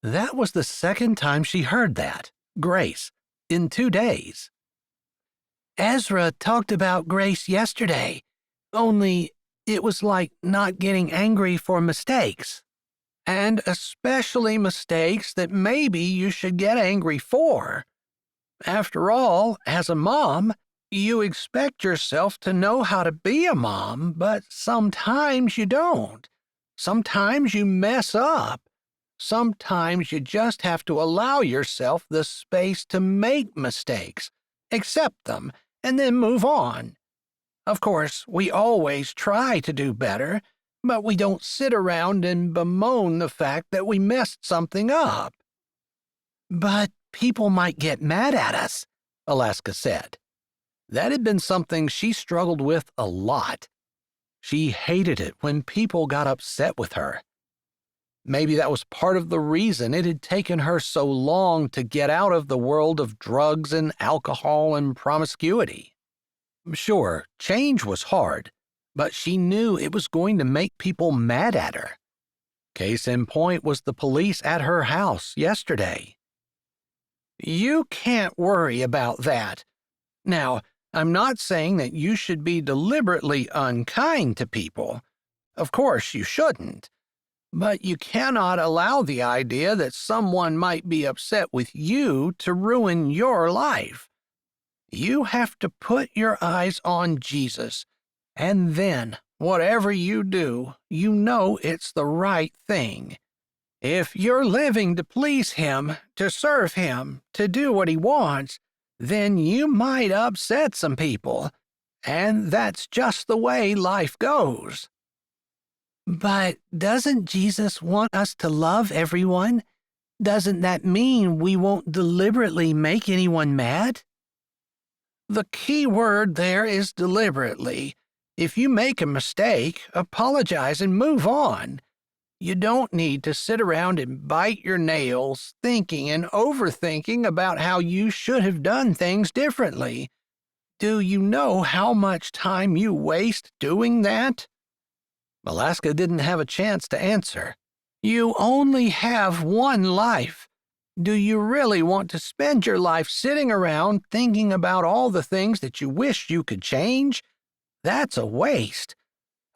S2: That was the second time she heard that, grace, in 2 days. "Ezra talked about grace yesterday, only it was like not getting angry for mistakes. And especially mistakes that maybe you should get angry for. After all, as a mom, you expect yourself to know how to be a mom, but sometimes you don't. Sometimes you mess up. Sometimes you just have to allow yourself the space to make mistakes, accept them, and then move on. Of course, we always try to do better, but we don't sit around and bemoan the fact that we messed something up." "But people might get mad at us," Alaska said. That had been something she struggled with a lot. She hated it when people got upset with her. Maybe that was part of the reason it had taken her so long to get out of the world of drugs and alcohol and promiscuity. Sure, change was hard, but she knew it was going to make people mad at her. Case in point was the police at her house yesterday. "You can't worry about that. Now, I'm not saying that you should be deliberately unkind to people. Of course you shouldn't. But you cannot allow the idea that someone might be upset with you to ruin your life. You have to put your eyes on Jesus, and then, whatever you do, you know it's the right thing. If you're living to please Him, to serve Him, to do what He wants, then you might upset some people, and that's just the way life goes." "But doesn't Jesus want us to love everyone? Doesn't that mean we won't deliberately make anyone mad?" The key word there is deliberately. If you make a mistake, apologize and move on. You don't need to sit around and bite your nails, thinking and overthinking about how you should have done things differently. Do you know how much time you waste doing that? Alaska didn't have a chance to answer. You only have one life. Do you really want to spend your life sitting around thinking about all the things that you wish you could change? That's a waste,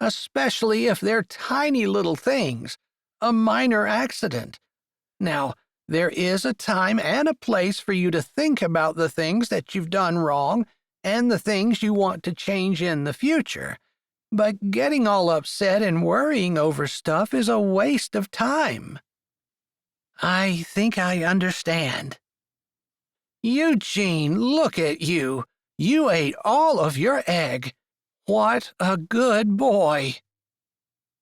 S2: especially if they're tiny little things, a minor accident. Now, there is a time and a place for you to think about the things that you've done wrong and the things you want to change in the future. But getting all upset and worrying over stuff is a waste of time. I think I understand. Eugene, look at you. You ate all of your egg. What a good boy.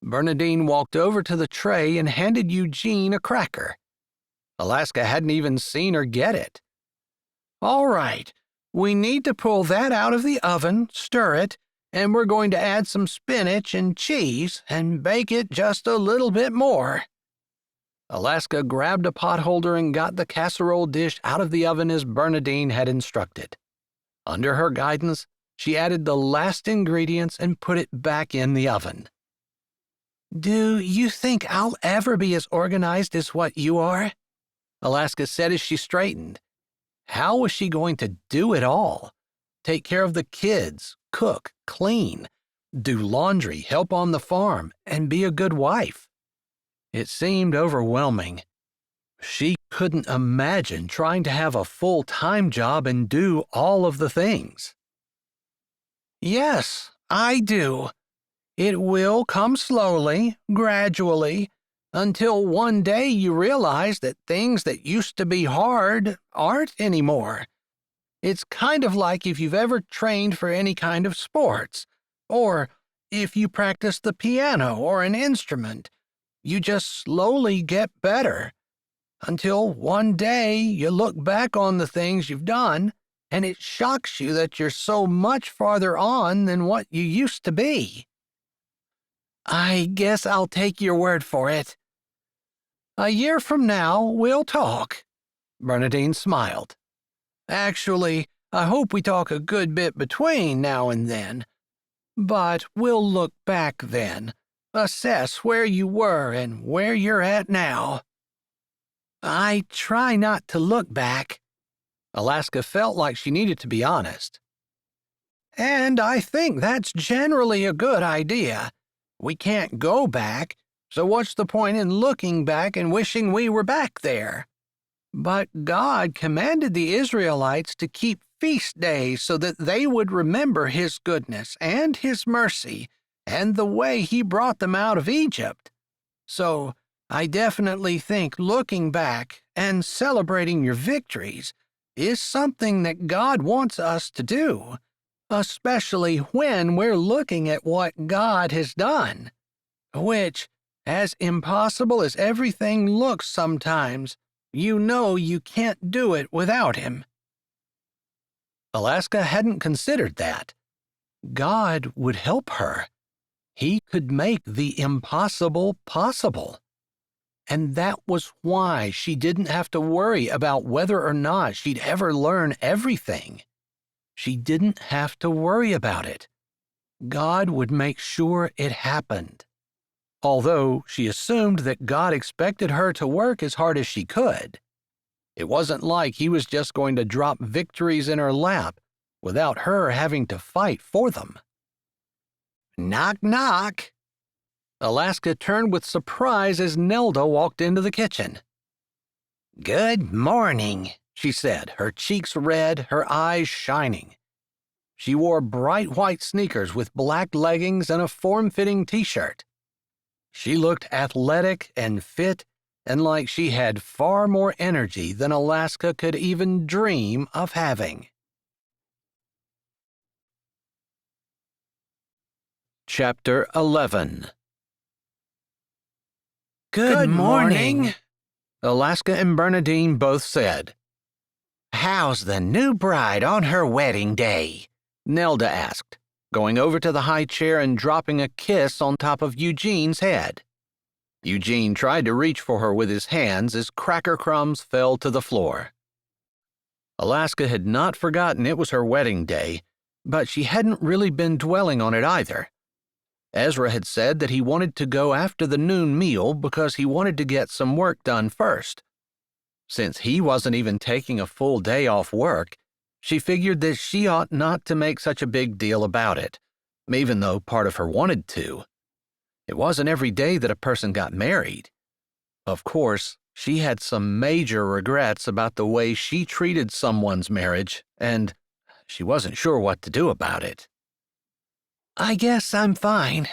S2: Bernadine walked over to the tray and handed Eugene a cracker. Alaska hadn't even seen her get it. All right, we need to pull that out of the oven, stir it, and we're going to add some spinach and cheese and bake it just a little bit more. Alaska grabbed a potholder and got the casserole dish out of the oven as Bernadine had instructed. Under her guidance, she added the last ingredients and put it back in the oven. Do you think I'll ever be as organized as what you are? Alaska said as she straightened. How was she going to do it all? Take care of the kids, cook, clean, do laundry, help on the farm, and be a good wife. It seemed overwhelming. She couldn't imagine trying to have a full-time job and do all of the things. Yes, I do. It will come slowly, gradually, until one day you realize that things that used to be hard aren't anymore. It's kind of like if you've ever trained for any kind of sports, or if you practice the piano or an instrument. You just slowly get better, until one day you look back on the things you've done, and it shocks you that you're so much farther on than what you used to be. I guess I'll take your word for it. A year from now, we'll talk." Bernadine smiled. "Actually, I hope we talk a good bit between now and then. But we'll look back then, assess where you were and where you're at now." "I try not to look back." Alaska felt like she needed to be honest. "And I think that's generally a good idea. We can't go back, so what's the point in looking back and wishing we were back there? But God commanded the Israelites to keep feast days so that they would remember His goodness and His mercy and the way He brought them out of Egypt. So I definitely think looking back and celebrating your victories is something that God wants us to do, especially when we're looking at what God has done, which, as impossible as everything looks sometimes, you know you can't do it without Him." Alaska hadn't considered that. God would help her. He could make the impossible possible. And that was why she didn't have to worry about whether or not she'd ever learn everything. She didn't have to worry about it. God would make sure it happened. Although she assumed that God expected her to work as hard as she could. It wasn't like He was just going to drop victories in her lap without her having to fight for them. Knock, knock. Alaska turned with surprise as Nelda walked into the kitchen. "Good morning," she said, her cheeks red, her eyes shining. She wore bright white sneakers with black leggings and a form-fitting t-shirt. She looked athletic and fit and like she had far more energy than Alaska could even dream of having. Chapter 11. Good morning, Alaska and Bernadine both said. "How's the new bride on her wedding day?" Nelda asked, going over to the high chair and dropping a kiss on top of Eugene's head. Eugene tried to reach for her with his hands as cracker crumbs fell to the floor. Alaska had not forgotten it was her wedding day, but she hadn't really been dwelling on it either. Ezra had said that he wanted to go after the noon meal because he wanted to get some work done first. Since he wasn't even taking a full day off work, she figured that she ought not to make such a big deal about it, even though part of her wanted to. It wasn't every day that a person got married. Of course, she had some major regrets about the way she treated someone's marriage, and she wasn't sure what to do about it. "I guess I'm fine."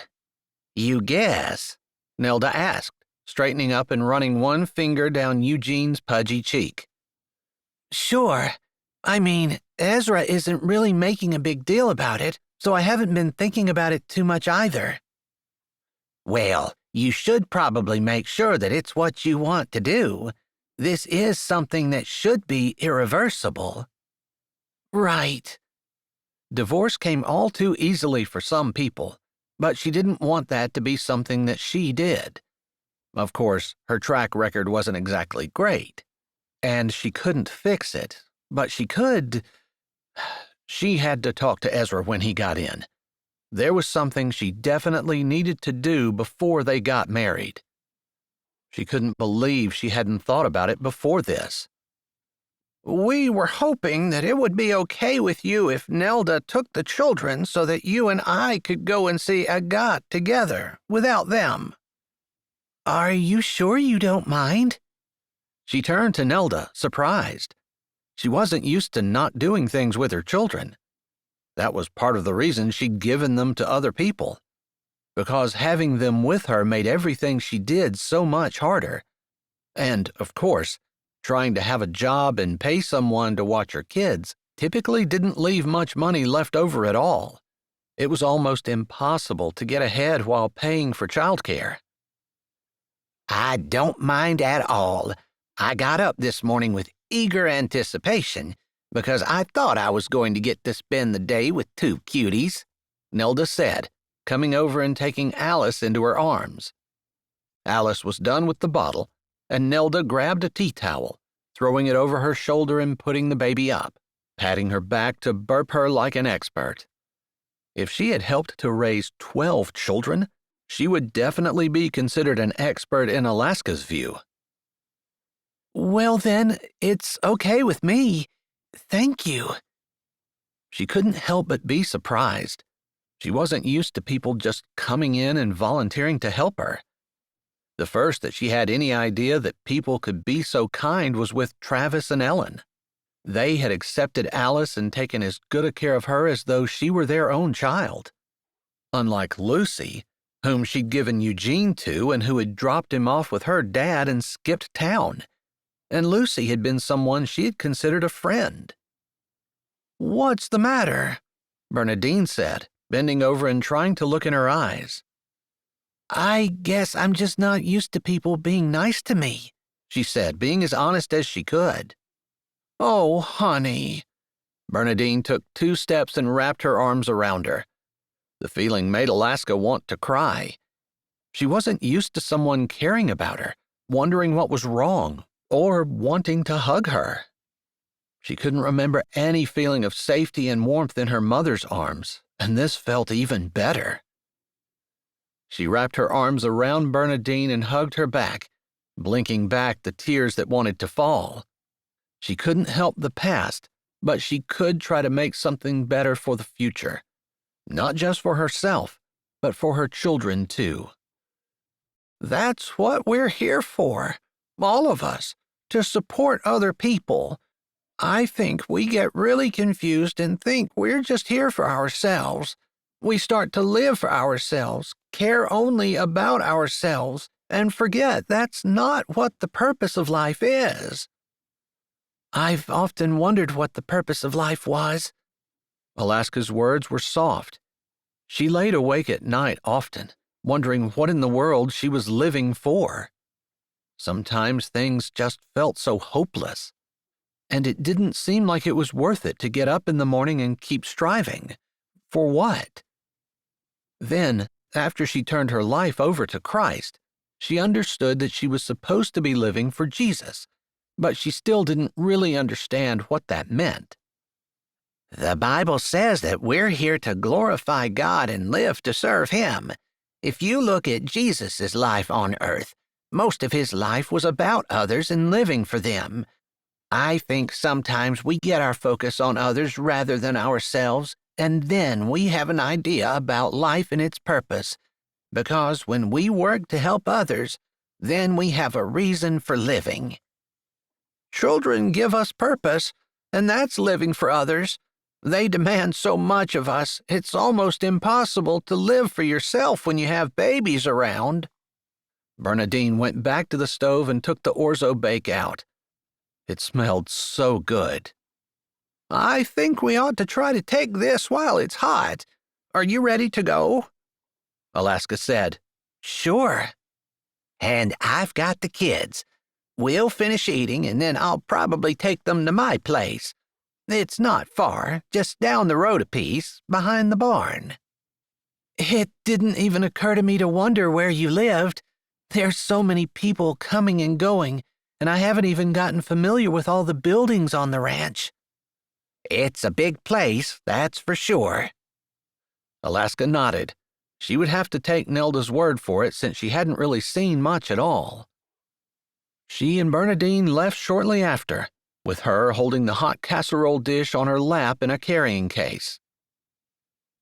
S2: "You guess?" Nelda asked, straightening up and running one finger down Eugene's pudgy cheek. "Sure. I mean, Ezra isn't really making a big deal about it, so I haven't been thinking about it too much either." "Well, you should probably make sure that it's what you want to do. This is something that should be irreversible." "Right." Divorce came all too easily for some people, but she didn't want that to be something that she did. Of course, her track record wasn't exactly great, and she couldn't fix it, but she could. She had to talk to Ezra when he got in. There was something she definitely needed to do before they got married. She couldn't believe she hadn't thought about it before this. "We were hoping that it would be okay with you if Nelda took the children so that you and I could go and see Agat together, without them." "Are you sure you don't mind?" She turned to Nelda, surprised. She wasn't used to not doing things with her children. That was part of the reason she'd given them to other people. Because having them with her made everything she did so much harder. And, of course, trying to have a job and pay someone to watch her kids typically didn't leave much money left over at all. It was almost impossible to get ahead while paying for childcare. "I don't mind at all. I got up this morning with eager anticipation because I thought I was going to get to spend the day with two cuties," Nelda said, coming over and taking Alice into her arms. Alice was done with the bottle,
S1: and Nelda grabbed a tea towel, throwing it over her shoulder and putting the baby up, patting her back to burp her like an expert. If she had helped to raise 12 children, she would definitely be considered an expert in Alaska's view.
S2: Well then, it's okay with me. Thank you.
S1: She couldn't help but be surprised. She wasn't used to people just coming in and volunteering to help her. The first that she had any idea that people could be so kind was with Travis and Ellen. They had accepted Alice and taken as good a care of her as though she were their own child. Unlike Lucy, whom she'd given Eugene to and who had dropped him off with her dad and skipped town. And Lucy had been someone she had considered a friend.
S2: What's the matter?
S1: Bernadine said, bending over and trying to look in her eyes.
S2: I guess I'm just not used to people being nice to me,
S1: she said, being as honest as she could.
S2: Oh, honey.
S1: Bernadine took 2 steps and wrapped her arms around her. The feeling made Alaska want to cry. She wasn't used to someone caring about her, wondering what was wrong, or wanting to hug her. She couldn't remember any feeling of safety and warmth in her mother's arms, and this felt even better. She wrapped her arms around Bernadine and hugged her back, blinking back the tears that wanted to fall. She couldn't help the past, but she could try to make something better for the future. Not just for herself, but for her children too.
S2: That's what we're here for, all of us, to support other people. I think we get really confused and think we're just here for ourselves. We start to live for ourselves, care only about ourselves, and forget that's not what the purpose of life is. I've often wondered what the purpose of life was.
S1: Alaska's words were soft. She laid awake at night often, wondering what in the world she was living for. Sometimes things just felt so hopeless, and it didn't seem like it was worth it to get up in the morning and keep striving. For what? Then, after she turned her life over to Christ, she understood that she was supposed to be living for Jesus, but she still didn't really understand what that meant.
S2: The Bible says that we're here to glorify God and live to serve Him. If you look at Jesus' life on earth, most of His life was about others and living for them. I think sometimes we get our focus on others rather than ourselves, and then we have an idea about life and its purpose. Because when we work to help others, then we have a reason for living. Children give us purpose, and that's living for others. They demand so much of us, it's almost impossible to live for yourself when you have babies around.
S1: Bernadine went back to the stove and took the orzo bake out. It smelled so good.
S2: I think we ought to try to take this while it's hot. Are you ready to go?
S1: Alaska said.
S2: Sure. And I've got the kids. We'll finish eating, and then I'll probably take them to my place. It's not far, just down the road a piece, behind the barn. It didn't even occur to me to wonder where you lived. There's so many people coming and going, and I haven't even gotten familiar with all the buildings on the ranch. It's a big place, that's for sure.
S1: Alaska nodded. She would have to take Nelda's word for it since she hadn't really seen much at all. She and Bernadine left shortly after, with her holding the hot casserole dish on her lap in a carrying case.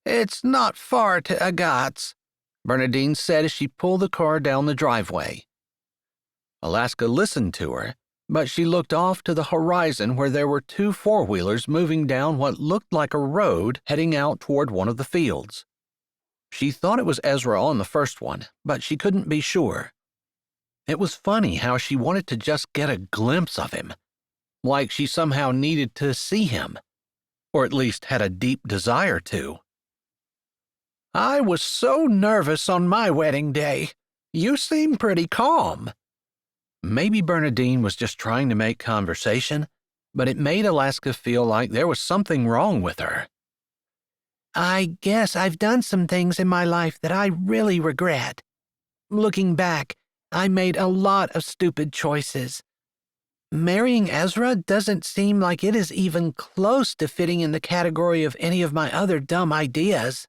S2: It's not far to Agat's,
S1: Bernadine said as she pulled the car down the driveway. Alaska listened to her, but she looked off to the horizon where there were 2 four-wheelers moving down what looked like a road heading out toward one of the fields. She thought it was Ezra on the first one, but she couldn't be sure. It was funny how she wanted to just get a glimpse of him, like she somehow needed to see him, or at least had a deep desire to.
S2: I was so nervous on my wedding day. You seem pretty calm.
S1: Maybe Bernadine was just trying to make conversation, but it made Alaska feel like there was something wrong with her.
S2: I guess I've done some things in my life that I really regret. Looking back, I made a lot of stupid choices. Marrying Ezra doesn't seem like it is even close to fitting in the category of any of my other dumb ideas.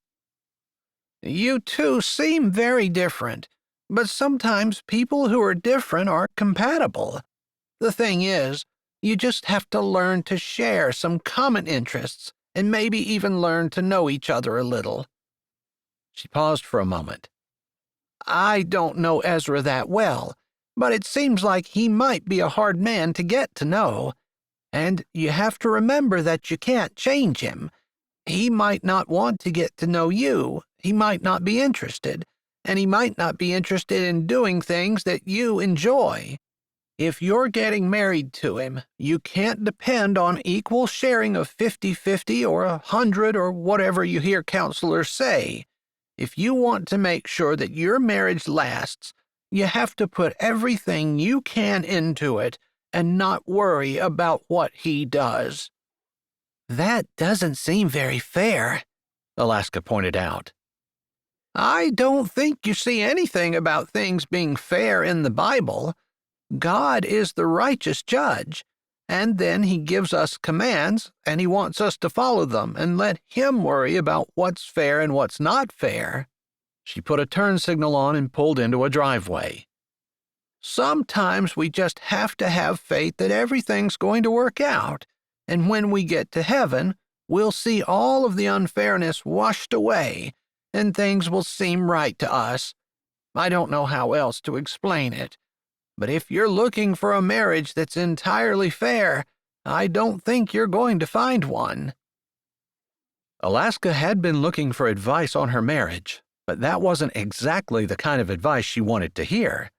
S2: You two seem very different, but sometimes people who are different are compatible. The thing is, you just have to learn to share some common interests and maybe even learn to know each other a little.
S1: She paused for a moment.
S2: I don't know Ezra that well, but it seems like he might be a hard man to get to know. And you have to remember that you can't change him. He might not want to get to know you, he might not be interested, and he might not be interested in doing things that you enjoy. If you're getting married to him, you can't depend on equal sharing of 50-50 or 100 or whatever you hear counselors say. If you want to make sure that your marriage lasts, you have to put everything you can into it and not worry about what he does. That doesn't seem very fair,
S1: Alaska pointed out.
S2: I don't think you see anything about things being fair in the Bible. God is the righteous judge, and then he gives us commands, and he wants us to follow them and let him worry about what's fair and what's not fair.
S1: She put a turn signal on and pulled into a driveway.
S2: Sometimes we just have to have faith that everything's going to work out, and when we get to heaven, we'll see all of the unfairness washed away, and things will seem right to us. I don't know how else to explain it. But if you're looking for a marriage that's entirely fair, I don't think you're going to find one.
S1: Alaska had been looking for advice on her marriage, but that wasn't exactly the kind of advice she wanted to hear.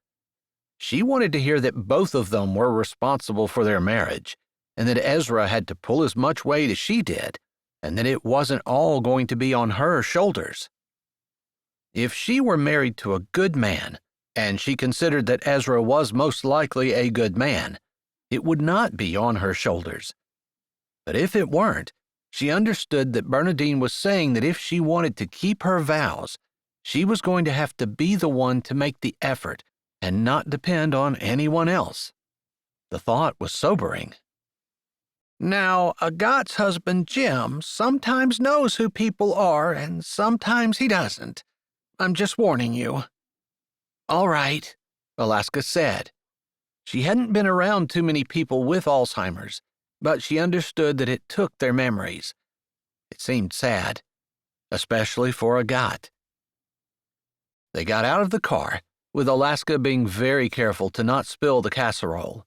S1: She wanted to hear that both of them were responsible for their marriage, and that Ezra had to pull as much weight as she did, and that it wasn't all going to be on her shoulders. If she were married to a good man, and she considered that Ezra was most likely a good man, it would not be on her shoulders. But if it weren't, she understood that Bernadine was saying that if she wanted to keep her vows, she was going to have to be the one to make the effort and not depend on anyone else. The thought was sobering.
S2: Now, Agat's husband Jim sometimes knows who people are and sometimes he doesn't. I'm just warning you.
S1: All right, Alaska said. She hadn't been around too many people with Alzheimer's, but she understood that it took their memories. It seemed sad, especially for Agat. They got out of the car, with Alaska being very careful to not spill the casserole.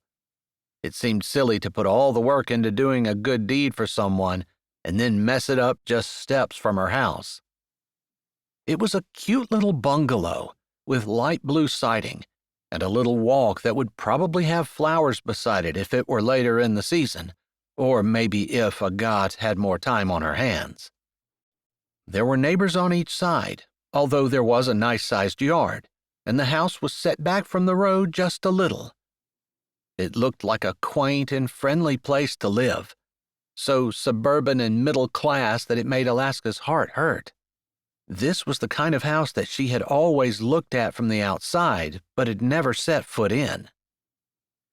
S1: It seemed silly to put all the work into doing a good deed for someone and then mess it up just steps from her house. It was a cute little bungalow with light blue siding and a little walk that would probably have flowers beside it if it were later in the season, or maybe if Agat had more time on her hands. There were neighbors on each side, although there was a nice-sized yard, and the house was set back from the road just a little. It looked like a quaint and friendly place to live, so suburban and middle class that it made Alaska's heart hurt. This was the kind of house that she had always looked at from the outside, but had never set foot in.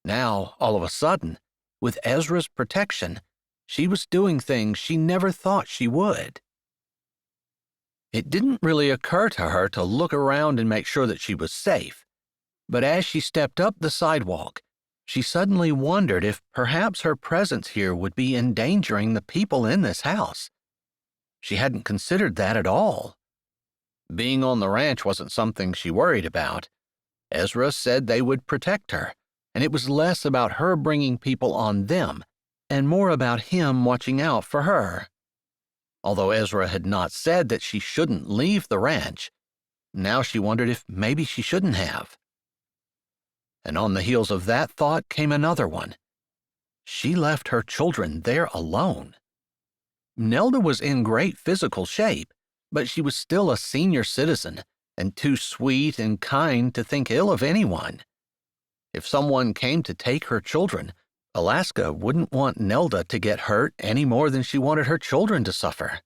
S1: Now, all of a sudden, with Ezra's protection, she was doing things she never thought she would. It didn't really occur to her to look around and make sure that she was safe, but as she stepped up the sidewalk, she suddenly wondered if perhaps her presence here would be endangering the people in this house. She hadn't considered that at all. Being on the ranch wasn't something she worried about. Ezra said they would protect her, and it was less about her bringing people on them and more about him watching out for her. Although Ezra had not said that she shouldn't leave the ranch, now she wondered if maybe she shouldn't have. And on the heels of that thought came another one. She left her children there alone. Nelda was in great physical shape, but she was still a senior citizen and too sweet and kind to think ill of anyone. If someone came to take her children, Alaska wouldn't want Nelda to get hurt any more than she wanted her children to suffer.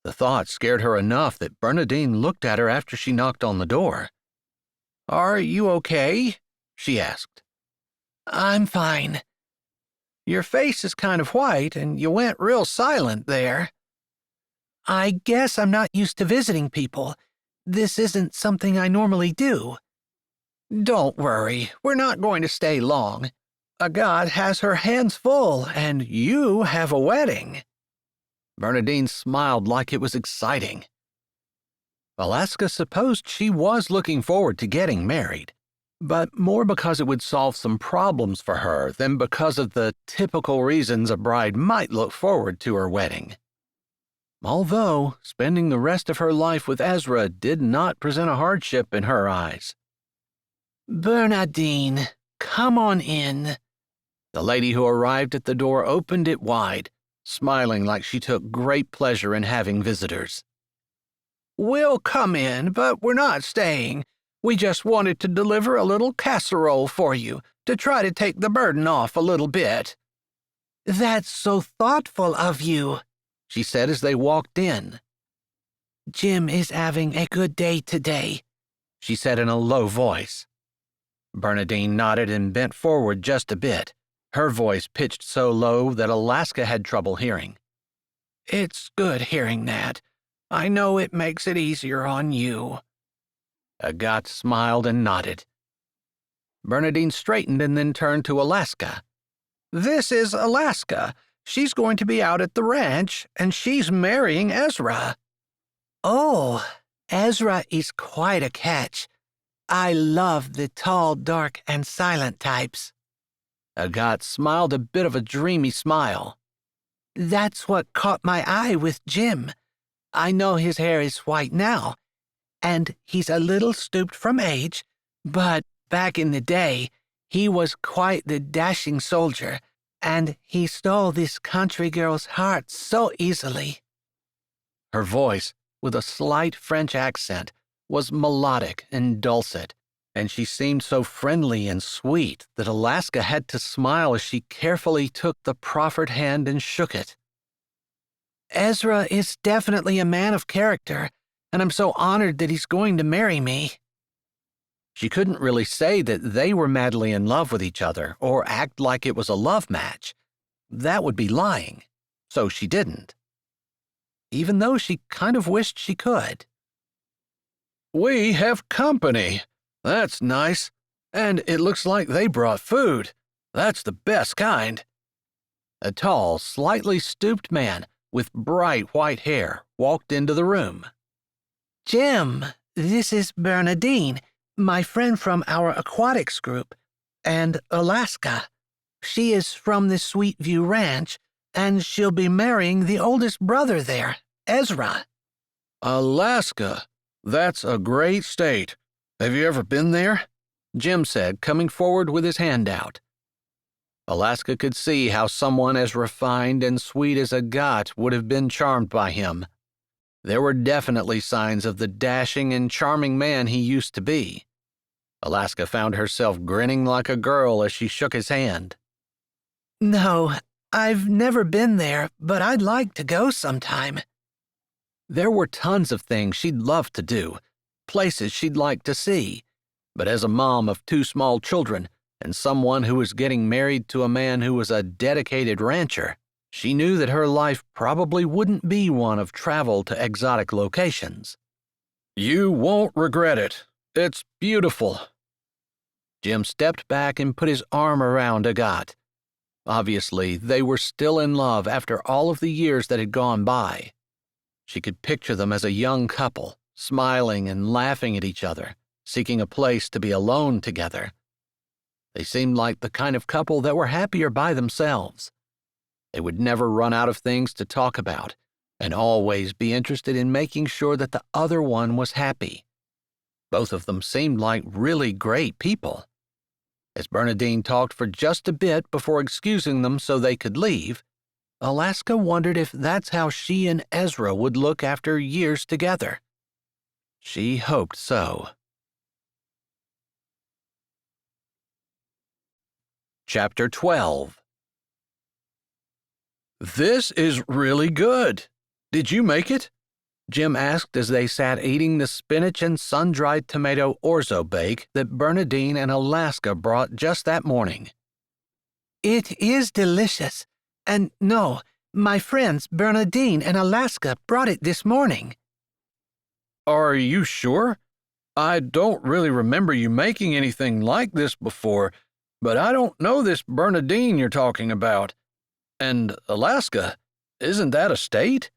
S1: The thought scared her enough that Bernadine looked at her after she knocked on the door. Are you okay? She asked.
S2: I'm fine.
S1: Your face is kind of white, and you went real silent there.
S2: I guess I'm not used to visiting people. This isn't something I normally do.
S1: Don't worry, we're not going to stay long. Agathe has her hands full, and you have a wedding. Bernadine smiled like it was exciting. Alaska supposed she was looking forward to getting married, but more because it would solve some problems for her than because of the typical reasons a bride might look forward to her wedding. Although spending the rest of her life with Ezra did not present a hardship in her eyes.
S2: Bernadine, come on in.
S1: The lady who arrived at the door opened it wide, smiling like she took great pleasure in having visitors. We'll come in, but we're not staying. We just wanted to deliver a little casserole for you to try to take the burden off a little bit.
S2: That's so thoughtful of you,
S1: she said as they walked in.
S2: Jim is having a good day today,
S1: she said in a low voice. Bernadine nodded and bent forward just a bit, her voice pitched so low that Alaska had trouble hearing.
S2: It's good hearing that. I know it makes it easier on you.
S1: Agathe smiled and nodded. Bernadine straightened and then turned to Alaska. This is Alaska. She's going to be out at the ranch, and she's marrying Ezra.
S2: Oh, Ezra is quite a catch. I love the tall, dark, and silent types.
S1: Agathe smiled a bit of a dreamy smile.
S2: That's what caught my eye with Jim. I know his hair is white now, and he's a little stooped from age, but back in the day, he was quite the dashing soldier, and he stole this country girl's heart so easily.
S1: Her voice, with a slight French accent, was melodic and dulcet, and she seemed so friendly and sweet that Alaska had to smile as she carefully took the proffered hand and shook it.
S2: Ezra is definitely a man of character, and I'm so honored that he's going to marry me.
S1: She couldn't really say that they were madly in love with each other or act like it was a love match. That would be lying, so she didn't. Even though she kind of wished she could. We have company. That's nice. And it looks like they brought food. That's the best kind. A tall, slightly stooped man with bright white hair walked into the room.
S2: Jim, this is Bernadine, my friend from our aquatics group, and Alaska. She is from the Sweetview Ranch, and she'll be marrying the oldest brother there, Ezra.
S1: Alaska. That's a great state. Have you ever been there? Jim said, coming forward with his hand out. Alaska could see how someone as refined and sweet as Agathe would have been charmed by him. There were definitely signs of the dashing and charming man he used to be. Alaska found herself grinning like a girl as she shook his hand.
S2: No, I've never been there, but I'd like to go sometime.
S1: There were tons of things she'd love to do, places she'd like to see, but as a mom of 2 small children and someone who was getting married to a man who was a dedicated rancher, she knew that her life probably wouldn't be one of travel to exotic locations. You won't regret it. It's beautiful. Jim stepped back and put his arm around Agathe. Obviously, they were still in love after all of the years that had gone by. She could picture them as a young couple, smiling and laughing at each other, seeking a place to be alone together. They seemed like the kind of couple that were happier by themselves. They would never run out of things to talk about, and always be interested in making sure that the other one was happy. Both of them seemed like really great people. As Bernadine talked for just a bit before excusing them so they could leave, Alaska wondered if that's how she and Ezra would look after years together. She hoped so. Chapter 12. This is really good. Did you make it? Jim asked as they sat eating the spinach and sun-dried tomato orzo bake that Bernadine and Alaska brought just that morning.
S2: It is delicious. And no, my friends Bernadine and Alaska brought it this morning.
S3: Are you sure? I don't really remember you making anything like this before, but I don't know this Bernadine you're talking about. And Alaska, isn't that a state?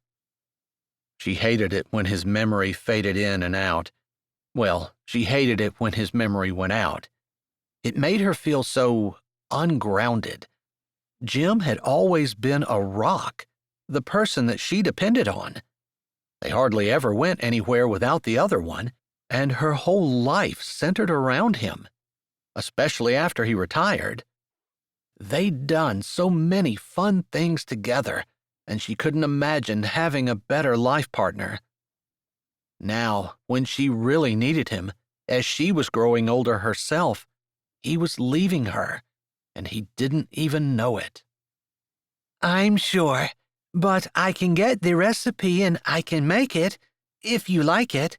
S1: She hated it when his memory faded in and out. Well, she hated it when his memory went out. It made her feel so ungrounded. Jim had always been a rock, the person that she depended on. They hardly ever went anywhere without the other one, and her whole life centered around him, especially after he retired. They'd done so many fun things together, and she couldn't imagine having a better life partner. Now, when she really needed him, as she was growing older herself, he was leaving her, and he didn't even know it.
S2: I'm sure, but I can get the recipe and I can make it, if you like it.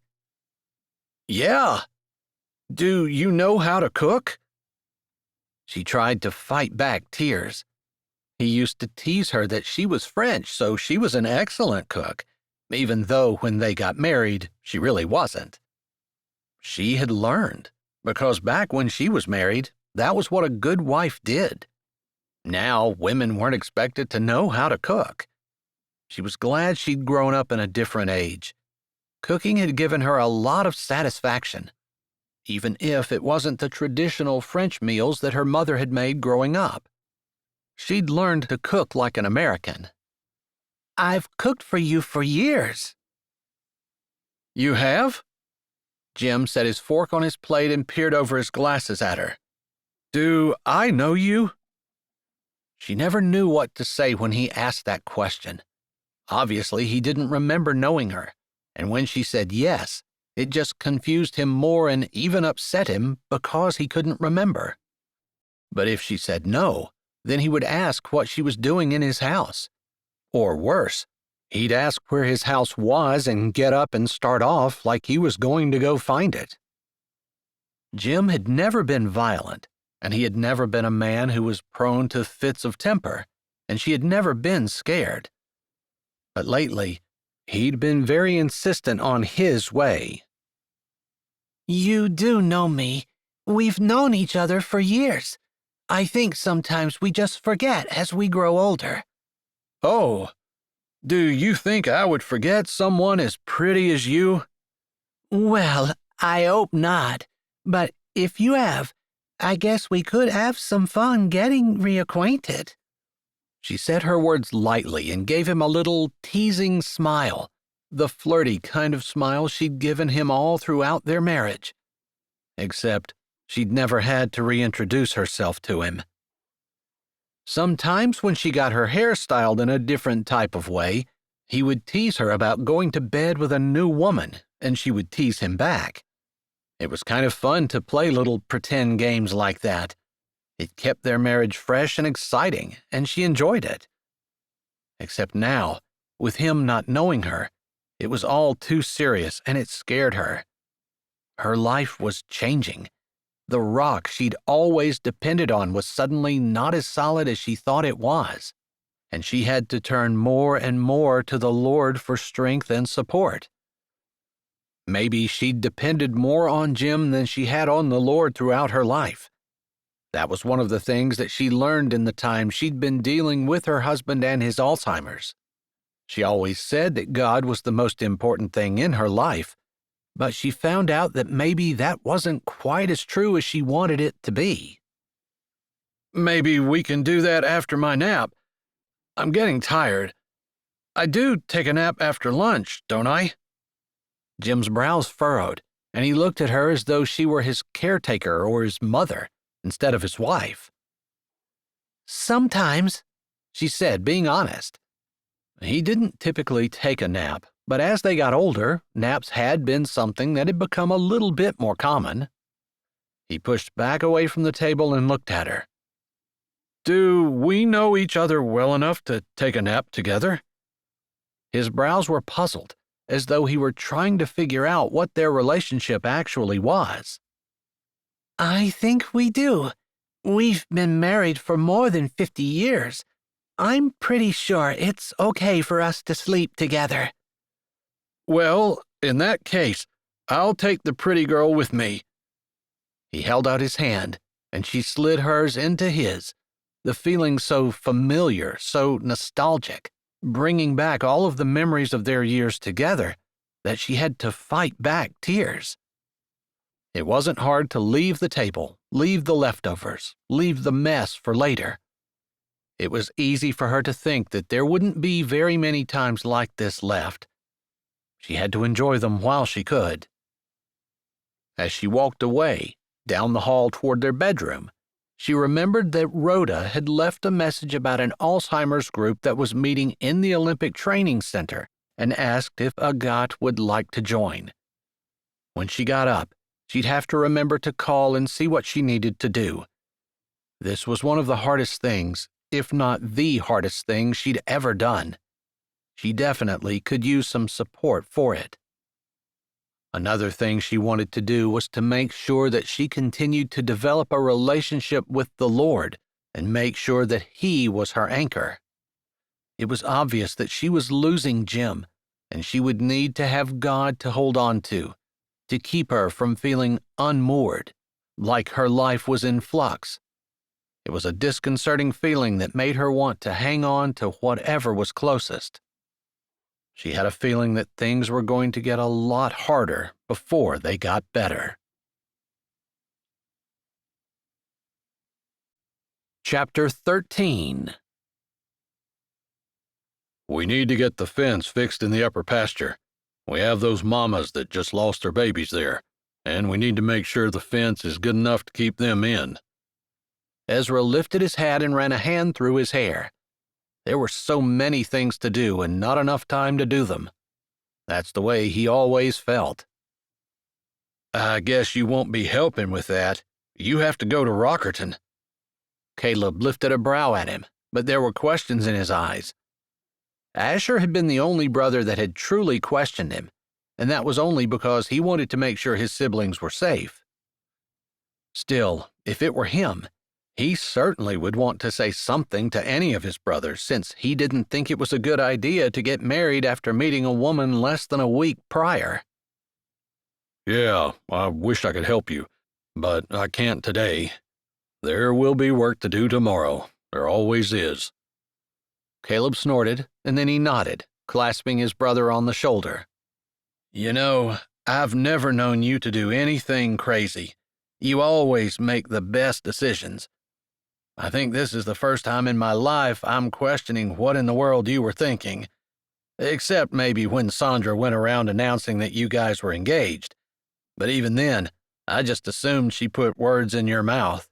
S3: Yeah. Do you know how to cook?
S1: She tried to fight back tears. He used to tease her that she was French, so she was an excellent cook, even though when they got married, she really wasn't. She had learned, because back when she was married, that was what a good wife did. Now, women weren't expected to know how to cook. She was glad she'd grown up in a different age. Cooking had given her a lot of satisfaction, even if it wasn't the traditional French meals that her mother had made growing up. She'd learned to cook like an American.
S2: I've cooked for you for years.
S3: You have?
S1: Jim set his fork on his plate and peered over his glasses at her.
S3: Do I know you?
S1: She never knew what to say when he asked that question. Obviously, he didn't remember knowing her, and when she said yes, it just confused him more and even upset him because he couldn't remember. But if she said no, then he would ask what she was doing in his house. Or worse, he'd ask where his house was and get up and start off like he was going to go find it. Jim had never been violent, and he had never been a man who was prone to fits of temper, and she had never been scared. But lately, he'd been very insistent on his way.
S2: You do know me. We've known each other for years. I think sometimes we just forget as we grow older.
S3: Oh, do you think I would forget someone as pretty as you?
S2: Well, I hope not. But if you have, I guess we could have some fun getting reacquainted.
S1: She said her words lightly and gave him a little teasing smile, the flirty kind of smile she'd given him all throughout their marriage. Except she'd never had to reintroduce herself to him. Sometimes when she got her hair styled in a different type of way, he would tease her about going to bed with a new woman, and she would tease him back. It was kind of fun to play little pretend games like that. It kept their marriage fresh and exciting, and she enjoyed it. Except now, with him not knowing her, it was all too serious and it scared her. Her life was changing. The rock she'd always depended on was suddenly not as solid as she thought it was, and she had to turn more and more to the Lord for strength and support. Maybe she'd depended more on Jim than she had on the Lord throughout her life. That was one of the things that she learned in the time she'd been dealing with her husband and his Alzheimer's. She always said that God was the most important thing in her life, but she found out that maybe that wasn't quite as true as she wanted it to be.
S3: Maybe we can do that after my nap. I'm getting tired. I do take a nap after lunch, don't I?
S1: Jim's brows furrowed, and he looked at her as though she were his caretaker or his mother, instead of his wife.
S2: Sometimes,
S1: she said, being honest. He didn't typically take a nap, but as they got older, naps had been something that had become a little bit more common. He pushed back away from the table and looked at her.
S3: Do we know each other well enough to take a nap together?
S1: His brows were puzzled, as though he were trying to figure out what their relationship actually was.
S2: I think we do. We've been married for more than 50 years. I'm pretty sure it's okay for us to sleep together.
S3: Well, in that case, I'll take the pretty girl with me.
S1: He held out his hand, and she slid hers into his, the feeling so familiar, so nostalgic, bringing back all of the memories of their years together that she had to fight back tears. It wasn't hard to leave the table, leave the leftovers, leave the mess for later. It was easy for her to think that there wouldn't be very many times like this left. She had to enjoy them while she could. As she walked away, down the hall toward their bedroom, she remembered that Rhoda had left a message about an Alzheimer's group that was meeting in the Olympic Training Center and asked if Agathe would like to join. When she got up, she'd have to remember to call and see what she needed to do. This was one of the hardest things, if not the hardest thing she'd ever done. She definitely could use some support for it. Another thing she wanted to do was to make sure that she continued to develop a relationship with the Lord and make sure that He was her anchor. It was obvious that she was losing Jim, and she would need to have God to hold on to keep her from feeling unmoored, like her life was in flux. It was a disconcerting feeling that made her want to hang on to whatever was closest. She had a feeling that things were going to get a lot harder before they got better. Chapter 13.
S3: We need to get the fence fixed in the upper pasture. We have those mamas that just lost their babies there, and we need to make sure the fence is good enough to keep them in.
S1: Ezra lifted his hat and ran a hand through his hair. There were so many things to do and not enough time to do them. That's the way he always felt.
S3: I guess you won't be helping with that. You have to go to Rockerton.
S1: Caleb lifted a brow at him, but there were questions in his eyes. Asher had been the only brother that had truly questioned him, and that was only because he wanted to make sure his siblings were safe. Still, if it were him, he certainly would want to say something to any of his brothers, since he didn't think it was a good idea to get married after meeting a woman less than a week prior.
S3: Yeah, I wish I could help you, but I can't today. There will be work to do tomorrow. There always is.
S1: Caleb snorted, and then he nodded, clasping his brother on the shoulder. You know, I've never known you to do anything crazy. You always make the best decisions. I think this is the first time in my life I'm questioning what in the world you were thinking. Except maybe when Sandra went around announcing that you guys were engaged. But even then, I just assumed she put words in your mouth.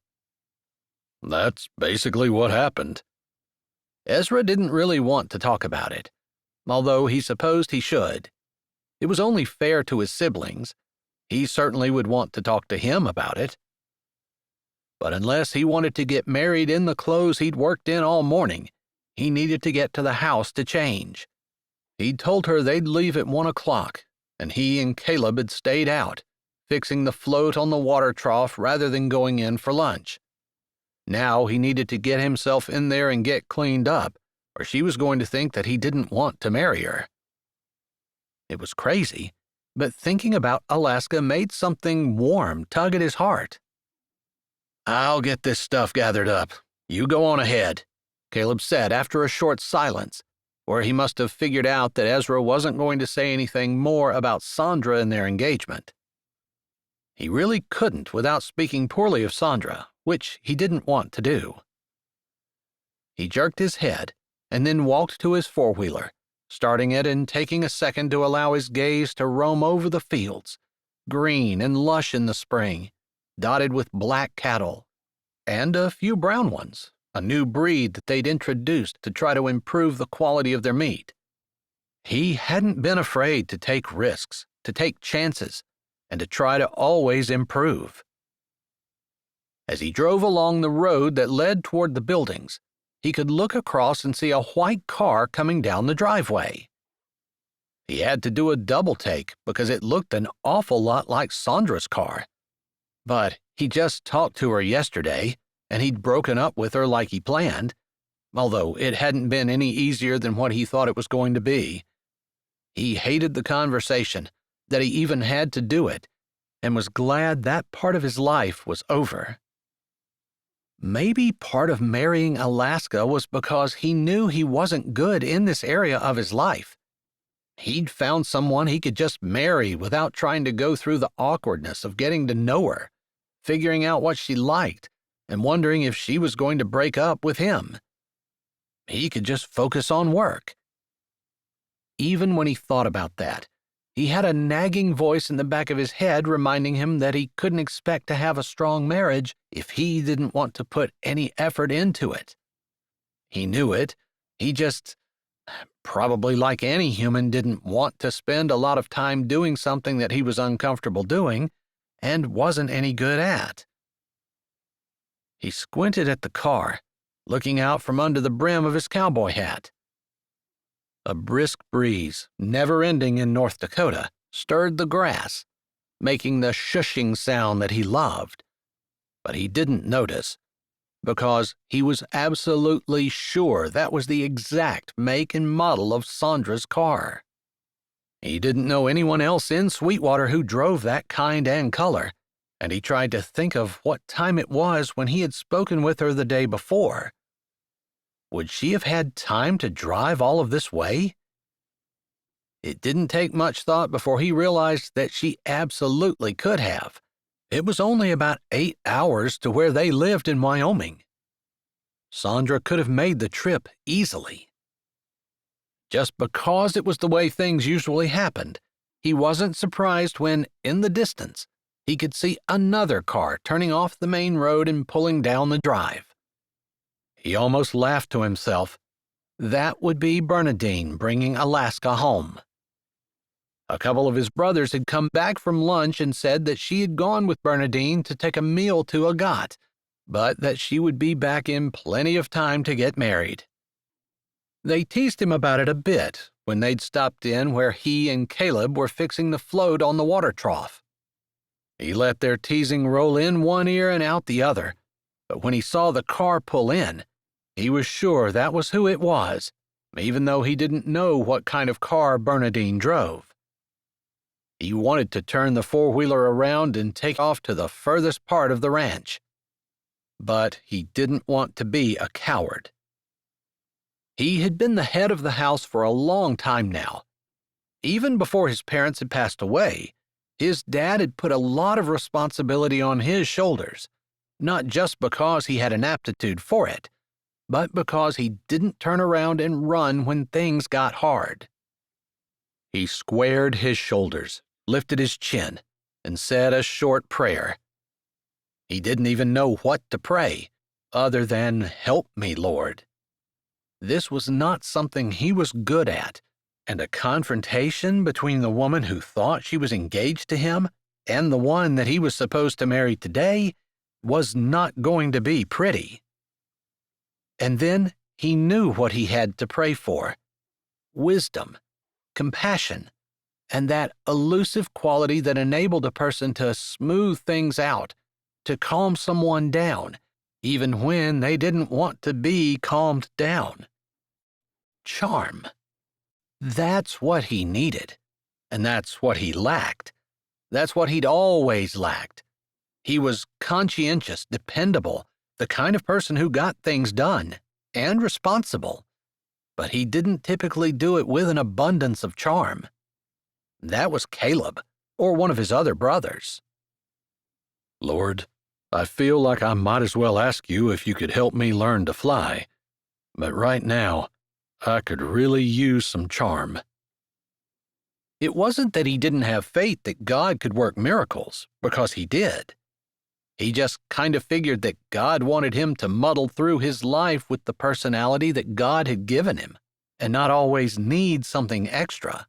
S3: That's basically what happened.
S1: Ezra didn't really want to talk about it, although he supposed he should. It was only fair to his siblings. He certainly would want to talk to him about it. But unless he wanted to get married in the clothes he'd worked in all morning, he needed to get to the house to change. He'd told her they'd leave at 1 o'clock, and he and Caleb had stayed out, fixing the float on the water trough rather than going in for lunch. Now he needed to get himself in there and get cleaned up, or she was going to think that he didn't want to marry her. It was crazy, but thinking about Alaska made something warm tug at his heart. I'll get this stuff gathered up. You go on ahead, Caleb said after a short silence, where he must have figured out that Ezra wasn't going to say anything more about Sandra and their engagement. He really couldn't without speaking poorly of Sandra, which he didn't want to do. He jerked his head and then walked to his four-wheeler, starting it and taking a second to allow his gaze to roam over the fields, green and lush in the spring, dotted with black cattle, and a few brown ones, a new breed that they'd introduced to try to improve the quality of their meat. He hadn't been afraid to take risks, to take chances, and to try to always improve. As he drove along the road that led toward the buildings, he could look across and see a white car coming down the driveway. He had to do a double take because it looked an awful lot like Sandra's car. But he just talked to her yesterday, and he'd broken up with her like he planned, although it hadn't been any easier than what he thought it was going to be. He hated the conversation, that he even had to do it, and was glad that part of his life was over. Maybe part of marrying Alaska was because he knew he wasn't good in this area of his life. He'd found someone he could just marry without trying to go through the awkwardness of getting to know her, figuring out what she liked, and wondering if she was going to break up with him. He could just focus on work. Even when he thought about that, he had a nagging voice in the back of his head reminding him that he couldn't expect to have a strong marriage if he didn't want to put any effort into it. He knew it. He just, probably like any human, didn't want to spend a lot of time doing something that he was uncomfortable doing and wasn't any good at. He squinted at the car, looking out from under the brim of his cowboy hat. A brisk breeze, never ending in North Dakota, stirred the grass, making the shushing sound that he loved. But he didn't notice, because he was absolutely sure that was the exact make and model of Sandra's car. He didn't know anyone else in Sweetwater who drove that kind and color, and he tried to think of what time it was when he had spoken with her the day before. Would she have had time to drive all of this way? It didn't take much thought before he realized that she absolutely could have. It was only about 8 hours to where they lived in Wyoming. Sandra could have made the trip easily. Just because it was the way things usually happened, he wasn't surprised when, in the distance, he could see another car turning off the main road and pulling down the drive. He almost laughed to himself. That would be Bernadine bringing Alaska home. A couple of his brothers had come back from lunch and said that she had gone with Bernadine to take a meal to Agat, but that she would be back in plenty of time to get married. They teased him about it a bit when they'd stopped in where he and Caleb were fixing the float on the water trough. He let their teasing roll in one ear and out the other, but when he saw the car pull in, he was sure that was who it was, even though he didn't know what kind of car Bernadine drove. He wanted to turn the four-wheeler around and take off to the furthest part of the ranch. But he didn't want to be a coward. He had been the head of the house for a long time now. Even before his parents had passed away, his dad had put a lot of responsibility on his shoulders, not just because he had an aptitude for it, but because he didn't turn around and run when things got hard. He squared his shoulders, lifted his chin, and said a short prayer. He didn't even know what to pray, other than, "Help me, Lord." This was not something he was good at, and a confrontation between the woman who thought she was engaged to him and the one that he was supposed to marry today was not going to be pretty. And then he knew what he had to pray for: wisdom, compassion, and that elusive quality that enabled a person to smooth things out, to calm someone down, even when they didn't want to be calmed down. Charm. That's what he needed, and that's what he lacked. That's what he'd always lacked. He was conscientious, dependable, the kind of person who got things done, and responsible. But he didn't typically do it with an abundance of charm. That was Caleb, or one of his other brothers. "Lord, I feel like I might as well ask you if you could help me learn to fly. But right now, I could really use some charm." It wasn't that he didn't have faith that God could work miracles, because he did. He just kind of figured that God wanted him to muddle through his life with the personality that God had given him, and not always need something extra.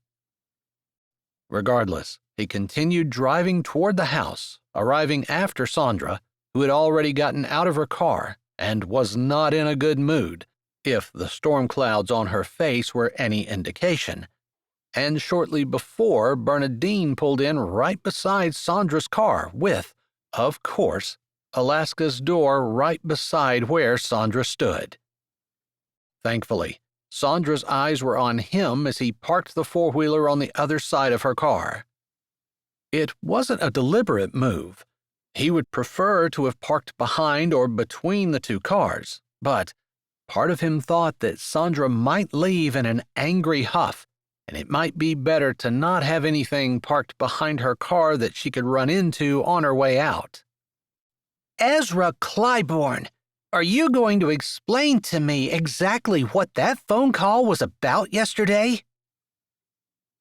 S1: Regardless, he continued driving toward the house, arriving after Sandra, who had already gotten out of her car and was not in a good mood, if the storm clouds on her face were any indication, and shortly before, Bernadine pulled in right beside Sandra's car with, of course, Alaska's door right beside where Sandra stood. Thankfully, Sandra's eyes were on him as he parked the four-wheeler on the other side of her car. It wasn't a deliberate move. He would prefer to have parked behind or between the two cars, but part of him thought that Sandra might leave in an angry huff, and it might be better to not have anything parked behind her car that she could run into on her way out.
S2: Ezra Clyborne, are you going to explain to me exactly what that phone call was about yesterday?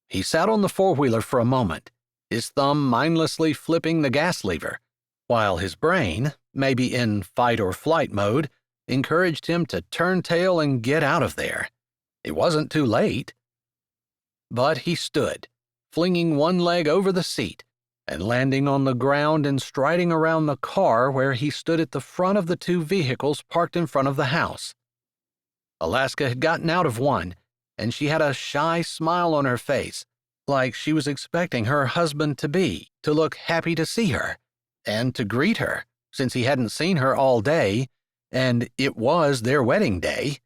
S1: He sat on the four-wheeler for a moment, his thumb mindlessly flipping the gas lever, while his brain, maybe in fight or flight mode, encouraged him to turn tail and get out of there. It wasn't too late. But he stood, flinging one leg over the seat, and landing on the ground and striding around the car where he stood at the front of the two vehicles parked in front of the house. Alaska had gotten out of one, and she had a shy smile on her face, like she was expecting her husband-to-be to look happy to see her, and to greet her, since he hadn't seen her all day, and it was their wedding day.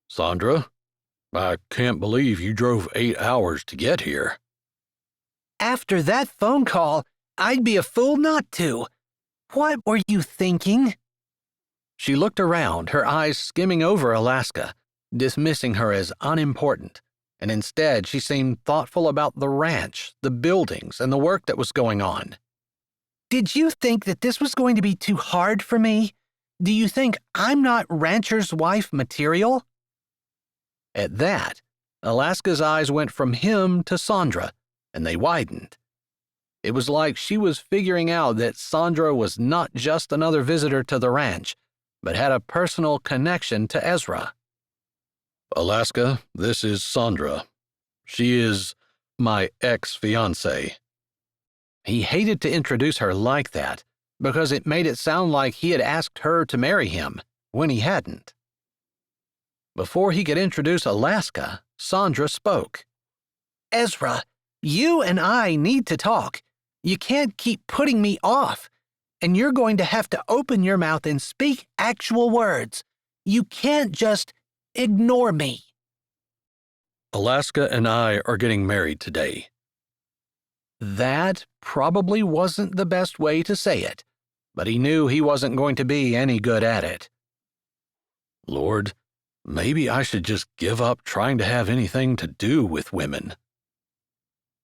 S3: Sandra, I can't believe you drove 8 hours to get here.
S2: After that phone call, I'd be a fool not to. What were you thinking?
S1: She looked around, her eyes skimming over Alaska, dismissing her as unimportant, and instead she seemed thoughtful about the ranch, the buildings, and the work that was going on.
S2: Did you think that this was going to be too hard for me? Do you think I'm not rancher's wife material?
S1: At that, Alaska's eyes went from him to Sandra, and they widened. It was like she was figuring out that Sandra was not just another visitor to the ranch, but had a personal connection to Ezra.
S3: Alaska, this is Sandra. She is my ex-fiancée.
S1: He hated to introduce her like that, because it made it sound like he had asked her to marry him, when he hadn't. Before he could introduce Alaska, Sandra spoke.
S2: Ezra, you and I need to talk. You can't keep putting me off, and you're going to have to open your mouth and speak actual words. You can't just ignore me.
S3: Alaska and I are getting married today.
S1: That probably wasn't the best way to say it, but he knew he wasn't going to be any good at it.
S3: Lord, maybe I should just give up trying to have anything to do with women.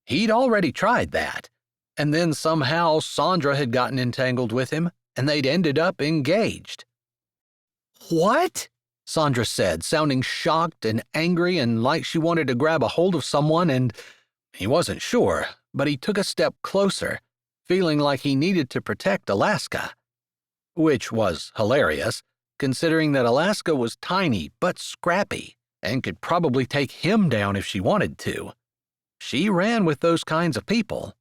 S1: He'd already tried that, and then somehow Sandra had gotten entangled with him, and they'd ended up engaged.
S2: What?
S1: Sandra said, sounding shocked and angry and like she wanted to grab a hold of someone, and he wasn't sure, but he took a step closer, feeling like he needed to protect Alaska. Which was hilarious, considering that Alaska was tiny but scrappy and could probably take him down if she wanted to. She ran with those kinds of people.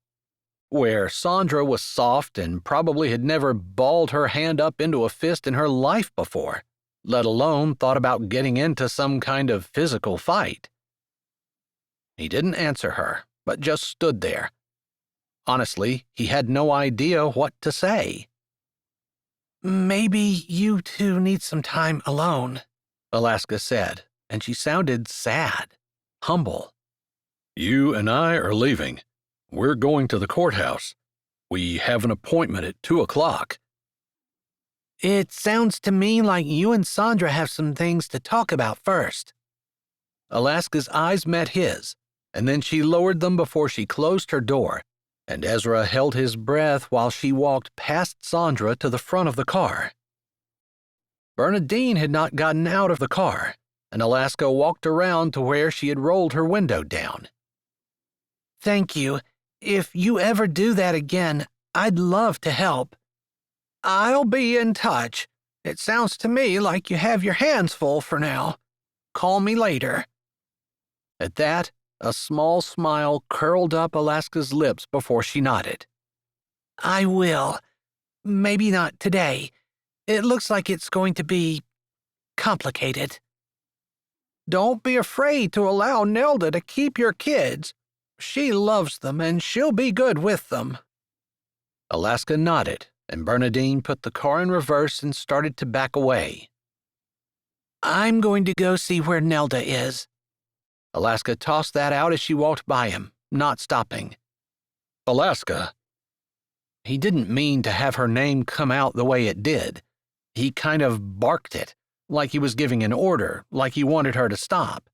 S1: Where Sandra was soft and probably had never balled her hand up into a fist in her life before, let alone thought about getting into some kind of physical fight. He didn't answer her, but just stood there. Honestly, he had no idea what to say.
S2: Maybe you two need some time alone,
S1: Alaska said, and she sounded sad, humble.
S3: You and I are leaving. We're going to the courthouse. We have an appointment at 2:00.
S2: It sounds to me like you and Sandra have some things to talk about first.
S1: Alaska's eyes met his, and then she lowered them before she closed her door, and Ezra held his breath while she walked past Sandra to the front of the car. Bernadine had not gotten out of the car, and Alaska walked around to where she had rolled her window down.
S2: Thank you. If you ever do that again, I'd love to help. I'll be in touch. It sounds to me like you have your hands full for now. Call me later.
S1: At that, a small smile curled up Alaska's lips before she nodded.
S2: I will. Maybe not today. It looks like it's going to be complicated. Don't be afraid to allow Nelda to keep your kids. She loves them and she'll be good with them."
S1: Alaska nodded, and Bernadine put the car in reverse and started to back away.
S2: "I'm going to go see where Nelda is."
S1: Alaska tossed that out as she walked by him, not stopping. "Alaska." He didn't mean to have her name come out the way it did. He kind of barked it, like he was giving an order, like he wanted her to stop.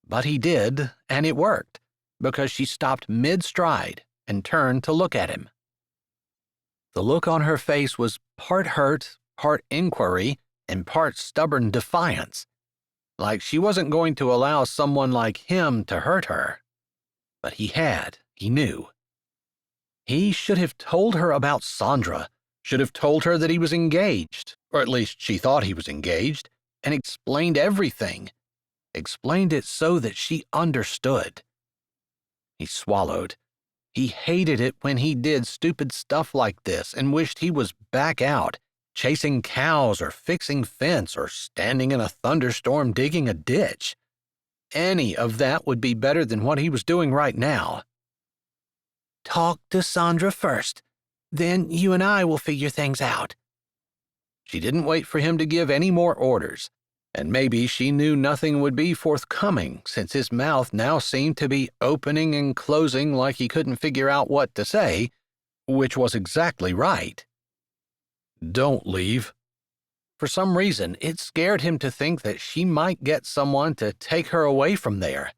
S1: But he did, and it worked, because she stopped mid-stride and turned to look at him. The look on her face was part hurt, part inquiry, and part stubborn defiance, like she wasn't going to allow someone like him to hurt her. But he knew. He should have told her about Sandra, should have told her that he was engaged, or at least she thought he was engaged, and explained everything. Explained it so that she understood. He swallowed. He hated it when he did stupid stuff like this and wished he was back out, chasing cows or fixing fence or standing in a thunderstorm digging a ditch. Any of that would be better than what he was doing right now.
S2: "Talk to Sandra first. Then you and I will figure things out."
S1: She didn't wait for him to give any more orders, and maybe she knew nothing would be forthcoming since his mouth now seemed to be opening and closing like he couldn't figure out what to say, which was exactly right. "Don't leave." For some reason, it scared him to think that she might get someone to take her away from there.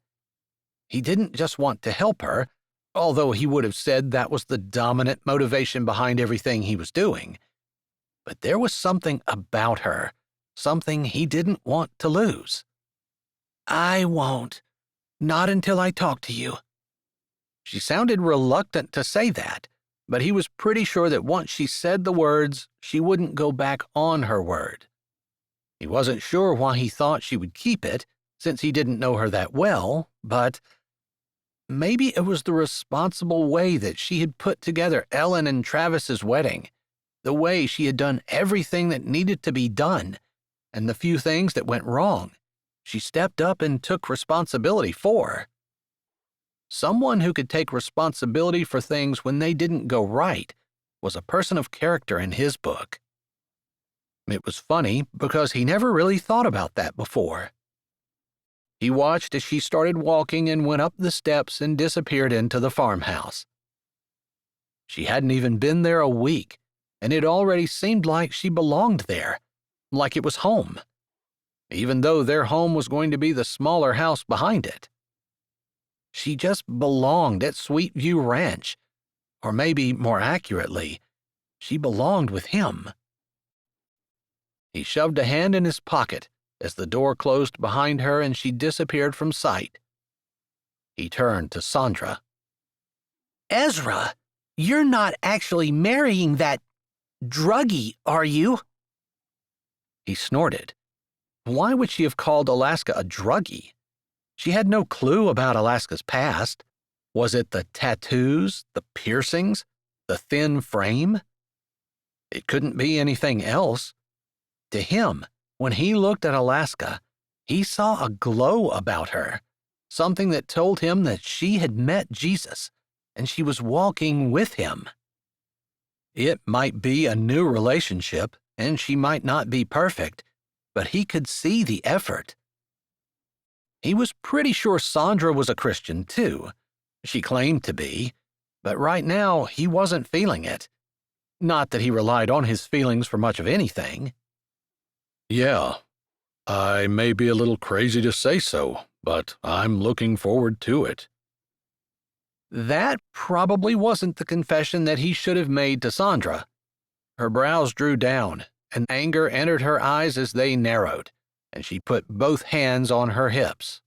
S1: He didn't just want to help her, although he would have said that was the dominant motivation behind everything he was doing. But there was something about her, something he didn't want to lose.
S2: "I won't. Not until I talk to you."
S1: She sounded reluctant to say that, but he was pretty sure that once she said the words, she wouldn't go back on her word. He wasn't sure why he thought she would keep it, since he didn't know her that well, but maybe it was the responsible way that she had put together Ellen and Travis's wedding, the way she had done everything that needed to be done, and the few things that went wrong, she stepped up and took responsibility for. Someone who could take responsibility for things when they didn't go right was a person of character in his book. It was funny because he never really thought about that before. He watched as she started walking and went up the steps and disappeared into the farmhouse. She hadn't even been there a week, and it already seemed like she belonged there, like it was home, even though their home was going to be the smaller house behind it. She just belonged at Sweetview Ranch, or maybe more accurately, she belonged with him. He shoved a hand in his pocket as the door closed behind her and she disappeared from sight. He turned to Sandra.
S2: "Ezra, you're not actually marrying that druggie, are you?"
S1: He snorted. Why would she have called Alaska a druggie? She had no clue about Alaska's past. Was it the tattoos, the piercings, the thin frame? It couldn't be anything else. To him, when he looked at Alaska, he saw a glow about her, something that told him that she had met Jesus, and she was walking with him. It might be a new relationship, and she might not be perfect, but he could see the effort. He was pretty sure Sandra was a Christian, too. She claimed to be, but right now he wasn't feeling it. Not that he relied on his feelings for much of anything. "Yeah, I may be a little crazy to say so, but I'm looking forward to it." That probably wasn't the confession that he should have made to Sandra. Her brows drew down, and anger entered her eyes as they narrowed, and she put both hands on her hips.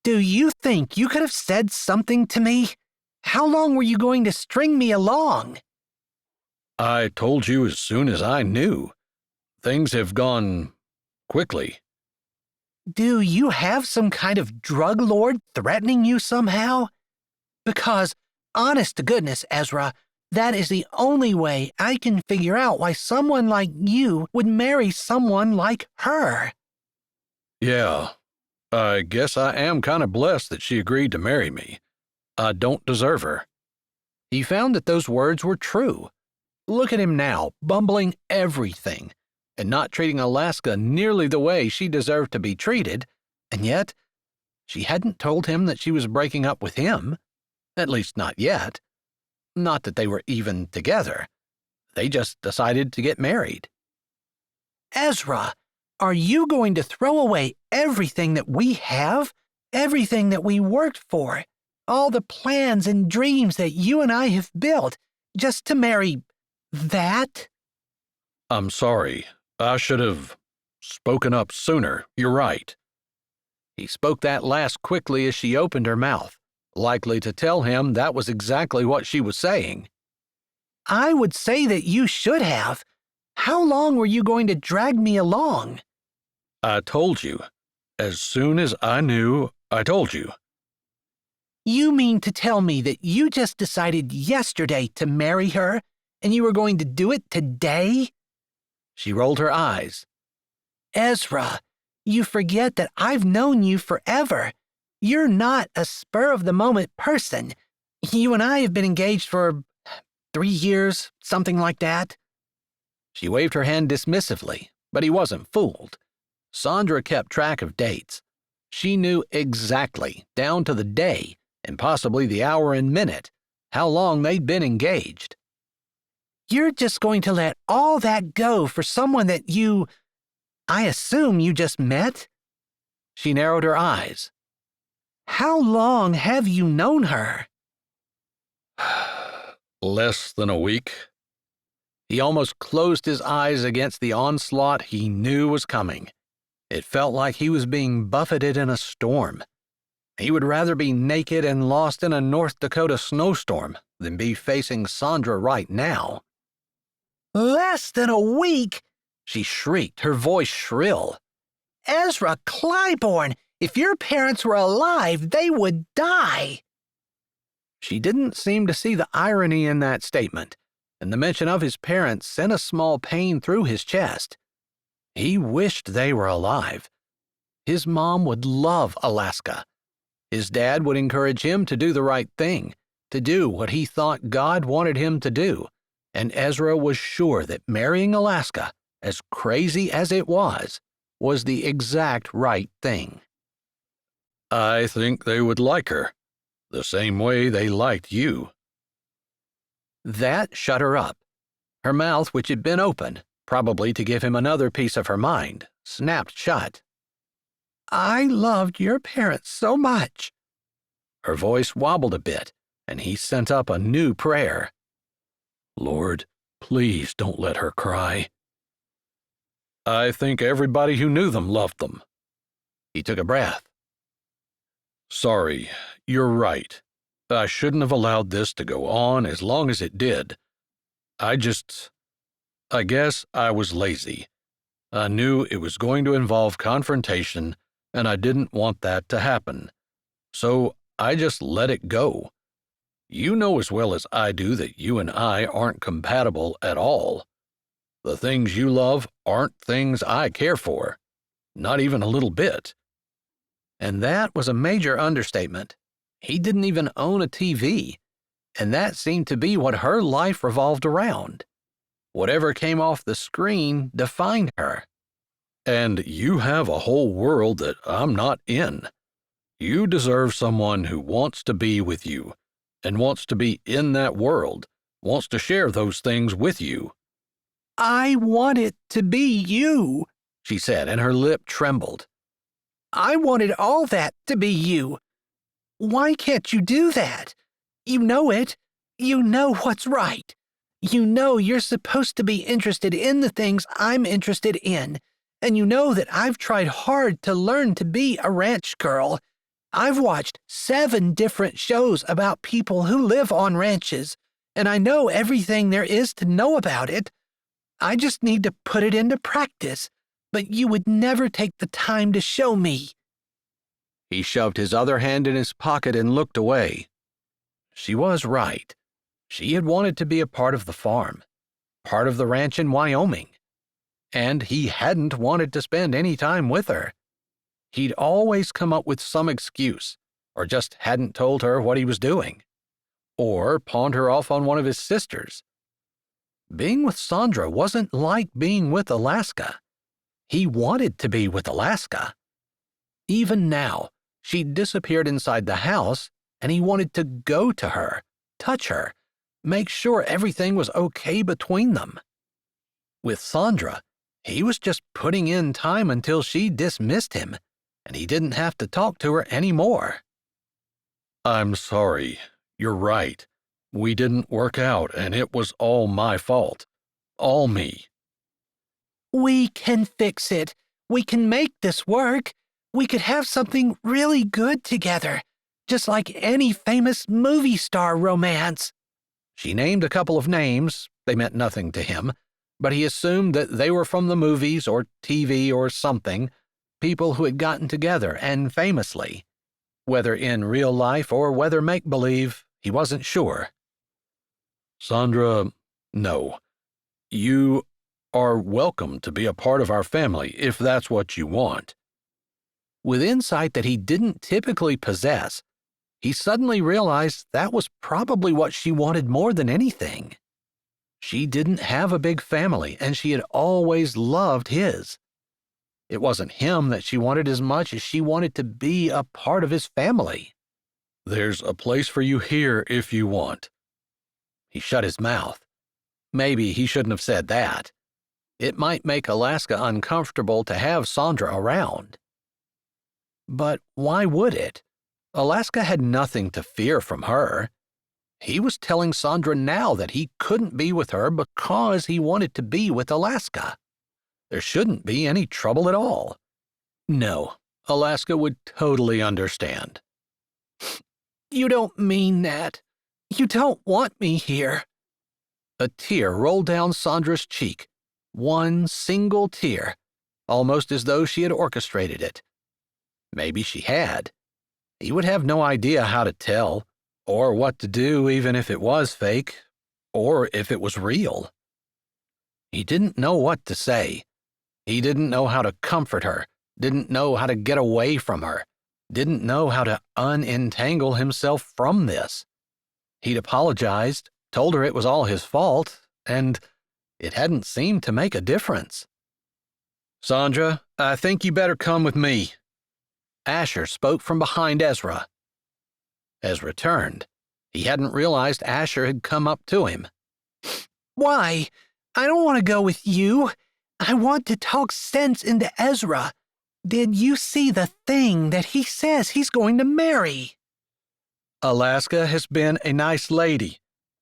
S2: "Do you think you could have said something to me? How long were you going to string me along?"
S3: "I told you as soon as I knew. Things have gone quickly."
S2: "Do you have some kind of drug lord threatening you somehow? Because, honest to goodness, Ezra, that is the only way I can figure out why someone like you would marry someone like her."
S3: "Yeah, I guess I am kind of blessed that she agreed to marry me. I don't deserve her.
S1: He found that those words were true. Look at him now, bumbling everything, and not treating Alaska nearly the way she deserved to be treated, and yet she hadn't told him that she was breaking up with him, at least not yet. Not that they were even together. They just decided to get married.
S2: Ezra, are you going to throw away everything that we have? Everything that we worked for? All the plans and dreams that you and I have built, just to marry that?
S3: I'm sorry. I should have spoken up sooner. You're right.
S1: He spoke that last quickly as she opened her mouth, likely to tell him that was exactly what she was saying.
S2: I would say that you should have. How long were you going to drag me along?
S3: I told you. As soon as I knew, I told you.
S2: You mean to tell me that you just decided yesterday to marry her, and you were going to do it today?
S1: She rolled her eyes.
S2: Ezra, you forget that I've known you forever. You're not a spur-of-the-moment person. You and I have been engaged for 3 years, something like that.
S1: She waved her hand dismissively, but he wasn't fooled. Sandra kept track of dates. She knew exactly, down to the day, and possibly the hour and minute, how long they'd been engaged.
S2: You're just going to let all that go for someone that I assume you just met?
S1: She narrowed her eyes.
S2: How long have you known her?
S3: Less than a week.
S1: He almost closed his eyes against the onslaught he knew was coming. It felt like he was being buffeted in a storm. He would rather be naked and lost in a North Dakota snowstorm than be facing Sandra right now.
S2: Less than a week?
S1: She shrieked, her voice shrill.
S2: Ezra Clyborne, if your parents were alive, they would die.
S1: She didn't seem to see the irony in that statement, and the mention of his parents sent a small pain through his chest. He wished they were alive. His mom would love Alaska. His dad would encourage him to do the right thing, to do what he thought God wanted him to do, and Ezra was sure that marrying Alaska, as crazy as it was the exact right thing.
S3: I think they would like her, the same way they liked you.
S1: That shut her up. Her mouth, which had been open, probably to give him another piece of her mind, snapped shut.
S2: I loved your parents so much.
S1: Her voice wobbled a bit, and he sent up a new prayer.
S3: Lord, please don't let her cry. I think everybody who knew them loved them.
S1: He took a breath.
S3: Sorry, you're right. I shouldn't have allowed this to go on as long as it did. I guess I was lazy. I knew it was going to involve confrontation, and I didn't want that to happen. So I just let it go. You know as well as I do that you and I aren't compatible at all. The things you love aren't things I care for, not even a little bit.
S1: And that was a major understatement. He didn't even own a TV, and that seemed to be what her life revolved around. Whatever came off the screen defined her.
S3: And you have a whole world that I'm not in. You deserve someone who wants to be with you, and wants to be in that world, wants to share those things with you.
S2: I want it to be you,
S1: she said, and her lip trembled.
S2: I wanted all that to be you. Why can't you do that? You know it. You know what's right. You know you're supposed to be interested in the things I'm interested in, and you know that I've tried hard to learn to be a ranch girl. I've watched 7 different shows about people who live on ranches, and I know everything there is to know about it. I just need to put it into practice, but you would never take the time to show me.
S1: He shoved his other hand in his pocket and looked away. She was right. She had wanted to be a part of the farm, part of the ranch in Wyoming. And he hadn't wanted to spend any time with her. He'd always come up with some excuse, or just hadn't told her what he was doing, or pawned her off on one of his sisters. Being with Sandra wasn't like being with Alaska. He wanted to be with Alaska. Even now, she'd disappeared inside the house, and he wanted to go to her, touch her, make sure everything was okay between them. With Sandra, he was just putting in time until she dismissed him, and he didn't have to talk to her anymore.
S3: I'm sorry. You're right. We didn't work out, and it was all my fault. All me.
S2: We can fix it. We can make this work. We could have something really good together, just like any famous movie star romance.
S1: She named a couple of names. They meant nothing to him, but he assumed that they were from the movies or TV or something, people who had gotten together and famously. Whether in real life or whether make-believe, he wasn't sure.
S3: Sandra, no. You are welcome to be a part of our family if that's what you want.
S1: With insight that he didn't typically possess, he suddenly realized that was probably what she wanted more than anything. She didn't have a big family, and she had always loved his. It wasn't him that she wanted as much as she wanted to be a part of his family.
S3: There's a place for you here if you want.
S1: He shut his mouth. Maybe he shouldn't have said that. It might make Alaska uncomfortable to have Sandra around. But why would it? Alaska had nothing to fear from her. He was telling Sandra now that he couldn't be with her because he wanted to be with Alaska. There shouldn't be any trouble at all. No, Alaska would totally understand.
S2: You don't mean that. You don't want me here.
S1: A tear rolled down Sandra's cheek. One single tear, almost as though she had orchestrated it. Maybe she had. He would have no idea how to tell, or what to do even if it was fake, or if it was real. He didn't know what to say. He didn't know how to comfort her, didn't know how to get away from her, didn't know how to unentangle himself from this. He'd apologized, told her it was all his fault, and it hadn't seemed to make a difference.
S3: Sandra, I think you better come with me.
S1: Asher spoke from behind Ezra. Ezra turned. He hadn't realized Asher had come up to him.
S2: Why? I don't want to go with you. I want to talk sense into Ezra. Did you see the thing that he says he's going to marry?
S1: Alaska has been a nice lady.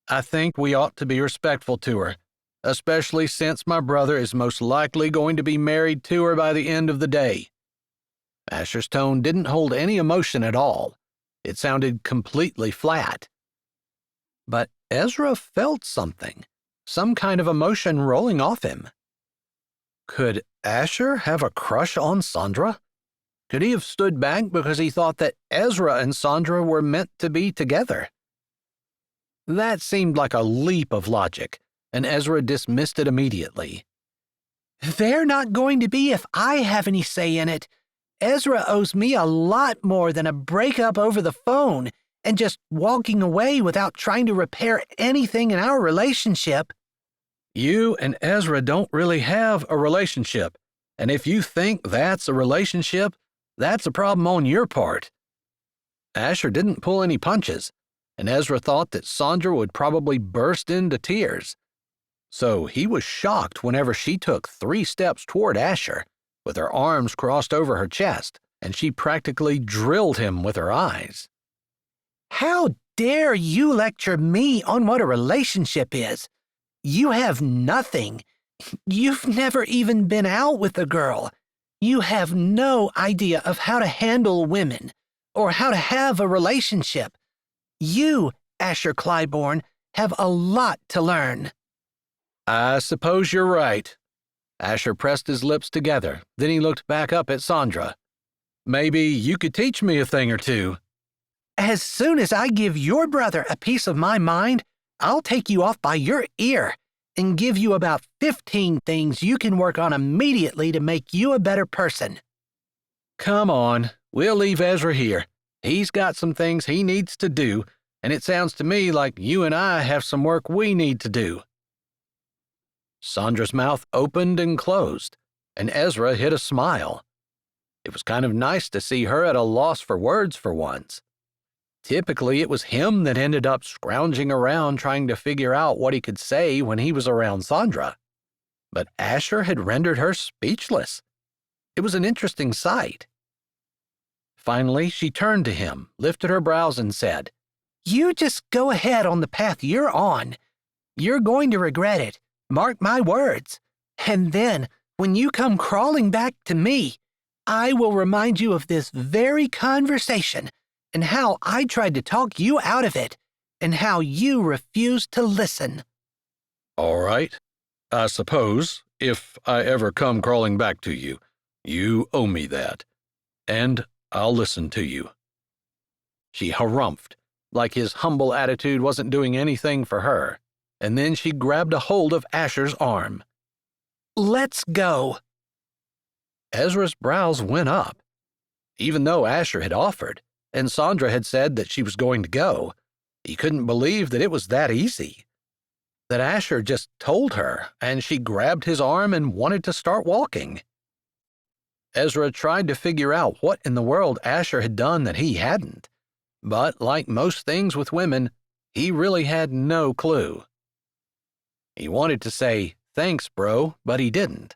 S1: I think we ought to be respectful to her, especially since my brother is most likely going to be married to her by the end of the day. Asher's tone didn't hold any emotion at all. It sounded completely flat. But Ezra felt something, some kind of emotion rolling off him. Could Asher have a crush on Sandra? Could he have stood back because he thought that Ezra and Sandra were meant to be together? That seemed like a leap of logic, and Ezra dismissed it immediately.
S2: They're not going to be if I have any say in it. Ezra owes me a lot more than a breakup over the phone and just walking away without trying to repair anything in our relationship.
S1: You and Ezra don't really have a relationship, and if you think that's a relationship, that's a problem on your part. Asher didn't pull any punches, and Ezra thought that Sandra would probably burst into tears. So he was shocked whenever she took 3 steps toward Asher, with her arms crossed over her chest, and she practically drilled him with her eyes.
S2: How dare you lecture me on what a relationship is? You have nothing. You've never even been out with a girl. You have no idea of how to handle women or how to have a relationship. You, Ezra Clyborne, have a lot to learn.
S1: I suppose you're right. Asher pressed his lips together. Then he looked back up at Sandra. Maybe you could teach me a thing or two.
S2: As soon as I give your brother a piece of my mind, I'll take you off by your ear and give you about 15 things you can work on immediately to make you a better person.
S1: Come on, we'll leave Ezra here. He's got some things he needs to do, and it sounds to me like you and I have some work we need to do. Sandra's mouth opened and closed, and Ezra hid a smile. It was kind of nice to see her at a loss for words for once. Typically, it was him that ended up scrounging around trying to figure out what he could say when he was around Sandra. But Asher had rendered her speechless. It was an interesting sight. Finally, she turned to him, lifted her brows, and said, "You just go ahead on the path you're on. You're going to regret it, mark my words. And then, when you come crawling back to me, I will remind you of this very conversation and how I tried to talk you out of it and how you refused to listen."
S3: All right. I suppose, if I ever come crawling back to you, you owe me that. And I'll listen to you. She harumphed, like his humble attitude wasn't doing anything for her, and then she grabbed a hold of Asher's arm.
S2: "Let's go."
S1: Ezra's brows went up. Even though Asher had offered, and Sandra had said that she was going to go, he couldn't believe that it was that easy. That Asher just told her, and she grabbed his arm and wanted to start walking. Ezra tried to figure out what in the world Asher had done that he hadn't, but like most things with women, he really had no clue. He wanted to say, "Thanks, bro," but he didn't.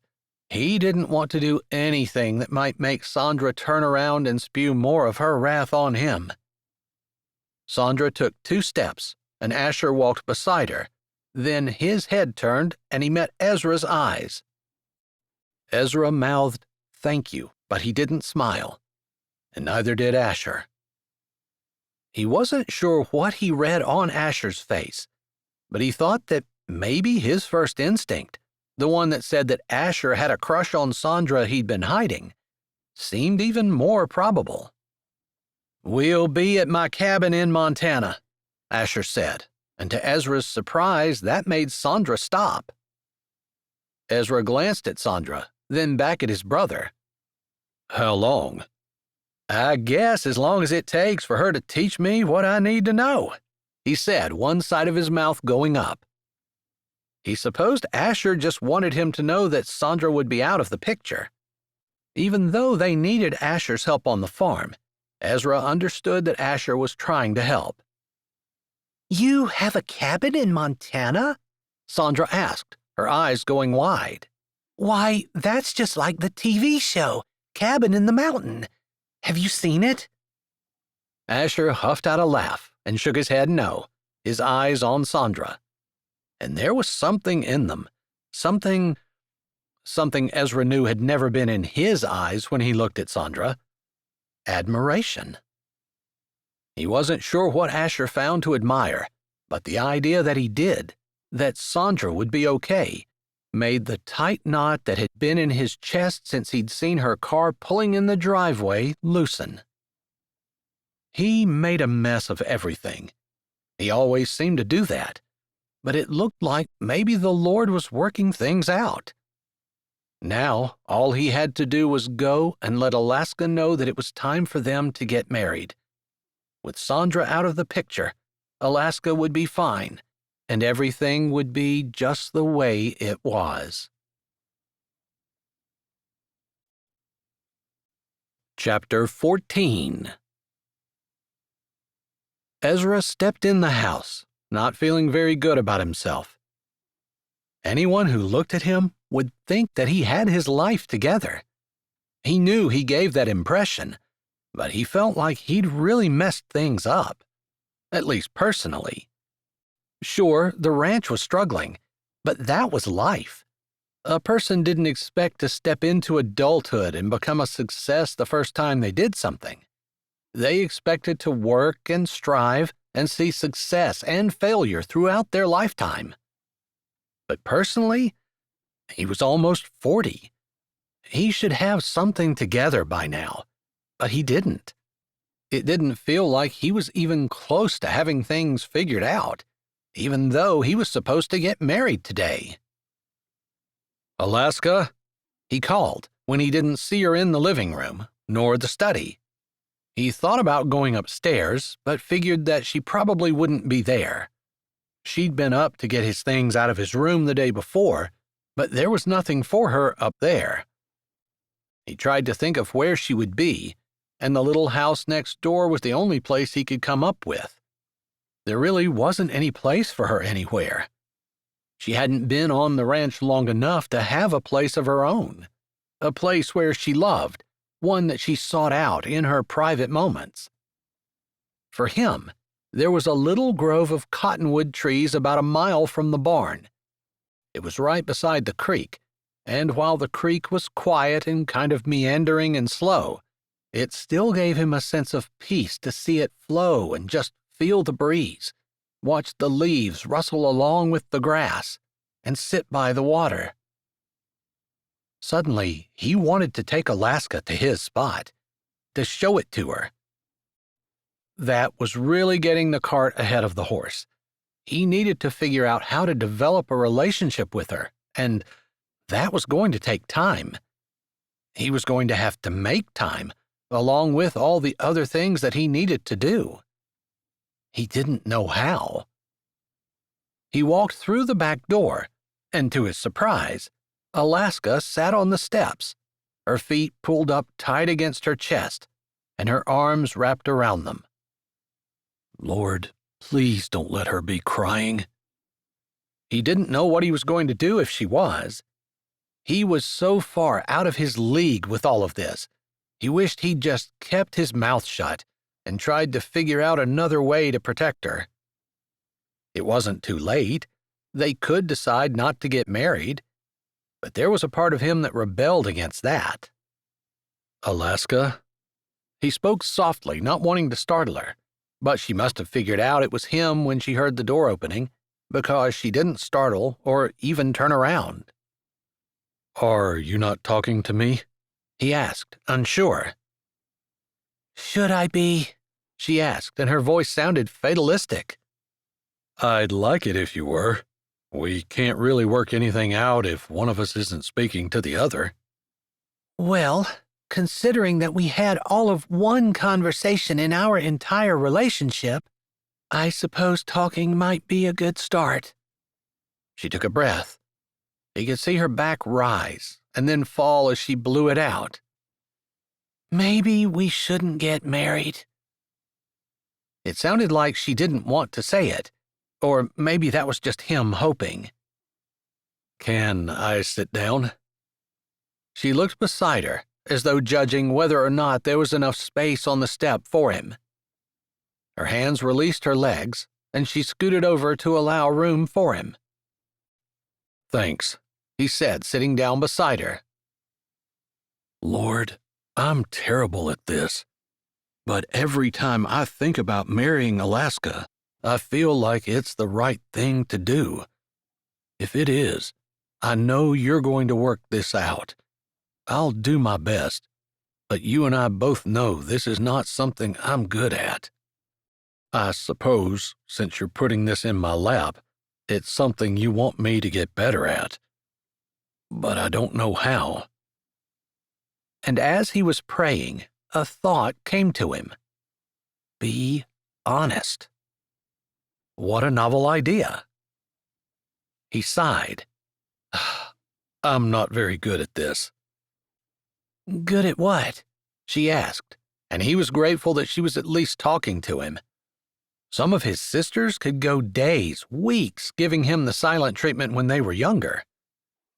S1: He didn't want to do anything that might make Sandra turn around and spew more of her wrath on him. Sandra took 2 steps, and Asher walked beside her. Then his head turned, and he met Ezra's eyes. Ezra mouthed, "Thank you," but he didn't smile, and neither did Asher. He wasn't sure what he read on Asher's face, but he thought that maybe his first instinct, the one that said that Asher had a crush on Sandra he'd been hiding, seemed even more probable. "We'll be at my cabin in Montana," Asher said, and to Ezra's surprise, that made Sandra stop. Ezra glanced at Sandra, then back at his brother. "How long?" "I guess as long as it takes for her to teach me what I need to know," he said, one side of his mouth going up. He supposed Asher just wanted him to know that Sandra would be out of the picture. Even though they needed Asher's help on the farm, Ezra understood that Asher was trying to help.
S2: "You have a cabin in Montana?"
S1: Sandra asked, her eyes going wide.
S2: "Why, that's just like the TV show, Cabin in the Mountain. Have you seen it?"
S1: Asher huffed out a laugh and shook his head no, his eyes on Sandra. And there was something in them, something Ezra knew had never been in his eyes when he looked at Sandra. Admiration. He wasn't sure what Asher found to admire, but the idea that he did, that Sandra would be okay, made the tight knot that had been in his chest since he'd seen her car pulling in the driveway loosen. He made a mess of everything. He always seemed to do that, but it looked like maybe the Lord was working things out. Now, all he had to do was go and let Alaska know that it was time for them to get married. With Sandra out of the picture, Alaska would be fine, and everything would be just the way it was. Chapter 14. Ezra stepped in the house, not feeling very good about himself. Anyone who looked at him would think that he had his life together. He knew he gave that impression, but he felt like he'd really messed things up, at least personally. Sure, the ranch was struggling, but that was life. A person didn't expect to step into adulthood and become a success the first time they did something. They expected to work and strive and see success and failure throughout their lifetime. But personally, he was almost 40. He should have something together by now, but he didn't. It didn't feel like he was even close to having things figured out, even though he was supposed to get married today. "Alaska," he called when he didn't see her in the living room, nor the study. He thought about going upstairs, but figured that she probably wouldn't be there. She'd been up to get his things out of his room the day before, but there was nothing for her up there. He tried to think of where she would be, and the little house next door was the only place he could come up with. There really wasn't any place for her anywhere. She hadn't been on the ranch long enough to have a place of her own, a place where she loved, one that she sought out in her private moments. For him, there was a little grove of cottonwood trees about a mile from the barn. It was right beside the creek, and while the creek was quiet and kind of meandering and slow, it still gave him a sense of peace to see it flow and just feel the breeze, watch the leaves rustle along with the grass, and sit by the water. Suddenly, he wanted to take Alaska to his spot, to show it to her. That was really getting the cart ahead of the horse. He needed to figure out how to develop a relationship with her, and that was going to take time. He was going to have to make time, along with all the other things that he needed to do. He didn't know how. He walked through the back door, and to his surprise, Alaska sat on the steps, her feet pulled up tight against her chest, and her arms wrapped around them. Lord, please don't let her be crying. He didn't know what he was going to do if she was. He was so far out of his league with all of this. He wished he'd just kept his mouth shut and tried to figure out another way to protect her. It wasn't too late. They could decide not to get married, but there was a part of him that rebelled against that. Alaska? He spoke softly, not wanting to startle her, but she must have figured out it was him when she heard the door opening, because she didn't startle or even turn around. Are you not talking to me? He asked, unsure. Should I be? She asked, and her voice sounded fatalistic. I'd like it if you were. We can't really work anything out if one of us isn't speaking to the other. Well, considering that we had all of one conversation in our entire relationship, I suppose talking might be a good start. She took a breath. He could see her back rise and then fall as she blew it out. Maybe we shouldn't get married. It sounded like she didn't want to say it, or maybe that was just him hoping. Can I sit down? She looked beside her, as though judging whether or not there was enough space on the step for him. Her hands released her legs, and she scooted over to allow room for him. Thanks, he said, sitting down beside her. Lord, I'm terrible at this, but every time I think about marrying Alaska, I feel like it's the right thing to do. If it is, I know you're going to work this out. I'll do my best, but you and I both know this is not something I'm good at. I suppose, since you're putting this in my lap, it's something you want me to get better at. But I don't know how. And as he was praying, a thought came to him. Be honest. What a novel idea. He sighed. I'm not very good at this. Good at what? She asked, and he was grateful that she was at least talking to him. Some of his sisters could go days, weeks, giving him the silent treatment when they were younger.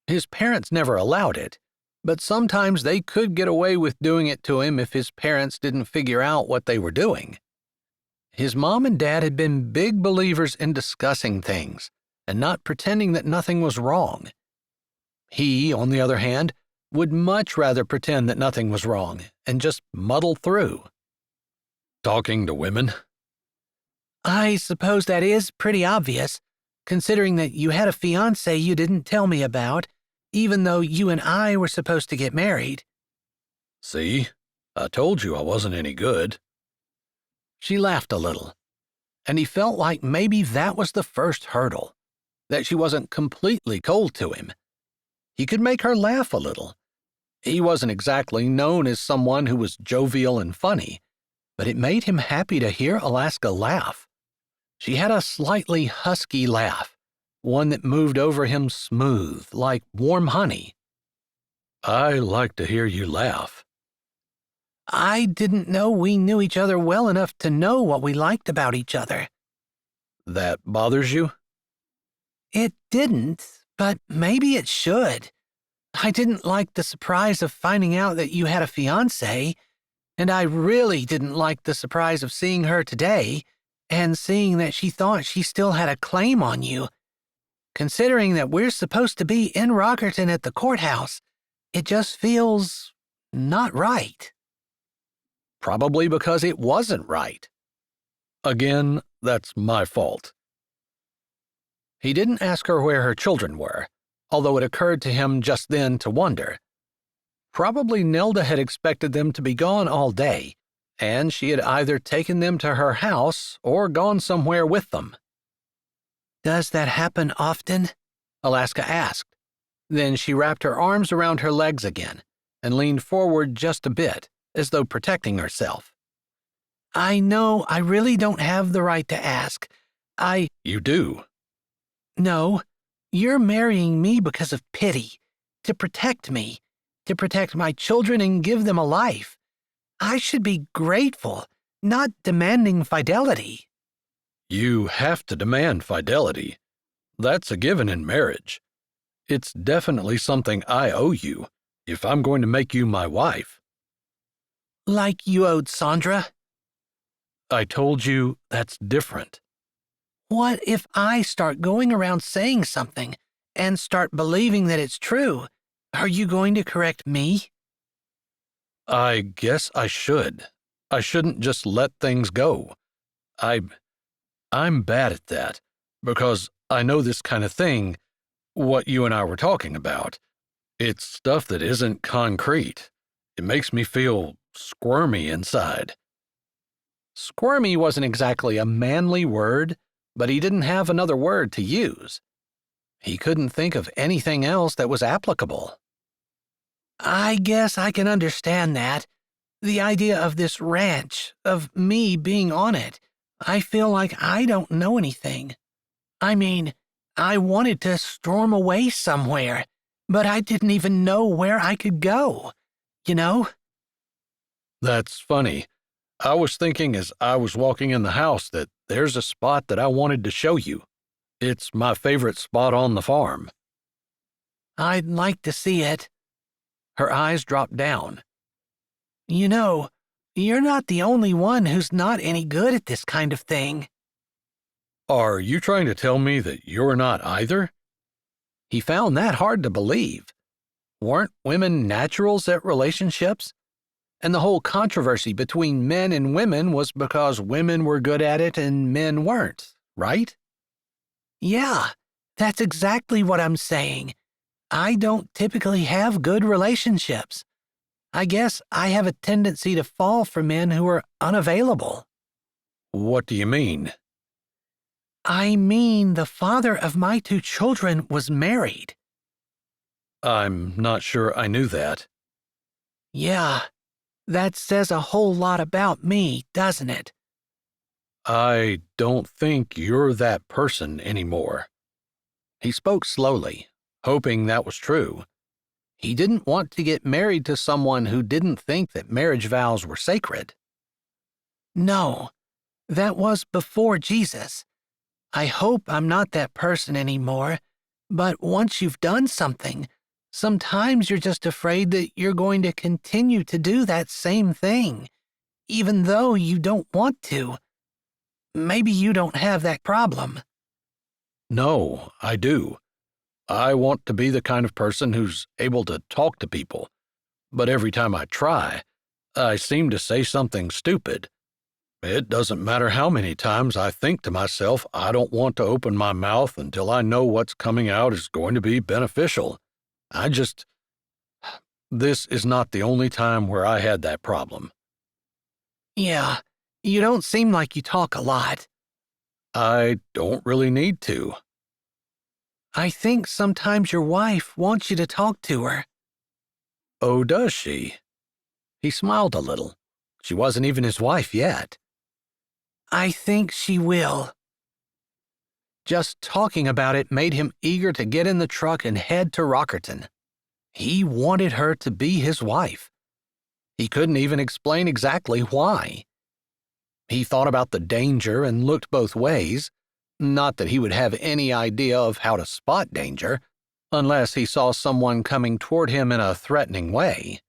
S1: His parents never allowed it, but sometimes they could get away with doing it to him if his parents didn't figure out what they were doing. His mom and dad had been big believers in discussing things and not pretending that nothing was wrong. He, on the other hand, would much rather pretend that nothing was wrong and just muddle through. Talking to women? I suppose that is pretty obvious, considering that you had a fiancé you didn't tell me about, even though you and I were supposed to get married. See? I told you I wasn't any good. She laughed a little, and he felt like maybe that was the first hurdle, that she wasn't completely cold to him. He could make her laugh a little, He wasn't exactly known as someone who was jovial and funny, but it made him happy to hear Alaska laugh. She had a slightly husky laugh, one that moved over him smooth, like warm honey. "I like to hear you laugh."
S2: I didn't know we knew each other well enough to know what we liked about each other.
S1: "That bothers you?"
S2: It didn't, but maybe it should. I didn't like the surprise of finding out that you had a fiancé, and I really didn't like the surprise of seeing her today and seeing that she thought she still had a claim on you. Considering that we're supposed to be in Rockerton at the courthouse, it just feels not right.
S1: Probably because it wasn't right. Again, that's my fault. He didn't ask her where her children were, although it occurred to him just then to wonder. Probably Nelda had expected them to be gone all day, and she had either taken them to her house or gone somewhere with them.
S2: Does that happen often?
S1: Alaska asked. Then she wrapped her arms around her legs again and leaned forward just a bit, as though protecting herself.
S2: I know I really don't have the right to ask.
S1: You do.
S2: No, you're marrying me because of pity, to protect me, to protect my children and give them a life. I should be grateful, not demanding fidelity.
S3: You have to demand fidelity. That's a given in marriage. It's definitely something I owe you, if I'm going to make you my wife.
S2: Like you owed Sandra?
S3: I told you that's different.
S2: What if I start going around saying something and start believing that it's true? Are you going to correct me?
S3: I guess I should. I shouldn't just let things go. I'm bad at that, because I know this kind of thing, what you and I were talking about. It's stuff that isn't concrete. It makes me feel squirmy inside.
S1: Squirmy wasn't exactly a manly word, but he didn't have another word to use. He couldn't think of anything else that was applicable.
S2: I guess I can understand that. The idea of this ranch, of me being on it, I feel like I don't know anything. I mean, I wanted to storm away somewhere, but I didn't even know where I could go, you know?
S3: That's funny. I was thinking as I was walking in the house that there's a spot that I wanted to show you. It's my favorite spot on the farm.
S2: I'd like to see it.
S1: Her eyes dropped down.
S2: You know, you're not the only one who's not any good at this kind of thing.
S3: Are you trying to tell me that you're not either?
S1: He found that hard to believe. Weren't women naturals at relationships? And the whole controversy between men and women was because women were good at it and men weren't, right?
S2: Yeah, that's exactly what I'm saying. I don't typically have good relationships. I guess I have a tendency to fall for men who are unavailable.
S3: What do you mean?
S2: I mean, the father of my 2 children was married.
S3: I'm not sure I knew that.
S2: Yeah, that says a whole lot about me, doesn't it?
S3: I don't think you're that person anymore.
S1: He spoke slowly, hoping that was true. He didn't want to get married to someone who didn't think that marriage vows were sacred.
S2: No, that was before Jesus. I hope I'm not that person anymore, but once you've done something, sometimes you're just afraid that you're going to continue to do that same thing, even though you don't want to. Maybe you don't have that problem.
S3: No, I do. I want to be the kind of person who's able to talk to people, but every time I try, I seem to say something stupid. It doesn't matter how many times I think to myself I don't want to open my mouth until I know what's coming out is going to be beneficial. This is not the only time where I had that problem.
S2: Yeah, you don't seem like you talk a lot.
S3: I don't really need to.
S2: I think sometimes your wife wants you to talk to her.
S1: Oh, does she? He smiled a little. She wasn't even his wife yet.
S2: I think she will.
S1: Just talking about it made him eager to get in the truck and head to Rockerton. He wanted her to be his wife. He couldn't even explain exactly why. He thought about the danger and looked both ways. Not that he would have any idea of how to spot danger, unless he saw someone coming toward him in a threatening way.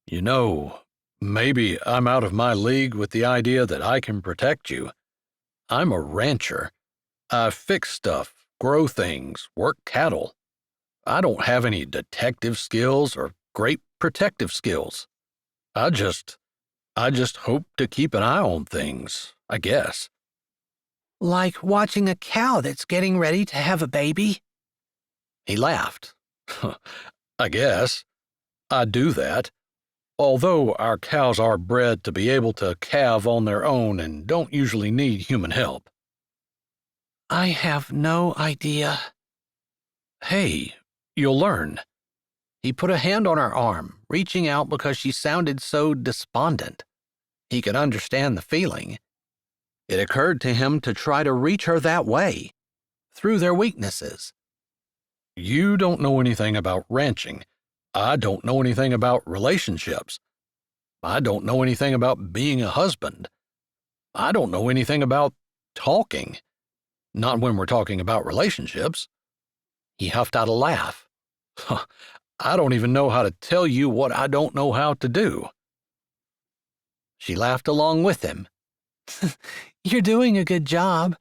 S1: You know, maybe I'm out of my league with the idea that I can protect you. I'm a rancher. I fix stuff, grow things, work cattle. I don't have any detective skills or great protective skills. I just hope to keep an eye on things, I guess.
S2: Like watching a cow that's getting ready to have a baby?
S1: He laughed. I guess. I do that. Although our cows are bred to be able to calve on their own and don't usually need human help.
S2: I have no idea.
S1: Hey, you'll learn. He put a hand on her arm, reaching out because she sounded so despondent. He could understand the feeling. It occurred to him to try to reach her that way, through their weaknesses. You don't know anything about ranching. I don't know anything about relationships. I don't know anything about being a husband. I don't know anything about talking. Not when we're talking about relationships. He huffed out a laugh. I don't even know how to tell you what I don't know how to do. She laughed along with him.
S2: You're doing a good job.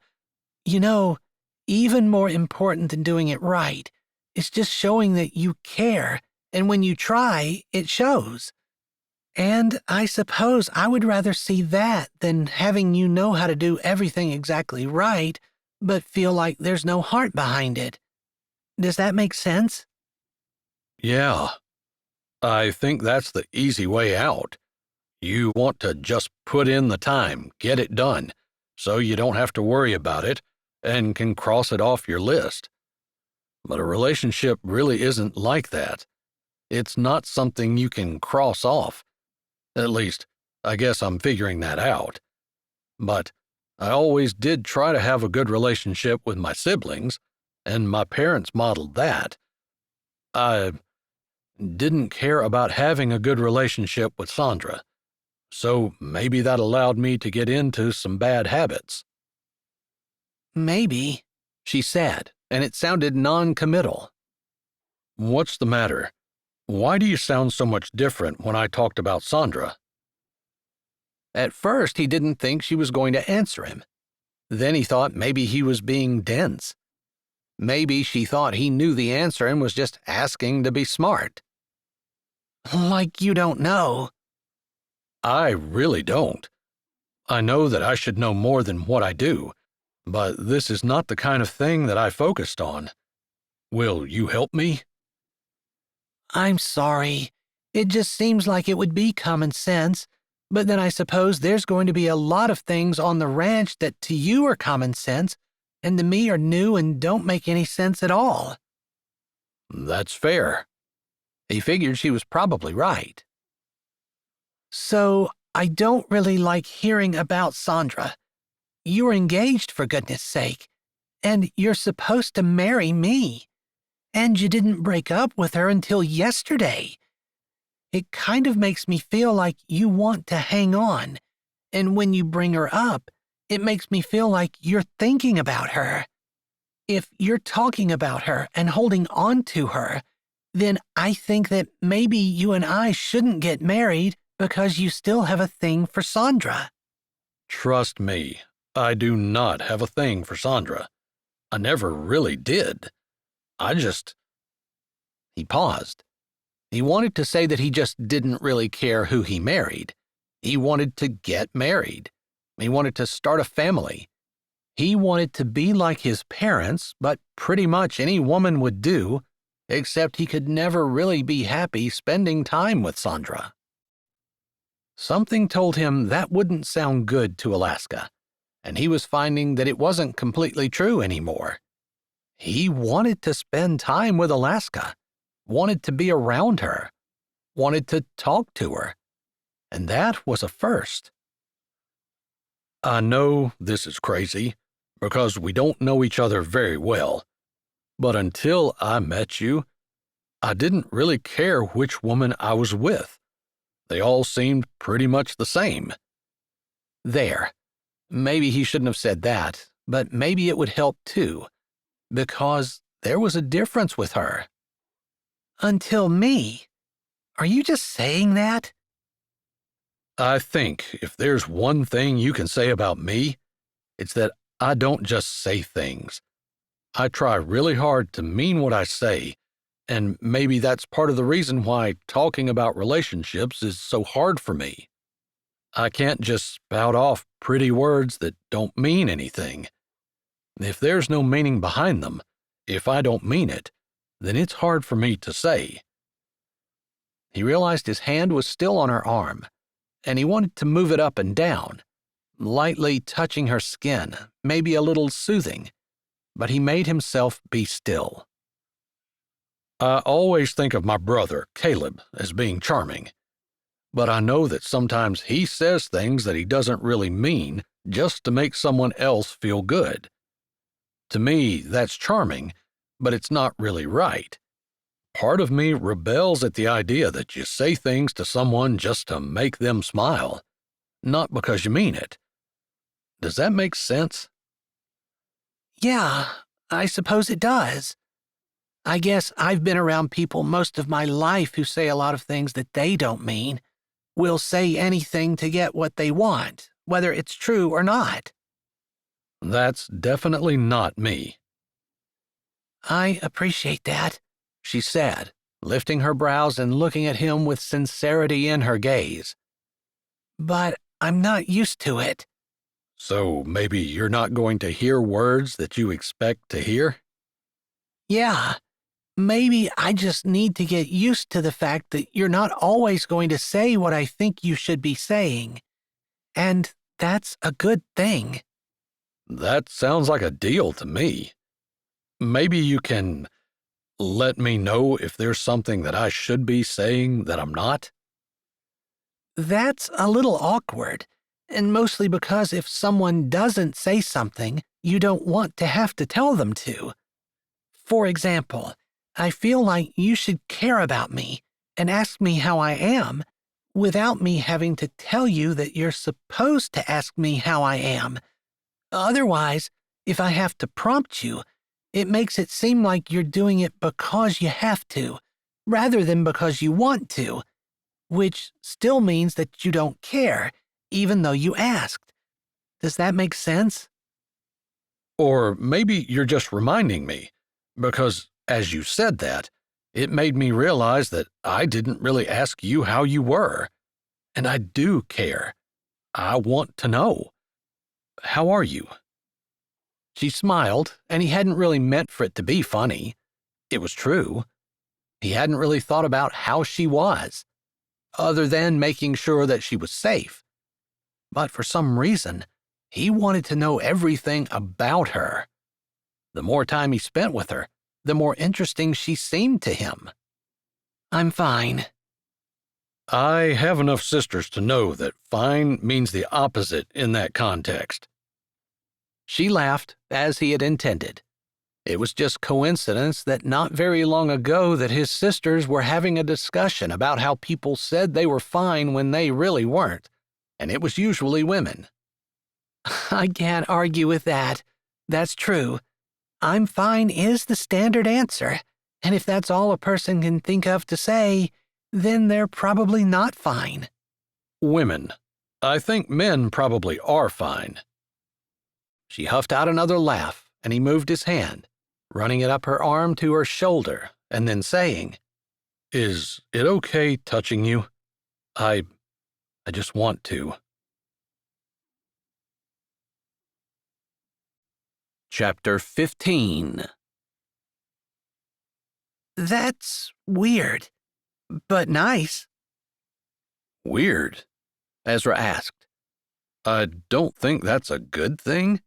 S2: You know, even more important than doing it right is just showing that you care, and when you try, it shows. And I suppose I would rather see that than having you know how to do everything exactly right, but feel like there's no heart behind it. Does that make sense?
S1: Yeah. I think that's the easy way out. You want to just put in the time, get it done, so you don't have to worry about it and can cross it off your list. But a relationship really isn't like that. It's not something you can cross off. At least, I guess I'm figuring that out. But I always did try to have a good relationship with my siblings, and my parents modeled that. I didn't care about having a good relationship with Sandra, so maybe that allowed me to get into some bad habits.
S2: Maybe,
S1: She said, and it sounded non-committal. What's the matter? Why do you sound so much different when I talked about Sandra? At first, he didn't think she was going to answer him. Then he thought maybe he was being dense. Maybe she thought he knew the answer and was just asking to be smart.
S2: Like you don't know.
S1: I really don't. I know that I should know more than what I do, but this is not the kind of thing that I focused on. Will you help me?
S2: I'm sorry. It just seems like it would be common sense, but then I suppose there's going to be a lot of things on the ranch that to you are common sense, and to me are new and don't make any sense at all.
S1: That's fair. He figured she was probably right.
S2: So, I don't really like hearing about Sandra. You were engaged, for goodness sake, and you're supposed to marry me. And you didn't break up with her until yesterday. It kind of makes me feel like you want to hang on, and when you bring her up, it makes me feel like you're thinking about her. If you're talking about her and holding on to her, then I think that maybe you and I shouldn't get married because you still have a thing for Sandra.
S1: Trust me, I do not have a thing for Sandra. I never really did. He paused. He wanted to say that he just didn't really care who he married. He wanted to get married. He wanted to start a family. He wanted to be like his parents, but pretty much any woman would do, except he could never really be happy spending time with Sandra. Something told him that wouldn't sound good to Alaska, and he was finding that it wasn't completely true anymore. He wanted to spend time with Alaska, wanted to be around her, wanted to talk to her. And that was a first.
S3: I know this is crazy, because we don't know each other very well, but until I met you, I didn't really care which woman I was with. They all seemed pretty much the same.
S1: There. Maybe he shouldn't have said that, but maybe it would help too, because there was a difference with her. Until me. Are you just saying that?
S3: I think if there's one thing you can say about me, it's that I don't just say things. I try really hard to mean what I say, and maybe that's part of the reason why talking about relationships is so hard for me. I can't just spout off pretty words that don't mean anything. If there's no meaning behind them, if I don't mean it, then it's hard for me to say.
S1: He realized his hand was still on her arm, and he wanted to move it up and down, lightly touching her skin, maybe a little soothing, but he made himself be still.
S3: I always think of my brother, Caleb, as being charming, but I know that sometimes he says things that he doesn't really mean just to make someone else feel good. To me, that's charming, but it's not really right. Part of me rebels at the idea that you say things to someone just to make them smile, not because you mean it. Does that make sense?
S2: Yeah, I suppose it does. I guess I've been around people most of my life who say a lot of things that they don't mean, will say anything to get what they want, whether it's true or not.
S3: That's definitely not me.
S2: I appreciate that,
S1: she said, lifting her brows and looking at him with sincerity in her gaze.
S2: but I'm not used to it.
S3: So maybe you're not going to hear words that you expect to hear?
S2: Yeah, maybe I just need to get used to the fact that you're not always going to say what I think you should be saying. And that's a good thing.
S3: That sounds like a deal to me. Maybe you can let me know if there's something that I should be saying that I'm not?
S2: That's a little awkward, and mostly because if someone doesn't say something, you don't want to have to tell them to. For example, I feel like you should care about me and ask me how I am without me having to tell you that you're supposed to ask me how I am. Otherwise, if I have to prompt you, it makes it seem like you're doing it because you have to, rather than because you want to, which still means that you don't care, even though you asked. Does that make sense?
S3: Or maybe you're just reminding me, because as you said that, it made me realize that I didn't really ask you how you were. And I do care. I want to know. How are you?
S1: She smiled, and he hadn't really meant for it to be funny. It was true. He hadn't really thought about how she was, other than making sure that she was safe. But for some reason, he wanted to know everything about her. The more time he spent with her, the more interesting she seemed to him. I'm fine.
S3: I have enough sisters to know that fine means the opposite in that context.
S1: She laughed, as he had intended. It was just coincidence that not very long ago that his sisters were having a discussion about how people said they were fine when they really weren't, and it was usually women.
S2: I can't argue with that. That's true. I'm fine is the standard answer, and if that's all a person can think of to say, then they're probably not fine.
S3: Women. I think men probably are fine.
S1: She huffed out another laugh, and he moved his hand, running it up her arm to her shoulder, and then saying,
S3: Is it okay touching you? I just want to.
S1: Chapter 15.
S2: That's weird, but nice.
S3: Weird?
S1: Ezra asked.
S3: I don't think that's a good thing.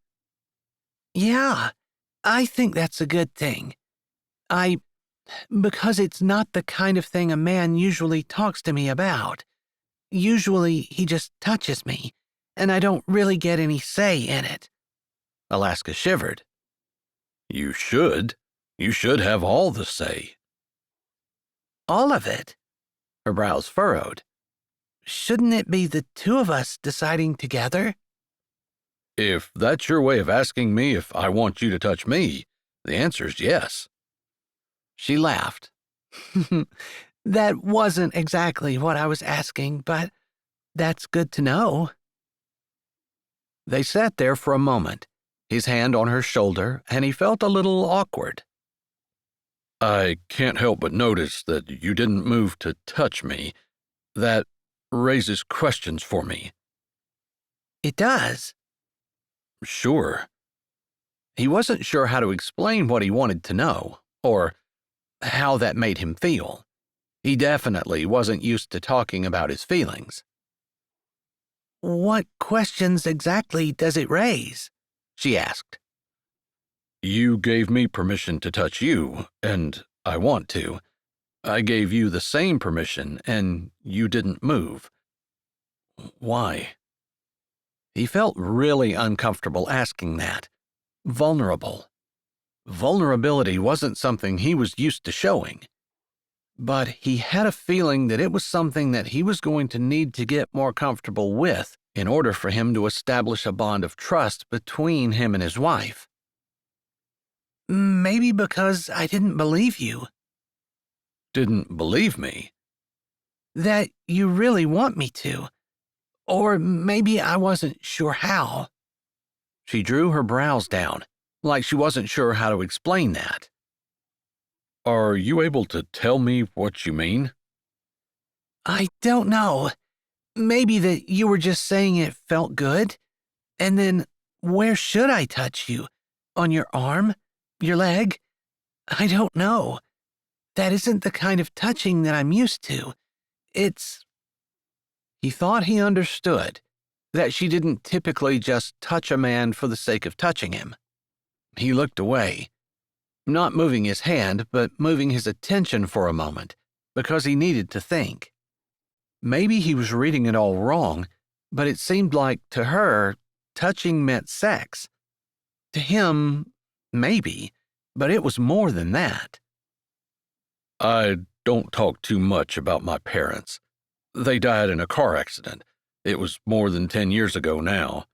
S2: Yeah, I think that's a good thing. Because it's not the kind of thing a man usually talks to me about. Usually he just touches me, and I don't really get any say in it.
S1: Alaska shivered.
S3: You should. You should have all the say.
S2: All of it?
S1: Her brows furrowed.
S2: Shouldn't it be the two of us deciding together?
S3: If that's your way of asking me if I want you to touch me, the answer's yes.
S1: She laughed.
S2: That wasn't exactly what I was asking, but that's good to know.
S1: They sat there for a moment, his hand on her shoulder, and he felt a little awkward.
S3: I can't help but notice that you didn't move to touch me. That raises questions for me.
S2: It does.
S3: Sure.
S1: He wasn't sure how to explain what he wanted to know, or how that made him feel. He definitely wasn't used to talking about his feelings.
S2: What questions exactly does it raise?
S1: She asked.
S3: You gave me permission to touch you, and I want to. I gave you the same permission, and you didn't move. Why?
S1: He felt really uncomfortable asking that. Vulnerable. Vulnerability wasn't something he was used to showing. But he had a feeling that it was something that he was going to need to get more comfortable with in order for him to establish a bond of trust between him and his wife.
S2: Maybe because I didn't believe you.
S3: Didn't believe me?
S2: That you really want me to. Or maybe I wasn't sure how.
S1: She drew her brows down, like she wasn't sure how to explain that.
S3: Are you able to tell me what you mean?
S2: I don't know. Maybe that you were just saying it felt good. And then, where should I touch you? On your arm? Your leg? I don't know. That isn't the kind of touching that I'm used to. It's...
S1: He thought he understood that she didn't typically just touch a man for the sake of touching him. He looked away, not moving his hand, but moving his attention for a moment, because he needed to think. Maybe he was reading it all wrong, but it seemed like, to her, touching meant sex. To him, maybe, but it was more than that.
S3: I don't talk too much about my parents. They died in a car accident. It was more than 10 years ago now.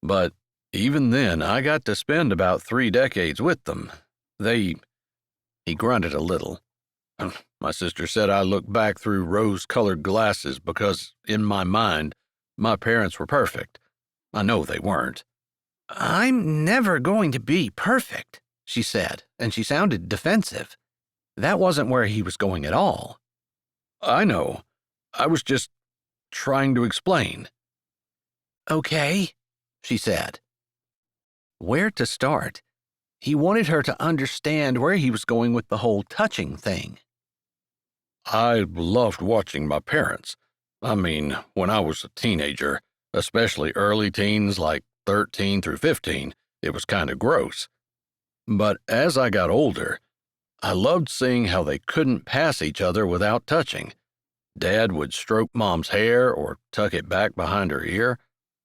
S3: But even then, I got to spend about 3 decades with them. He grunted a little. My sister said I looked back through rose-colored glasses because, in my mind, my parents were perfect. I know they weren't.
S2: I'm never going to be perfect,
S1: she said, and she sounded defensive. That wasn't where he was going at all.
S3: I know. I was just trying to explain.
S2: Okay,
S1: she said. Where to start? He wanted her to understand where he was going with the whole touching thing.
S3: I loved watching my parents. I mean, when I was a teenager, especially early teens like 13 through 15, it was kind of gross. But as I got older, I loved seeing how they couldn't pass each other without touching. Dad would stroke Mom's hair or tuck it back behind her ear,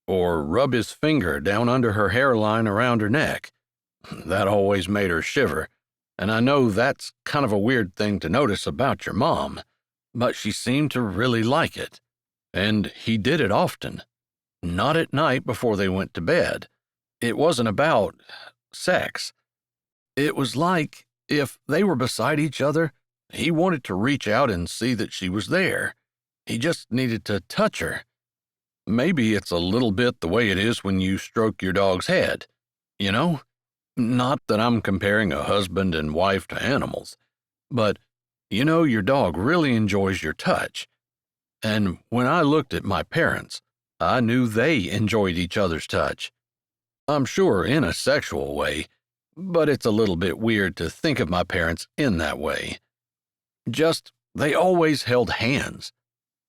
S3: or rub his finger down under her hairline around her neck. That always made her shiver, and I know that's kind of a weird thing to notice about your mom, but she seemed to really like it. And he did it often. Not at night before they went to bed. It wasn't about sex. It was like, if they were beside each other, he wanted to reach out and see that she was there. He just needed to touch her. Maybe it's a little bit the way it is when you stroke your dog's head. You know? Not that I'm comparing a husband and wife to animals, but you know your dog really enjoys your touch. And when I looked at my parents, I knew they enjoyed each other's touch. I'm sure in a sexual way, but it's a little bit weird to think of my parents in that way. Just, they always held hands.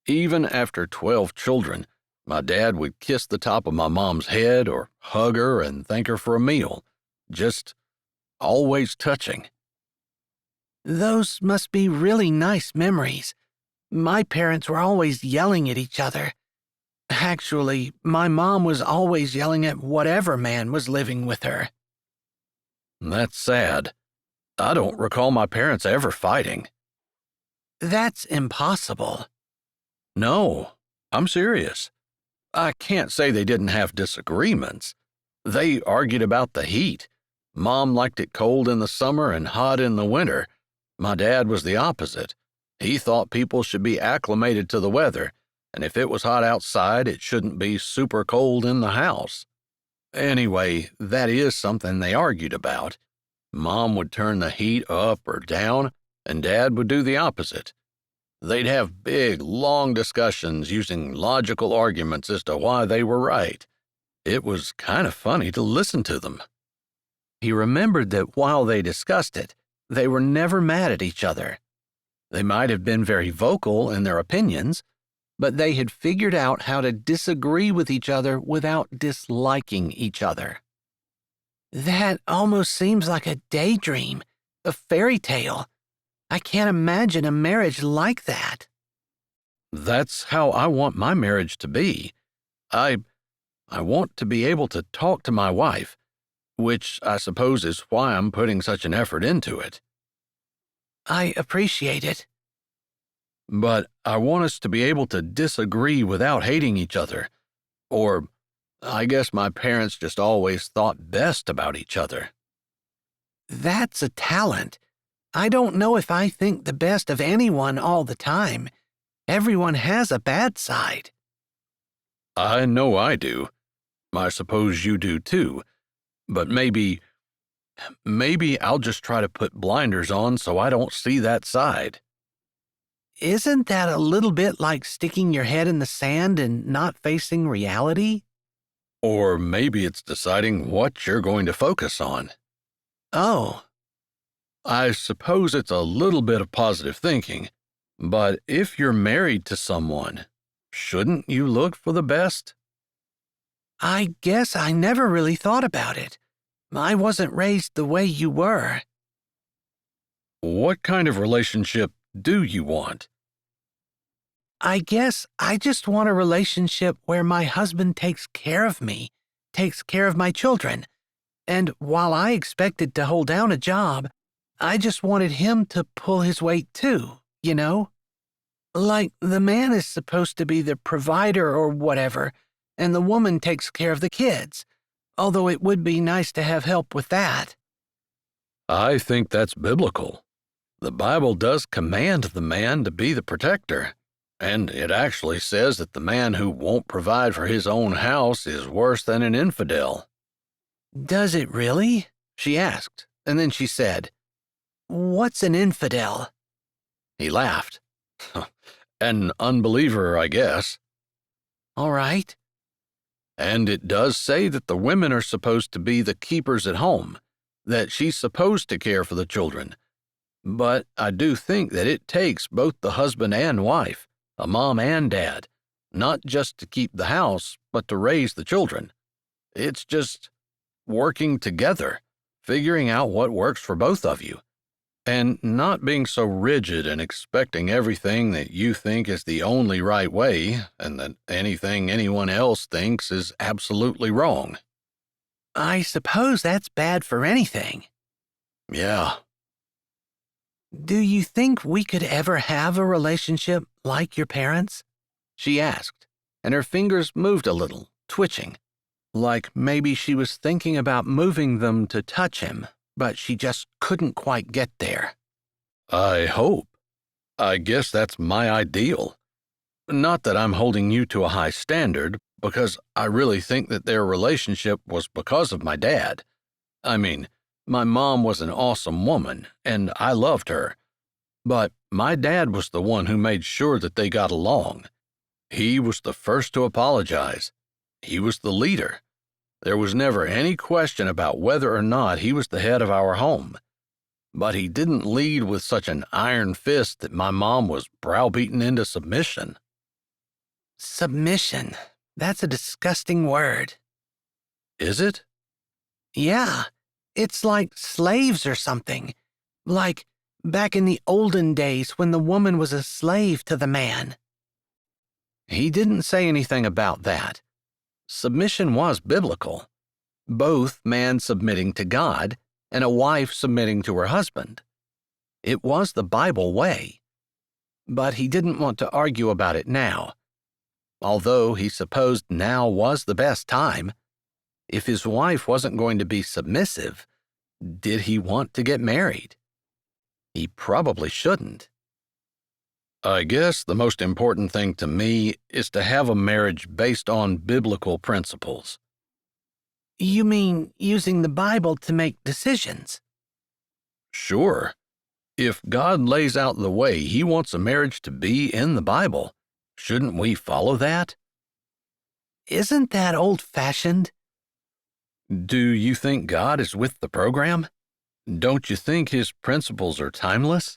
S3: Even after 12 children, my dad would kiss the top of my mom's head or hug her and thank her for a meal. Just always touching.
S2: Those must be really nice memories. My parents were always yelling at each other. Actually, my mom was always yelling at whatever man was living with her.
S3: That's sad. I don't recall my parents ever fighting.
S2: That's impossible.
S3: No, I'm serious. I can't say they didn't have disagreements. They argued about the heat. Mom liked it cold in the summer and hot in the winter. My dad was the opposite. He thought people should be acclimated to the weather, and if it was hot outside, it shouldn't be super cold in the house. Anyway, that is something they argued about. Mom would turn the heat up or down, and Dad would do the opposite. They'd have big, long discussions using logical arguments as to why they were right. It was kind of funny to listen to them.
S1: He remembered that while they discussed it, they were never mad at each other. They might have been very vocal in their opinions, but they had figured out how to disagree with each other without disliking each other.
S2: That almost seems like a daydream, a fairy tale. I can't imagine a marriage like that.
S3: That's how I want my marriage to be. I want to be able to talk to my wife, which I suppose is why I'm putting such an effort into it.
S2: I appreciate it.
S3: But I want us to be able to disagree without hating each other. Or, I guess my parents just always thought best about each other.
S2: That's a talent. I don't know if I think the best of anyone all the time. Everyone has a bad side.
S3: I know I do. I suppose you do too. But maybe I'll just try to put blinders on so I don't see that side.
S2: Isn't that a little bit like sticking your head in the sand and not facing reality?
S3: Or maybe it's deciding what you're going to focus on.
S2: Oh.
S3: I suppose it's a little bit of positive thinking, but if you're married to someone, shouldn't you look for the best?
S2: I guess I never really thought about it. I wasn't raised the way you were.
S3: What kind of relationship do you want?
S2: I guess I just want a relationship where my husband takes care of me, takes care of my children, and while I expected to hold down a job, I just wanted him to pull his weight too, you know? Like the man is supposed to be the provider or whatever, and the woman takes care of the kids, although it would be nice to have help with that.
S3: I think that's biblical. The Bible does command the man to be the protector, and it actually says that the man who won't provide for his own house is worse than an infidel.
S2: Does it really? She asked, and then she said, "What's an infidel?"
S3: He laughed. An unbeliever, I guess.
S2: All right.
S3: And it does say that the women are supposed to be the keepers at home, that she's supposed to care for the children. But I do think that it takes both the husband and wife, a mom and dad, not just to keep the house, but to raise the children. It's just working together, figuring out what works for both of you, and not being so rigid and expecting everything that you think is the only right way and that anything anyone else thinks is absolutely wrong.
S2: I suppose that's bad for anything.
S3: Yeah.
S2: Do you think we could ever have a relationship like your parents?
S1: She asked, and her fingers moved a little, twitching, like maybe she was thinking about moving them to touch him, but she just couldn't quite get there.
S3: I hope. I guess that's my ideal. Not that I'm holding you to a high standard, because I really think that their relationship was because of my dad. I mean, my mom was an awesome woman, and I loved her. But my dad was the one who made sure that they got along. He was the first to apologize. He was the leader. There was never any question about whether or not he was the head of our home. But he didn't lead with such an iron fist that my mom was browbeaten into submission.
S2: Submission. That's a disgusting word.
S3: Is it?
S2: Yeah. It's like slaves or something. Like, back in the olden days when the woman was a slave to the man.
S1: He didn't say anything about that. Submission was biblical. Both man submitting to God and a wife submitting to her husband. It was the Bible way. But he didn't want to argue about it now. Although he supposed now was the best time. If his wife wasn't going to be submissive, did he want to get married? He probably shouldn't.
S3: I guess the most important thing to me is to have a marriage based on biblical principles.
S2: You mean using the Bible to make decisions?
S3: Sure. If God lays out the way He wants a marriage to be in the Bible, shouldn't we follow that?
S2: Isn't that old-fashioned?
S3: Do you think God is with the program? Don't you think His principles are timeless?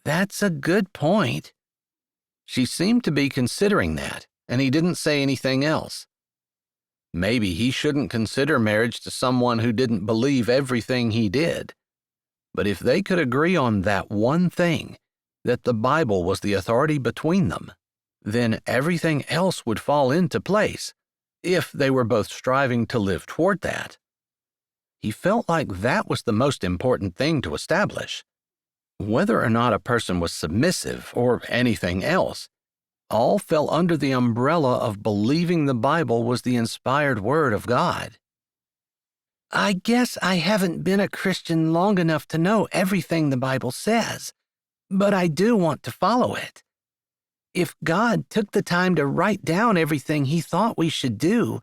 S2: That's a good point.
S1: She seemed to be considering that, and he didn't say anything else. Maybe he shouldn't consider marriage to someone who didn't believe everything he did. But if they could agree on that one thing, that the Bible was the authority between them, then everything else would fall into place, if they were both striving to live toward that. He felt like that was the most important thing to establish. Whether or not a person was submissive or anything else, all fell under the umbrella of believing the Bible was the inspired word of God.
S2: I guess I haven't been a Christian long enough to know everything the Bible says, but I do want to follow it. If God took the time to write down everything He thought we should do,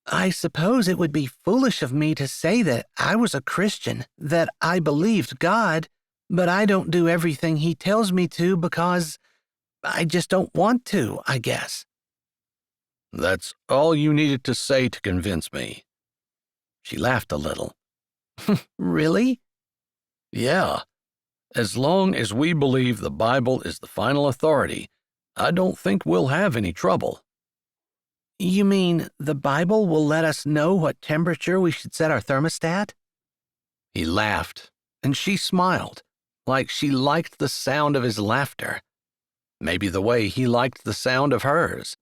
S2: I suppose it would be foolish of me to say that I was a Christian, that I believed God, but I don't do everything He tells me to because I just don't want to, I guess.
S3: That's all you needed to say to convince me.
S1: She laughed a little.
S2: Really?
S3: Yeah. As long as we believe the Bible is the final authority, I don't think we'll have any trouble.
S2: You mean the Bible will let us know what temperature we should set our thermostat?
S1: He laughed, and she smiled, like she liked the sound of his laughter. Maybe the way he liked the sound of hers.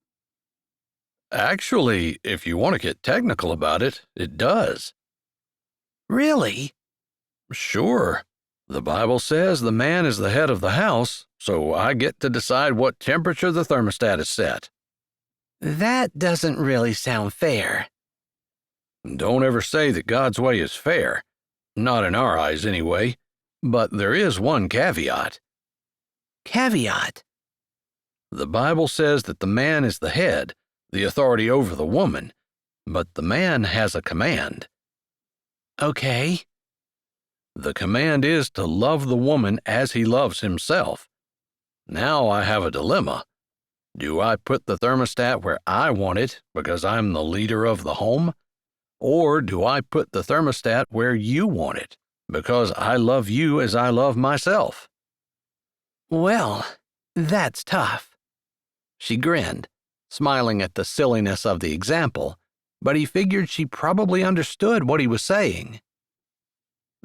S3: Actually, if you want to get technical about it, it does.
S2: Really?
S3: Sure. The Bible says the man is the head of the house, so I get to decide what temperature the thermostat is set.
S2: That doesn't really sound fair.
S3: Don't ever say that God's way is fair. Not in our eyes, anyway. But there is one caveat.
S2: Caveat?
S3: The Bible says that the man is the head, the authority over the woman, but the man has a command.
S2: Okay.
S3: The command is to love the woman as he loves himself. Now I have a dilemma. Do I put the thermostat where I want it because I'm the leader of the home? Or do I put the thermostat where you want it because I love you as I love myself?
S2: Well, that's tough.
S1: She grinned, smiling at the silliness of the example, but he figured she probably understood what he was saying.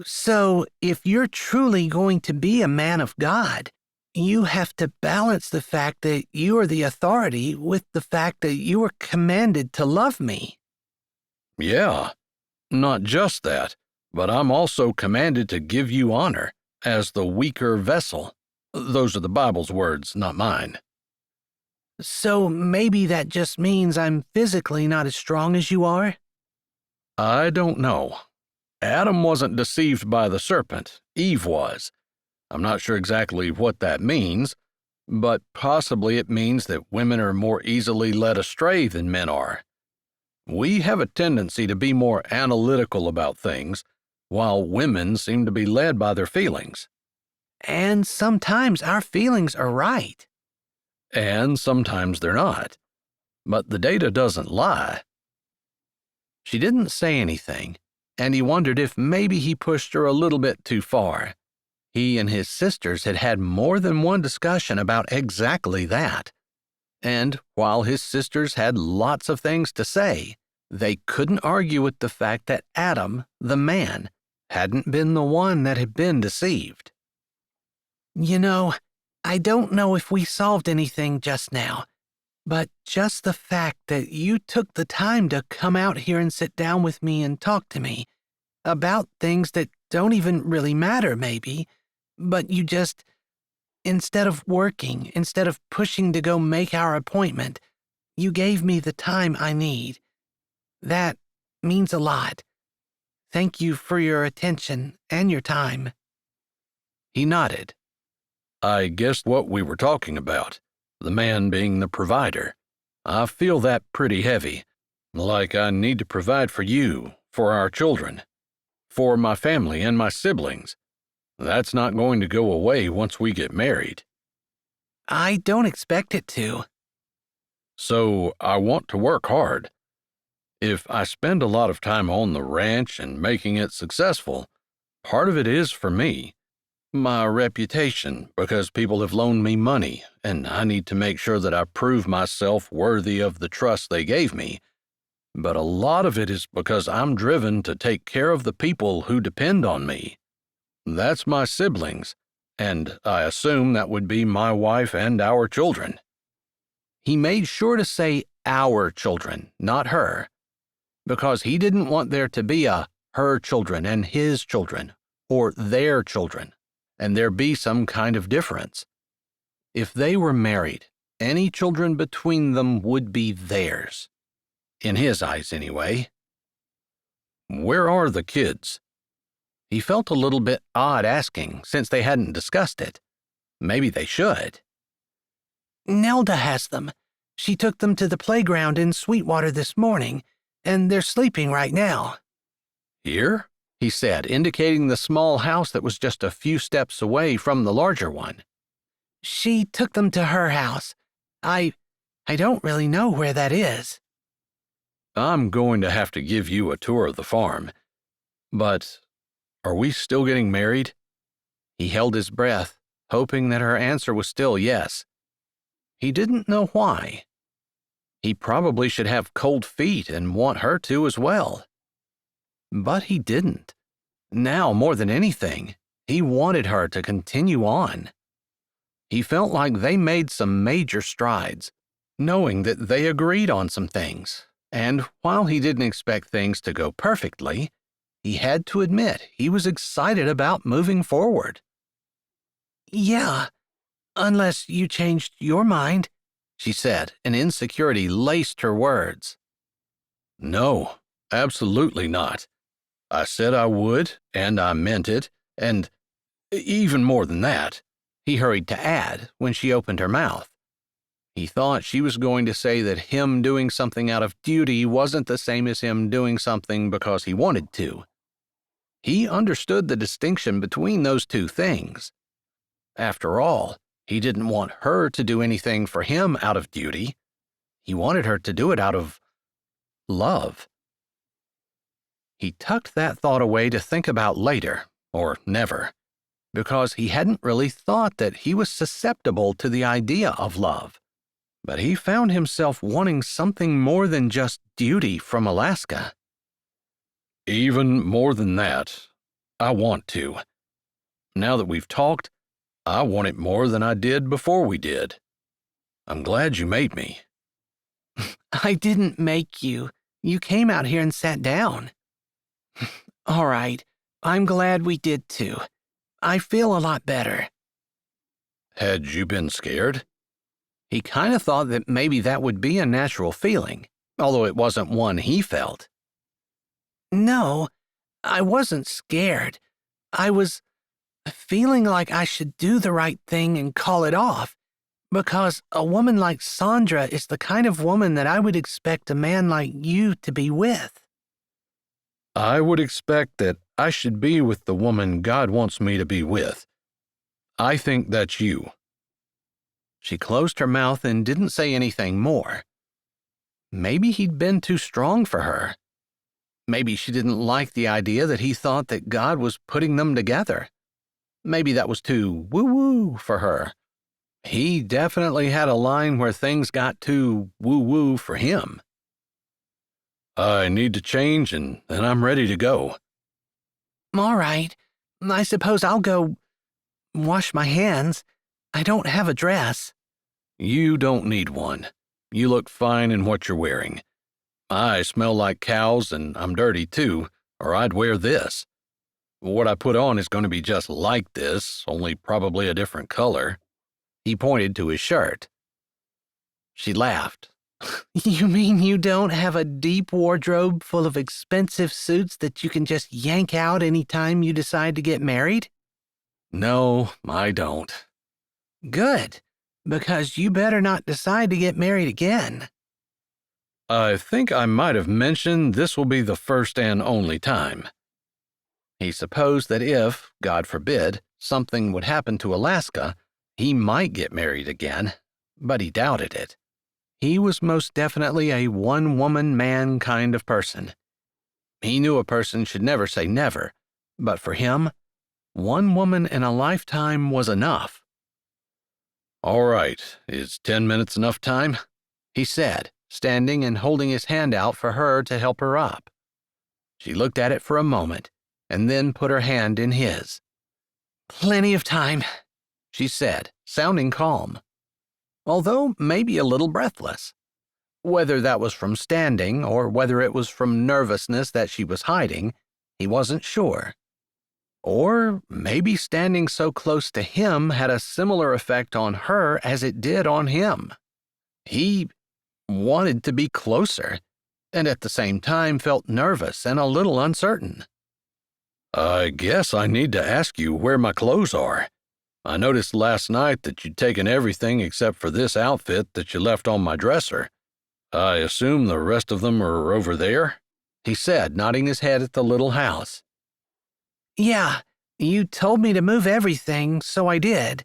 S2: So, if you're truly going to be a man of God, you have to balance the fact that you are the authority with the fact that you are commanded to love me.
S3: Yeah, not just that, but I'm also commanded to give you honor as the weaker vessel. Those are the Bible's words, not mine.
S2: So maybe that just means I'm physically not as strong as you are?
S3: I don't know. Adam wasn't deceived by the serpent. Eve was. I'm not sure exactly what that means, but possibly it means that women are more easily led astray than men are. We have a tendency to be more analytical about things, while women seem to be led by their feelings.
S2: And sometimes our feelings are right.
S3: And sometimes they're not. But the data doesn't lie.
S1: She didn't say anything, and he wondered if maybe he pushed her a little bit too far. He and his sisters had had more than one discussion about exactly that. And while his sisters had lots of things to say, they couldn't argue with the fact that Adam, the man, hadn't been the one that had been deceived.
S2: You know, I don't know if we solved anything just now, but just the fact that you took the time to come out here and sit down with me and talk to me about things that don't even really matter, maybe, but you just, instead of working, instead of pushing to go make our appointment, you gave me the time I need. That means a lot. Thank you for your attention and your time.
S1: He nodded.
S3: I guessed what we were talking about, the man being the provider. I feel that pretty heavy, like I need to provide for you, for our children, for my family and my siblings. That's not going to go away once we get married.
S2: I don't expect it to.
S3: So I want to work hard. If I spend a lot of time on the ranch and making it successful, part of it is for me. My reputation, because people have loaned me money, and I need to make sure that I prove myself worthy of the trust they gave me. But a lot of it is because I'm driven to take care of the people who depend on me. That's my siblings, and I assume that would be my wife and our children.
S1: He made sure to say our children, not her, because he didn't want there to be a her children and his children, or their children, and there be some kind of difference. If they were married, any children between them would be theirs. In his eyes, anyway.
S3: Where are the kids?
S1: He felt a little bit odd asking, since they hadn't discussed it. Maybe they should.
S2: Nelda has them. She took them to the playground in Sweetwater this morning, and they're sleeping right now.
S1: Here? He said, indicating the small house that was just a few steps away from the larger one.
S2: She took them to her house. I don't really know where that is.
S3: I'm going to have to give you a tour of the farm. But are we still getting married?
S1: He held his breath, hoping that her answer was still yes. He didn't know why. He probably should have cold feet and want her to as well. But he didn't. Now, more than anything, he wanted her to continue on. He felt like they made some major strides, knowing that they agreed on some things, and while he didn't expect things to go perfectly, he had to admit he was excited about moving forward.
S2: Yeah, unless you changed your mind,
S1: she said, and insecurity laced her words.
S3: No, absolutely not. I said I would, and I meant it, and even more than that,
S1: he hurried to add when she opened her mouth. He thought she was going to say that him doing something out of duty wasn't the same as him doing something because he wanted to. He understood the distinction between those two things. After all, he didn't want her to do anything for him out of duty. He wanted her to do it out of love. He tucked that thought away to think about later, or never, because he hadn't really thought that he was susceptible to the idea of love. But he found himself wanting something more than just duty from Alaska.
S3: Even more than that, I want to. Now that we've talked, I want it more than I did before we did. I'm glad you made me.
S2: I didn't make you. You came out here and sat down. All right, I'm glad we did too. I feel a lot better.
S3: Had you been scared?
S1: He kind of thought that maybe that would be a natural feeling, although it wasn't one he felt.
S2: No, I wasn't scared. I was feeling like I should do the right thing and call it off, because a woman like Sandra is the kind of woman that I would expect a man like you to be with.
S3: I would expect that I should be with the woman God wants me to be with. I think that's you.
S1: She closed her mouth and didn't say anything more. Maybe he'd been too strong for her. Maybe she didn't like the idea that he thought that God was putting them together. Maybe that was too woo-woo for her. He definitely had a line where things got too woo-woo for him.
S3: I need to change and I'm ready to go.
S2: All right. I suppose I'll go wash my hands. I don't have a dress."
S3: You don't need one. You look fine in what you're wearing. I smell like cows and I'm dirty too, or I'd wear this. What I put on is going to be just like this, only probably a different color." He pointed to his shirt.
S1: She laughed.
S2: "You mean you don't have a deep wardrobe full of expensive suits that you can just yank out any time you decide to get married?"
S3: No, I don't.
S2: "Good, because you better not decide to get married again."
S3: I think I might have mentioned this will be the first and only time.
S1: He supposed that if, God forbid, something would happen to Alaska, he might get married again, but he doubted it. He was most definitely a one-woman man kind of person. He knew a person should never say never, but for him, one woman in a lifetime was enough.
S3: All right, is 10 minutes enough time?
S1: He said, standing and holding his hand out for her to help her up. She looked at it for a moment, and then put her hand in his.
S2: "Plenty of time,"
S1: she said, sounding calm, although maybe a little breathless. Whether that was from standing or whether it was from nervousness that she was hiding, he wasn't sure. Or maybe standing so close to him had a similar effect on her as it did on him. He wanted to be closer, and at the same time felt nervous and a little uncertain.
S3: I guess I need to ask you where my clothes are. I noticed last night that you'd taken everything except for this outfit that you left on my dresser. I assume the rest of them are over there?"
S1: he said, nodding his head at the little house.
S2: "Yeah, you told me to move everything, so I did.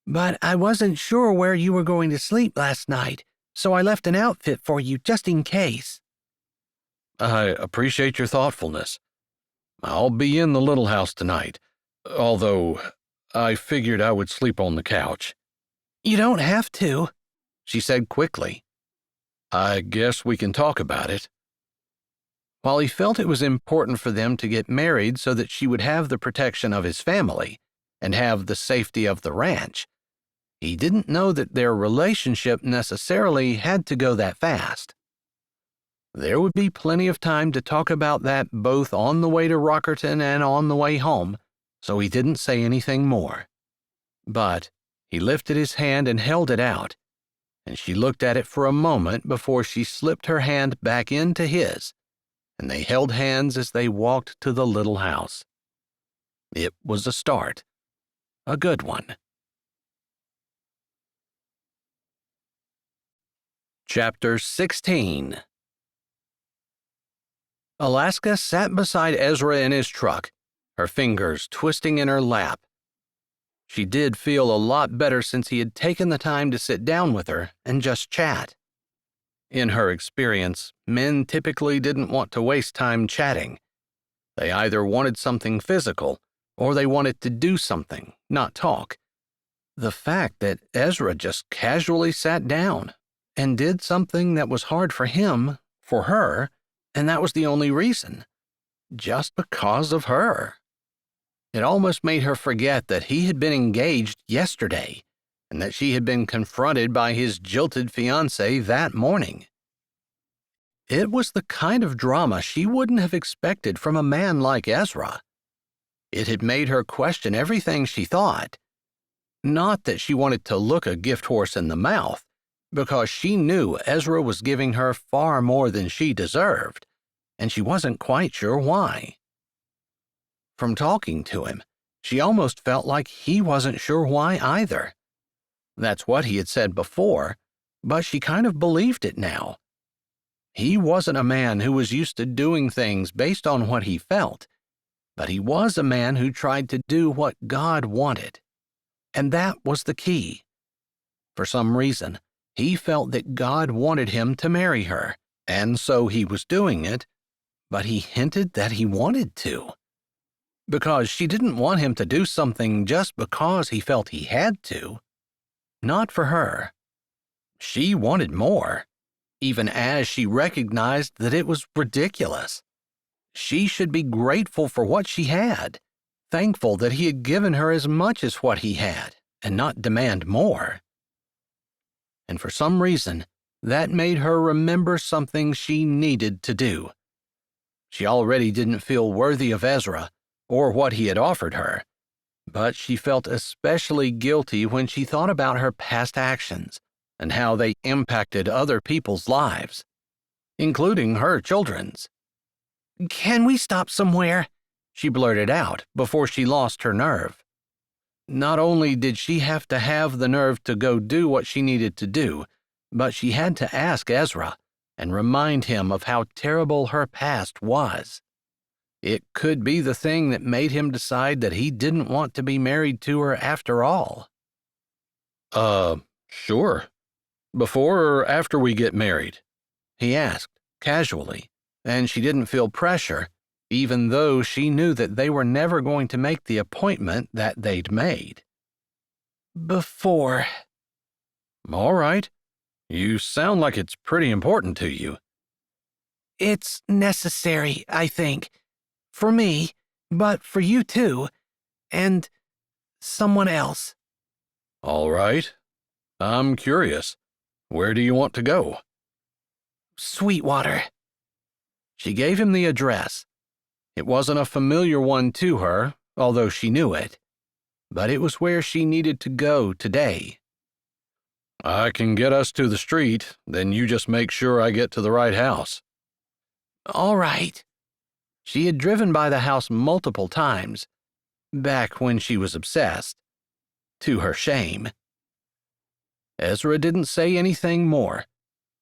S2: But I wasn't sure where you were going to sleep last night, so I left an outfit for you just in case."
S3: I appreciate your thoughtfulness. I'll be in the little house tonight, although I figured I would sleep on the couch.
S2: "You don't have to,"
S1: she said quickly.
S3: I guess we can talk about it.
S1: While he felt it was important for them to get married so that she would have the protection of his family and have the safety of the ranch, he didn't know that their relationship necessarily had to go that fast. There would be plenty of time to talk about that both on the way to Rockerton and on the way home, so he didn't say anything more. But he lifted his hand and held it out, and she looked at it for a moment before she slipped her hand back into his, and they held hands as they walked to the little house. It was a start, a good one. Chapter 16. Alaska sat beside Ezra in his truck, her fingers twisting in her lap. She did feel a lot better since he had taken the time to sit down with her and just chat. In her experience, men typically didn't want to waste time chatting. They either wanted something physical, or they wanted to do something, not talk. The fact that Ezra just casually sat down and did something that was hard for him, for her, and that was the only reason, just because of her. It almost made her forget that he had been engaged yesterday and that she had been confronted by his jilted fiancé that morning. It was the kind of drama she wouldn't have expected from a man like Ezra. It had made her question everything she thought. Not that she wanted to look a gift horse in the mouth, because she knew Ezra was giving her far more than she deserved, and she wasn't quite sure why. From talking to him, she almost felt like he wasn't sure why either. That's what he had said before, but she kind of believed it now. He wasn't a man who was used to doing things based on what he felt, but he was a man who tried to do what God wanted. And that was the key. For some reason, he felt that God wanted him to marry her, and so he was doing it, but he hinted that he wanted to. Because she didn't want him to do something just because he felt he had to. Not for her. She wanted more, even as she recognized that it was ridiculous. She should be grateful for what she had, thankful that he had given her as much as what he had and not demand more. And for some reason, that made her remember something she needed to do. She already didn't feel worthy of Ezra or what he had offered her, but she felt especially guilty when she thought about her past actions and how they impacted other people's lives, including her children's. "Can we stop somewhere?" she blurted out before she lost her nerve. Not only did she have to have the nerve to go do what she needed to do, but she had to ask Ezra and remind him of how terrible her past was. It could be the thing that made him decide that he didn't want to be married to her after all.
S3: Sure. Before or after we get married?"
S1: he asked, casually, and she didn't feel pressure, even though she knew that they were never going to make the appointment that they'd made. "Before."
S3: "All right. You sound like it's pretty important to you."
S2: It's necessary, I think. For me, but for you too. And someone else.
S3: "All right. I'm curious. Where do you want to go?"
S2: Sweetwater.
S1: She gave him the address. It wasn't a familiar one to her, although she knew it, but it was where she needed to go today.
S3: "I can get us to the street, then you just make sure I get to the right house."
S2: All right.
S1: She had driven by the house multiple times, back when she was obsessed, to her shame. Ezra didn't say anything more,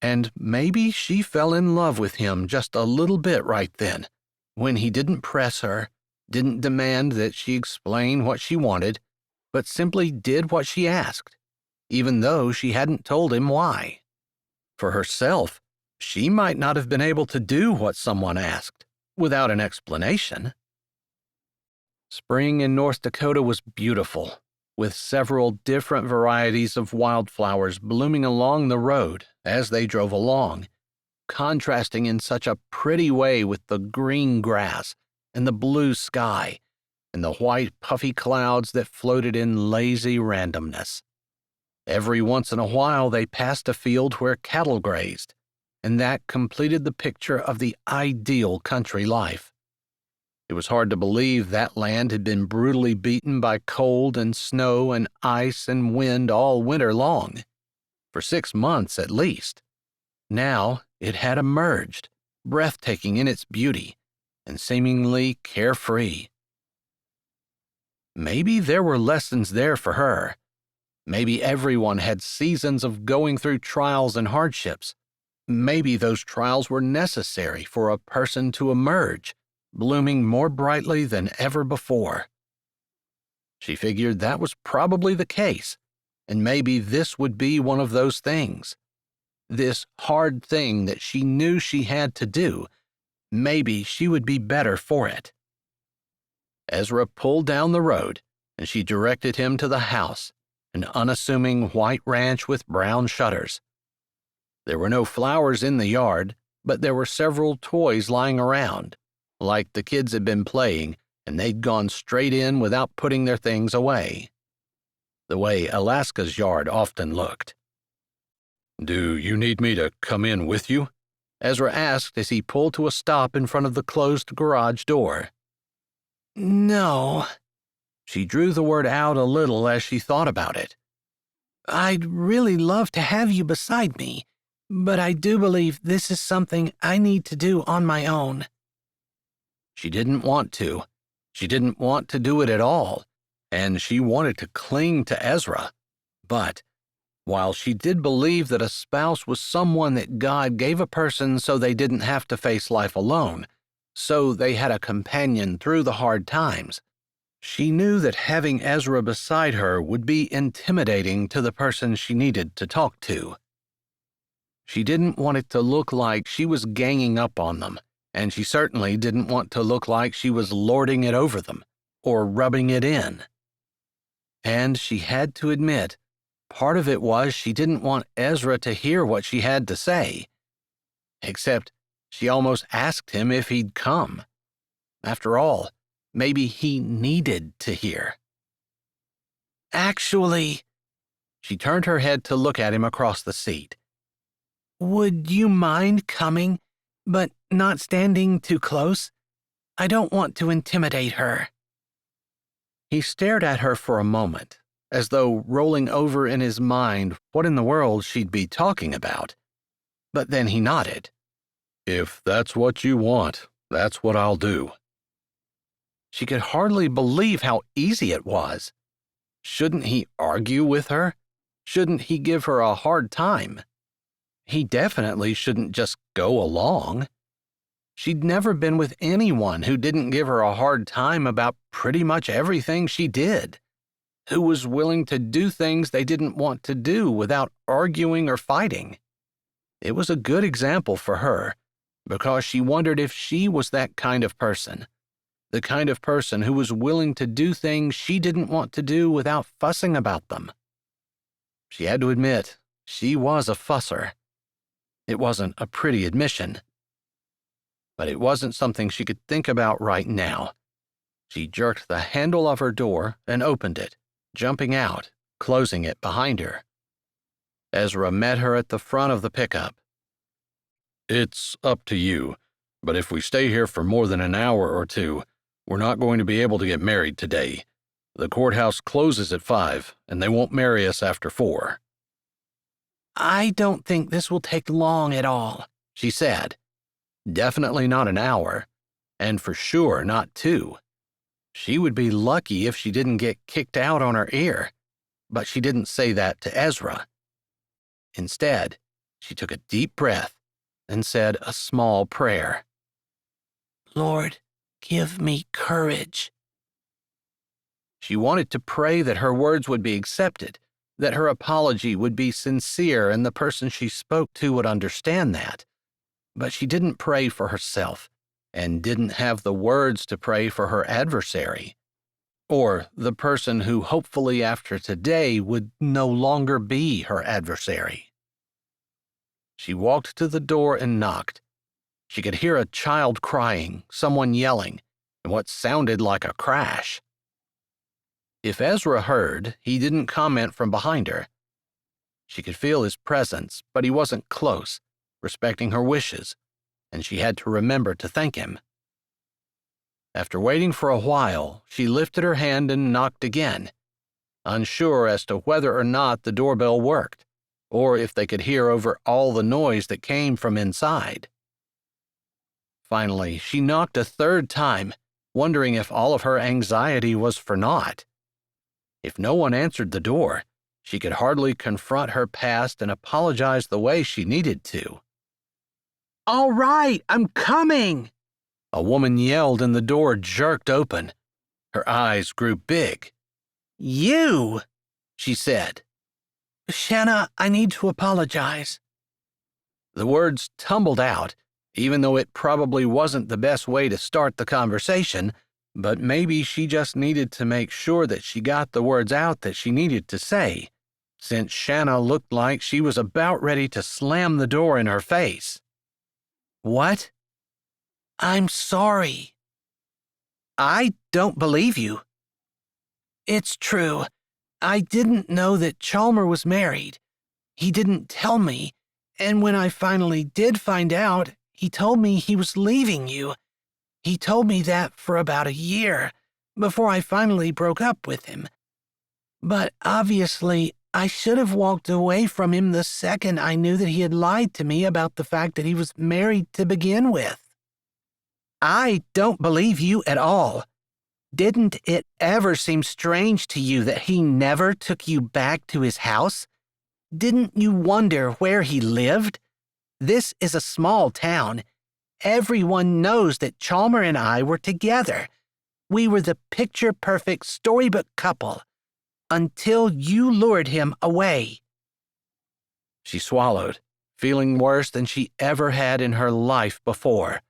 S1: and maybe she fell in love with him just a little bit right then, when he didn't press her, didn't demand that she explain what she wanted, but simply did what she asked, even though she hadn't told him why. For herself, she might not have been able to do what someone asked without an explanation. Spring in North Dakota was beautiful, with several different varieties of wildflowers blooming along the road as they drove along, contrasting in such a pretty way with the green grass and the blue sky and the white puffy clouds that floated in lazy randomness. Every once in a while they passed a field where cattle grazed, and that completed the picture of the ideal country life. It was hard to believe that land had been brutally beaten by cold and snow and ice and wind all winter long, for 6 months at least. Now it had emerged, breathtaking in its beauty and seemingly carefree. Maybe there were lessons there for her. Maybe everyone had seasons of going through trials and hardships. Maybe those trials were necessary for a person to emerge, blooming more brightly than ever before. She figured that was probably the case, and maybe this would be one of those things. This hard thing that she knew she had to do, maybe she would be better for it. Ezra pulled down the road, and she directed him to the house, an unassuming white ranch with brown shutters. There were no flowers in the yard, but there were several toys lying around, like the kids had been playing, and they'd gone straight in without putting their things away, the way Alaska's yard often looked.
S3: "Do you need me to come in with you?"
S1: Ezra asked as he pulled to a stop in front of the closed garage door.
S2: No.
S1: She drew the word out a little as she thought about it.
S2: I'd really love to have you beside me, but I do believe this is something I need to do on my own.
S1: She didn't want to. She didn't want to do it at all, and she wanted to cling to Ezra. But while she did believe that a spouse was someone that God gave a person so they didn't have to face life alone, so they had a companion through the hard times, she knew that having Ezra beside her would be intimidating to the person she needed to talk to. She didn't want it to look like she was ganging up on them, and she certainly didn't want to look like she was lording it over them or rubbing it in. And she had to admit, part of it was she didn't want Ezra to hear what she had to say. Except she almost asked him if he'd come. After all, maybe he needed to hear.
S2: Actually,
S1: she turned her head to look at him across the seat.
S2: Would you mind coming, but not standing too close? I don't want to intimidate her.
S1: He stared at her for a moment, as though rolling over in his mind what in the world she'd be talking about. But then he nodded. If that's what you want, that's what I'll do. She could hardly believe how easy it was. Shouldn't he argue with her? Shouldn't he give her a hard time? He definitely shouldn't just go along. She'd never been with anyone who didn't give her a hard time about pretty much everything she did, who was willing to do things they didn't want to do without arguing or fighting. It was a good example for her, because she wondered if she was that kind of person, the kind of person who was willing to do things she didn't want to do without fussing about them. She had to admit, she was a fusser. It wasn't a pretty admission, but it wasn't something she could think about right now. She jerked the handle of her door and opened it, jumping out, closing it behind her. Ezra met her at the front of the pickup. It's up to you, but if we stay here for more than an hour or two, we're not going to be able to get married today. The courthouse closes at 5, and they won't marry us after 4.
S2: I don't think this will take long at all,
S1: she said. Definitely not an hour, and for sure not 2. She would be lucky if she didn't get kicked out on her ear, but she didn't say that to Ezra. Instead, she took a deep breath and said a small prayer.
S2: Lord, give me courage.
S1: She wanted to pray that her words would be accepted, that her apology would be sincere and the person she spoke to would understand that. But she didn't pray for herself and didn't have the words to pray for her adversary, or the person who hopefully after today would no longer be her adversary. She walked to the door and knocked. She could hear a child crying, someone yelling, and what sounded like a crash. If Ezra heard, he didn't comment from behind her. She could feel his presence, but he wasn't close, respecting her wishes, and she had to remember to thank him. After waiting for a while, she lifted her hand and knocked again, unsure as to whether or not the doorbell worked, or if they could hear over all the noise that came from inside. Finally, she knocked a third time, wondering if all of her anxiety was for naught. If no one answered the door, she could hardly confront her past and apologize the way she needed to.
S2: All right, I'm coming,
S1: a woman yelled and the door jerked open. Her eyes grew big.
S2: You,
S1: she said.
S2: Shanna, I need to apologize.
S1: The words tumbled out, even though it probably wasn't the best way to start the conversation, but maybe she just needed to make sure that she got the words out that she needed to say, since Shanna looked like she was about ready to slam the door in her face.
S2: What? I'm sorry.
S1: I don't believe you.
S2: It's true. I didn't know that Chalmer was married. He didn't tell me, and when I finally did find out, he told me he was leaving you. He told me that for about a year, before I finally broke up with him. But obviously, I should have walked away from him the second I knew that he had lied to me about the fact that he was married to begin with.
S1: I don't believe you at all. Didn't it ever seem strange to you that he never took you back to his house? Didn't you wonder where he lived? This is a small town. Everyone knows that Chalmer and I were together. We were the picture-perfect storybook couple, until you lured him away. She swallowed, feeling worse than she ever had in her life before.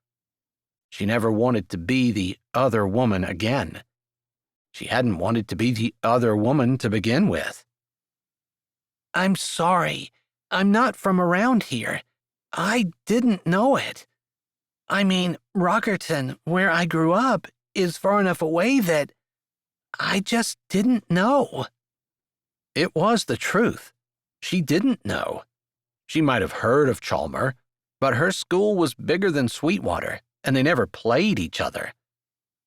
S1: She never wanted to be the other woman again. She hadn't wanted to be the other woman to begin with.
S2: I'm sorry. I'm not from around here. I didn't know it. I mean, Rockerton, where I grew up, is far enough away that I just didn't know.
S1: It was the truth. She didn't know. She might have heard of Chalmer, but her school was bigger than Sweetwater, and they never played each other.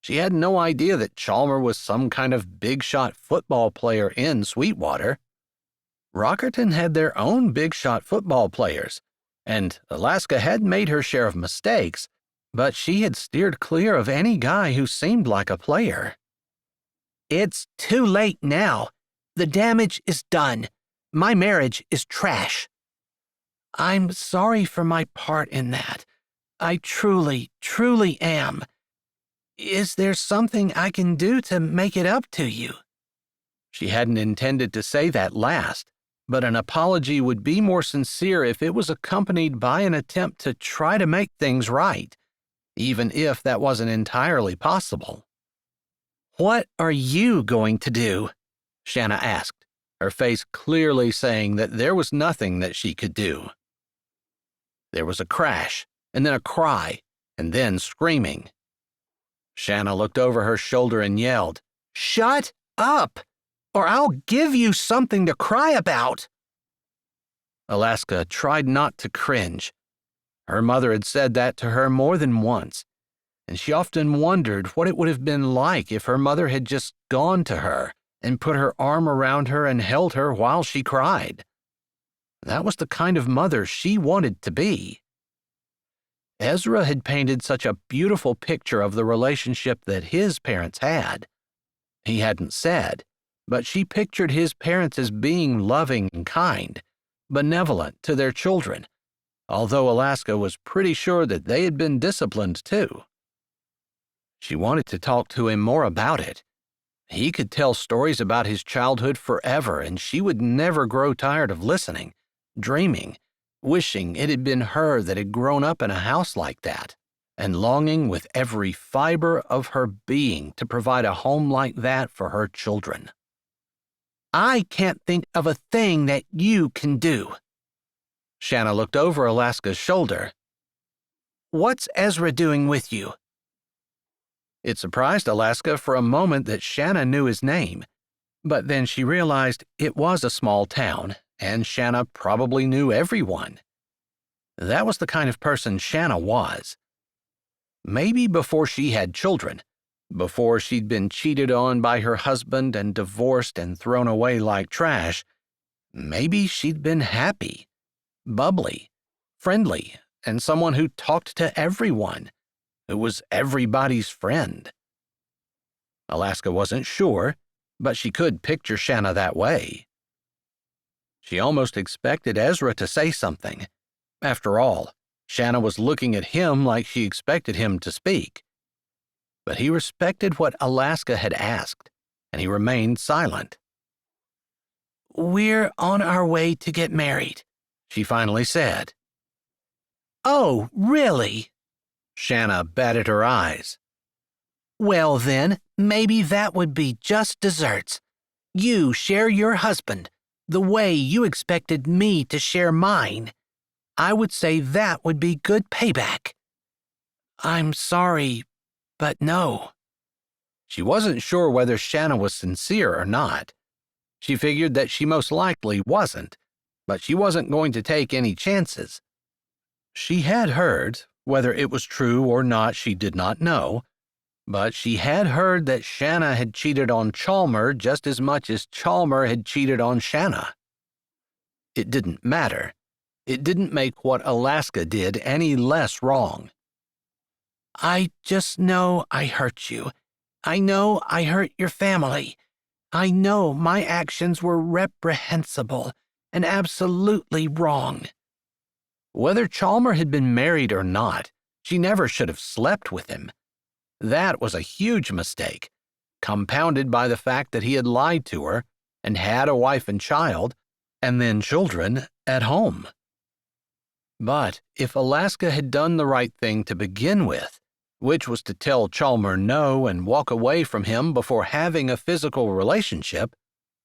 S1: She had no idea that Chalmer was some kind of big-shot football player in Sweetwater. Rockerton had their own big-shot football players, and Alaska had made her share of mistakes, but she had steered clear of any guy who seemed like a player.
S2: It's too late now. The damage is done. My marriage is trash. I'm sorry for my part in that. I truly, truly am. Is there something I can do to make it up to you?
S1: She hadn't intended to say that last, but an apology would be more sincere if it was accompanied by an attempt to try to make things right, even if that wasn't entirely possible.
S2: What are you going to do?
S1: Shanna asked, her face clearly saying that there was nothing that she could do. There was a crash, and then a cry, and then screaming. Shanna looked over her shoulder and yelled,
S2: "Shut up, or I'll give you something to cry about."
S1: Alaska tried not to cringe. Her mother had said that to her more than once, and she often wondered what it would have been like if her mother had just gone to her and put her arm around her and held her while she cried. That was the kind of mother she wanted to be. Ezra had painted such a beautiful picture of the relationship that his parents had. He hadn't said, but she pictured his parents as being loving and kind, benevolent to their children, although Alaska was pretty sure that they had been disciplined too. She wanted to talk to him more about it. He could tell stories about his childhood forever, and she would never grow tired of listening, dreaming, wishing it had been her that had grown up in a house like that, and longing with every fiber of her being to provide a home like that for her children.
S2: I can't think of a thing that you can do.
S1: Shanna looked over Alaska's shoulder.
S2: What's Ezra doing with you?
S1: It surprised Alaska for a moment that Shanna knew his name, but then she realized it was a small town, and Shanna probably knew everyone. That was the kind of person Shanna was. Maybe before she had children, before she'd been cheated on by her husband and divorced and thrown away like trash, maybe she'd been happy, bubbly, friendly, and someone who talked to everyone, who was everybody's friend. Alaska wasn't sure, but she could picture Shanna that way. She almost expected Ezra to say something. After all, Shanna was looking at him like she expected him to speak. But he respected what Alaska had asked, and he remained silent.
S2: "We're on our way to get married,"
S1: she finally said.
S2: "Oh, really?"
S1: Shanna batted her eyes.
S2: "Well then, maybe that would be just desserts. You share your husband, the way you expected me to share mine. I would say that would be good payback. I'm sorry, but no."
S1: She wasn't sure whether Shanna was sincere or not. She figured that she most likely wasn't, but she wasn't going to take any chances. She had heard, whether it was true or not she did not know, but she had heard that Shanna had cheated on Chalmer just as much as Chalmer had cheated on Shanna. It didn't matter. It didn't make what Alaska did any less wrong.
S2: "I just know I hurt you. I know I hurt your family. I know my actions were reprehensible and absolutely wrong."
S1: Whether Chalmer had been married or not, she never should have slept with him. That was a huge mistake, compounded by the fact that he had lied to her and had a wife and child, and then children, at home. But if Alaska had done the right thing to begin with, which was to tell Chalmer no and walk away from him before having a physical relationship,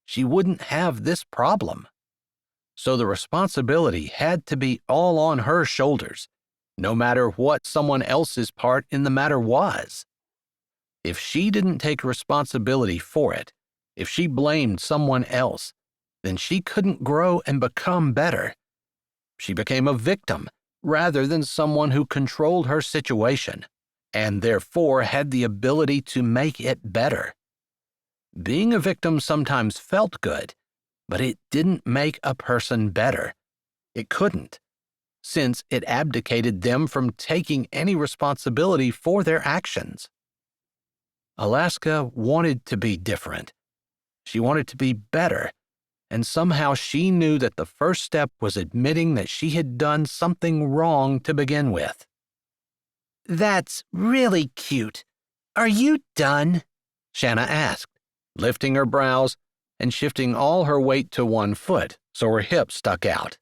S1: she wouldn't have this problem. So the responsibility had to be all on her shoulders, no matter what someone else's part in the matter was. If she didn't take responsibility for it, if she blamed someone else, then she couldn't grow and become better. She became a victim rather than someone who controlled her situation, and therefore had the ability to make it better. Being a victim sometimes felt good, but it didn't make a person better. It couldn't, since it abdicated them from taking any responsibility for their actions. Alaska wanted to be different. She wanted to be better, and somehow she knew that the first step was admitting that she had done something wrong to begin with.
S2: "That's really cute. Are you done?"
S1: Shanna asked, lifting her brows and shifting all her weight to one foot so her hips stuck out.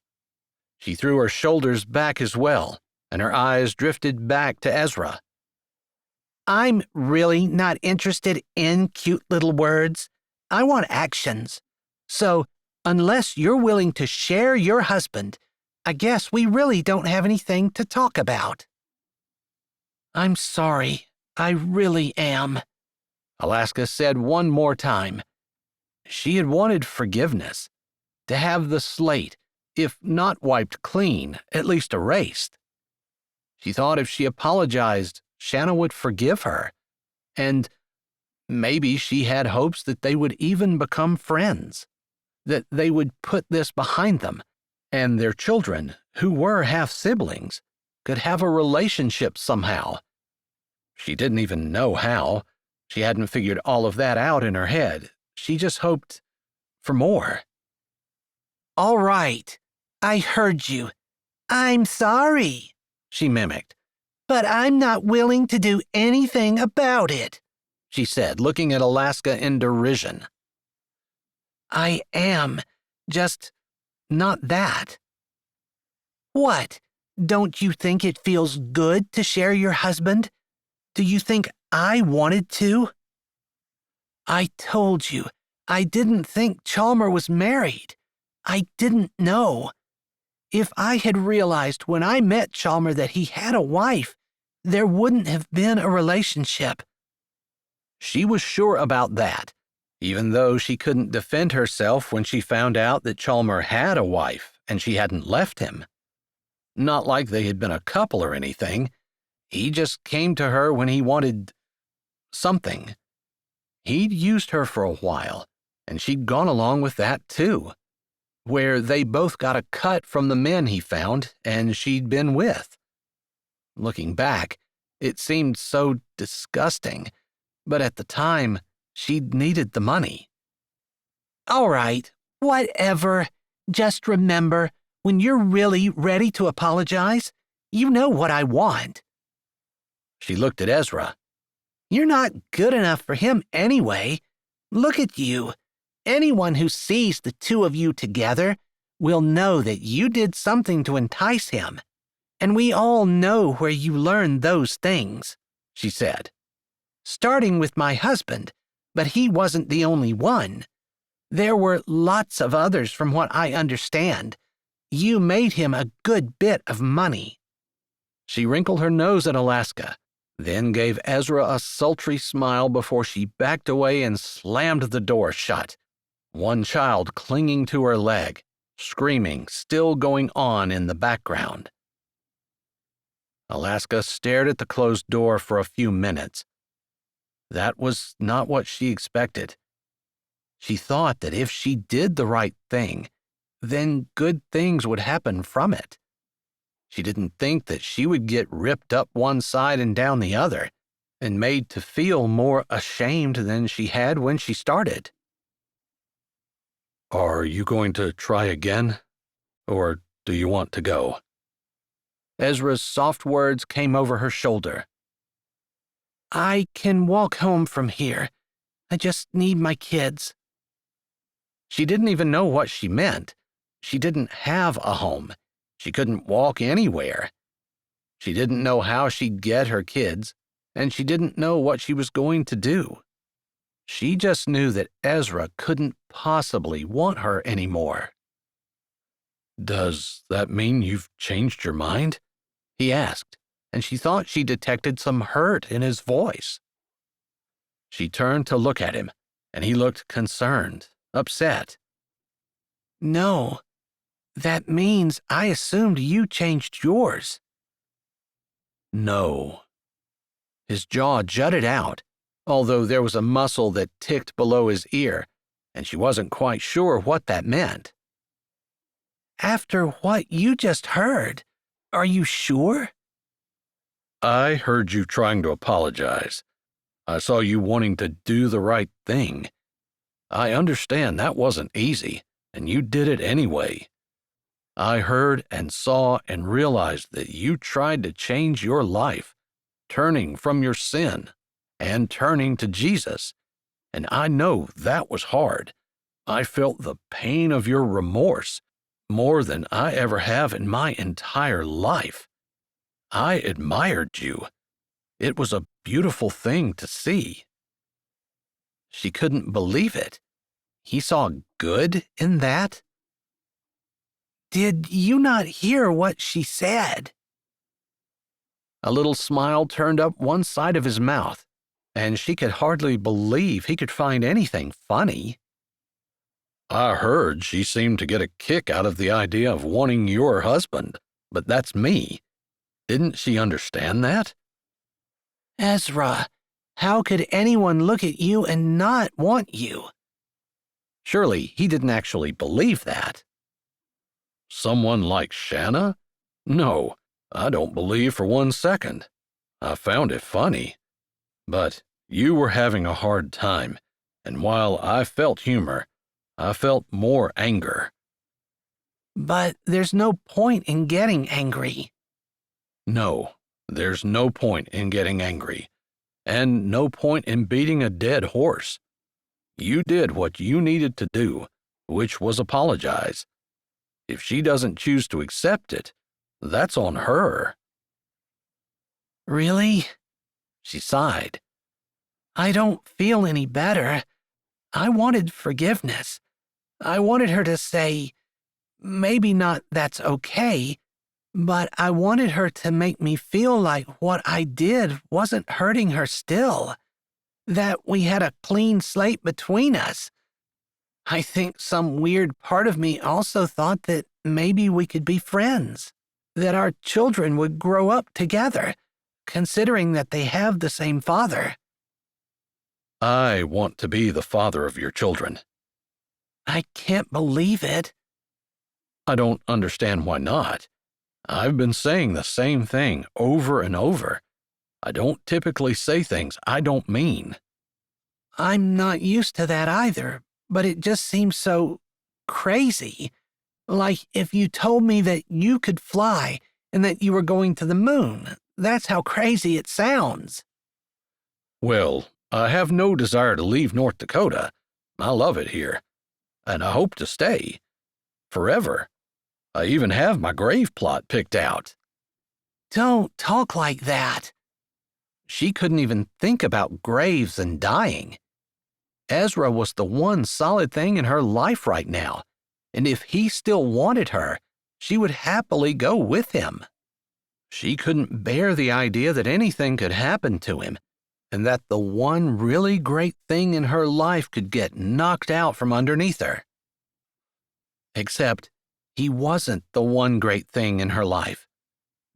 S1: She threw her shoulders back as well, and her eyes drifted back to Ezra.
S2: "I'm really not interested in cute little words. I want actions. So, unless you're willing to share your husband, I guess we really don't have anything to talk about." "I'm sorry. I really am,"
S1: Alaska said one more time. She had wanted forgiveness, to have the slate, if not wiped clean, at least erased. She thought if she apologized, Shanna would forgive her, and maybe she had hopes that they would even become friends, that they would put this behind them, and their children, who were half-siblings, could have a relationship somehow. She didn't even know how. She hadn't figured all of that out in her head. She just hoped for more.
S2: "All right, I heard you. I'm sorry," she mimicked. "But I'm not willing to do anything about it,"
S1: she said, looking at Alaska in derision.
S2: "I am, just not that." "What? Don't you think it feels good to share your husband? Do you think I wanted to?" "I told you, I didn't think Chalmer was married. I didn't know. If I had realized when I met Chalmer that he had a wife, there wouldn't have been a relationship."
S1: She was sure about that, even though she couldn't defend herself when she found out that Chalmer had a wife and she hadn't left him. Not like they had been a couple or anything. He just came to her when he wanted something. He'd used her for a while, and she'd gone along with that too, where they both got a cut from the men he found and she'd been with. Looking back, it seemed so disgusting, but at the time, she'd needed the money.
S2: "All right, whatever. Just remember, when you're really ready to apologize, you know what I want."
S1: She looked at Ezra.
S2: "You're not good enough for him anyway. Look at you. Anyone who sees the two of you together will know that you did something to entice him. And we all know where you learned those things," she said. "Starting with my husband, but he wasn't the only one. There were lots of others from what I understand. You made him a good bit of money."
S1: She wrinkled her nose at Alaska, then gave Ezra a sultry smile before she backed away and slammed the door shut, one child clinging to her leg, screaming still going on in the background. Alaska stared at the closed door for a few minutes. That was not what she expected. She thought that if she did the right thing, then good things would happen from it. She didn't think that she would get ripped up one side and down the other, and made to feel more ashamed than she had when she started. "Are you going to try again? Or do you want to go?" Ezra's soft words came over her shoulder.
S2: "I can walk home from here. I just need my kids."
S1: She didn't even know what she meant. She didn't have a home. She couldn't walk anywhere. She didn't know how she'd get her kids, and she didn't know what she was going to do. She just knew that Ezra couldn't possibly want her anymore. "Does that mean you've changed your mind?" he asked, and she thought she detected some hurt in his voice. She turned to look at him, and he looked concerned, upset.
S2: No, that means I assumed you changed yours.
S1: No. His jaw jutted out, although there was a muscle that ticked below his ear, and she wasn't quite sure what that meant.
S2: After what you just heard, are you sure?
S3: I heard you trying to apologize. I saw you wanting to do the right thing. I understand that wasn't easy, and you did it anyway. I heard and saw and realized that you tried to change your life, turning from your sin and turning to Jesus, and I know that was hard. I felt the pain of your remorse more than I ever have in my entire life. I admired you. It was a beautiful thing to see.
S1: She couldn't believe it. He saw good in that?
S2: Did you not hear what she said?
S1: A little smile turned up one side of his mouth, and she could hardly believe he could find anything funny.
S3: I heard she seemed to get a kick out of the idea of wanting your husband, but that's me. Didn't she understand that?
S2: Ezra, how could anyone look at you and not want you?
S1: Surely he didn't actually believe that.
S3: Someone like Shanna? No, I don't believe for 1 second. I found it funny. But you were having a hard time, and while I felt humor, I felt more anger.
S2: But there's no point in getting angry.
S3: No, there's no point in getting angry, and no point in beating a dead horse. You did what you needed to do, which was apologize. If she doesn't choose to accept it, that's on her.
S2: Really?
S1: She sighed.
S2: I don't feel any better. I wanted forgiveness. I wanted her to say, maybe not that's okay, but I wanted her to make me feel like what I did wasn't hurting her still, that we had a clean slate between us. I think some weird part of me also thought that maybe we could be friends, that our children would grow up together, considering that they have the same father.
S3: I want to be the father of your children.
S2: I can't believe it.
S3: I don't understand why not. I've been saying the same thing over and over. I don't typically say things I don't mean.
S2: I'm not used to that either, but it just seems so crazy. Like if you told me that you could fly and that you were going to the moon. That's how crazy it sounds.
S3: Well, I have no desire to leave North Dakota. I love it here, and I hope to stay. Forever. I even have my grave plot picked out.
S2: Don't talk like that.
S1: She couldn't even think about graves and dying. Ezra was the one solid thing in her life right now, and if he still wanted her, she would happily go with him. She couldn't bear the idea that anything could happen to him, and that the one really great thing in her life could get knocked out from underneath her. Except he wasn't the one great thing in her life.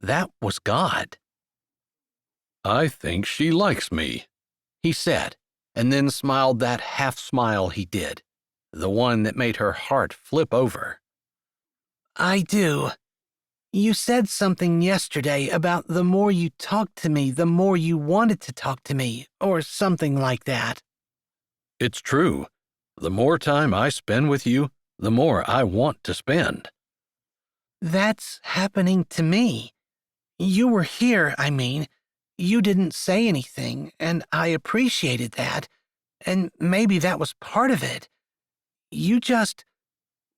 S1: That was God.
S3: I think she likes me,
S1: He said, and then smiled that half smile he did, the one that made her heart flip over.
S2: I do. You said something yesterday about the more you talked to me, the more you wanted to talk to me, or something like that.
S3: It's true. The more time I spend with you, the more I want to spend.
S2: That's happening to me. You were here, I mean. You didn't say anything, and I appreciated that, and maybe that was part of it. You just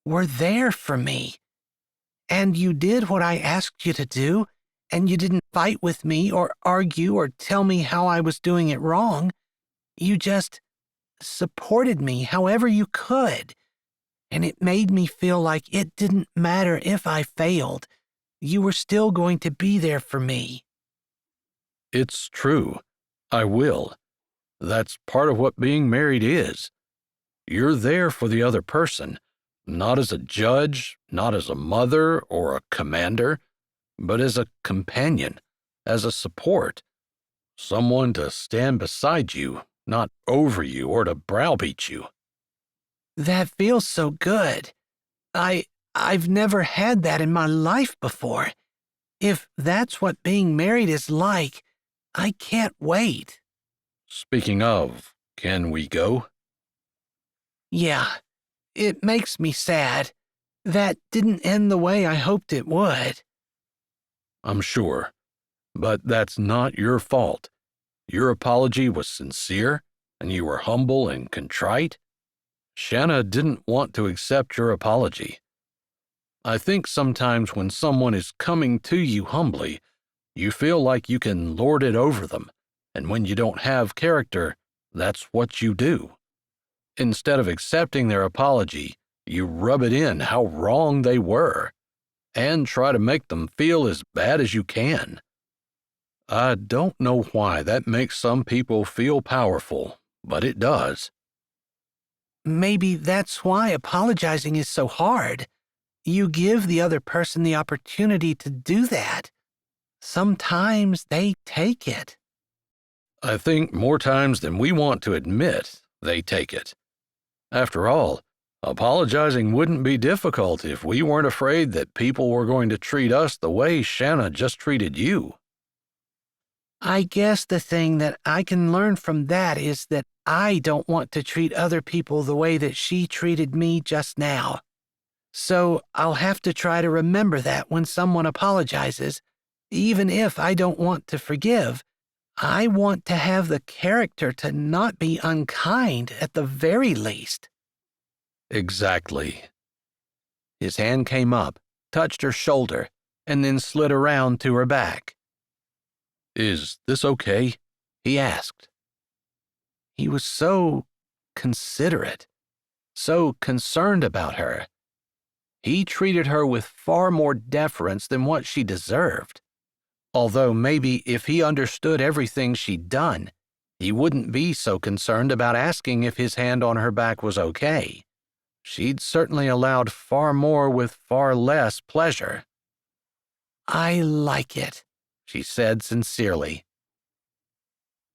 S2: were there for me. And you did what I asked you to do, and you didn't fight with me or argue or tell me how I was doing it wrong. You just supported me however you could, and it made me feel like it didn't matter if I failed. You were still going to be there for me.
S3: It's true. I will. That's part of what being married is. You're there for the other person, not as a judge, not as a mother or a commander, but as a companion, as a support, someone to stand beside you, not over you or to browbeat you.
S2: That feels so good. I've never had that in my life before. If that's what being married is like, I can't wait.
S3: Speaking of, can we go?
S2: Yeah, it makes me sad. That didn't end the way I hoped it would.
S3: I'm sure, but that's not your fault. Your apology was sincere, and you were humble and contrite. Shanna didn't want to accept your apology. I think sometimes when someone is coming to you humbly, you feel like you can lord it over them, and when you don't have character, that's what you do. Instead of accepting their apology, you rub it in how wrong they were, and try to make them feel as bad as you can. I don't know why that makes some people feel powerful, but it does.
S2: Maybe that's why apologizing is so hard. You give the other person the opportunity to do that. Sometimes they take it.
S3: I think more times than we want to admit, they take it. After all, apologizing wouldn't be difficult if we weren't afraid that people were going to treat us the way Shanna just treated you.
S2: I guess the thing that I can learn from that is that I don't want to treat other people the way that she treated me just now. So I'll have to try to remember that when someone apologizes, even if I don't want to forgive, I want to have the character to not be unkind at the very least.
S3: Exactly.
S1: His hand came up, touched her shoulder, and then slid around to her back.
S3: Is this okay?
S1: He asked. He was so considerate, so concerned about her. He treated her with far more deference than what she deserved. Although maybe if he understood everything she'd done, he wouldn't be so concerned about asking if his hand on her back was okay. She'd certainly allowed far more with far less pleasure.
S2: I like it,
S1: she said sincerely.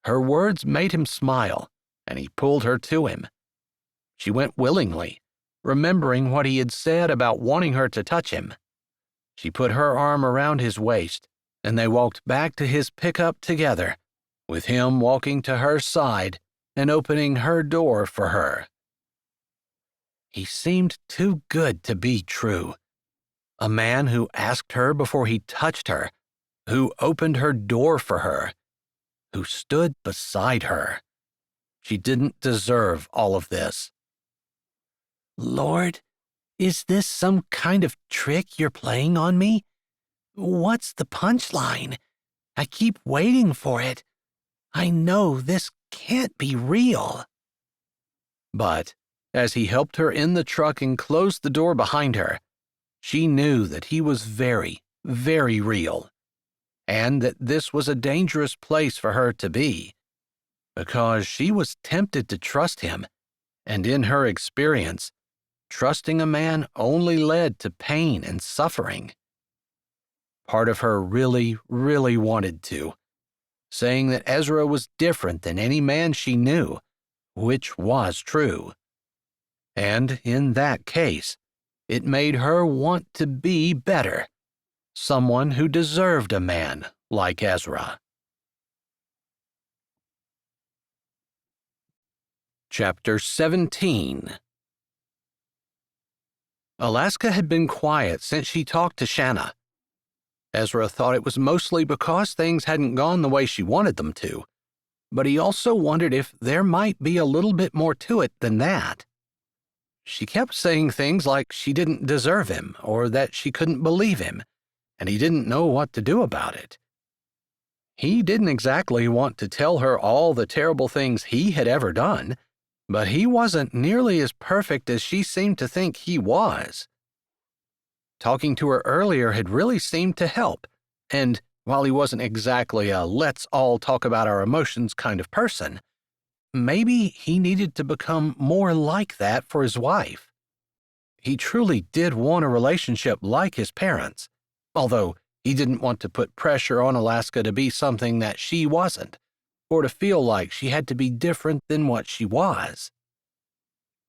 S1: Her words made him smile, and he pulled her to him. She went willingly, remembering what he had said about wanting her to touch him. She put her arm around his waist, and they walked back to his pickup together, with him walking to her side and opening her door for her. He seemed too good to be true. A man who asked her before he touched her, who opened her door for her, who stood beside her. She didn't deserve all of this.
S2: Lord, is this some kind of trick you're playing on me? What's the punchline? I keep waiting for it. I know this can't be real.
S1: But as he helped her in the truck and closed the door behind her, she knew that he was very, very real, and that this was a dangerous place for her to be, because she was tempted to trust him, and in her experience, trusting a man only led to pain and suffering. Part of her really, really wanted to, saying that Ezra was different than any man she knew, which was true. And in that case, it made her want to be better, someone who deserved a man like Ezra. Chapter 17. Alaska had been quiet since she talked to Shanna. Ezra thought it was mostly because things hadn't gone the way she wanted them to, but he also wondered if there might be a little bit more to it than that. She kept saying things like she didn't deserve him or that she couldn't believe him, and he didn't know what to do about it. He didn't exactly want to tell her all the terrible things he had ever done, but he wasn't nearly as perfect as she seemed to think he was. Talking to her earlier had really seemed to help, and while he wasn't exactly a let's all talk about our emotions kind of person, maybe he needed to become more like that for his wife. He truly did want a relationship like his parents, although he didn't want to put pressure on Alaska to be something that she wasn't, or to feel like she had to be different than what she was.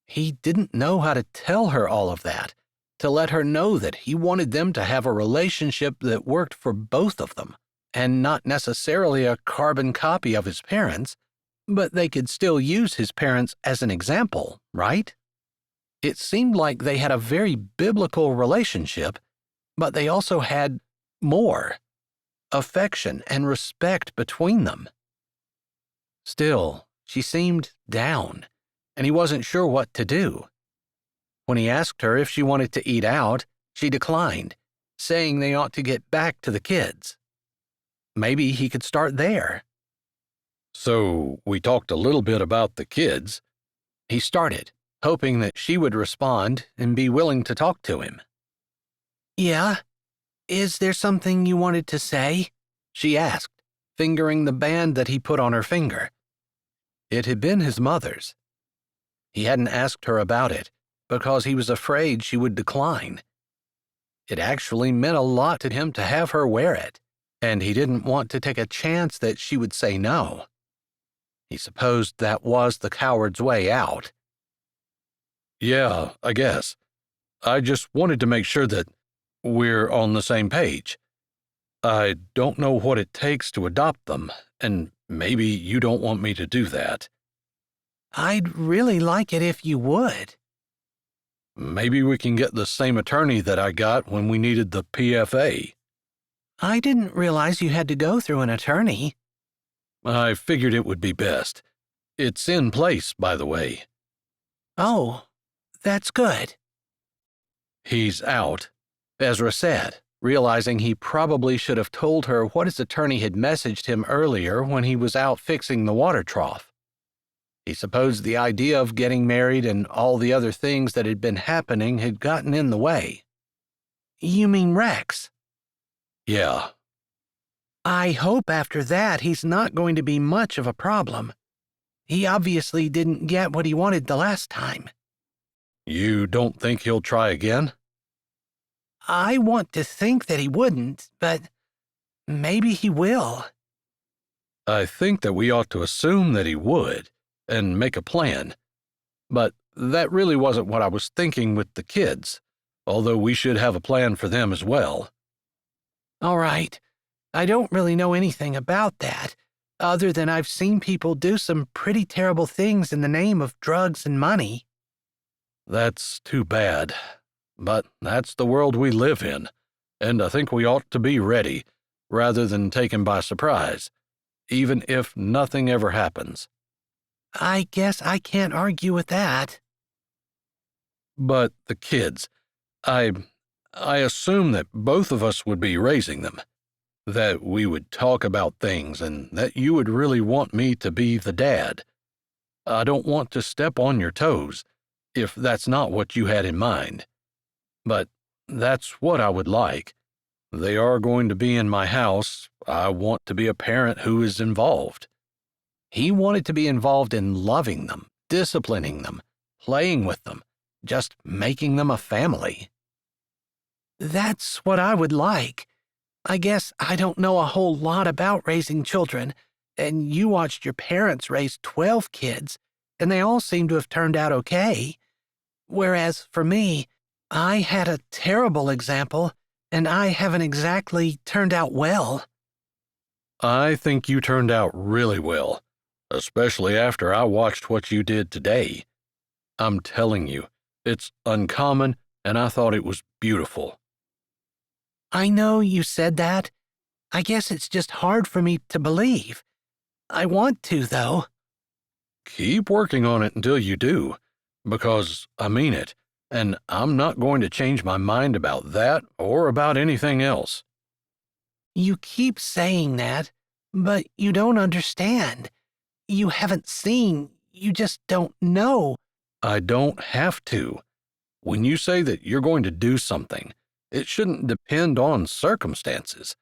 S1: He didn't know how to tell her all of that, to let her know that he wanted them to have a relationship that worked for both of them, and not necessarily a carbon copy of his parents, but they could still use his parents as an example, right? It seemed like they had a very biblical relationship, but they also had more affection and respect between them. Still, she seemed down, and he wasn't sure what to do. When he asked her if she wanted to eat out, she declined, saying they ought to get back to the kids. Maybe he could start there.
S3: So we talked a little bit about the kids.
S1: He started, hoping that she would respond and be willing to talk to him. Yeah? Is there something you wanted to say? She asked, fingering the band that he put on her finger. It had been his mother's. He hadn't asked her about it because he was afraid she would decline. It actually meant a lot to him to have her wear it, and he didn't want to take a chance that she would say no. He supposed that was the coward's way out.
S3: Yeah, I guess. I just wanted to make sure that we're on the same page. I don't know what it takes to adopt them, and maybe you don't want me to do that.
S1: I'd really like it if you would.
S3: Maybe we can get the same attorney that I got when we needed the PFA.
S1: I didn't realize you had to go through an attorney.
S3: I figured it would be best. It's in place, by the way.
S1: Oh, that's good.
S3: He's out.
S1: Ezra said, realizing he probably should have told her what his attorney had messaged him earlier when he was out fixing the water trough. He supposed the idea of getting married and all the other things that had been happening had gotten in the way. You mean Rex?
S3: Yeah.
S1: I hope after that he's not going to be much of a problem. He obviously didn't get what he wanted the last time.
S3: You don't think he'll try again?
S1: I want to think that he wouldn't, but maybe he will.
S3: I think that we ought to assume that he would, and make a plan. But that really wasn't what I was thinking with the kids, although we should have a plan for them as well.
S1: All right. I don't really know anything about that, other than I've seen people do some pretty terrible things in the name of drugs and money.
S3: That's too bad. But that's the world we live in, and I think we ought to be ready, rather than taken by surprise, even if nothing ever happens.
S1: I guess I can't argue with that.
S3: But the kids, I assume that both of us would be raising them, that we would talk about things, and that you would really want me to be the dad. I don't want to step on your toes, if that's not what you had in mind. But that's what I would like. They are going to be in my house. I want to be a parent who is involved. He wanted to be involved in loving them, disciplining them, playing with them, just making them a family. That's what I would like. I guess I don't know a whole lot about raising children, and you watched your parents raise 12 kids, and they all seem to have turned out okay. Whereas for me, I had a terrible example, and I haven't exactly turned out well. I think you turned out really well, especially after I watched what you did today. I'm telling you, it's uncommon, and I thought it was beautiful.
S1: I know you said that. I guess it's just hard for me to believe. I want to, though.
S3: Keep working on it until you do, because I mean it. And I'm not going to change my mind about that or about anything else.
S1: You keep saying that, but you don't understand. You haven't seen, you just don't know.
S3: I don't have to. When you say that you're going to do something, it shouldn't depend on circumstances.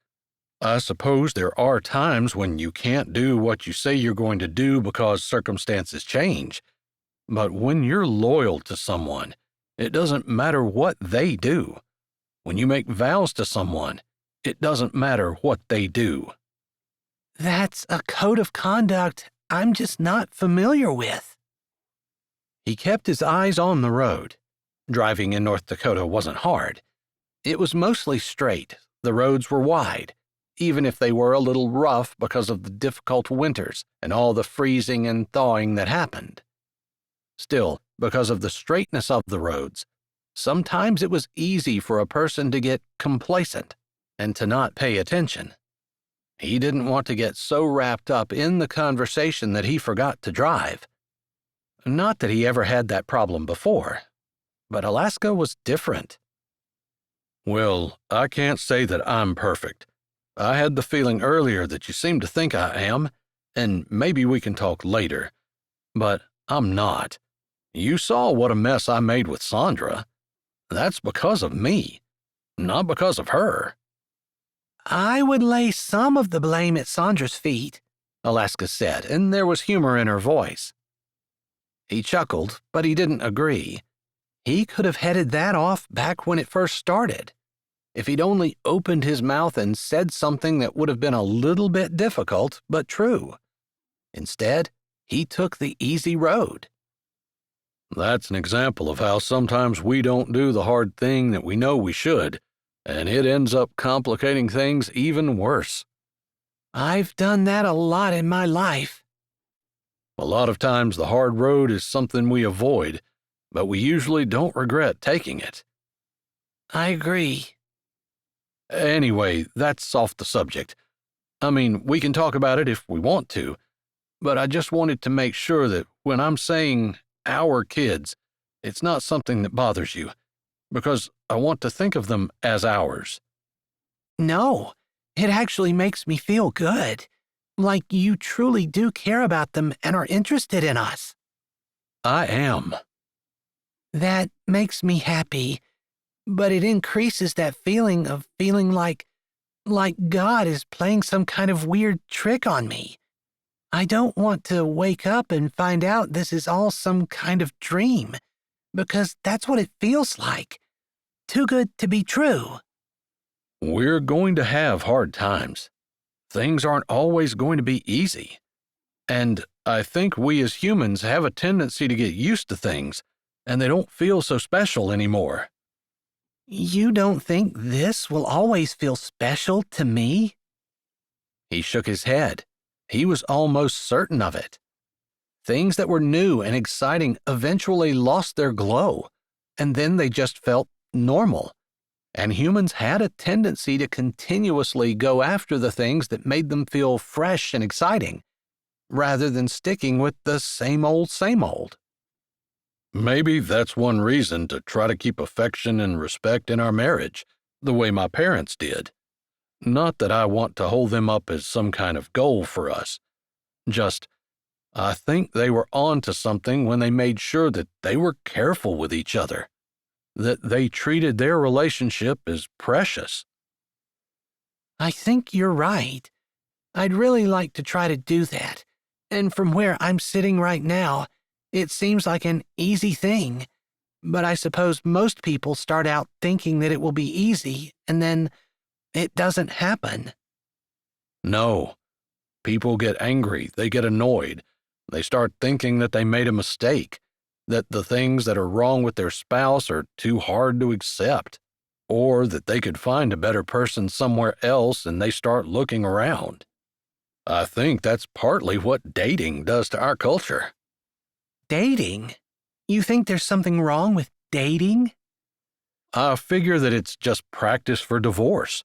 S3: I suppose there are times when you can't do what you say you're going to do because circumstances change. But when you're loyal to someone, it doesn't matter what they do. When you make vows to someone, it doesn't matter what they do.
S2: That's a code of conduct I'm just not familiar with.
S1: He kept his eyes on the road. Driving in North Dakota wasn't hard. It was mostly straight. The roads were wide, even if they were a little rough because of the difficult winters and all the freezing and thawing that happened. Still, because of the straightness of the roads, sometimes it was easy for a person to get complacent and to not pay attention. He didn't want to get so wrapped up in the conversation that he forgot to drive. Not that he ever had that problem before, but Alaska was different.
S3: Well, I can't say that I'm perfect. I had the feeling earlier that you seem to think I am, and maybe we can talk later. But I'm not. You saw what a mess I made with Sandra. That's because of me, not because of her.
S2: I would lay some of the blame at Sandra's feet,
S1: Alaska said, and there was humor in her voice. He chuckled, but he didn't agree. He could have headed that off back when it first started. If he'd only opened his mouth and said something that would have been a little bit difficult, but true. Instead, he took the easy road.
S3: That's an example of how sometimes we don't do the hard thing that we know we should, and it ends up complicating things even worse.
S2: I've done that a lot in my life.
S3: A lot of times the hard road is something we avoid, but we usually don't regret taking it.
S2: I agree.
S3: Anyway, that's off the subject. I mean, we can talk about it if we want to, but I just wanted to make sure that when I'm saying our kids, it's not something that bothers you, because I want to think of them as ours.
S2: No, it actually makes me feel good. Like you truly do care about them and are interested in us.
S3: I am.
S2: That makes me happy, but it increases that feeling of feeling like God is playing some kind of weird trick on me. I don't want to wake up and find out this is all some kind of dream, because that's what it feels like. Too good to be true.
S3: We're going to have hard times. Things aren't always going to be easy. And I think we as humans have a tendency to get used to things, and they don't feel so special anymore.
S2: You don't think this will always feel special to me?
S1: He shook his head. He was almost certain of it. Things that were new and exciting eventually lost their glow, and then they just felt normal. And humans had a tendency to continuously go after the things that made them feel fresh and exciting, rather than sticking with the same old, same old.
S3: Maybe that's one reason to try to keep affection and respect in our marriage, the way my parents did. Not that I want to hold them up as some kind of goal for us. Just, I think they were on to something when they made sure that they were careful with each other, that they treated their relationship as precious.
S2: I think you're right. I'd really like to try to do that. And from where I'm sitting right now, it seems like an easy thing. But I suppose most people start out thinking that it will be easy, and then it doesn't happen.
S3: No. People get angry, they get annoyed, they start thinking that they made a mistake, that the things that are wrong with their spouse are too hard to accept, or that they could find a better person somewhere else and they start looking around. I think that's partly what dating does to our culture.
S2: Dating? You think there's something wrong with dating?
S3: I figure that it's just practice for divorce.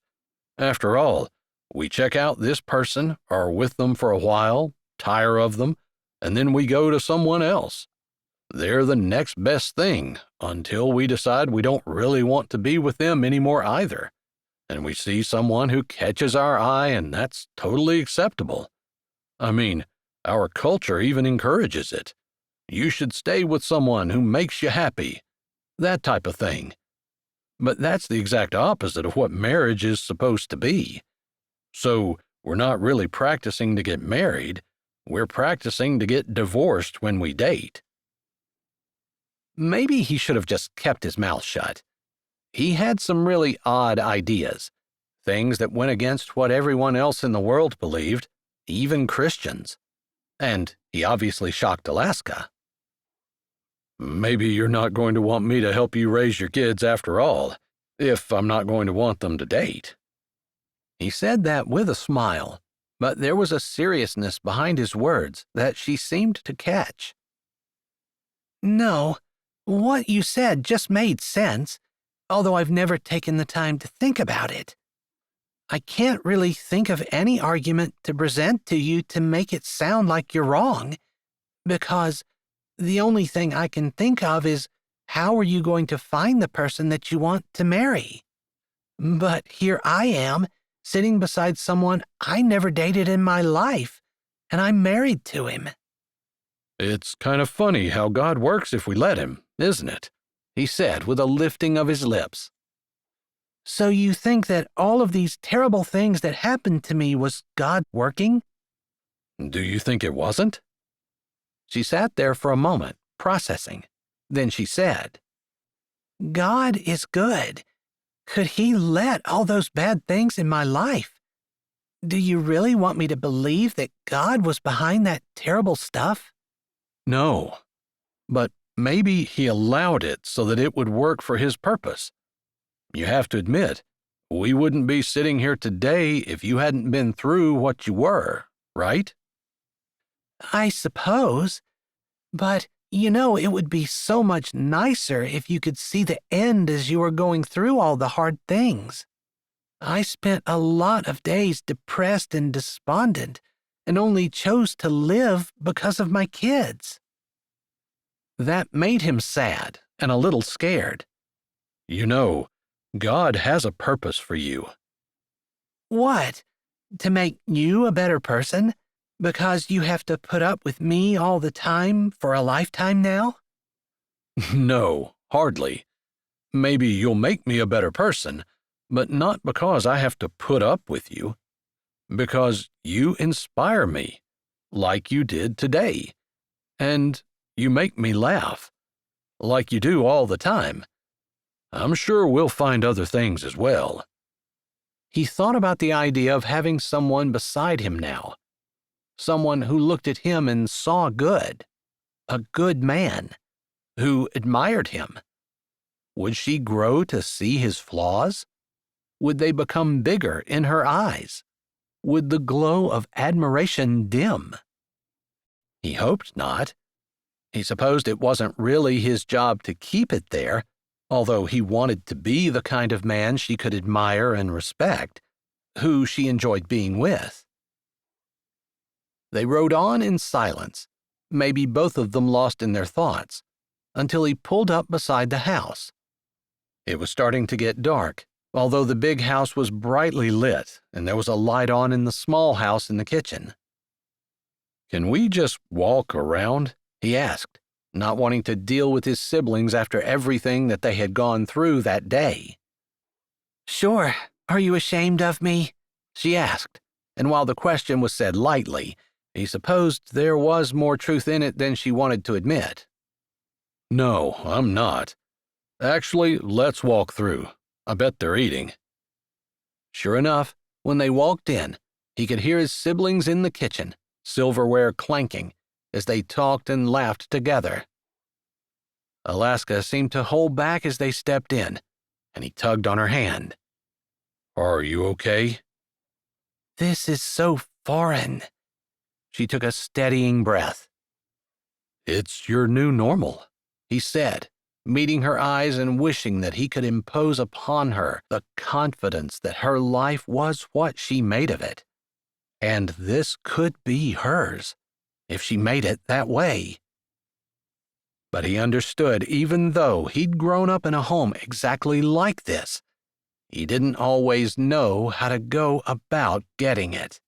S3: After all, we check out this person, are with them for a while, tire of them, and then we go to someone else. They're the next best thing until we decide we don't really want to be with them anymore either. And we see someone who catches our eye, and that's totally acceptable. I mean, our culture even encourages it. You should stay with someone who makes you happy. That type of thing. But that's the exact opposite of what marriage is supposed to be. So we're not really practicing to get married. We're practicing to get divorced when we date.
S1: Maybe he should have just kept his mouth shut. He had some really odd ideas, things that went against what everyone else in the world believed, even Christians. And he obviously shocked Alaska.
S3: Maybe you're not going to want me to help you raise your kids after all, if I'm not going to want them to date.
S1: He said that with a smile, but there was a seriousness behind his words that she seemed to catch.
S2: No, what you said just made sense, although I've never taken the time to think about it. I can't really think of any argument to present to you to make it sound like you're wrong, because the only thing I can think of is how are you going to find the person that you want to marry? But here I am, sitting beside someone I never dated in my life, and I'm married to him.
S3: It's kind of funny how God works if we let him, isn't it?
S1: He said with a lifting of his lips.
S2: So you think that all of these terrible things that happened to me was God working?
S3: Do you think it wasn't?
S1: She sat there for a moment, processing. Then she said,
S2: God is good. Could he let all those bad things in my life? Do you really want me to believe that God was behind that terrible stuff?
S3: No, but maybe he allowed it so that it would work for his purpose. You have to admit, we wouldn't be sitting here today if you hadn't been through what you were, right?
S2: I suppose. But, it would be so much nicer if you could see the end as you were going through all the hard things. I spent a lot of days depressed and despondent, and only chose to live because of my kids.
S1: That made him sad and a little scared.
S3: God has a purpose for you.
S2: What? To make you a better person? Because you have to put up with me all the time for a lifetime now?
S3: No, hardly. Maybe you'll make me a better person, but not because I have to put up with you. Because you inspire me, like you did today. And you make me laugh, like you do all the time. I'm sure we'll find other things as well.
S1: He thought about the idea of having someone beside him now. Someone who looked at him and saw good. A good man. Who admired him. Would she grow to see his flaws? Would they become bigger in her eyes? Would the glow of admiration dim? He hoped not. He supposed it wasn't really his job to keep it there, although he wanted to be the kind of man she could admire and respect, who she enjoyed being with. They rode on in silence, maybe both of them lost in their thoughts, until he pulled up beside the house. It was starting to get dark, although the big house was brightly lit and there was a light on in the small house in the kitchen.
S3: Can we just walk around?
S1: He asked, not wanting to deal with his siblings after everything that they had gone through that day.
S2: Sure. Are you ashamed of me?
S1: She asked, and while the question was said lightly, he supposed there was more truth in it than she wanted to admit.
S3: No, I'm not. Actually, let's walk through. I bet they're eating.
S1: Sure enough, when they walked in, he could hear his siblings in the kitchen, silverware clanking, as they talked and laughed together. Alaska seemed to hold back as they stepped in, and he tugged on her hand.
S3: Are you okay?
S2: This is so foreign.
S1: She took a steadying breath.
S3: It's your new normal,
S1: he said, meeting her eyes and wishing that he could impose upon her the confidence that her life was what she made of it. And this could be hers, if she made it that way. But he understood even though he'd grown up in a home exactly like this, he didn't always know how to go about getting it.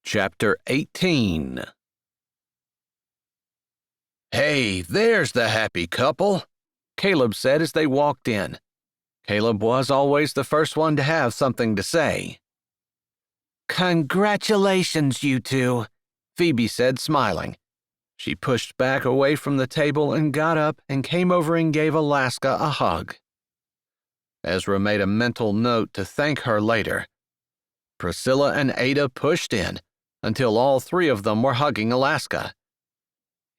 S1: Chapter 18. "Hey, there's the happy couple," Caleb said as they walked in. Caleb was always the first one to have something to say.
S2: Congratulations, you two,
S1: Phoebe said, smiling. She pushed back away from the table and got up and came over and gave Alaska a hug. Ezra made a mental note to thank her later. Priscilla and Ada pushed in until all three of them were hugging Alaska.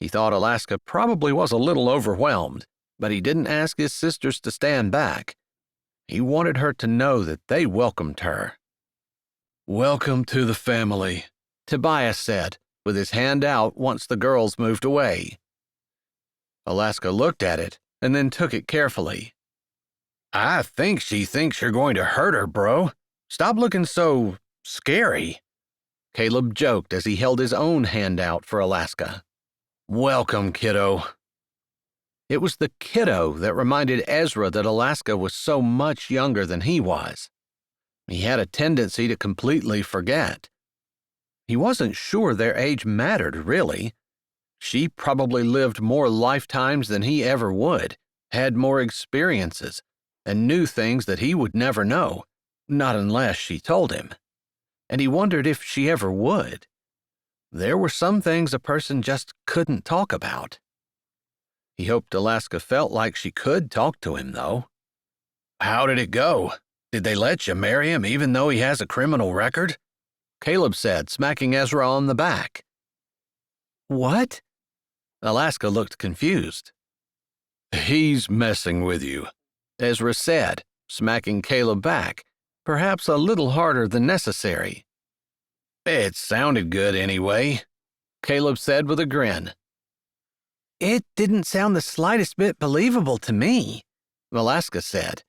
S1: He thought Alaska probably was a little overwhelmed, but he didn't ask his sisters to stand back. He wanted her to know that they welcomed her. "Welcome to the family," Tobias said, with his hand out once the girls moved away. Alaska looked at it and then took it carefully. "I think she thinks you're going to hurt her, bro. Stop looking so scary," Caleb joked as he held his own hand out for Alaska. "Welcome, kiddo." It was the kiddo that reminded Ezra that Alaska was so much younger than he was. He had a tendency to completely forget. He wasn't sure their age mattered, really. She probably lived more lifetimes than he ever would, had more experiences, and knew things that he would never know, not unless she told him. And he wondered if she ever would. There were some things a person just couldn't talk about. He hoped Alaska felt like she could talk to him, though. "How did it go? Did they let you marry him even though he has a criminal record?" Caleb said, smacking Ezra on the back. "What?" Alaska looked confused. "He's messing with you," Ezra said, smacking Caleb back, perhaps a little harder than necessary. "It sounded good anyway," Caleb said with a grin. "It didn't sound the slightest bit believable to me," Alaska said.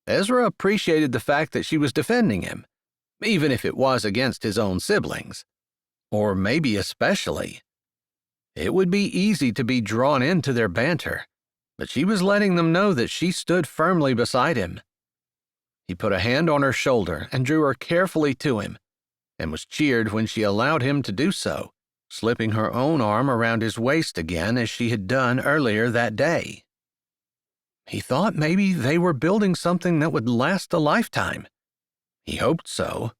S1: Ezra appreciated the fact that she was defending him, even if it was against his own siblings. Or maybe especially. It would be easy to be drawn into their banter, but she was letting them know that she stood firmly beside him. He put a hand on her shoulder and drew her carefully to him, and was cheered when she allowed him to do so, slipping her own arm around his waist again as she had done earlier that day. He thought maybe they were building something that would last a lifetime. He hoped so.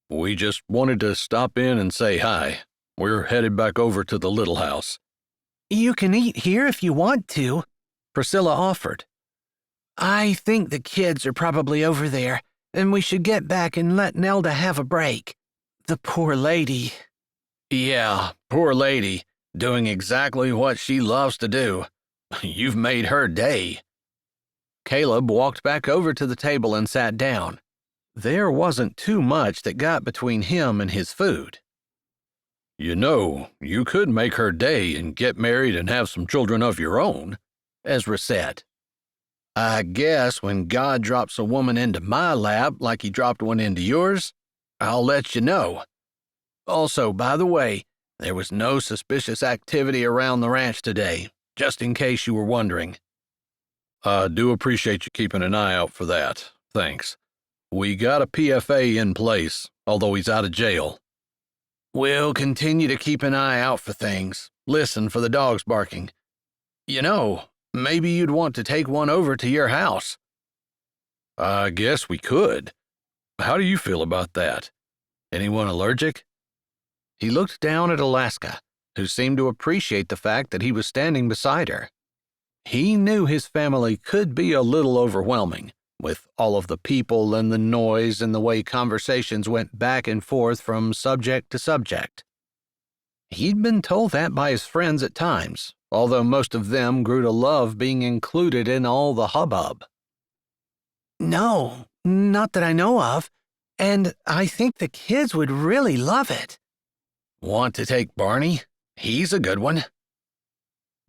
S1: "We just wanted to stop in and say hi. We're headed back over to the little house." "You can eat here if you want to," Priscilla offered. "I think the kids are probably over there, and we should get back and let Nelda have a break. The poor lady." "Yeah, poor lady, doing exactly what she loves to do. You've made her day." Caleb walked back over to the table and sat down. There wasn't too much that got between him and his food. "You know, you could make her day and get married and have some children of your own," Ezra said. "I guess when God drops a woman into my lap like he dropped one into yours, I'll let you know. Also, by the way, there was no suspicious activity around the ranch today, just in case you were wondering." "I do appreciate you keeping an eye out for that. Thanks. We got a PFA in place, although he's out of jail." "We'll continue to keep an eye out for things. Listen for the dogs barking. You know, maybe you'd want to take one over to your house." "I guess we could. How do you feel about that? Anyone allergic?" He looked down at Alaska, who seemed to appreciate the fact that he was standing beside her. He knew his family could be a little overwhelming, with all of the people and the noise and the way conversations went back and forth from subject to subject. He'd been told that by his friends at times, although most of them grew to love being included in all the hubbub. "No, not that I know of, and I think the kids would really love it." "Want to take Barney? He's a good one."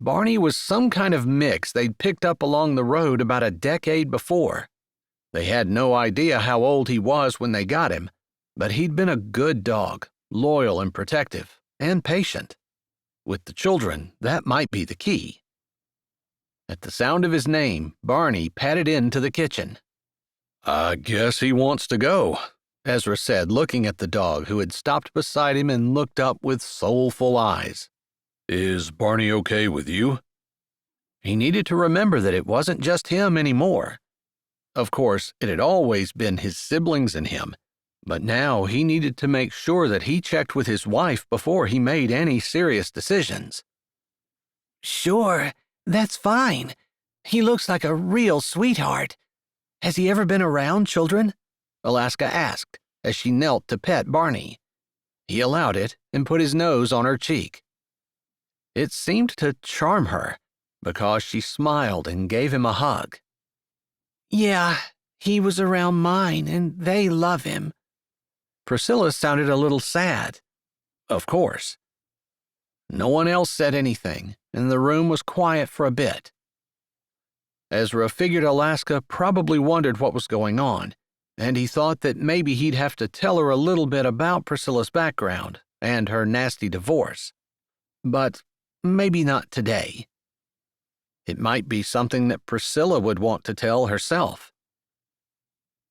S1: Barney was some kind of mix they'd picked up along the road about a decade before. They had no idea how old he was when they got him, but he'd been a good dog, loyal and protective, and patient. With the children, that might be the key. At the sound of his name, Barney padded into the kitchen. "I guess he wants to go," Ezra said, looking at the dog who had stopped beside him and looked up with soulful eyes. "Is Barney okay with you?" He needed to remember that it wasn't just him anymore. Of course, it had always been his siblings and him, but now he needed to make sure that he checked with his wife before he made any serious decisions.
S2: Sure, that's fine. He looks like a real sweetheart. Has he ever been around children?
S1: Alaska asked as she knelt to pet Barney. He allowed it and put his nose on her cheek. It seemed to charm her because she smiled and gave him a hug.
S2: Yeah, he was around mine and they love him.
S1: Priscilla sounded a little sad. Of course. No one else said anything, and the room was quiet for a bit. Ezra figured Alaska probably wondered what was going on, and he thought that maybe he'd have to tell her a little bit about Priscilla's background and her nasty divorce. But maybe not today. It might be something that Priscilla would want to tell herself.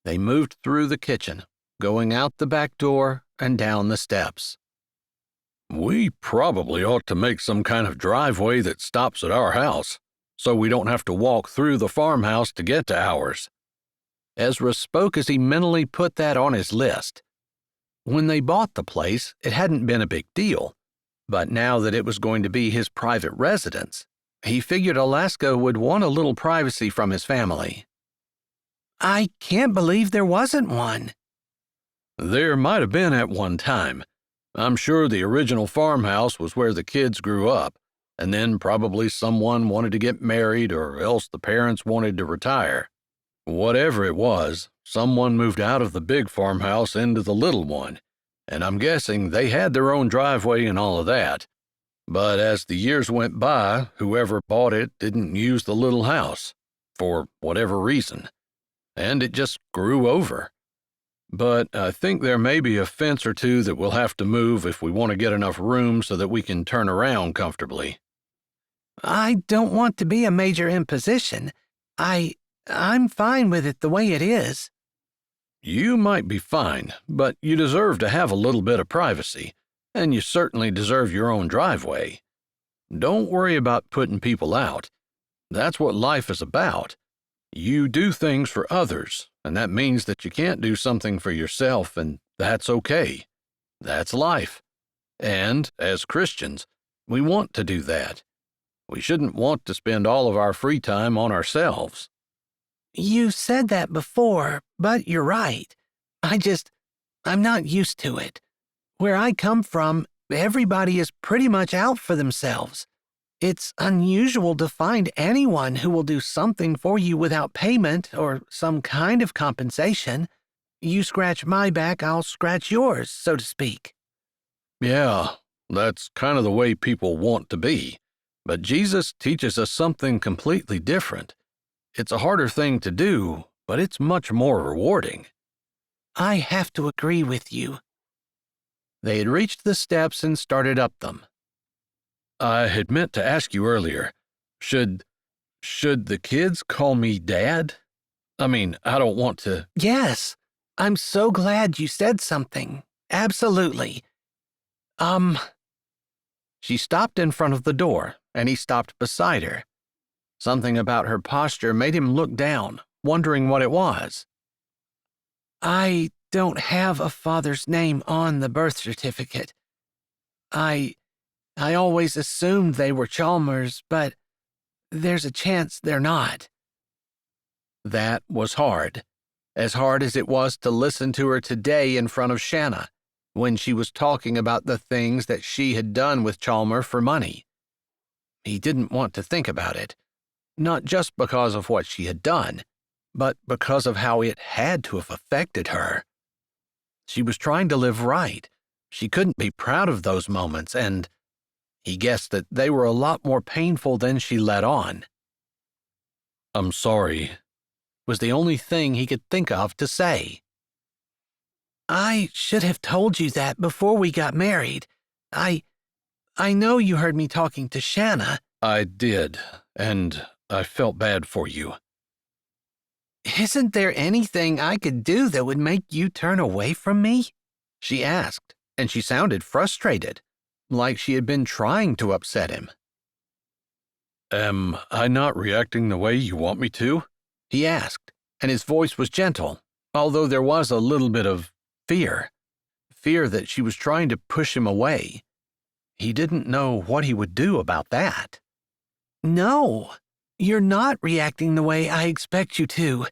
S1: They moved through the kitchen, going out the back door and down the steps.
S3: We probably ought to make some kind of driveway that stops at our house, so we don't have to walk through the farmhouse to get to ours.
S1: Ezra spoke as he mentally put that on his list. When they bought the place, it hadn't been a big deal, but now that it was going to be his private residence, he figured Alaska would want a little privacy from his family.
S2: I can't believe there wasn't one.
S3: There might have been at one time. I'm sure the original farmhouse was where the kids grew up, and then probably someone wanted to get married or else the parents wanted to retire. Whatever it was, someone moved out of the big farmhouse into the little one, and I'm guessing they had their own driveway and all of that. But as the years went by, whoever bought it didn't use the little house, for whatever reason, and it just grew over. But I think there may be a fence or two that we'll have to move if we want to get enough room so that we can turn around comfortably.
S2: I don't want to be a major imposition. I'm fine with it the way it is.
S3: You might be fine, but you deserve to have a little bit of privacy, and you certainly deserve your own driveway. Don't worry about putting people out. That's what life is about. You do things for others, and that means that you can't do something for yourself, and that's okay. That's life. And, as Christians, we want to do that. We shouldn't want to spend all of our free time on ourselves.
S2: You said that before, but you're right. I'm not used to it. Where I come from, everybody is pretty much out for themselves. It's unusual to find anyone who will do something for you without payment or some kind of compensation. You scratch my back, I'll scratch yours, so to speak.
S3: Yeah, that's kind of the way people want to be. But Jesus teaches us something completely different. It's a harder thing to do, but it's much more rewarding.
S2: I have to agree with you.
S1: They had reached the steps and started up them.
S3: I had meant to ask you earlier, should the kids call me Dad? I mean, I don't want to...
S2: Yes, I'm so glad you said something. Absolutely.
S1: She stopped in front of the door, and he stopped beside her. Something about her posture made him look down, wondering what it was.
S2: I don't have a father's name on the birth certificate. I always assumed they were Chalmers, but there's a chance they're not.
S1: That was hard. As hard as it was to listen to her today in front of Shanna, when she was talking about the things that she had done with Chalmers for money. He didn't want to think about it, not just because of what she had done, but because of how it had to have affected her. She was trying to live right. She couldn't be proud of those moments, and he guessed that they were a lot more painful than she let on.
S3: I'm sorry,
S1: was the only thing he could think of to say.
S2: I should have told you that before we got married. I know you heard me talking to Shanna.
S3: I did, and I felt bad for you.
S2: Isn't there anything I could do that would make you turn away from me?
S1: She asked, and she sounded frustrated, like she had been trying to upset him.
S3: Am I not reacting the way you want me to?
S1: He asked, and his voice was gentle, although there was a little bit of fear. Fear that she was trying to push him away. He didn't know what he would do about that.
S2: No, you're not reacting the way I expect you to.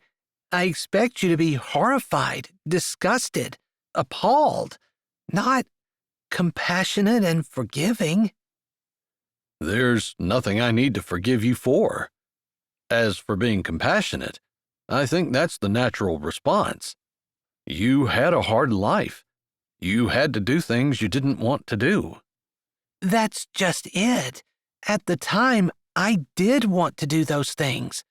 S2: I expect you to be horrified, disgusted, appalled, not compassionate and forgiving.
S3: There's nothing I need to forgive you for. As for being compassionate, I think that's the natural response. You had a hard life. You had to do things you didn't want to do.
S2: That's just it. At the time, I did want to do those things.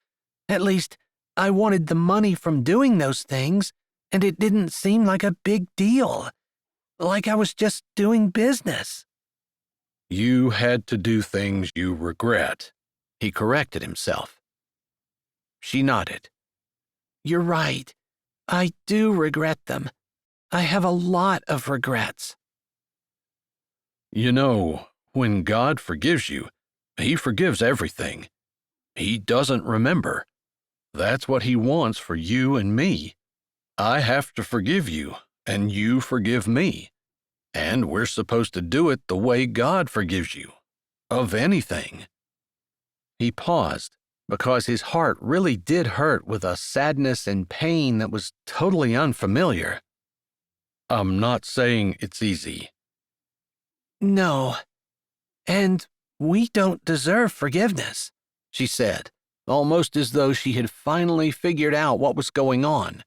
S2: At least, I wanted the money from doing those things, and it didn't seem like a big deal. Like I was just doing business.
S3: You had to do things you regret.
S1: He corrected himself. She nodded.
S2: You're right. I do regret them. I have a lot of regrets.
S3: You know, when God forgives you, He forgives everything. He doesn't remember. That's what He wants for you and me. I have to forgive you, and you forgive me. And we're supposed to do it the way God forgives you. Of anything.
S1: He paused, because his heart really did hurt with a sadness and pain that was totally unfamiliar.
S3: I'm not saying it's easy.
S2: No. And we don't deserve forgiveness,
S1: she said, almost as though she had finally figured out what was going on,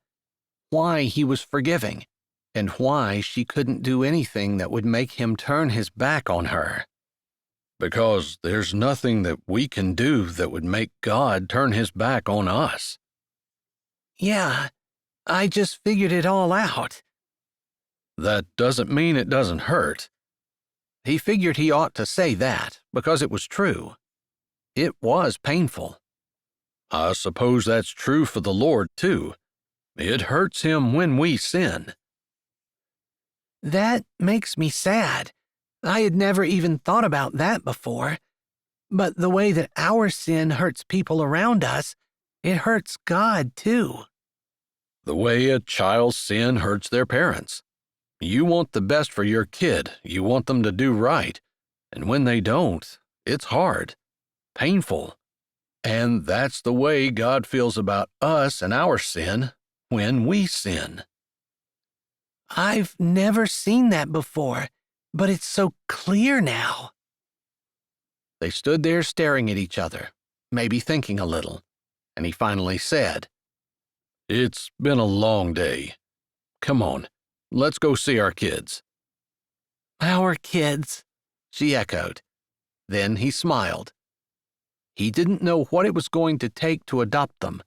S1: why he was forgiving, and why she couldn't do anything that would make him turn his back on her.
S3: Because there's nothing that we can do that would make God turn His back on us.
S2: Yeah, I just figured it all out.
S3: That doesn't mean it doesn't hurt.
S1: He figured he ought to say that, because it was true. It was painful.
S3: I suppose that's true for the Lord, too. It hurts Him when we sin.
S2: That makes me sad. I had never even thought about that before. But the way that our sin hurts people around us, it hurts God, too.
S3: The way a child's sin hurts their parents. You want the best for your kid. You want them to do right. And when they don't, it's hard, painful. And that's the way God feels about us and our sin when we sin.
S2: I've never seen that before, but it's so clear now.
S1: They stood there staring at each other, maybe thinking a little, and he finally said,
S3: It's been a long day. Come on, let's go see our kids.
S2: Our kids,
S1: she echoed. Then he smiled. He didn't know what it was going to take to adopt them,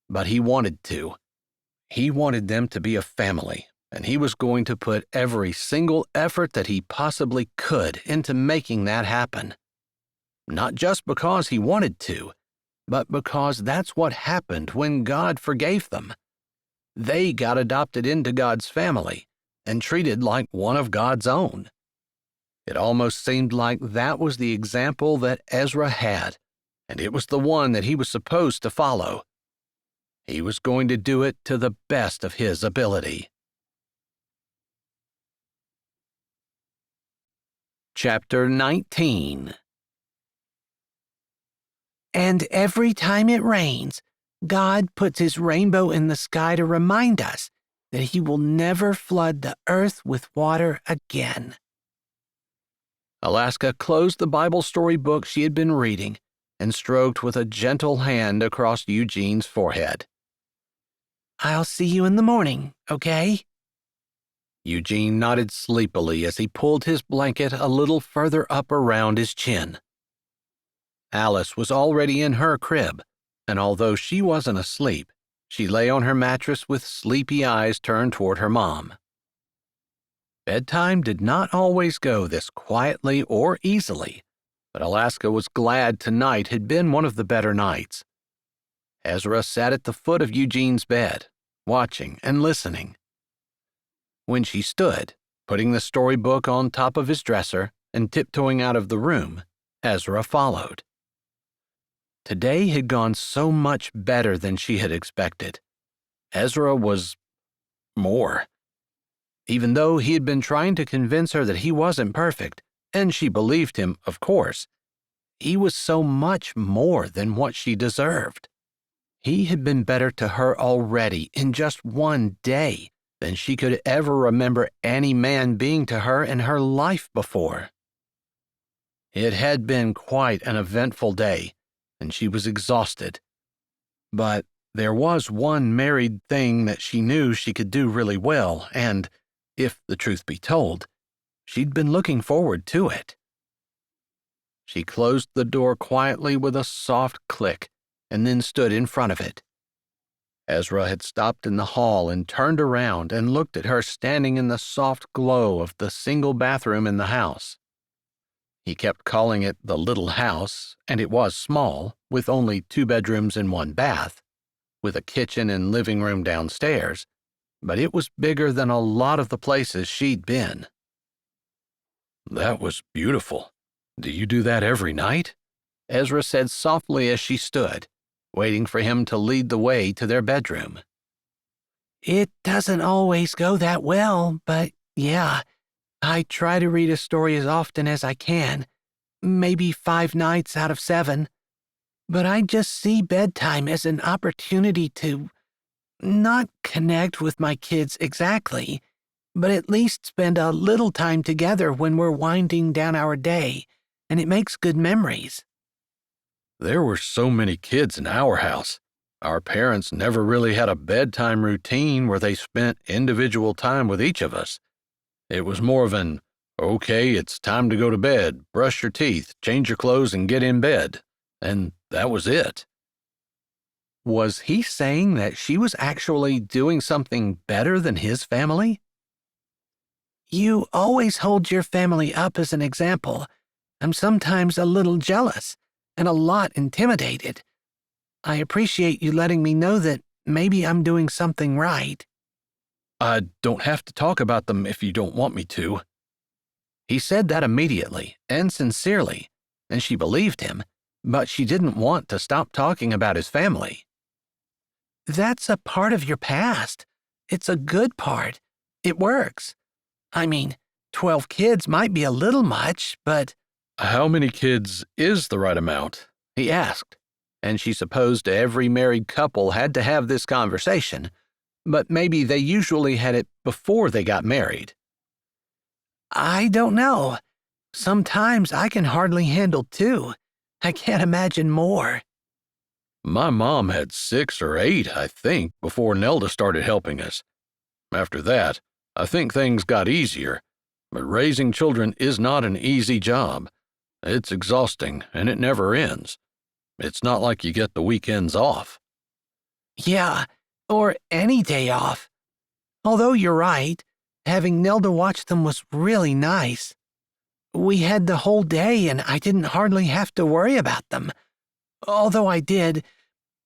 S1: but he wanted to. He wanted them to be a family, and he was going to put every single effort that he possibly could into making that happen. Not just because he wanted to, but because that's what happened when God forgave them. They got adopted into God's family and treated like one of God's own. It almost seemed like that was the example that Ezra had, and it was the one that he was supposed to follow. He was going to do it to the best of his ability. Chapter 19.
S2: And every time it rains, God puts His rainbow in the sky to remind us that He will never flood the earth with water again.
S1: Alaska closed the Bible story book she had been reading and stroked with a gentle hand across Eugene's forehead.
S2: I'll see you in the morning, okay?
S1: Eugene nodded sleepily as he pulled his blanket a little further up around his chin. Alice was already in her crib, and although she wasn't asleep, she lay on her mattress with sleepy eyes turned toward her mom. Bedtime did not always go this quietly or easily, but Alaska was glad tonight had been one of the better nights. Ezra sat at the foot of Eugene's bed, watching and listening. When she stood, putting the storybook on top of his dresser and tiptoeing out of the room, Ezra followed. Today had gone so much better than she had expected. Ezra was more. Even though he had been trying to convince her that he wasn't perfect, and she believed him, of course, he was so much more than what she deserved. He had been better to her already in just one day than she could ever remember any man being to her in her life before. It had been quite an eventful day, and she was exhausted. But there was one married thing that she knew she could do really well, and, if the truth be told, she'd been looking forward to it. She closed the door quietly with a soft click and then stood in front of it. Ezra had stopped in the hall and turned around and looked at her standing in the soft glow of the single bathroom in the house. He kept calling it the little house, and it was small, with only 2 bedrooms and 1 bath, with a kitchen and living room downstairs, but it was bigger than a lot of the places she'd been.
S3: That was beautiful. Do you do that every night?
S1: Ezra said softly as she stood, waiting for him to lead the way to their bedroom.
S2: It doesn't always go that well, but yeah, I try to read a story as often as I can, maybe 5 nights out of 7. But I just see bedtime as an opportunity to not connect with my kids exactly, but at least spend a little time together when we're winding down our day, and it makes good memories.
S3: There were so many kids in our house. Our parents never really had a bedtime routine where they spent individual time with each of us. It was more of an, okay, it's time to go to bed, brush your teeth, change your clothes, and get in bed. And that was it.
S1: Was he saying that she was actually doing something better than his family?
S2: You always hold your family up as an example. I'm sometimes a little jealous and a lot intimidated. I appreciate you letting me know that maybe I'm doing something right.
S3: I don't have to talk about them if you don't want me to.
S1: He said that immediately and sincerely, and she believed him, but she didn't want to stop talking about his family.
S2: That's a part of your past. It's a good part. It works. I mean, 12 kids might be a little much, but...
S3: How many kids is the right amount?
S1: He asked, and she supposed every married couple had to have this conversation, but maybe they usually had it before they got married.
S2: I don't know. Sometimes I can hardly handle 2. I can't imagine more.
S3: My mom had 6 or 8, I think, before Nelda started helping us. After that, I think things got easier, but raising children is not an easy job. It's exhausting, and it never ends. It's not like you get the weekends off.
S2: Yeah, or any day off. Although you're right, having Nelda watch them was really nice. We had the whole day and I didn't hardly have to worry about them. Although I did,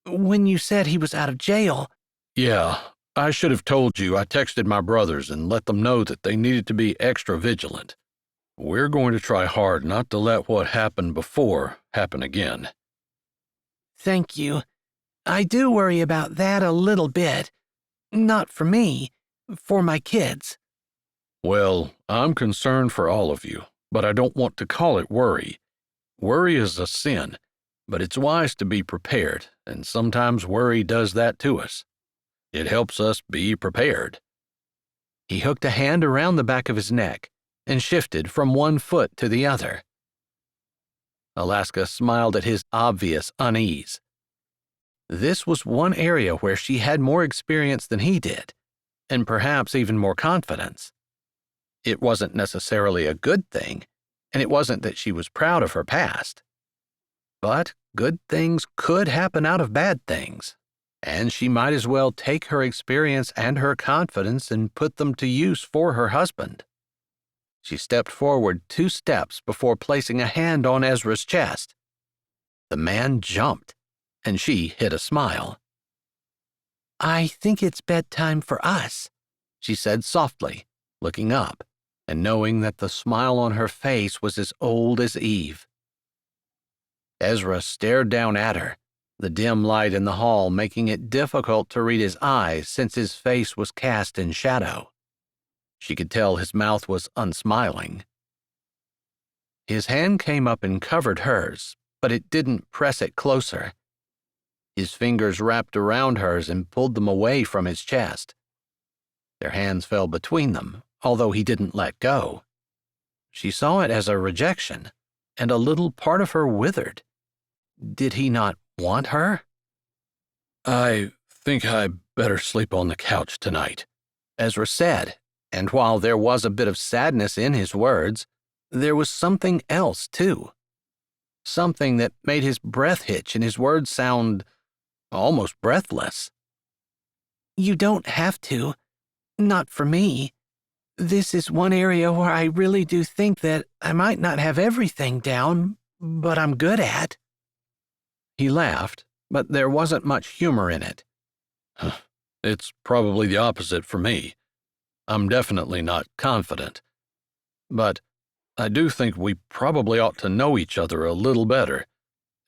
S2: when you said he was out of jail.
S3: Yeah, I should have told you. I texted my brothers and let them know that they needed to be extra vigilant. We're going to try hard not to let what happened before happen again.
S2: Thank you. I do worry about that a little bit. Not for me, for my kids.
S3: Well, I'm concerned for all of you, but I don't want to call it worry. Worry is a sin, but it's wise to be prepared, and sometimes worry does that to us. It helps us be prepared.
S1: He hooked a hand around the back of his neck and shifted from one foot to the other. Alaska smiled at his obvious unease. This was one area where she had more experience than he did, and perhaps even more confidence. It wasn't necessarily a good thing, and it wasn't that she was proud of her past. But good things could happen out of bad things, and she might as well take her experience and her confidence and put them to use for her husband. She stepped forward 2 steps before placing a hand on Ezra's chest. The man jumped, and she hid a smile.
S2: I think it's bedtime for us,
S1: she said softly, looking up and knowing that the smile on her face was as old as Eve. Ezra stared down at her, the dim light in the hall making it difficult to read his eyes since his face was cast in shadow. She could tell his mouth was unsmiling. His hand came up and covered hers, but it didn't press it closer. His fingers wrapped around hers and pulled them away from his chest. Their hands fell between them, although he didn't let go. She saw it as a rejection, and a little part of her withered. Did he not want her?
S3: I think I better sleep on the couch tonight,
S1: Ezra said, and while there was a bit of sadness in his words, there was something else, too. Something that made his breath hitch and his words sound almost breathless. You don't have to. Not for me. This is one area where I really do think that I might not have everything down, but I'm good at. He laughed, but there wasn't much humor in it.
S3: It's probably the opposite for me. I'm definitely not confident. But I do think we probably ought to know each other a little better,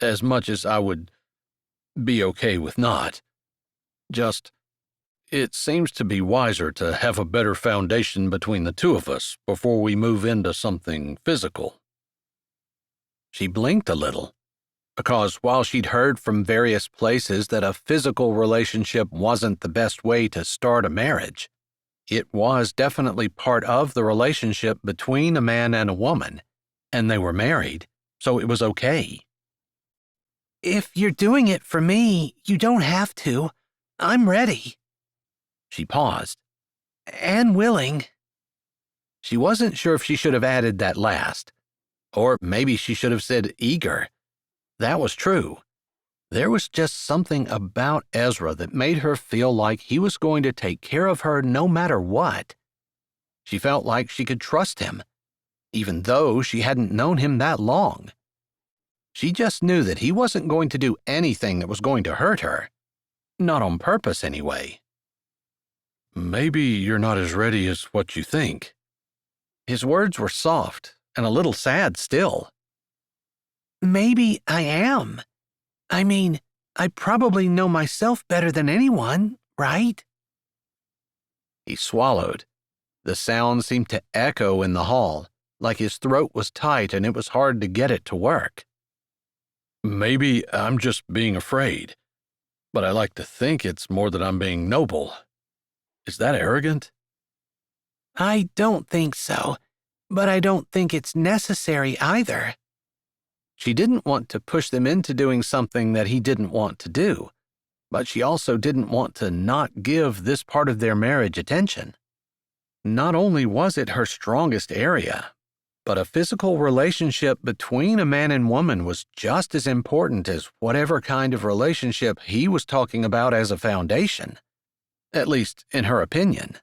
S3: as much as I would be okay with not. It seems to be wiser to have a better foundation between the two of us before we move into something physical.
S1: She blinked a little, because while she'd heard from various places that a physical relationship wasn't the best way to start a marriage, it was definitely part of the relationship between a man and a woman, and they were married, so it was okay. If you're doing it for me, you don't have to. I'm ready. She paused. And willing. She wasn't sure if she should have added that last, or maybe she should have said eager. That was true. There was just something about Ezra that made her feel like he was going to take care of her no matter what. She felt like she could trust him, even though she hadn't known him that long. She just knew that he wasn't going to do anything that was going to hurt her. Not on purpose, anyway.
S3: Maybe you're not as ready as what you think.
S1: His words were soft and a little sad still. Maybe I am. I mean, I probably know myself better than anyone, right? He swallowed. The sound seemed to echo in the hall, like his throat was tight and it was hard to get it to work.
S3: Maybe I'm just being afraid, but I like to think it's more that I'm being noble. Is that arrogant?
S2: I don't think so, but I don't think it's necessary either.
S1: She didn't want to push them into doing something that he didn't want to do, but she also didn't want to not give this part of their marriage attention. Not only was it her strongest area, but a physical relationship between a man and woman was just as important as whatever kind of relationship he was talking about as a foundation, at least in her opinion.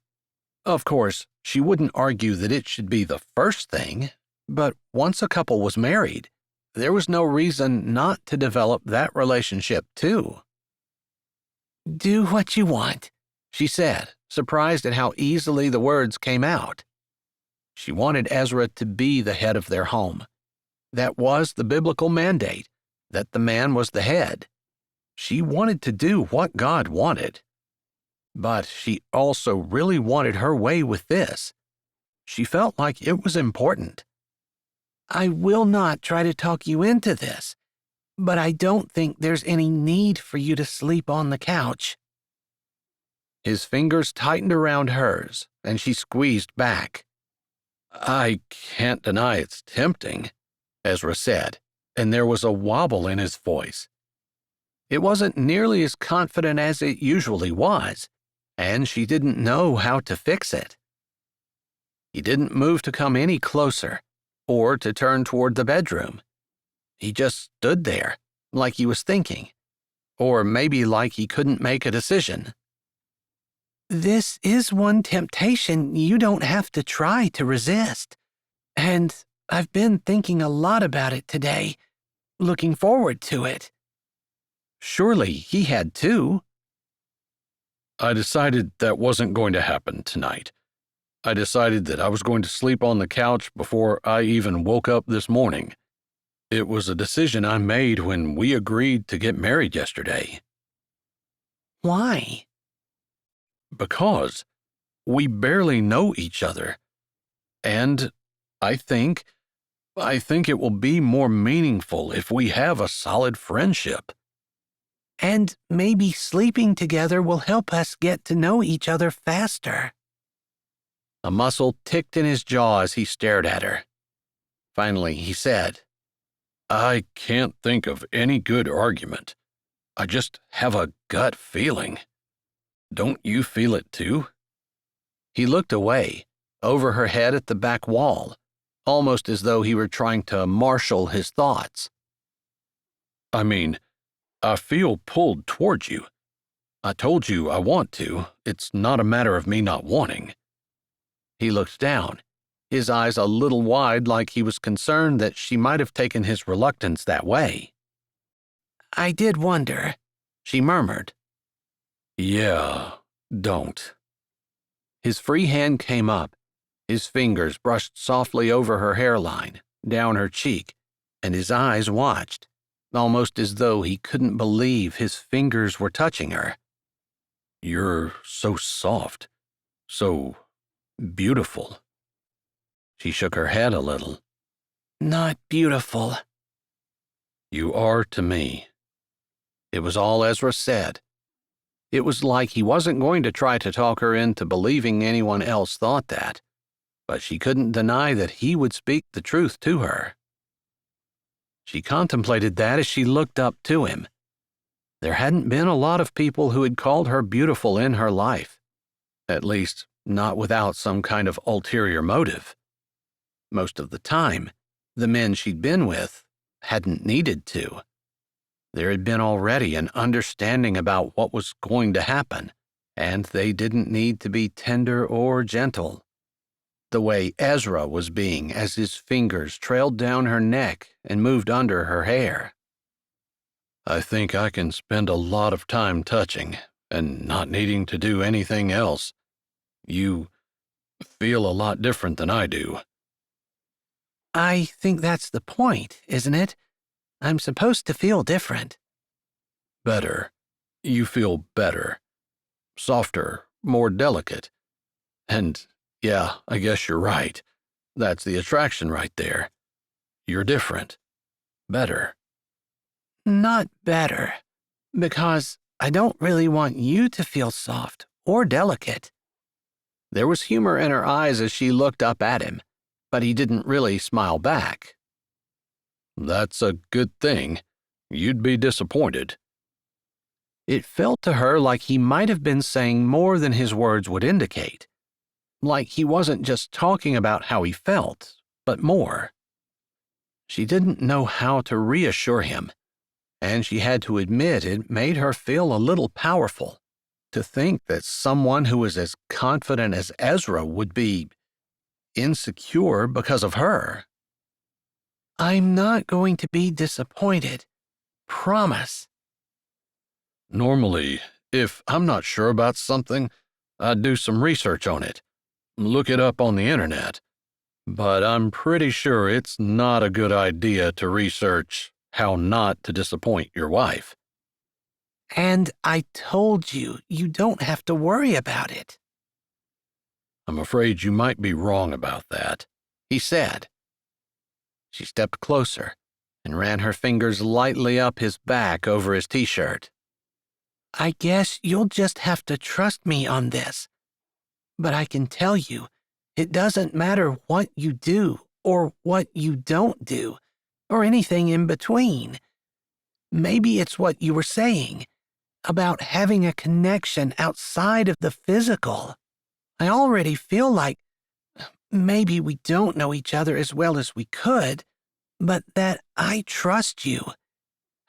S1: Of course, she wouldn't argue that it should be the first thing, but once a couple was married, there was no reason not to develop that relationship too.
S2: Do what you want,
S1: she said, surprised at how easily the words came out. She wanted Ezra to be the head of their home. That was the biblical mandate, that the man was the head. She wanted to do what God wanted. But she also really wanted her way with this. She felt like it was important.
S2: I will not try to talk you into this, but I don't think there's any need for you to sleep on the couch.
S1: His fingers tightened around hers, and she squeezed back.
S3: I can't deny it's tempting, Ezra said, and there was a wobble in his voice.
S1: It wasn't nearly as confident as it usually was, and she didn't know how to fix it. He didn't move to come any closer, or to turn toward the bedroom. He just stood there, like he was thinking, or maybe like he couldn't make a decision.
S2: This is one temptation you don't have to try to resist, and I've been thinking a lot about it today, looking forward to it.
S1: Surely he had too.
S3: I decided that wasn't going to happen tonight. I decided that I was going to sleep on the couch before I even woke up this morning. It was a decision I made when we agreed to get married yesterday.
S2: Why?
S3: Because we barely know each other. And I think it will be more meaningful if we have a solid friendship.
S2: And maybe sleeping together will help us get to know each other faster.
S1: A muscle ticked in his jaw as he stared at her. Finally, he said,
S3: I can't think of any good argument. I just have a gut feeling. Don't you feel it too?
S1: He looked away, over her head at the back wall, almost as though he were trying to marshal his thoughts.
S3: I mean, I feel pulled towards you. I told you I want to. It's not a matter of me not wanting.
S1: He looked down, his eyes a little wide, like he was concerned that she might have taken his reluctance that way.
S2: I did wonder,
S1: she murmured.
S3: Yeah, don't.
S1: His free hand came up. His fingers brushed softly over her hairline, down her cheek, and his eyes watched, almost as though he couldn't believe his fingers were touching her.
S3: You're so soft, so beautiful.
S1: She shook her head a little.
S2: Not beautiful.
S3: You are to me.
S1: It was all Ezra said. It was like he wasn't going to try to talk her into believing anyone else thought that, but she couldn't deny that he would speak the truth to her. She contemplated that as she looked up to him. There hadn't been a lot of people who had called her beautiful in her life, at least not without some kind of ulterior motive. Most of the time, the men she'd been with hadn't needed to. There had been already an understanding about what was going to happen, and they didn't need to be tender or gentle, the way Ezra was being as his fingers trailed down her neck and moved under her hair.
S3: I think I can spend a lot of time touching and not needing to do anything else. You feel a lot different than I do.
S2: I think that's the point, isn't it? I'm supposed to feel different.
S3: Better. You feel better. Softer, more delicate. And, yeah, I guess you're right. That's the attraction right there. You're different. Better.
S2: Not better, because I don't really want you to feel soft or delicate.
S1: There was humor in her eyes as she looked up at him, but he didn't really smile back.
S3: That's a good thing. You'd be disappointed.
S1: It felt to her like he might have been saying more than his words would indicate, like he wasn't just talking about how he felt, but more. She didn't know how to reassure him, and she had to admit it made her feel a little powerful to think that someone who was as confident as Ezra would be insecure because of her.
S2: I'm not going to be disappointed. Promise.
S3: Normally, if I'm not sure about something, I'd do some research on it, look it up on the internet. But I'm pretty sure it's not a good idea to research how not to disappoint your wife.
S2: And I told you, you don't have to worry about it.
S3: I'm afraid you might be wrong about that,
S1: he said. She stepped closer and ran her fingers lightly up his back over his t-shirt.
S2: I guess you'll just have to trust me on this. But I can tell you, it doesn't matter what you do or what you don't do, or anything in between. Maybe it's what you were saying, about having a connection outside of the physical. I already feel like maybe we don't know each other as well as we could, but that I trust you.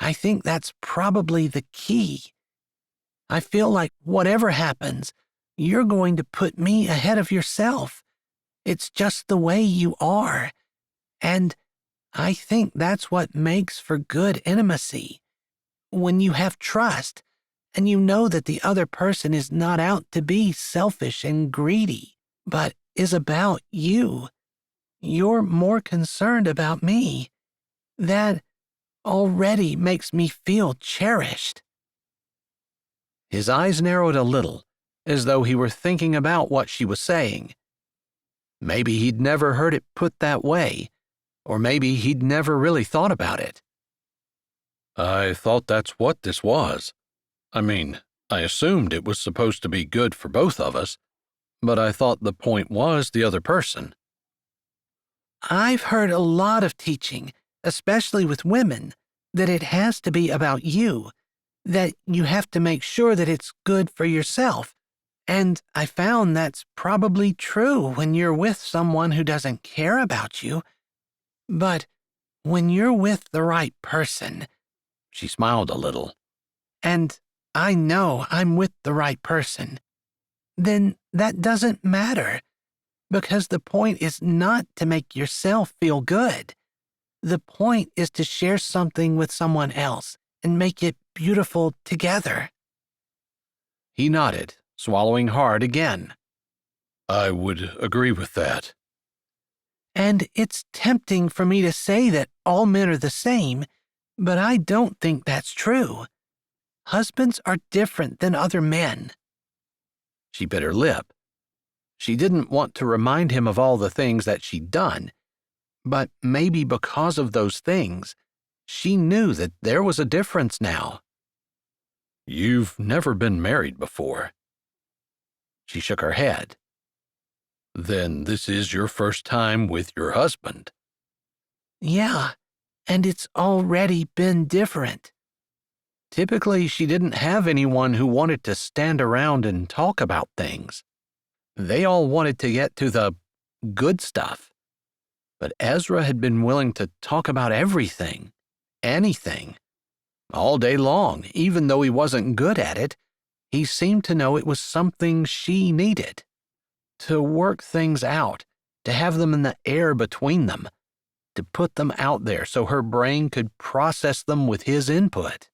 S2: I think that's probably the key. I feel like whatever happens, you're going to put me ahead of yourself. It's just the way you are. And I think that's what makes for good intimacy. When you have trust, and you know that the other person is not out to be selfish and greedy, but is about you. You're more concerned about me. That already makes me feel cherished."
S1: His eyes narrowed a little, as though he were thinking about what she was saying. Maybe he'd never heard it put that way, or maybe he'd never really thought about it.
S3: I thought that's what this was. I mean, I assumed it was supposed to be good for both of us, but I thought the point was the other person.
S2: I've heard a lot of teaching, especially with women, that it has to be about you, that you have to make sure that it's good for yourself. And I found that's probably true when you're with someone who doesn't care about you. But when you're with the right person,
S1: She smiled a little.
S2: and I know I'm with the right person, then that doesn't matter, because the point is not to make yourself feel good. The point is to share something with someone else and make it beautiful together.
S1: He nodded, swallowing hard again.
S3: I would agree with that.
S2: And it's tempting for me to say that all men are the same, but I don't think that's true. Husbands are different than other men.
S1: She bit her lip. She didn't want to remind him of all the things that she'd done, but maybe because of those things, she knew that there was a difference now.
S3: You've never been married before.
S1: She shook her head.
S3: Then this is your first time with your husband.
S2: Yeah, and it's already been different.
S1: Typically, she didn't have anyone who wanted to stand around and talk about things. They all wanted to get to the good stuff. But Ezra had been willing to talk about everything, anything, all day long. Even though he wasn't good at it, he seemed to know it was something she needed. To work things out, to have them in the air between them, to put them out there so her brain could process them with his input.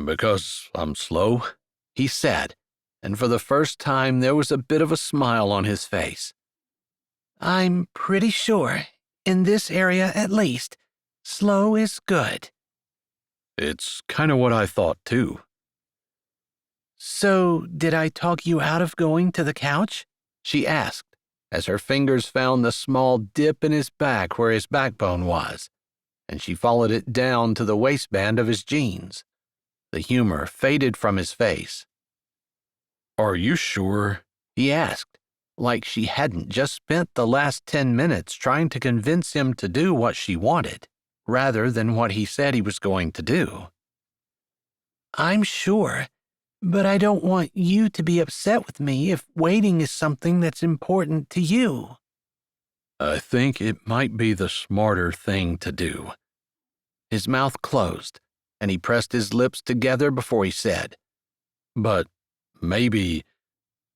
S3: Because I'm slow?
S1: He said, and for the first time there was a bit of a smile on his face.
S2: I'm pretty sure, in this area at least, slow is good.
S3: It's kind of what I thought too.
S2: So, did I talk you out of going to the couch?
S1: She asked, as her fingers found the small dip in his back where his backbone was, and she followed it down to the waistband of his jeans. The humor faded from his face.
S3: Are you sure?
S1: He asked, like she hadn't just spent the last 10 minutes trying to convince him to do what she wanted, rather than what he said he was going to do.
S2: I'm sure, but I don't want you to be upset with me if waiting is something that's important to you.
S3: I think it might be the smarter thing to do.
S1: His mouth closed, and he pressed his lips together before he said,
S3: But maybe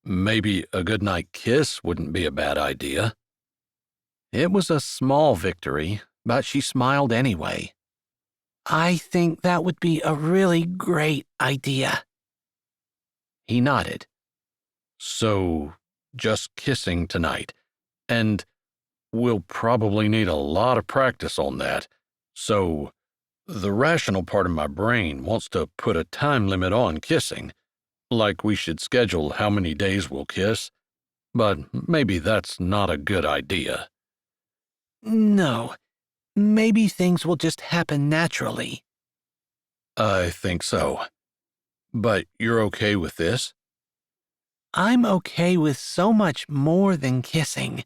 S3: a goodnight kiss wouldn't be a bad idea.
S1: It was a small victory, but she smiled anyway.
S2: I think that would be a really great idea.
S1: He nodded.
S3: So, just kissing tonight. And we'll probably need a lot of practice on that. So, the rational part of my brain wants to put a time limit on kissing. Like we should schedule how many days we'll kiss. But maybe that's not a good idea.
S2: No, maybe things will just happen naturally.
S3: I think so. But you're okay with this?
S2: I'm okay with so much more than kissing.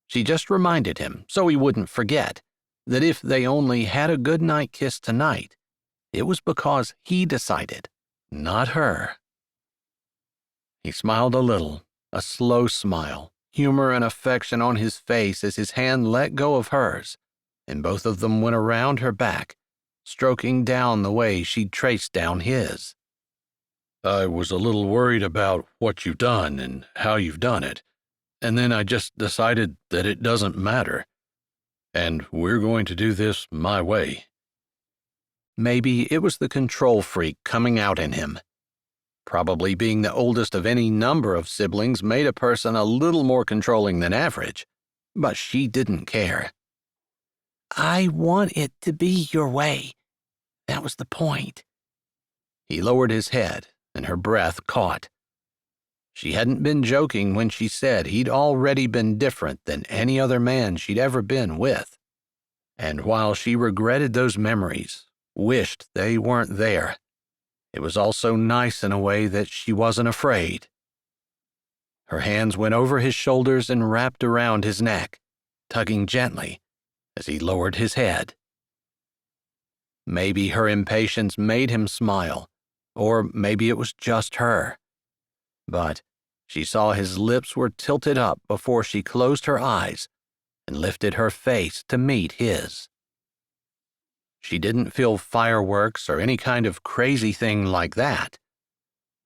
S1: She just reminded him, so he wouldn't forget, that if they only had a good night kiss tonight, it was because he decided, not her. He smiled a little, a slow smile, humor and affection on his face as his hand let go of hers, and both of them went around her back, stroking down the way she'd traced down his.
S3: I was a little worried about what you've done and how you've done it, and then I just decided that it doesn't matter, and we're going to do this my way.
S1: Maybe it was the control freak coming out in him. Probably being the oldest of any number of siblings made a person a little more controlling than average, but she didn't care.
S2: I want it to be your way. That was the point.
S1: He lowered his head, and her breath caught. She hadn't been joking when she said he'd already been different than any other man she'd ever been with. And while she regretted those memories, wished they weren't there, it was also nice in a way that she wasn't afraid. Her hands went over his shoulders and wrapped around his neck, tugging gently as he lowered his head. Maybe her impatience made him smile, or maybe it was just her. But she saw his lips were tilted up before she closed her eyes and lifted her face to meet his. She didn't feel fireworks or any kind of crazy thing like that,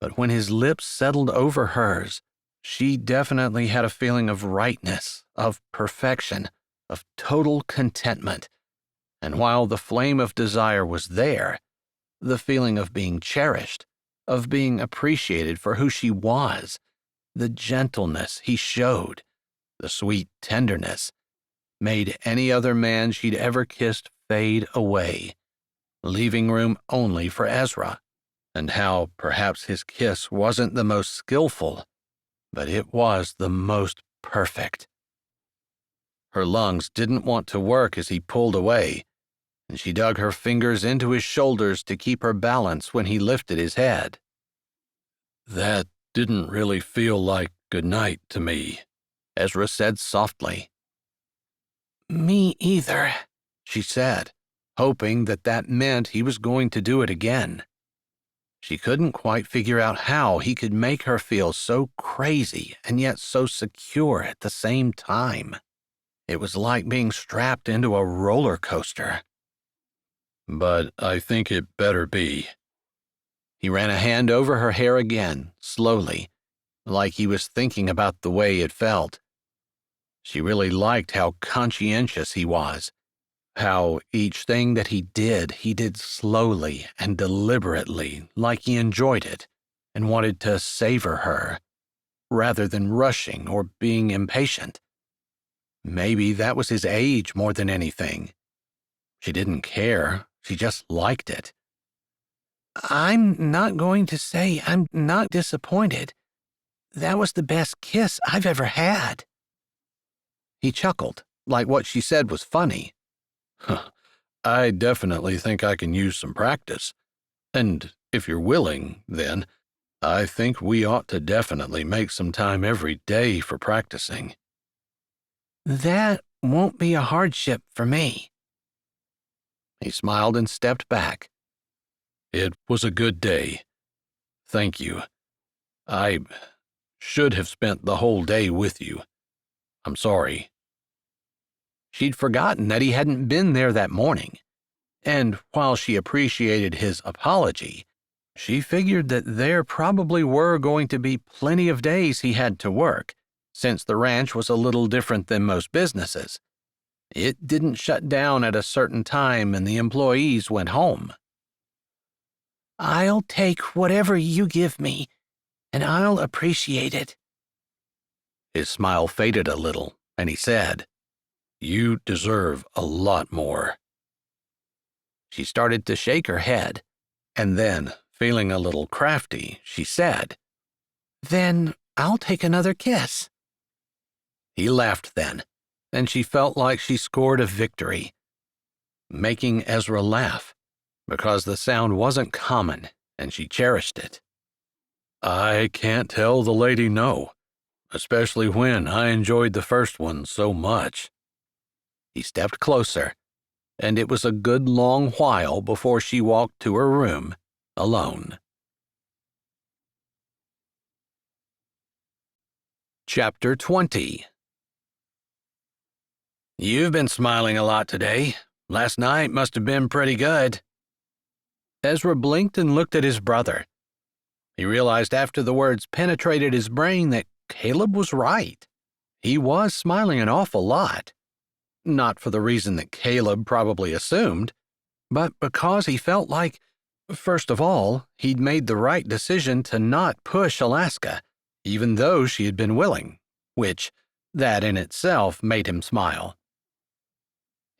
S1: but when his lips settled over hers, she definitely had a feeling of rightness, of perfection, of total contentment. And while the flame of desire was there, the feeling of being cherished, of being appreciated for who she was, the gentleness he showed, the sweet tenderness, made any other man she'd ever kissed fade away, leaving room only for Ezra, and how perhaps his kiss wasn't the most skillful, but it was the most perfect. Her lungs didn't want to work as he pulled away, and she dug her fingers into his shoulders to keep her balance when he lifted his head.
S3: That didn't really feel like good night to me,
S1: Ezra said softly.
S2: Me either,
S1: She said, hoping that meant he was going to do it again. She couldn't quite figure out how he could make her feel so crazy and yet so secure at the same time. It was like being strapped into a roller coaster.
S3: But I think it better be.
S1: He ran a hand over her hair again, slowly, like he was thinking about the way it felt. She really liked how conscientious he was, how each thing that he did slowly and deliberately, like he enjoyed it and wanted to savor her, rather than rushing or being impatient. Maybe that was his age more than anything. She didn't care, she just liked it.
S2: I'm not going to say I'm not disappointed. That was the best kiss I've ever had.
S1: He chuckled, like what she said was funny.
S3: I definitely think I can use some practice. And if you're willing, then, I think we ought to definitely make some time every day for practicing.
S2: That won't be a hardship for me.
S1: He smiled and stepped back.
S3: It was a good day. Thank you. I should have spent the whole day with you. I'm sorry.
S1: She'd forgotten that he hadn't been there that morning, and while she appreciated his apology, she figured that there probably were going to be plenty of days he had to work, since the ranch was a little different than most businesses. It didn't shut down at a certain time and the employees went home.
S2: I'll take whatever you give me, and I'll appreciate it.
S1: His smile faded a little, and he said,
S3: You deserve a lot more.
S1: She started to shake her head, and then, feeling a little crafty, she said,
S2: Then I'll take another kiss.
S1: He laughed then, and she felt like she scored a victory, making Ezra laugh, because the sound wasn't common, and she cherished it.
S3: I can't tell the lady no, especially when I enjoyed the first one so much.
S1: He stepped closer, and it was a good long while before she walked to her room, alone. Chapter 20. You've been smiling a lot today. Last night must have been pretty good. Ezra blinked and looked at his brother. He realized after the words penetrated his brain that Caleb was right. He was smiling an awful lot. Not for the reason that Caleb probably assumed, but because he felt like, first of all, he'd made the right decision to not push Alaska, even though she had been willing, which, that in itself made him smile.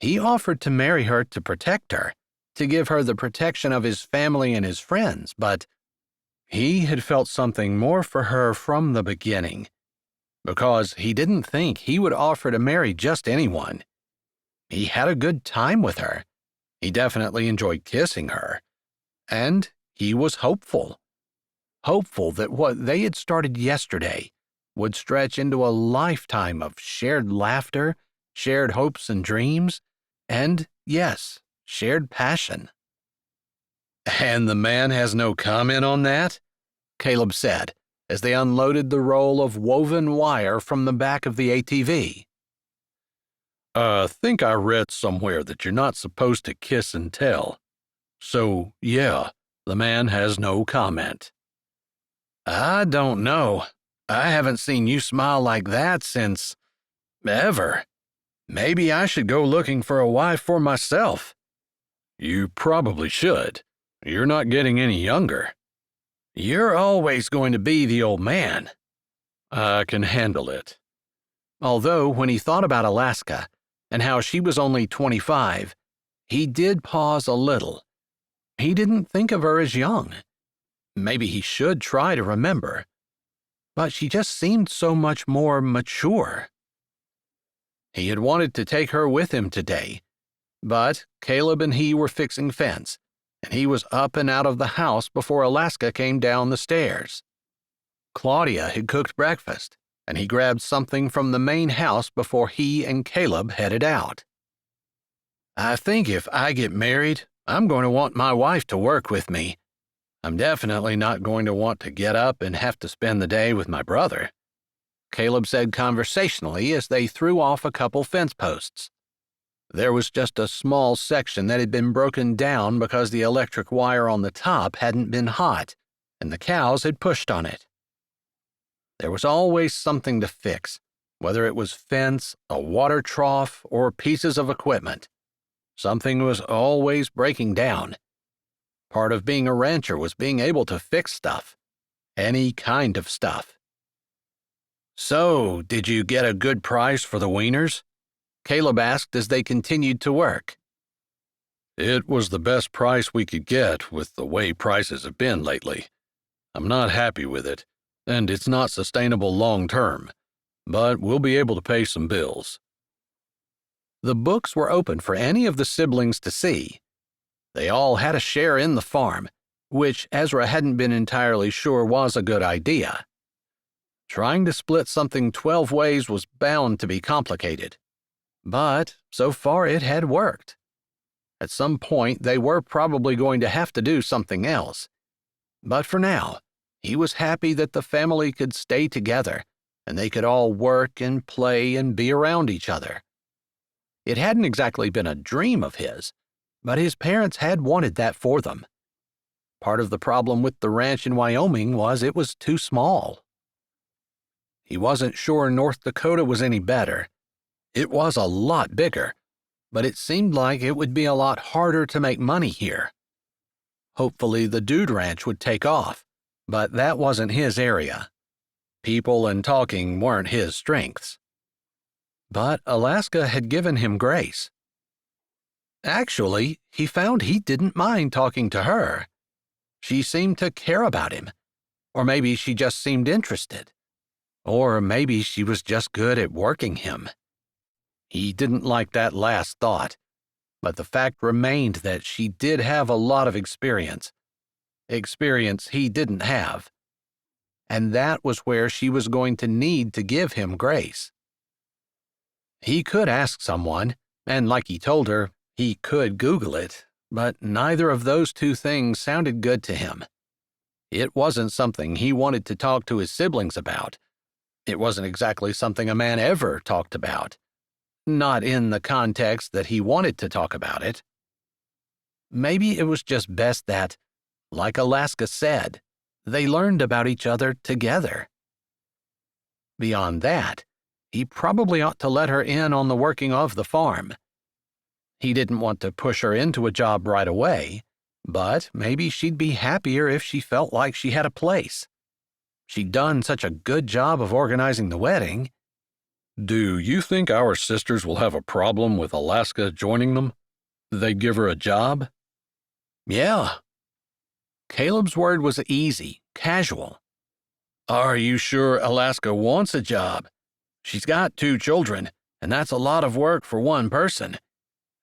S1: He offered to marry her to protect her, to give her the protection of his family and his friends, but he had felt something more for her from the beginning, because he didn't think he would offer to marry just anyone. He had a good time with her. He definitely enjoyed kissing her. And he was hopeful. Hopeful that what they had started yesterday would stretch into a lifetime of shared laughter, shared hopes and dreams, and, yes, shared passion.
S3: And the man has no comment on that?
S1: Caleb said, as they unloaded the roll of woven wire from the back of the ATV.
S3: I think I read somewhere that you're not supposed to kiss and tell. So, yeah, the man has no comment.
S1: I don't know. I haven't seen you smile like that since... ever. Maybe I should go looking for a wife for myself.
S3: You probably should. You're not getting any younger.
S1: You're always going to be the old man.
S3: I can handle it.
S1: Although, when he thought about Alaska and how she was only 25, he did pause a little. He didn't think of her as young. Maybe he should try to remember. But she just seemed so much more mature. He had wanted to take her with him today, but Caleb and he were fixing fence, and he was up and out of the house before Alaska came down the stairs. Claudia had cooked breakfast, and he grabbed something from the main house before he and Caleb headed out. I think if I get married, I'm going to want my wife to work with me. I'm definitely not going to want to get up and have to spend the day with my brother, Caleb said conversationally as they threw off a couple fence posts. There was just a small section that had been broken down because the electric wire on the top hadn't been hot, and the cows had pushed on it. There was always something to fix, whether it was fence, a water trough, or pieces of equipment. Something was always breaking down. Part of being a rancher was being able to fix stuff. Any kind of stuff. So, did you get a good price for the wieners? Caleb asked as they continued to work.
S3: It was the best price we could get with the way prices have been lately. I'm not happy with it, and it's not sustainable long term, but we'll be able to pay some bills.
S1: The books were open for any of the siblings to see. They all had a share in the farm, which Ezra hadn't been entirely sure was a good idea. Trying to split something 12 ways was bound to be complicated. But so far it had worked. At some point they were probably going to have to do something else. But for now, he was happy that the family could stay together and they could all work and play and be around each other. It hadn't exactly been a dream of his, but his parents had wanted that for them. Part of the problem with the ranch in Wyoming was it was too small. He wasn't sure North Dakota was any better. It was a lot bigger, but it seemed like it would be a lot harder to make money here. Hopefully the Dude Ranch would take off, but that wasn't his area. People and talking weren't his strengths. But Alaska had given him grace. Actually, he found he didn't mind talking to her. She seemed to care about him, or maybe she just seemed interested, or maybe she was just good at working him. He didn't like that last thought, but the fact remained that she did have a lot of experience he didn't have, and that was where she was going to need to give him grace. He could ask someone, and like he told her, he could Google it, but neither of those two things sounded good to him. It wasn't something he wanted to talk to his siblings about. It wasn't exactly something a man ever talked about. Not in the context that he wanted to talk about it. Maybe it was just best that, like Alaska said, they learned about each other together. Beyond that, he probably ought to let her in on the working of the farm. He didn't want to push her into a job right away, but maybe she'd be happier if she felt like she had a place. She'd done such a good job of organizing the wedding.
S3: Do you think our sisters will have a problem with Alaska joining them? They'd give her a job?
S1: Yeah. Caleb's word was easy, casual. Are you sure Alaska wants a job? She's got 2 children, and that's a lot of work for one person.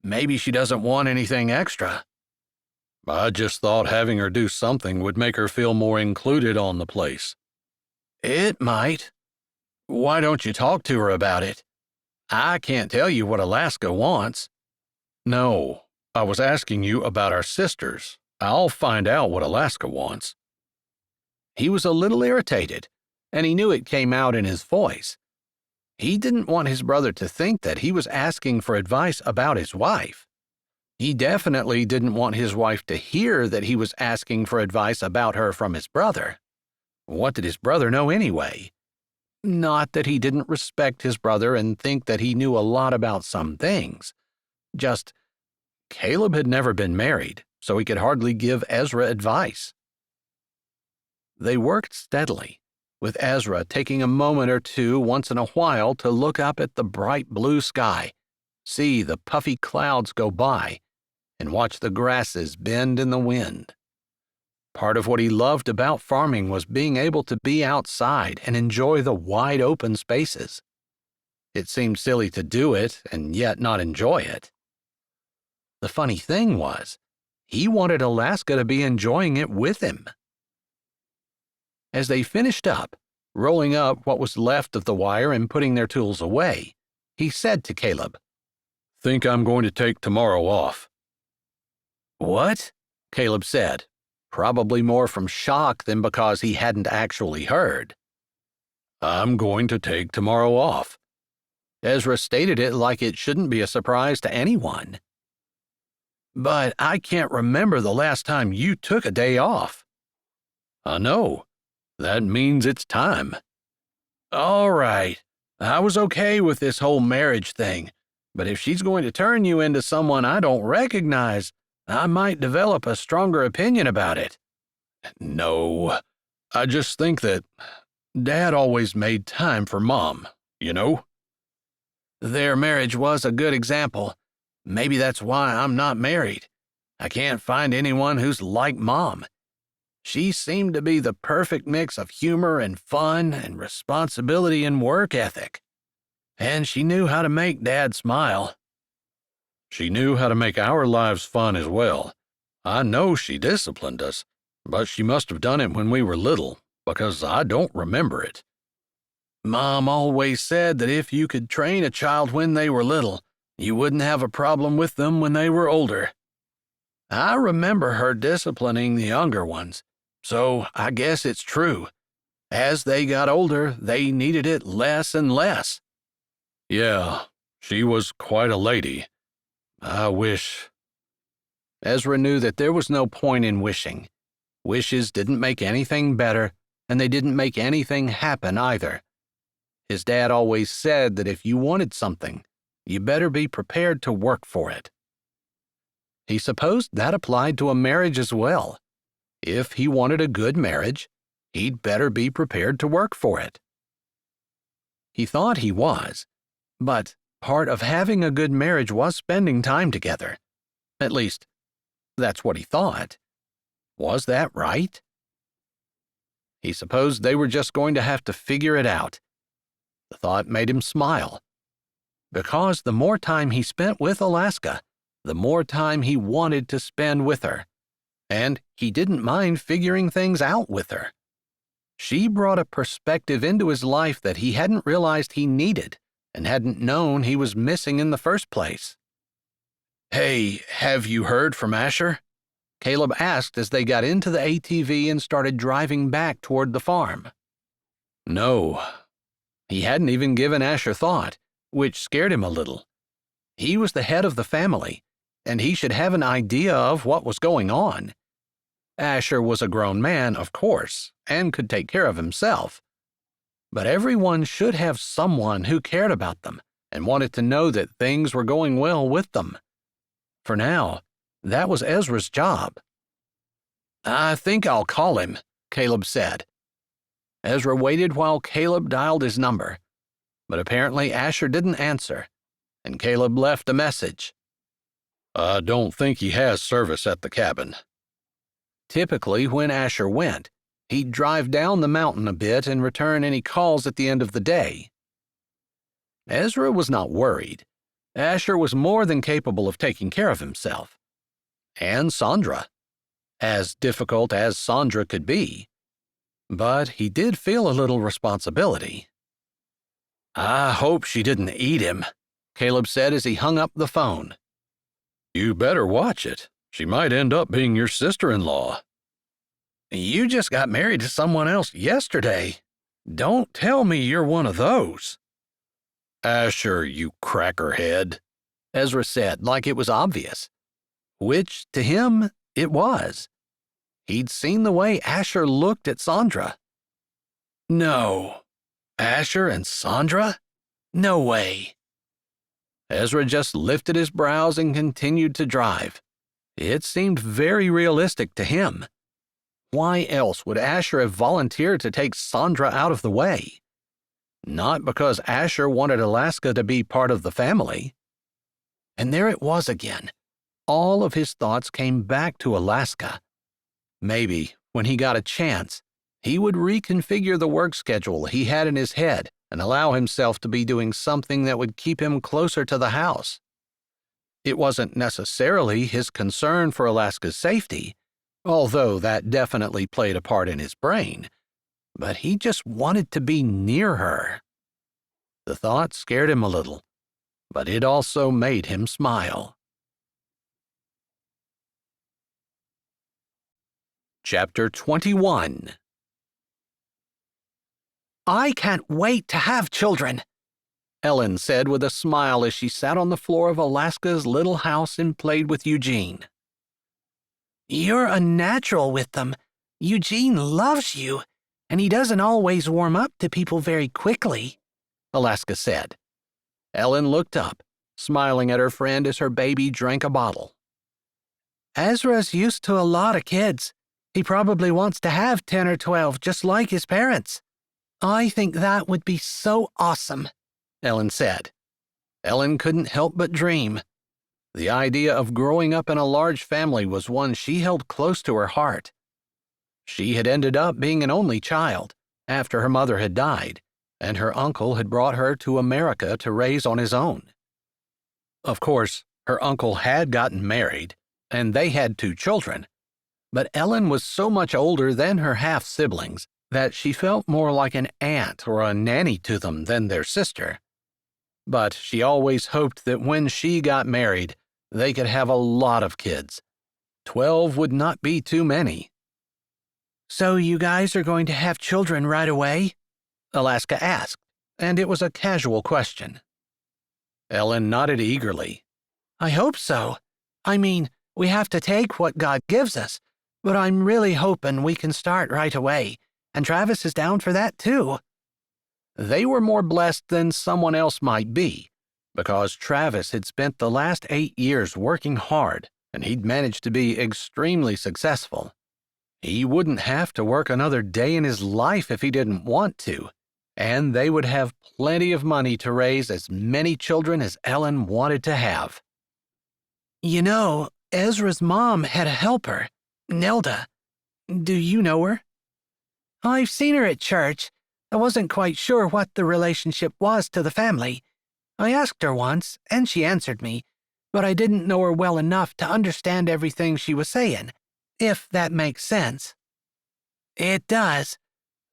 S1: Maybe she doesn't want anything extra.
S3: I just thought having her do something would make her feel more included on the place.
S1: It might. Why don't you talk to her about it? I can't tell you what Alaska wants.
S3: No, I was asking you about our sisters. I'll find out what Alaska wants.
S1: He was a little irritated, and he knew it came out in his voice. He didn't want his brother to think that he was asking for advice about his wife. He definitely didn't want his wife to hear that he was asking for advice about her from his brother. What did his brother know anyway? Not that he didn't respect his brother and think that he knew a lot about some things. Just, Caleb had never been married, so he could hardly give Ezra advice. They worked steadily, with Ezra taking a moment or two once in a while to look up at the bright blue sky, see the puffy clouds go by, and watch the grasses bend in the wind. Part of what he loved about farming was being able to be outside and enjoy the wide open spaces. It seemed silly to do it and yet not enjoy it. The funny thing was, he wanted Alaska to be enjoying it with him. As they finished up, rolling up what was left of the wire and putting their tools away, he said to Caleb,
S3: "Think I'm going to take tomorrow off."
S1: "What?" Caleb said, probably more from shock than because he hadn't actually heard.
S3: "I'm going to take tomorrow off."
S1: Ezra stated it like it shouldn't be a surprise to anyone. "But I can't remember the last time you took a day off."
S3: "I know. That means it's time."
S1: "All right. I was okay with this whole marriage thing, but if she's going to turn you into someone I don't recognize, I might develop a stronger opinion about it."
S3: "No, I just think that Dad always made time for Mom, you know?"
S1: "Their marriage was a good example. Maybe that's why I'm not married. I can't find anyone who's like Mom. She seemed to be the perfect mix of humor and fun and responsibility and work ethic. And she knew how to make Dad smile."
S3: "She knew how to make our lives fun as well. I know she disciplined us, but she must have done it when we were little, because I don't remember it."
S1: "Mom always said that if you could train a child when they were little, you wouldn't have a problem with them when they were older. I remember her disciplining the younger ones, so I guess it's true. As they got older, they needed it less and less."
S3: "Yeah, she was quite a lady. I wish—"
S1: Ezra knew that there was no point in wishing. Wishes didn't make anything better, and they didn't make anything happen either. His dad always said that if you wanted something, you better be prepared to work for it. He supposed that applied to a marriage as well. If he wanted a good marriage, he'd better be prepared to work for it. He thought he was, but part of having a good marriage was spending time together. At least, that's what he thought. Was that right? He supposed they were just going to have to figure it out. The thought made him smile. Because the more time he spent with Alaska, the more time he wanted to spend with her. And he didn't mind figuring things out with her. She brought a perspective into his life that he hadn't realized he needed and hadn't known he was missing in the first place. "Hey, have you heard from Asher?" Caleb asked as they got into the ATV and started driving back toward the farm.
S3: "No."
S1: He hadn't even given Asher thought, which scared him a little. He was the head of the family, and he should have an idea of what was going on. Asher was a grown man, of course, and could take care of himself. But everyone should have someone who cared about them and wanted to know that things were going well with them. For now, that was Ezra's job. "I think I'll call him," Caleb said. Ezra waited while Caleb dialed his number. but apparently Asher didn't answer, and Caleb left a message.
S3: I don't think he has service at the cabin.
S1: Typically, when Asher went, he'd drive down the mountain a bit and return any calls at the end of the day. Ezra was not worried. Asher was more than capable of taking care of himself. And Sandra. As difficult as Sandra could be. But he did feel a little responsibility. I hope she didn't eat him, Caleb said as he hung up the phone.
S3: You better watch it. She might end up being your sister-in-law.
S1: You just got married to someone else yesterday. Don't tell me you're one of those.
S3: Asher, you crackerhead,
S1: Ezra said like it was obvious. Which, to him, it was. He'd seen the way Asher looked at Sandra. No. Asher and Sandra? No way. Ezra just lifted his brows and continued to drive. It seemed very realistic to him. Why else would Asher have volunteered to take Sandra out of the way? Not because Asher wanted Alaska to be part of the family. And there it was again. All of his thoughts came back to Alaska. Maybe, when he got a chance, he would reconfigure the work schedule he had in his head and allow himself to be doing something that would keep him closer to the house. It wasn't necessarily his concern for Alaska's safety, although that definitely played a part in his brain, but he just wanted to be near her. The thought scared him a little, but it also made him smile. Chapter 21. I can't wait to have children, Ellen said with a smile as she sat on the floor of Alaska's little house and played with Eugene. You're a natural with them. Eugene loves you, and he doesn't always warm up to people very quickly, Alaska said. Ellen looked up, smiling at her friend as her baby drank a bottle. Ezra's used to a lot of kids. He probably wants to have 10 or 12 just like his parents. I think that would be so awesome, Ellen said. Ellen couldn't help but dream. The idea of growing up in a large family was one she held close to her heart. She had ended up being an only child after her mother had died, and her uncle had brought her to America to raise on his own. Of course, her uncle had gotten married, and they had 2 children, but Ellen was so much older than her half-siblings that she felt more like an aunt or a nanny to them than their sister. But she always hoped that when she got married, they could have a lot of kids. 12 would not be too many. So you guys are going to have children right away? Alaska asked, and it was a casual question. Ellen nodded eagerly. I hope so. I mean, we have to take what God gives us, but I'm really hoping we can start right away, and Travis is down for that too. They were more blessed than someone else might be, because Travis had spent the last 8 years working hard, and he'd managed to be extremely successful. He wouldn't have to work another day in his life if he didn't want to, and they would have plenty of money to raise as many children as Ellen wanted to have. You know, Ezra's mom had a helper, Nelda. Do you know her? I've seen her at church. I wasn't quite sure what the relationship was to the family. I asked her once, and she answered me, but I didn't know her well enough to understand everything she was saying, if that makes sense. It does.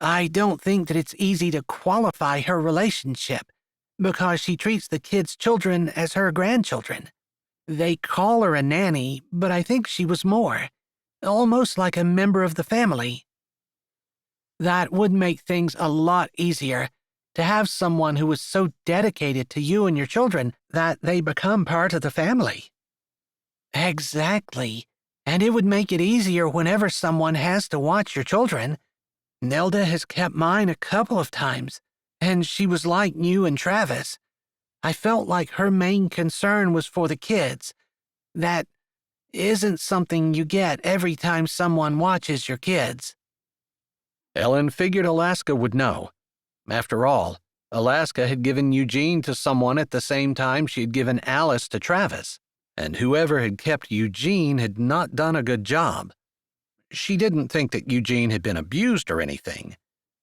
S1: I don't think that it's easy to qualify her relationship, because she treats the kids' children as her grandchildren. They call her a nanny, but I think she was more, almost like a member of the family. That would make things a lot easier, to have someone who was so dedicated to you and your children that they become part of the family. Exactly, and it would make it easier whenever someone has to watch your children. Nelda has kept mine a couple of times, and she was like you and Travis. I felt like her main concern was for the kids. That isn't something you get every time someone watches your kids. Ellen figured Alaska would know. After all, Alaska had given Eugene to someone at the same time she had given Alice to Travis, and whoever had kept Eugene had not done a good job. She didn't think that Eugene had been abused or anything,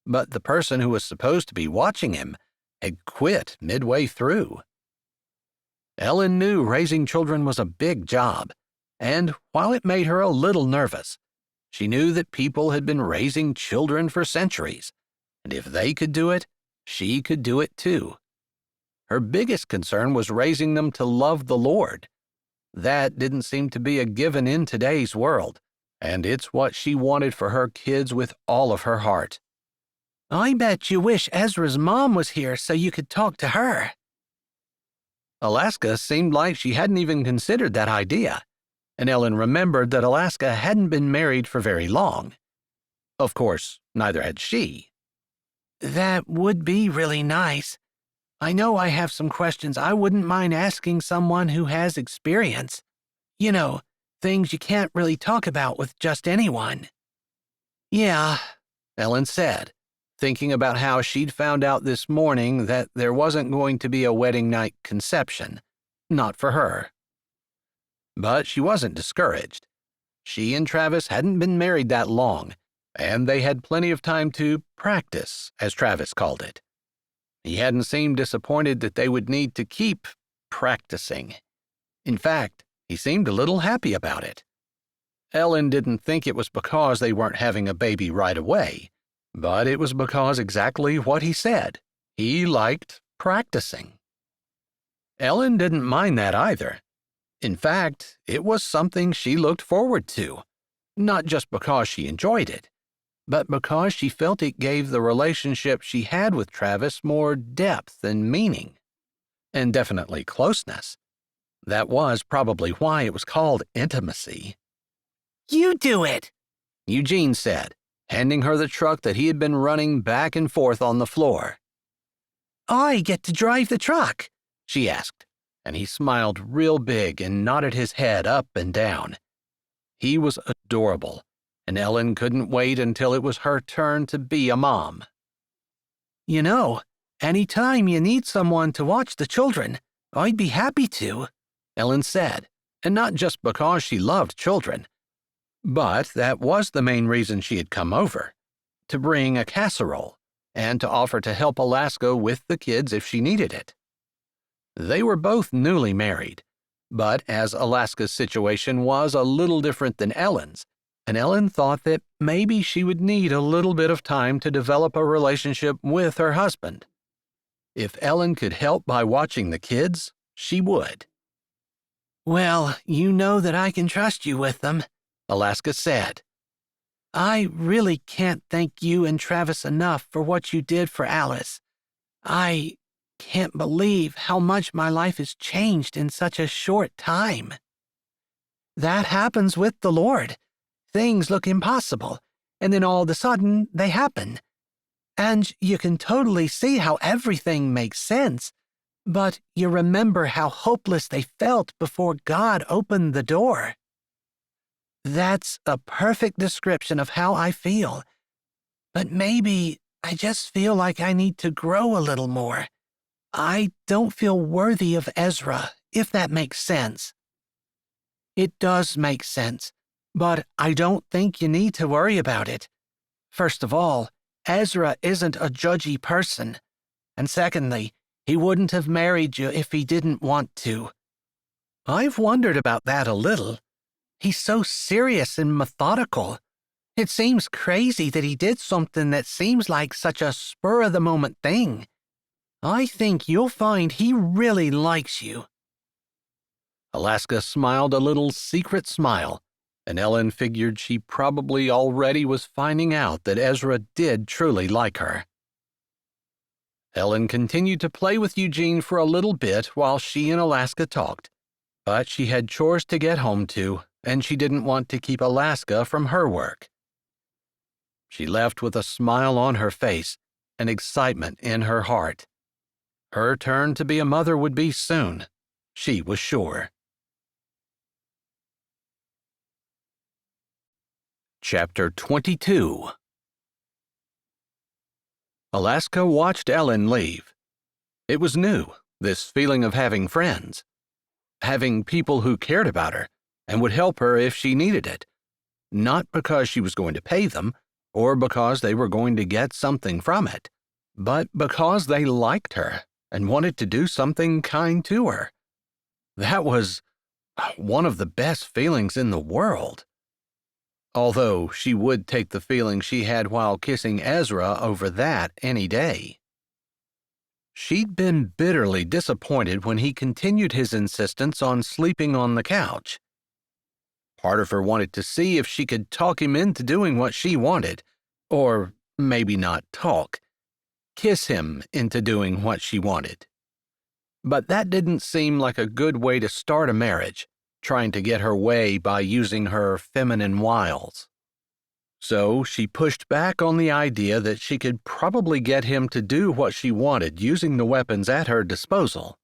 S1: but the person who was supposed to be watching him had quit midway through. Ellen knew raising children was a big job, and while it made her a little nervous, she knew that people had been raising children for centuries, and if they could do it, she could do it too. Her biggest concern was raising them to love the Lord. That didn't seem to be a given in today's world, and it's what she wanted for her kids with all of her heart.
S2: I bet you wish Ezra's mom was here so you could talk to her.
S1: Alaska seemed like she hadn't even considered that idea, and Ellen remembered that Alaska hadn't been married for very long. Of course, neither had she.
S2: That would be really nice. I know I have some questions I wouldn't mind asking someone who has experience. You know, things you can't really talk about with just anyone.
S1: Yeah, Ellen said, thinking about how she'd found out this morning that there wasn't going to be a wedding night conception. Not for her. But she wasn't discouraged. She and Travis hadn't been married that long, and they had plenty of time to practice, as Travis called it. He hadn't seemed disappointed that they would need to keep practicing. In fact, he seemed a little happy about it. Ellen didn't think it was because they weren't having a baby right away, but it was because exactly what he said. He liked practicing. Ellen didn't mind that either. In fact, it was something she looked forward to, not just because she enjoyed it, but because she felt it gave the relationship she had with Travis more depth and meaning, and definitely closeness. That was probably why it was called intimacy.
S2: You do it,
S1: Eugene said, handing her the truck that he had been running back and forth on the floor.
S2: I get to drive the truck,
S1: she asked, and he smiled real big and nodded his head up and down. He was adorable, and Ellen couldn't wait until it was her turn to be a mom.
S2: You know, any time you need someone to watch the children, I'd be happy to,
S1: Ellen said, and not just because she loved children, but that was the main reason she had come over, to bring a casserole and to offer to help Alaska with the kids if she needed it. They were both newly married, but as Alaska's situation was a little different than Ellen's, and Ellen thought that maybe she would need a little bit of time to develop a relationship with her husband. If Ellen could help by watching the kids, she would.
S2: Well, you know that I can trust you with them,
S1: Alaska said.
S2: I really can't thank you and Travis enough for what you did for Alice. I can't believe how much my life has changed in such a short time. That happens with the Lord. Things look impossible, and then all of a sudden they happen. And you can totally see how everything makes sense, but you remember how hopeless they felt before God opened the door. That's a perfect description of how I feel. But maybe I just feel like I need to grow a little more. I don't feel worthy of Ezra, if that makes sense. It does make sense, but I don't think you need to worry about it. First of all, Ezra isn't a judgy person. And secondly, he wouldn't have married you if he didn't want to. I've wondered about that a little. He's so serious and methodical. It seems crazy that he did something that seems like such a spur-of-the-moment thing. I think you'll find he really likes you.
S1: Alaska smiled a little secret smile, and Ellen figured she probably already was finding out that Ezra did truly like her. Ellen continued to play with Eugene for a little bit while she and Alaska talked, but she had chores to get home to, and she didn't want to keep Alaska from her work. She left with a smile on her face and excitement in her heart. Her turn to be a mother would be soon, she was sure. Chapter 22. Alaska watched Ellen leave, It was new, this feeling of having friends, having people who cared about her and would help her if she needed it, not because she was going to pay them or because they were going to get something from it, but because they liked her and wanted to do something kind to her. That was one of the best feelings in the world. Although she would take the feeling she had while kissing Ezra over that any day. She'd been bitterly disappointed when he continued his insistence on sleeping on the couch. Part of her wanted to see if she could talk him into doing what she wanted, or maybe not talk, kiss him into doing what she wanted. But that didn't seem like a good way to start a marriage, trying to get her way by using her feminine wiles. So she pushed back on the idea that she could probably get him to do what she wanted using the weapons at her disposal.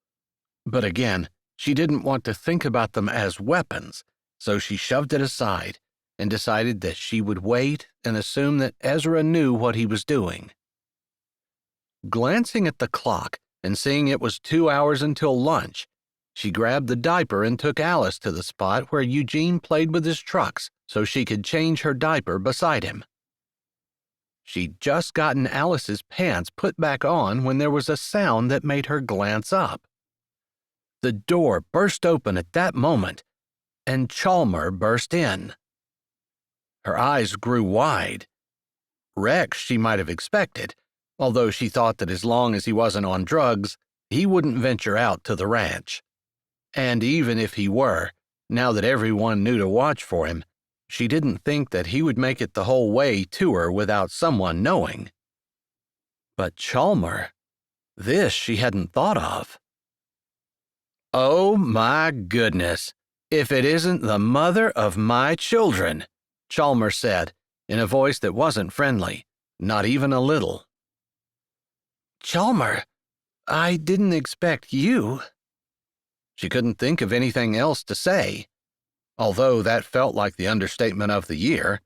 S1: But again, she didn't want to think about them as weapons, so she shoved it aside and decided that she would wait and assume that Ezra knew what he was doing. Glancing at the clock and seeing it was 2 hours until lunch, she grabbed the diaper and took Alice to the spot where Eugene played with his trucks so she could change her diaper beside him. She'd just gotten Alice's pants put back on when there was a sound that made her glance up. The door burst open at that moment, and Chalmer burst in. Her eyes grew wide. Rex she might have expected, although she thought that as long as he wasn't on drugs, he wouldn't venture out to the ranch. And even if he were, now that everyone knew to watch for him, she didn't think that he would make it the whole way to her without someone knowing. But Chalmer, this she hadn't thought of. "Oh my goodness, if it isn't the mother of my children," Chalmer said, in a voice that wasn't friendly, not even a little. "Chalmer, I didn't expect you." She couldn't think of anything else to say, although that felt like the understatement of the year.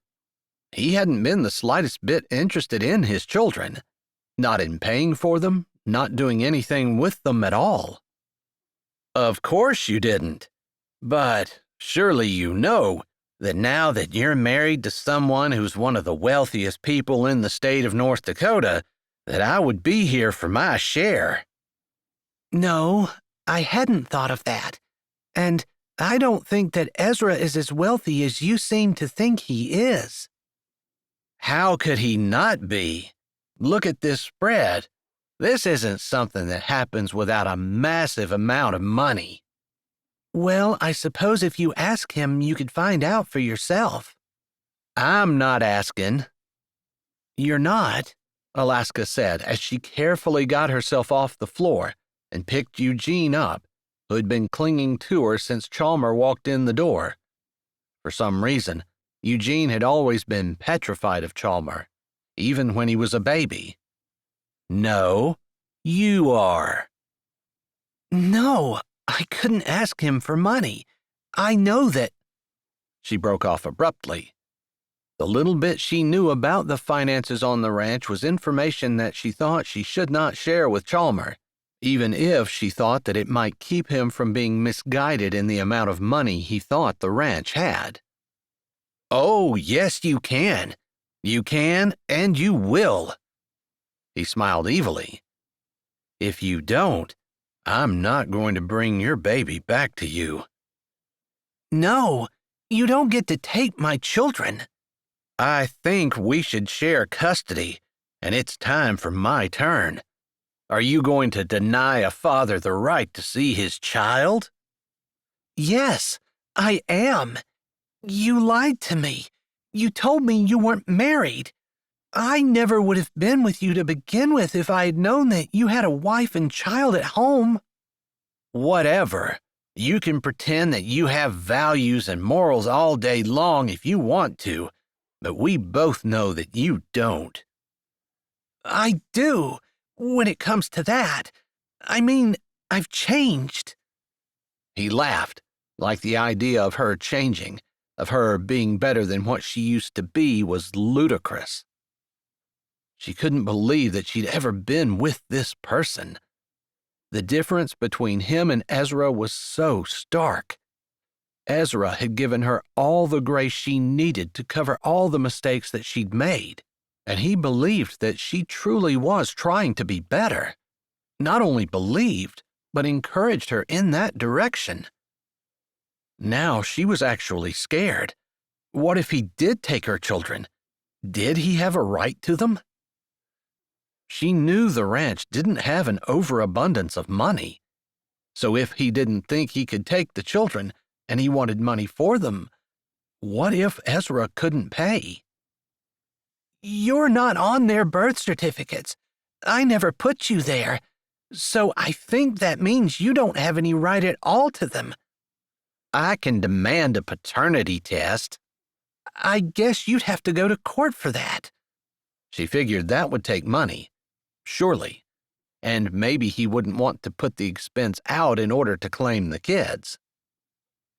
S1: He hadn't been the slightest bit interested in his children, not in paying for them, not doing anything with them at all. "Of course you didn't, but surely you know that now that you're married to someone who's one of the wealthiest people in the state of North Dakota, that I would be here for my share." "No, I hadn't thought of that, and I don't think that Ezra is as wealthy as you seem to think he is." "How could he not be? Look at this spread. This isn't something that happens without a massive amount of money." "Well, I suppose if you ask him, you could find out for yourself." "I'm not asking." "You're not?" Alaska said as she carefully got herself off the floor and picked Eugene up, who had been clinging to her since Chalmer walked in the door. For some reason, Eugene had always been petrified of Chalmer, even when he was a baby. "No, you are." "No, I couldn't ask him for money. I know that—" She broke off abruptly. The little bit she knew about the finances on the ranch was information that she thought she should not share with Chalmer, even if she thought that it might keep him from being misguided in the amount of money he thought the ranch had. "Oh, yes, you can. You can, and you will." He smiled evilly. "If you don't, I'm not going to bring your baby back to you." "No, you don't get to take my children." "I think we should share custody, and it's time for my turn. Are you going to deny a father the right to see his child?" "Yes, I am. You lied to me. You told me you weren't married. I never would have been with you to begin with if I had known that you had a wife and child at home." "Whatever. You can pretend that you have values and morals all day long if you want to, but we both know that you don't." "I do, when it comes to that. I mean, I've changed." He laughed, like the idea of her changing, of her being better than what she used to be, was ludicrous. She couldn't believe that she'd ever been with this person. The difference between him and Ezra was so stark. Ezra had given her all the grace she needed to cover all the mistakes that she'd made, and he believed that she truly was trying to be better. Not only believed, but encouraged her in that direction. Now she was actually scared. What if he did take her children? Did he have a right to them? She knew the ranch didn't have an overabundance of money. So if he didn't think he could take the children and he wanted money for them, what if Ezra couldn't pay?
S2: You're not on their birth certificates. I never put you there, so I think that means you don't have any right at all to them.
S1: I can demand a paternity test.
S2: I guess you'd have to go to court for that.
S1: She figured that would take money, surely, and maybe he wouldn't want to put the expense out in order to claim the kids.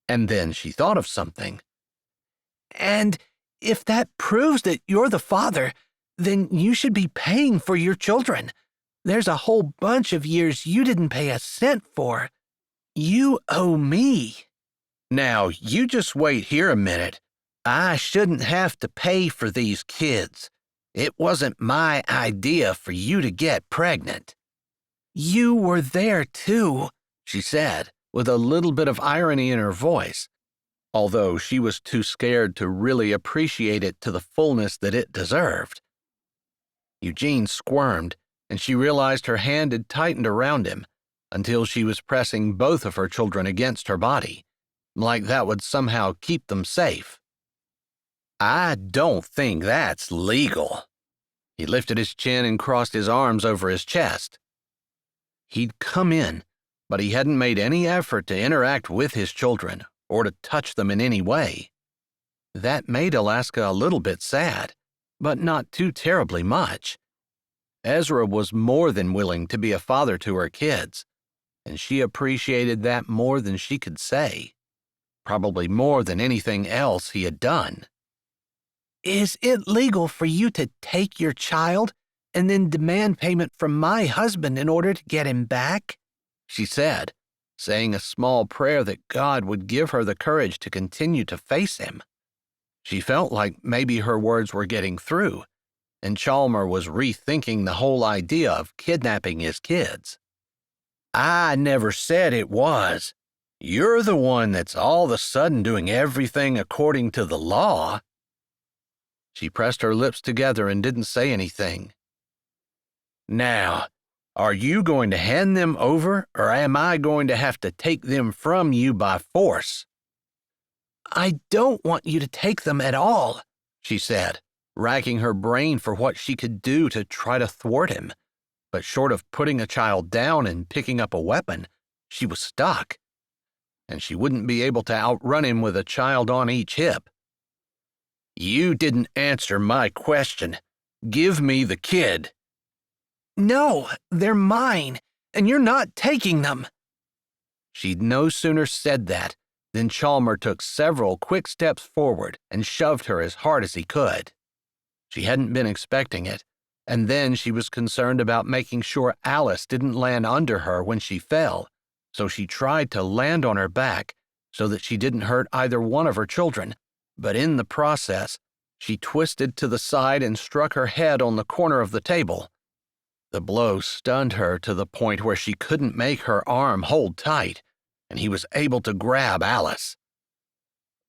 S1: And then she thought of something.
S2: And if that proves that you're the father, then you should be paying for your children. There's a whole bunch of years you didn't pay a cent for. You owe me.
S1: Now, you just wait here a minute. I shouldn't have to pay for these kids. It wasn't my idea for you to get pregnant.
S2: You were there too,
S1: she said, with a little bit of irony in her voice, although she was too scared to really appreciate it to the fullness that it deserved. Eugene squirmed, and she realized her hand had tightened around him until she was pressing both of her children against her body, like that would somehow keep them safe. I don't think that's legal. He lifted his chin and crossed his arms over his chest. He'd come in, but he hadn't made any effort to interact with his children or to touch them in any way. That made Alaska a little bit sad, but not too terribly much. Ezra was more than willing to be a father to her kids, and she appreciated that more than she could say, probably more than anything else he had done.
S2: Is it legal for you to take your child and then demand payment from my husband in order to get him back?
S1: She said, saying a small prayer that God would give her the courage to continue to face him. She felt like maybe her words were getting through, and Chalmer was rethinking the whole idea of kidnapping his kids. I never said it was. You're the one that's all of a sudden doing everything according to the law. She pressed her lips together and didn't say anything. Now, are you going to hand them over, or am I going to have to take them from you by force?
S2: I don't want you to take them at all,
S1: she said, racking her brain for what she could do to try to thwart him. But short of putting a child down and picking up a weapon, she was stuck. And she wouldn't be able to outrun him with a child on each hip. You didn't answer my question. Give me the kid.
S2: No, they're mine, and you're not taking them.
S1: She'd no sooner said that than Chalmer took several quick steps forward and shoved her as hard as he could. She hadn't been expecting it, and then she was concerned about making sure Alice didn't land under her when she fell, so she tried to land on her back so that she didn't hurt either one of her children, but in the process, she twisted to the side and struck her head on the corner of the table. The blow stunned her to the point where she couldn't make her arm hold tight, and he was able to grab Alice.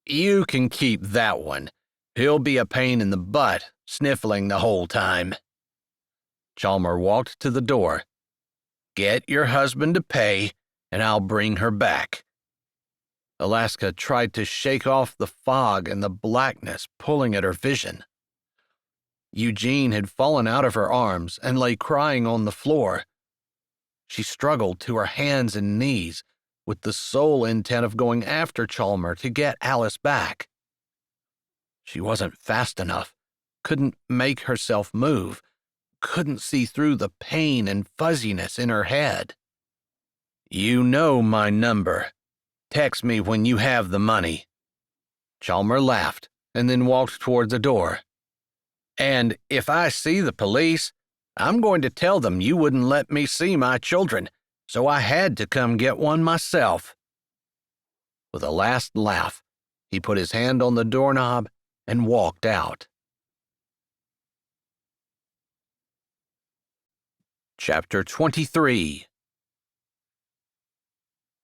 S1: You can keep that one. He'll be a pain in the butt, sniffling the whole time. Chalmer walked to the door. Get your husband to pay, and I'll bring her back. Alaska tried to shake off the fog and the blackness pulling at her vision. Eugene had fallen out of her arms and lay crying on the floor. She struggled to her hands and knees with the sole intent of going after Chalmer to get Alice back. She wasn't fast enough, couldn't make herself move, couldn't see through the pain and fuzziness in her head. You know my number. Text me when you have the money. Chalmer laughed and then walked toward the door. And if I see the police, I'm going to tell them you wouldn't let me see my children, so I had to come get one myself." With a last laugh, he put his hand on the doorknob and walked out. Chapter 23.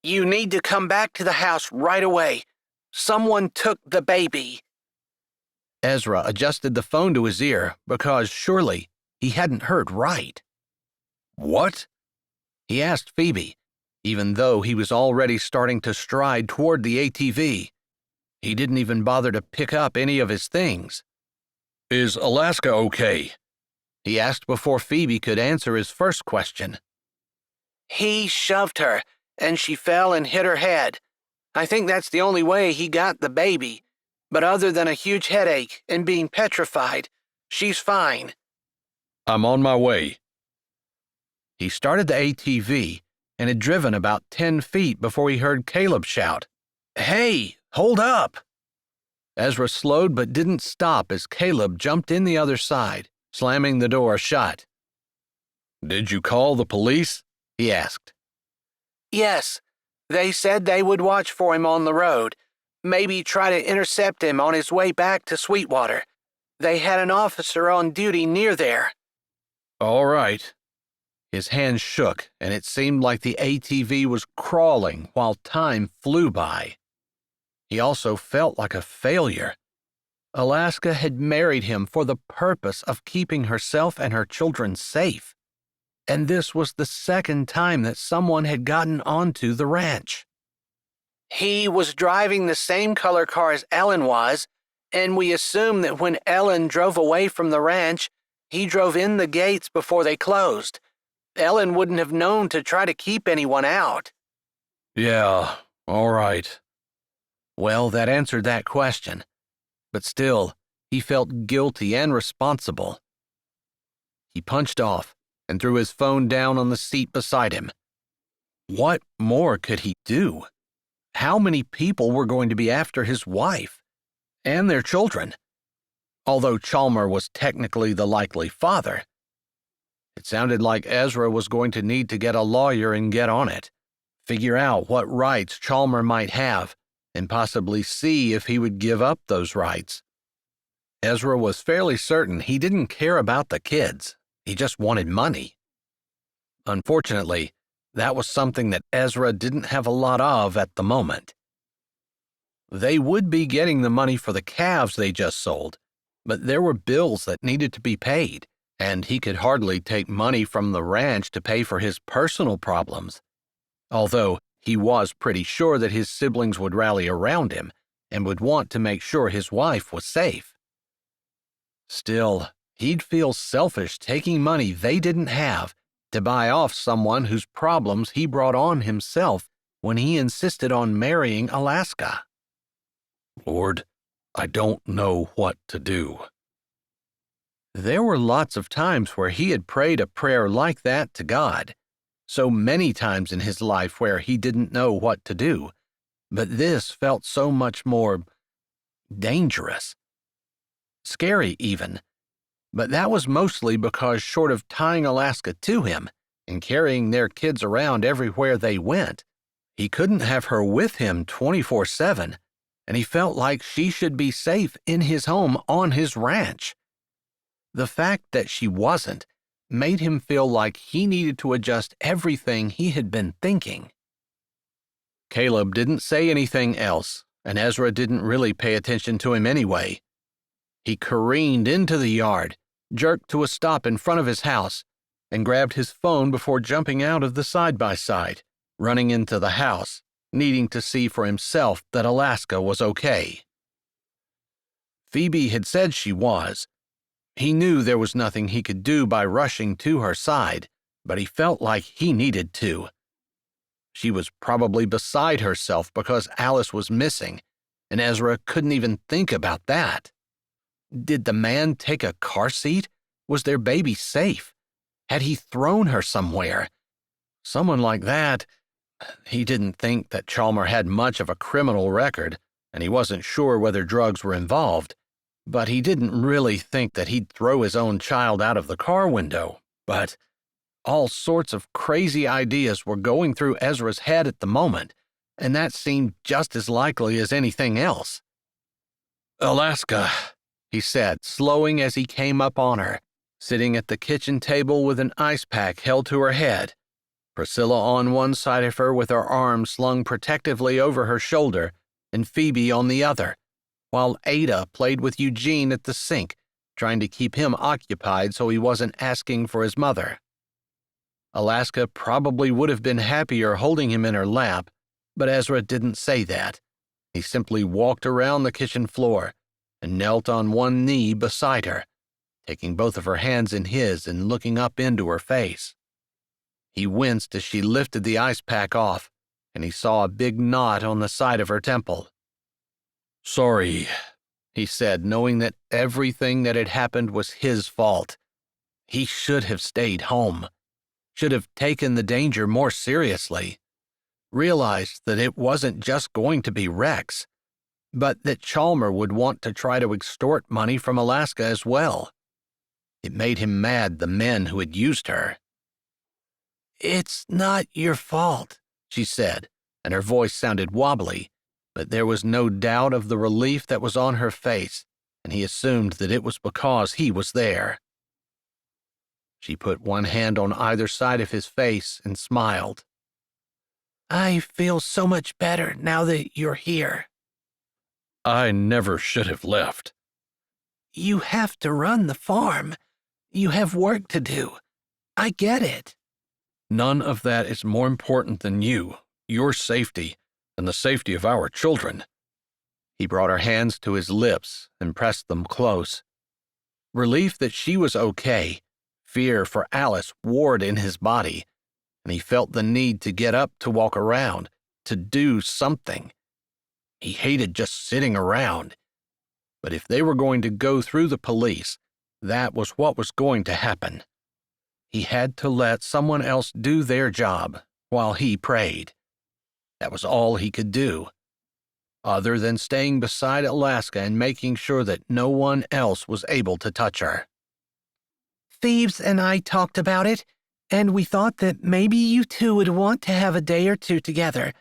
S2: "You need to come back to the house right away. Someone took the baby."
S1: Ezra adjusted the phone to his ear because surely he hadn't heard right. "What?" he asked Phoebe, even though he was already starting to stride toward the ATV. He didn't even bother to pick up any of his things.
S3: Is Alaska okay?
S1: He asked before Phoebe could answer his first question.
S2: "He shoved her, and she fell and hit her head. I think that's the only way he got the baby. But other than a huge headache and being petrified, she's fine."
S3: I'm on my way.
S1: He started the ATV and had driven about 10 feet before he heard Caleb shout, "Hey, hold up!" Ezra slowed but didn't stop as Caleb jumped in the other side, slamming the door shut.
S3: Did you call the police?
S1: He asked.
S2: "Yes, they said they would watch for him on the road, maybe try to intercept him on his way back to Sweetwater. They had an officer on duty near there."
S3: All right.
S1: His hands shook, and it seemed like the ATV was crawling while time flew by. He also felt like a failure. Alaska had married him for the purpose of keeping herself and her children safe, and this was the second time that someone had gotten onto the ranch.
S2: "He was driving the same color car as Ellen was, and we assume that when Ellen drove away from the ranch, he drove in the gates before they closed. Ellen wouldn't have known to try to keep anyone out."
S3: Yeah, all right.
S1: Well, that answered that question, but still, he felt guilty and responsible. He punched off and threw his phone down on the seat beside him. What more could he do? How many people were going to be after his wife and their children? Although Chalmer was technically the likely father, it sounded like Ezra was going to need to get a lawyer and get on it, figure out what rights Chalmer might have, and possibly see if he would give up those rights. Ezra was fairly certain he didn't care about the kids. He just wanted money. Unfortunately, that was something that Ezra didn't have a lot of at the moment. They would be getting the money for the calves they just sold, but there were bills that needed to be paid, and he could hardly take money from the ranch to pay for his personal problems. Although he was pretty sure that his siblings would rally around him and would want to make sure his wife was safe. Still, he'd feel selfish taking money they didn't have to buy off someone whose problems he brought on himself when he insisted on marrying Alaska.
S3: Lord, I don't know what to do.
S1: There were lots of times where he had prayed a prayer like that to God, so many times in his life where he didn't know what to do, but this felt so much more dangerous. Scary even, but that was mostly because short of tying Alaska to him and carrying their kids around everywhere they went, he couldn't have her with him 24/7, and he felt like she should be safe in his home on his ranch. The fact that she wasn't made him feel like he needed to adjust everything he had been thinking. Caleb didn't say anything else, and Ezra didn't really pay attention to him anyway. He careened into the yard, jerked to a stop in front of his house, and grabbed his phone before jumping out of the side-by-side, running into the house, needing to see for himself that Alaska was okay. Phoebe had said she was. He knew there was nothing he could do by rushing to her side, but he felt like he needed to. She was probably beside herself because Alice was missing, and Ezra couldn't even think about that. Did the man take a car seat? Was their baby safe? Had he thrown her somewhere? Someone like that. He didn't think that Chalmer had much of a criminal record, and he wasn't sure whether drugs were involved. But he didn't really think that he'd throw his own child out of the car window. But All sorts of crazy ideas were going through Ezra's head at the moment, and that seemed just as likely as anything else. "Alaska," he said, slowing as he came up on her, sitting at the kitchen table with an ice pack held to her head, Priscilla on one side of her with her arms slung protectively over her shoulder, and Phoebe on the other, while Ada played with Eugene at the sink, trying to keep him occupied so he wasn't asking for his mother. Alaska probably would have been happier holding him in her lap, but Ezra didn't say that. He simply walked around the kitchen floor and knelt on one knee beside her, taking both of her hands in his and looking up into her face. He winced as she lifted the ice pack off, and he saw a big knot on the side of her temple. "Sorry," he said, knowing that everything that had happened was his fault. He should have stayed home, should have taken the danger more seriously, realized that it wasn't just going to be Rex, but that Chalmer would want to try to extort money from Alaska as well. It made him mad, the men who had used her. "It's not your fault," she said, and her voice sounded wobbly, but there was no doubt of the relief that was on her face, and he assumed that it was because he was there. She put one hand on either side of his face and smiled. "I feel so much better now that you're here."
S3: I never should have left.
S2: "You have to run the farm. You have work to do. I get it."
S3: None of that is more important than you, your safety, and the safety of our children.
S1: He brought her hands to his lips and pressed them close. Relief that she was okay, fear for Alice warred in his body, and he felt the need to get up to walk around, to do something. He hated just sitting around. But if they were going to go through the police, that was what was going to happen. He had to let someone else do their job while he prayed. That was all he could do, other than staying beside Alaska and making sure that no one else was able to touch her.
S2: "Thieves and I talked about it, and we thought that maybe you two would want to have a day or two together,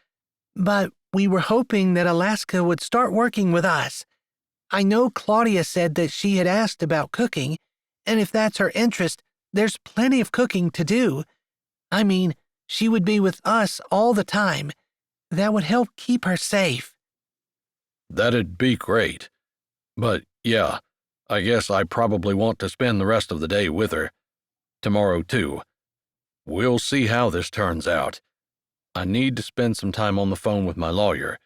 S2: but we were hoping that Alaska would start working with us. I know Claudia said that she had asked about cooking, and if that's her interest, there's plenty of cooking to do. I mean, she would be with us all the time. That would help keep her safe."
S3: That'd be great. But yeah, I guess I probably want to spend the rest of the day with her. Tomorrow, too. We'll see how this turns out. I need to spend some time on the phone with my lawyer.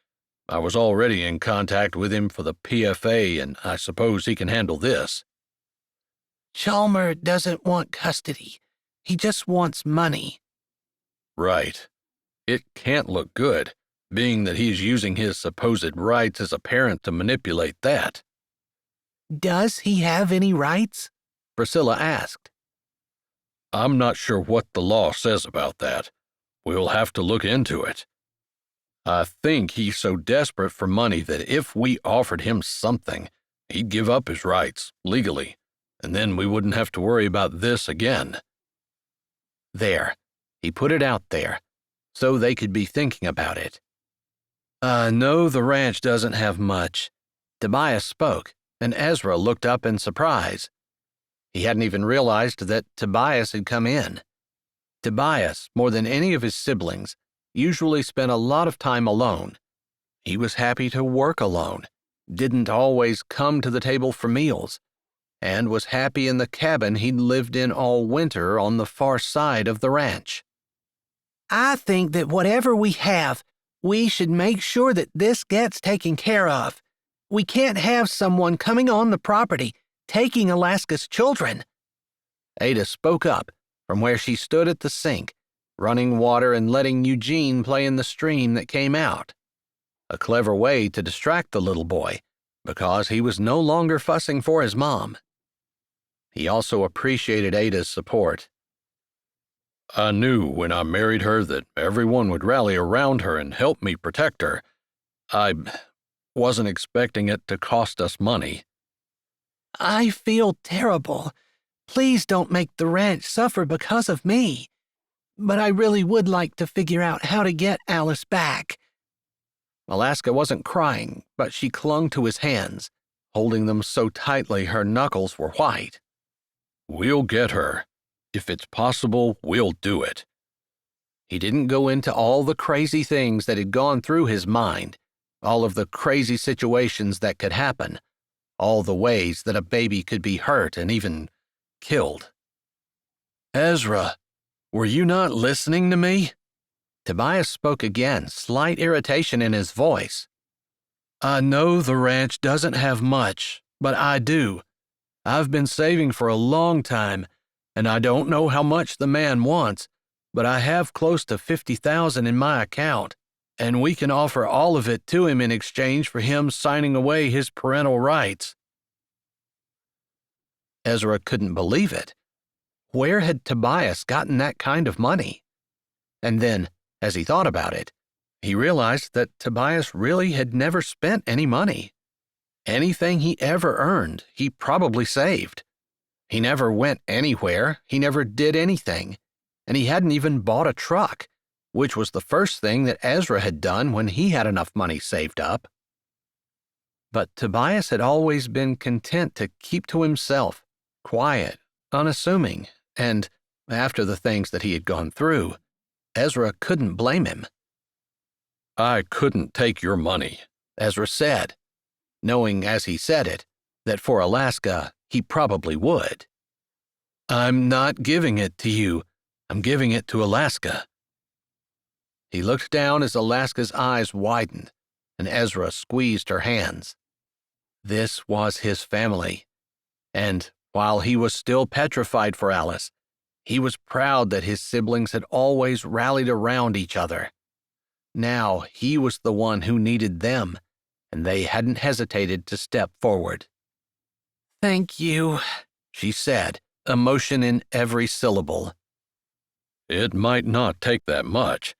S3: I was already in contact with him for the PFA, and I suppose he can handle this.
S2: "Chalmer doesn't want custody. He just wants money."
S3: Right. It can't look good, being that he's using his supposed rights as a parent to manipulate that.
S2: "Does he have any rights?"
S1: Priscilla asked.
S3: I'm not sure what the law says about that. We'll have to look into it. I think he's so desperate for money that if we offered him something, he'd give up his rights, legally, and then we wouldn't have to worry about this again.
S1: There. He put it out there, so they could be thinking about it. No, the ranch doesn't have much. Tobias spoke, and Ezra looked up in surprise. He hadn't even realized that Tobias had come in. Tobias, more than any of his siblings, usually spent a lot of time alone. He was happy to work alone, didn't always come to the table for meals, and was happy in the cabin he'd lived in all winter on the far side of the ranch.
S2: "I think that whatever we have, we should make sure that this gets taken care of. We can't have someone coming on the property, taking Alaska's children."
S1: Ada spoke up from where she stood at the sink, running water and letting Eugene play in the stream that came out. A clever way to distract the little boy, because he was no longer fussing for his mom. He also appreciated Ada's support.
S3: I knew when I married her that everyone would rally around her and help me protect her. I wasn't expecting it to cost us money.
S2: "I feel terrible. Please don't make the ranch suffer because of me. But I really would like to figure out how to get Alice back."
S1: Alaska wasn't crying, but she clung to his hands, holding them so tightly her knuckles were white.
S3: "We'll get her. If it's possible, we'll do it."
S1: He didn't go into all the crazy things that had gone through his mind, all of the crazy situations that could happen, all the ways that a baby could be hurt and even killed.
S3: "Ezra, were you not listening to me?"
S1: Tobias spoke again, slight irritation in his voice.
S3: "I know the ranch doesn't have much, but I do. I've been saving for a long time, and I don't know how much the man wants, but I have close to $50,000 in my account, and we can offer all of it to him in exchange for him signing away his parental rights."
S1: Ezra couldn't believe it. Where had Tobias gotten that kind of money? And then, as he thought about it, he realized that Tobias really had never spent any money. Anything he ever earned, he probably saved. He never went anywhere, he never did anything, and he hadn't even bought a truck, which was the first thing that Ezra had done when he had enough money saved up. But Tobias had always been content to keep to himself, quiet, unassuming, and, after the things that he had gone through, Ezra couldn't blame him.
S3: "I couldn't take your money,"
S1: Ezra said, knowing as he said it that for Alaska he probably would.
S3: "I'm not giving it to you. I'm giving it to Alaska."
S1: He looked down as Alaska's eyes widened, and Ezra squeezed her hands. This was his family, and while he was still petrified for Alice, he was proud that his siblings had always rallied around each other. Now he was the one who needed them, and they hadn't hesitated to step forward.
S2: "Thank you,"
S1: she said, emotion in every syllable.
S3: "It might not take that much.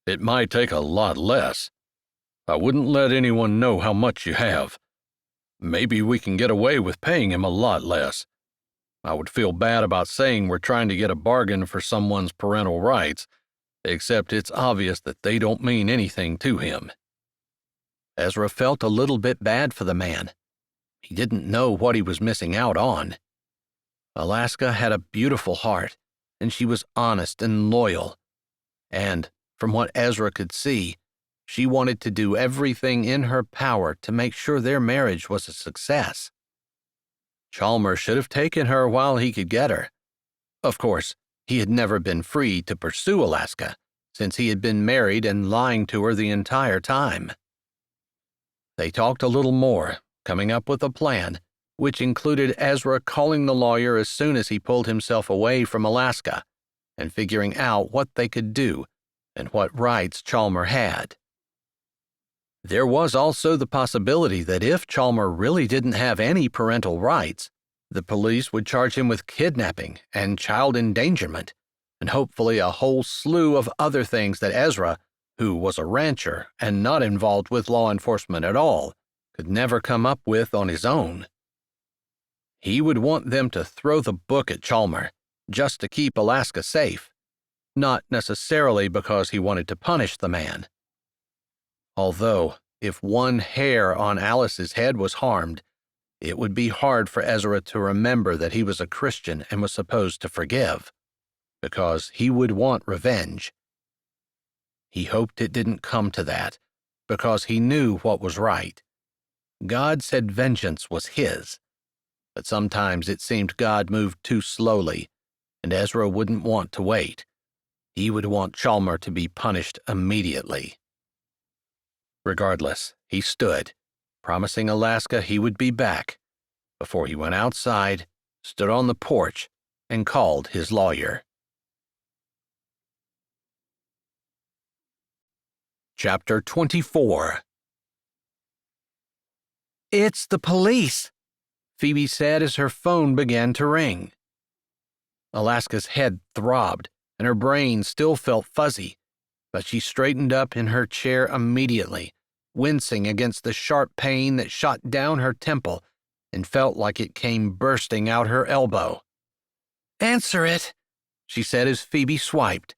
S3: It might take a lot less. I wouldn't let anyone know how much you have. Maybe we can get away with paying him a lot less. I would feel bad about saying we're trying to get a bargain for someone's parental rights, except it's obvious that they don't mean anything to him."
S1: Ezra felt a little bit bad for the man. He didn't know what he was missing out on. Alaska had a beautiful heart, and she was honest and loyal. And, from what Ezra could see, she wanted to do everything in her power to make sure their marriage was a success. Chalmers should have taken her while he could get her. Of course, he had never been free to pursue Alaska, since he had been married and lying to her the entire time. They talked a little more, coming up with a plan, which included Ezra calling the lawyer as soon as he pulled himself away from Alaska, and figuring out what they could do and what rights Chalmers had. There was also the possibility that if Chalmers really didn't have any parental rights, the police would charge him with kidnapping and child endangerment, and hopefully a whole slew of other things that Ezra, who was a rancher and not involved with law enforcement at all, could never come up with on his own. He would want them to throw the book at Chalmers just to keep Alaska safe, not necessarily because he wanted to punish the man. Although, if one hair on Alice's head was harmed, it would be hard for Ezra to remember that he was a Christian and was supposed to forgive, because he would want revenge. He hoped it didn't come to that, because he knew what was right. God said vengeance was his, but sometimes it seemed God moved too slowly, and Ezra wouldn't want to wait. He would want Chalmers to be punished immediately. Regardless, he stood, promising Alaska he would be back, before he went outside, stood on the porch, and called his lawyer. Chapter 24.
S2: "It's the police,"
S1: Phoebe said as her phone began to ring. Alaska's head throbbed, and her brain still felt fuzzy, but she straightened up in her chair immediately, wincing against the sharp pain that shot down her temple and felt like it came bursting out her elbow.
S2: Answer it,
S1: she said as Phoebe swiped.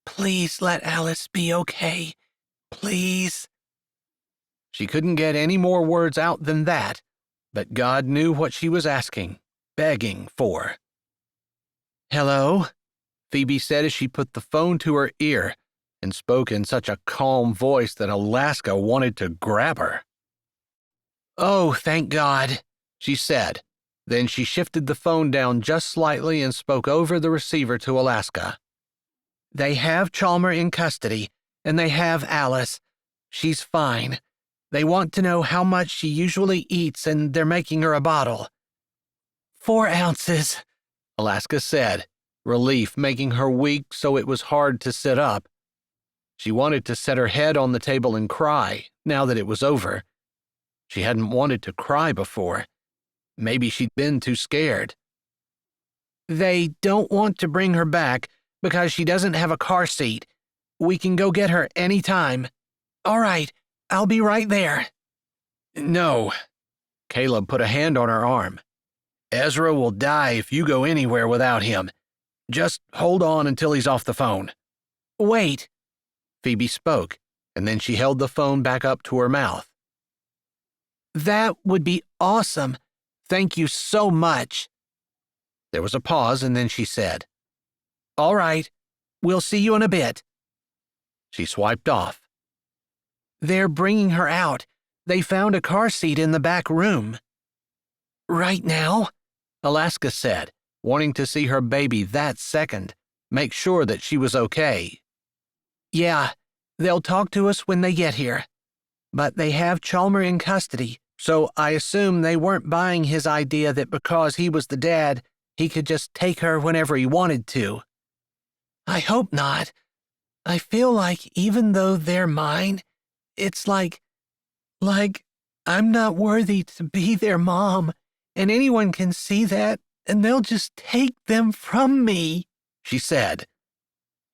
S2: Please let Alice be okay. Please.
S1: She couldn't get any more words out than that, but God knew what she was asking, begging for. Hello? Phoebe said as she put the phone to her ear and spoke in such a calm voice that Alaska wanted to grab her. Oh, thank God, she said. Then she shifted the phone down just slightly and spoke over the receiver to Alaska. They have Chalmer in custody, and they have Alice. She's fine. They want to know how much she usually eats, and they're making her a bottle.
S2: 4 ounces,
S1: Alaska said, relief making her weak so it was hard to sit up. She wanted to set her head on the table and cry, now that it was over. She hadn't wanted to cry before. Maybe she'd been too scared. They don't want to bring her back because she doesn't have a car seat. We can go get her any time.
S2: All right, I'll be right there.
S1: No. Caleb put a hand on her arm. Ezra will die if you go anywhere without him. Just hold on until he's off the phone.
S2: Wait.
S1: Phoebe spoke, and then she held the phone back up to her mouth.
S2: That would be awesome. Thank you so much.
S1: There was a pause, and then she said,
S2: All right, we'll see you in a bit.
S1: She swiped off.
S2: They're bringing her out. They found a car seat in the back room. Right now?
S1: Alaska said, wanting to see her baby that second, make sure that she was okay.
S2: Yeah, they'll talk to us when they get here. But they have Chalmer in custody, so I assume they weren't buying his idea that because he was the dad, he could just take her whenever he wanted to. I hope not. I feel like even though they're mine, it's like I'm not worthy to be their mom, and anyone can see that, and they'll just take them from me,
S1: she said.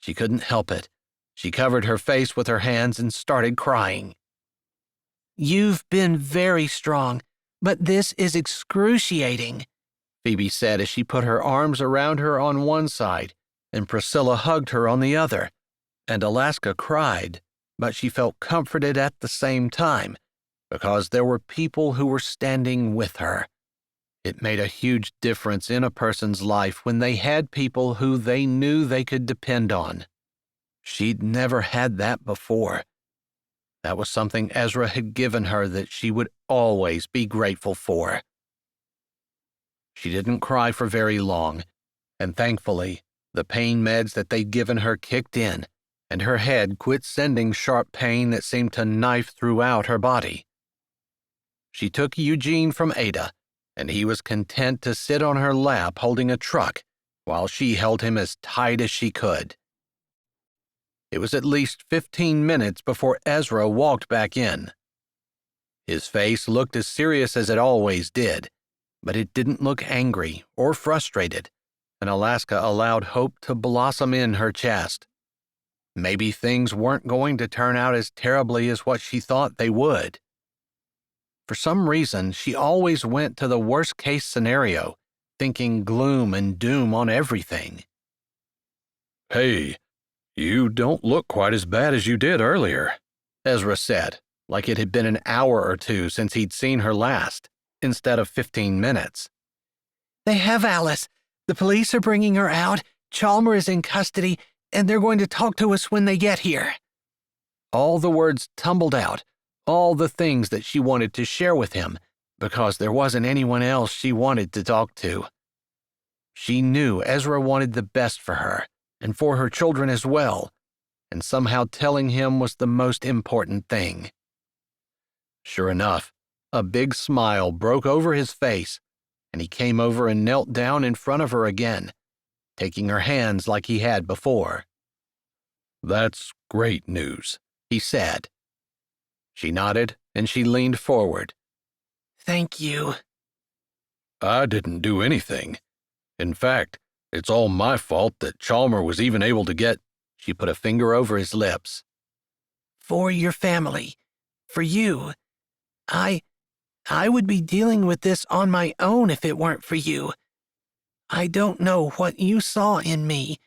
S1: She couldn't help it. She covered her face with her hands and started crying.
S2: You've been very strong, but this is excruciating,
S1: Phoebe said as she put her arms around her on one side and Priscilla hugged her on the other, and Alaska cried, but she felt comforted at the same time because there were people who were standing with her. It made a huge difference in a person's life when they had people who they knew they could depend on. She'd never had that before. That was something Ezra had given her that she would always be grateful for. She didn't cry for very long, and thankfully, the pain meds that they'd given her kicked in, and her head quit sending sharp pain that seemed to knife throughout her body. She took Eugene from Ada, and he was content to sit on her lap holding a truck while she held him as tight as she could. It was at least 15 minutes before Ezra walked back in. His face looked as serious as it always did, but it didn't look angry or frustrated, and Alaska allowed hope to blossom in her chest. Maybe things weren't going to turn out as terribly as what she thought they would. For some reason, she always went to the worst-case scenario, thinking gloom and doom on everything. Hey, you don't look quite as bad as you did earlier, Ezra said, like it had been an hour or two since he'd seen her last, instead of 15 minutes.
S2: They have Alice. The police are bringing her out. Chalmer is in custody, and they're going to talk to us when they get here.
S1: All the words tumbled out, all the things that she wanted to share with him, because there wasn't anyone else she wanted to talk to. She knew Ezra wanted the best for her, and for her children as well, and somehow telling him was the most important thing. Sure enough, a big smile broke over his face, and he came over and knelt down in front of her again, taking her hands like he had before. That's great news, he said. She nodded, and she leaned forward.
S2: Thank you.
S3: I didn't do anything. In fact, it's all my fault that Chalmer was even able to get.
S1: She put a finger over his lips.
S2: For your family. For you. I would be dealing with this on my own if it weren't for you. I don't know what you saw in me.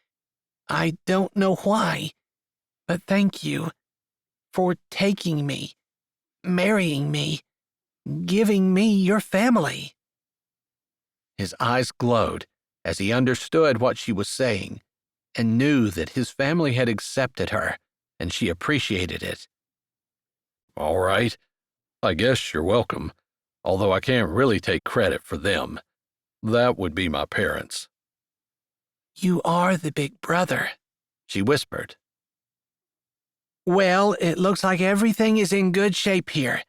S2: I don't know why, but thank you for taking me, marrying me, giving me your family."
S1: His eyes glowed as he understood what she was saying and knew that his family had accepted her and she appreciated it.
S3: All right, I guess you're welcome, although I can't really take credit for them. That would be my parents.
S2: "You are the big brother,"
S1: she whispered.
S2: "Well, it looks like everything is in good shape here.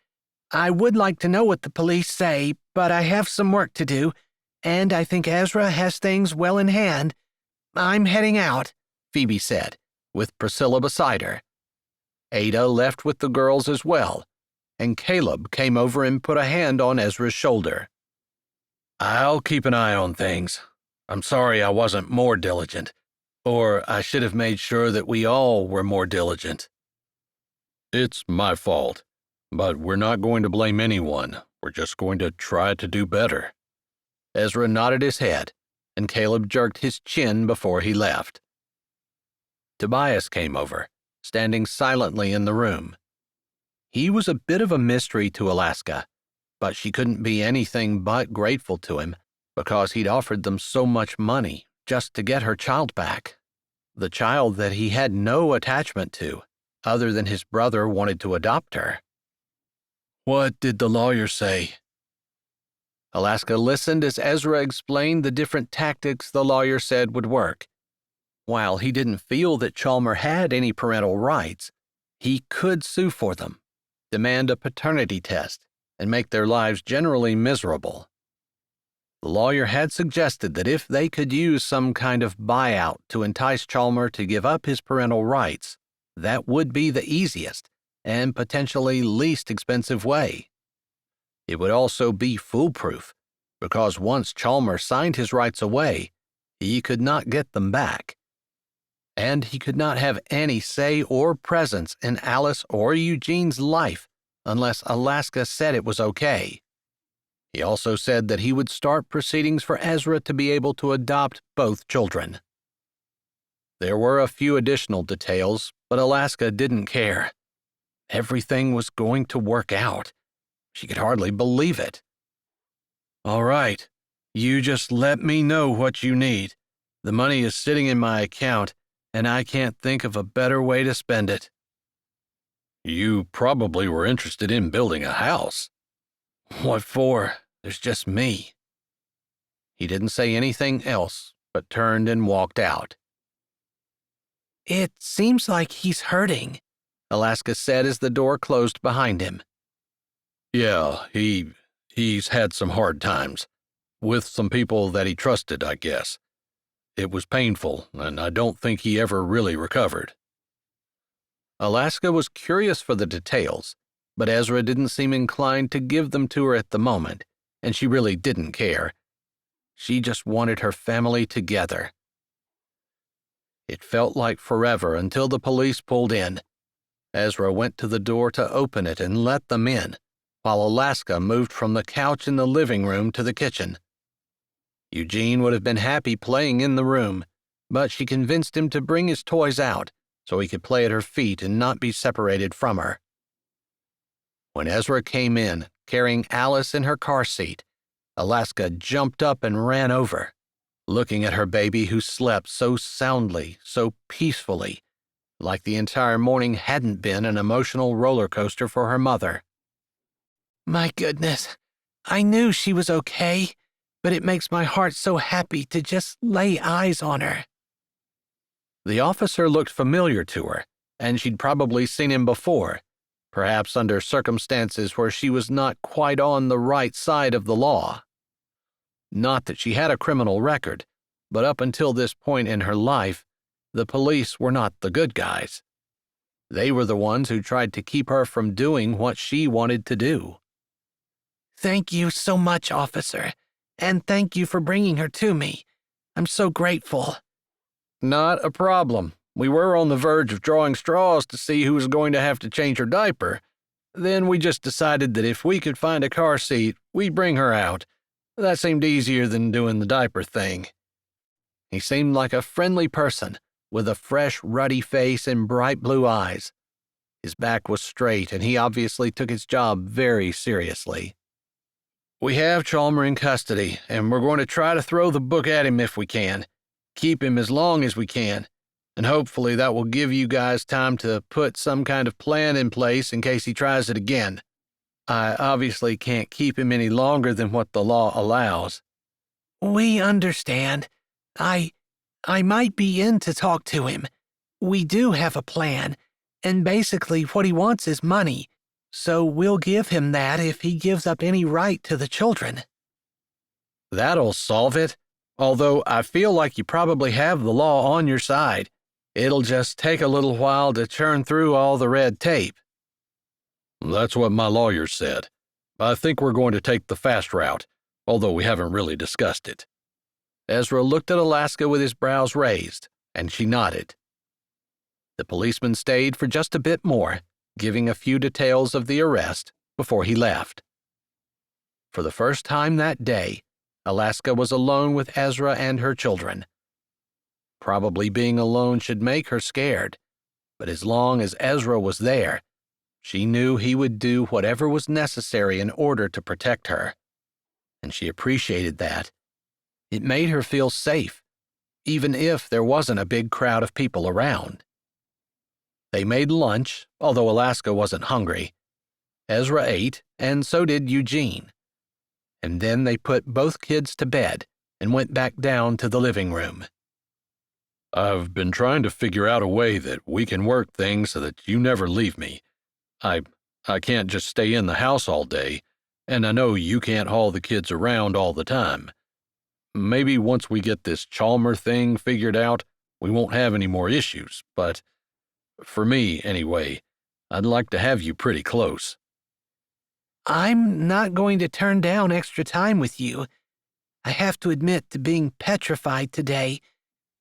S2: I would like to know what the police say, but I have some work to do, and I think Ezra has things well in hand. I'm heading out,"
S1: Phoebe said, with Priscilla beside her. Ada left with the girls as well, and Caleb came over and put a hand on Ezra's shoulder. "I'll keep an eye on things. I'm sorry I wasn't more diligent, or I should have made sure that we all were more diligent."
S3: It's my fault, but we're not going to blame anyone. We're just going to try to do better.
S1: Ezra nodded his head, and Caleb jerked his chin before he left. Tobias came over, standing silently in the room. He was a bit of a mystery to Alaska, but she couldn't be anything but grateful to him because he'd offered them so much money just to get her child back. The child that he had no attachment to, other than his brother wanted to adopt her.
S3: What did the lawyer say?
S1: Alaska listened as Ezra explained the different tactics the lawyer said would work. While he didn't feel that Chalmer had any parental rights, he could sue for them, demand a paternity test, and make their lives generally miserable. The lawyer had suggested that if they could use some kind of buyout to entice Chalmer to give up his parental rights, that would be the easiest and potentially least expensive way. It would also be foolproof, because once Chalmer signed his rights away, he could not get them back. And he could not have any say or presence in Alice or Eugene's life unless Alaska said it was okay. He also said that he would start proceedings for Ezra to be able to adopt both children. There were a few additional details, but Alaska didn't care. Everything was going to work out. She could hardly believe it. "All right, you just let me know what you need. The money is sitting in my account, and I can't think of a better way to spend it."
S3: You probably were interested in building a house.
S1: "What for? There's just me." He didn't say anything else, but turned and walked out.
S2: "It seems like he's hurting,"
S1: Alaska said as the door closed behind him.
S3: Yeah, he's had some hard times. With some people that he trusted, I guess. It was painful, and I don't think he ever really recovered.
S1: Alaska was curious for the details, but Ezra didn't seem inclined to give them to her at the moment, and she really didn't care. She just wanted her family together. It felt like forever until the police pulled in. Ezra went to the door to open it and let them in, while Alaska moved from the couch in the living room to the kitchen. Eugene would have been happy playing in the room, but she convinced him to bring his toys out so he could play at her feet and not be separated from her. When Ezra came in, carrying Alice in her car seat, Alaska jumped up and ran over, looking at her baby who slept so soundly, so peacefully, like the entire morning hadn't been an emotional roller coaster for her mother.
S2: "My goodness, I knew she was okay, but it makes my heart so happy to just lay eyes on her."
S1: The officer looked familiar to her, and she'd probably seen him before, perhaps under circumstances where she was not quite on the right side of the law. Not that she had a criminal record, but up until this point in her life, the police were not the good guys. They were the ones who tried to keep her from doing what she wanted to do.
S2: "Thank you so much, officer, and thank you for bringing her to me. I'm so grateful."
S1: Not a problem. We were on the verge of drawing straws to see who was going to have to change her diaper. Then we just decided that if we could find a car seat, we'd bring her out. That seemed easier than doing the diaper thing. He seemed like a friendly person, with a fresh, ruddy face and bright blue eyes. His back was straight, and he obviously took his job very seriously. "We have Chalmer in custody, and we're going to try to throw the book at him if we can. Keep him as long as we can, and hopefully that will give you guys time to put some kind of plan in place in case he tries it again. I obviously can't keep him any longer than what the law allows."
S2: We understand. I might be in to talk to him. We do have a plan, and basically what he wants is money, so we'll give him that if he gives up any right to the children.
S1: That'll solve it, although I feel like you probably have the law on your side. It'll just take a little while to churn through all the red tape.
S3: That's what my lawyer said. I think we're going to take the fast route, although we haven't really discussed it.
S1: Ezra looked at Alaska with his brows raised, and she nodded. The policeman stayed for just a bit more, giving a few details of the arrest before he left. For the first time that day, Alaska was alone with Ezra and her children. Probably being alone should make her scared, but as long as Ezra was there, she knew he would do whatever was necessary in order to protect her, and she appreciated that. It made her feel safe, even if there wasn't a big crowd of people around. They made lunch, although Alaska wasn't hungry. Ezra ate, and so did Eugene. And then they put both kids to bed and went back down to the living room.
S3: I've been trying to figure out a way that we can work things so that you never leave me. I can't just stay in the house all day, and I know you can't haul the kids around all the time. Maybe once we get this Chalmer thing figured out, we won't have any more issues, but for me, anyway, I'd like to have you pretty close.
S2: I'm not going to turn down extra time with you. I have to admit to being petrified today,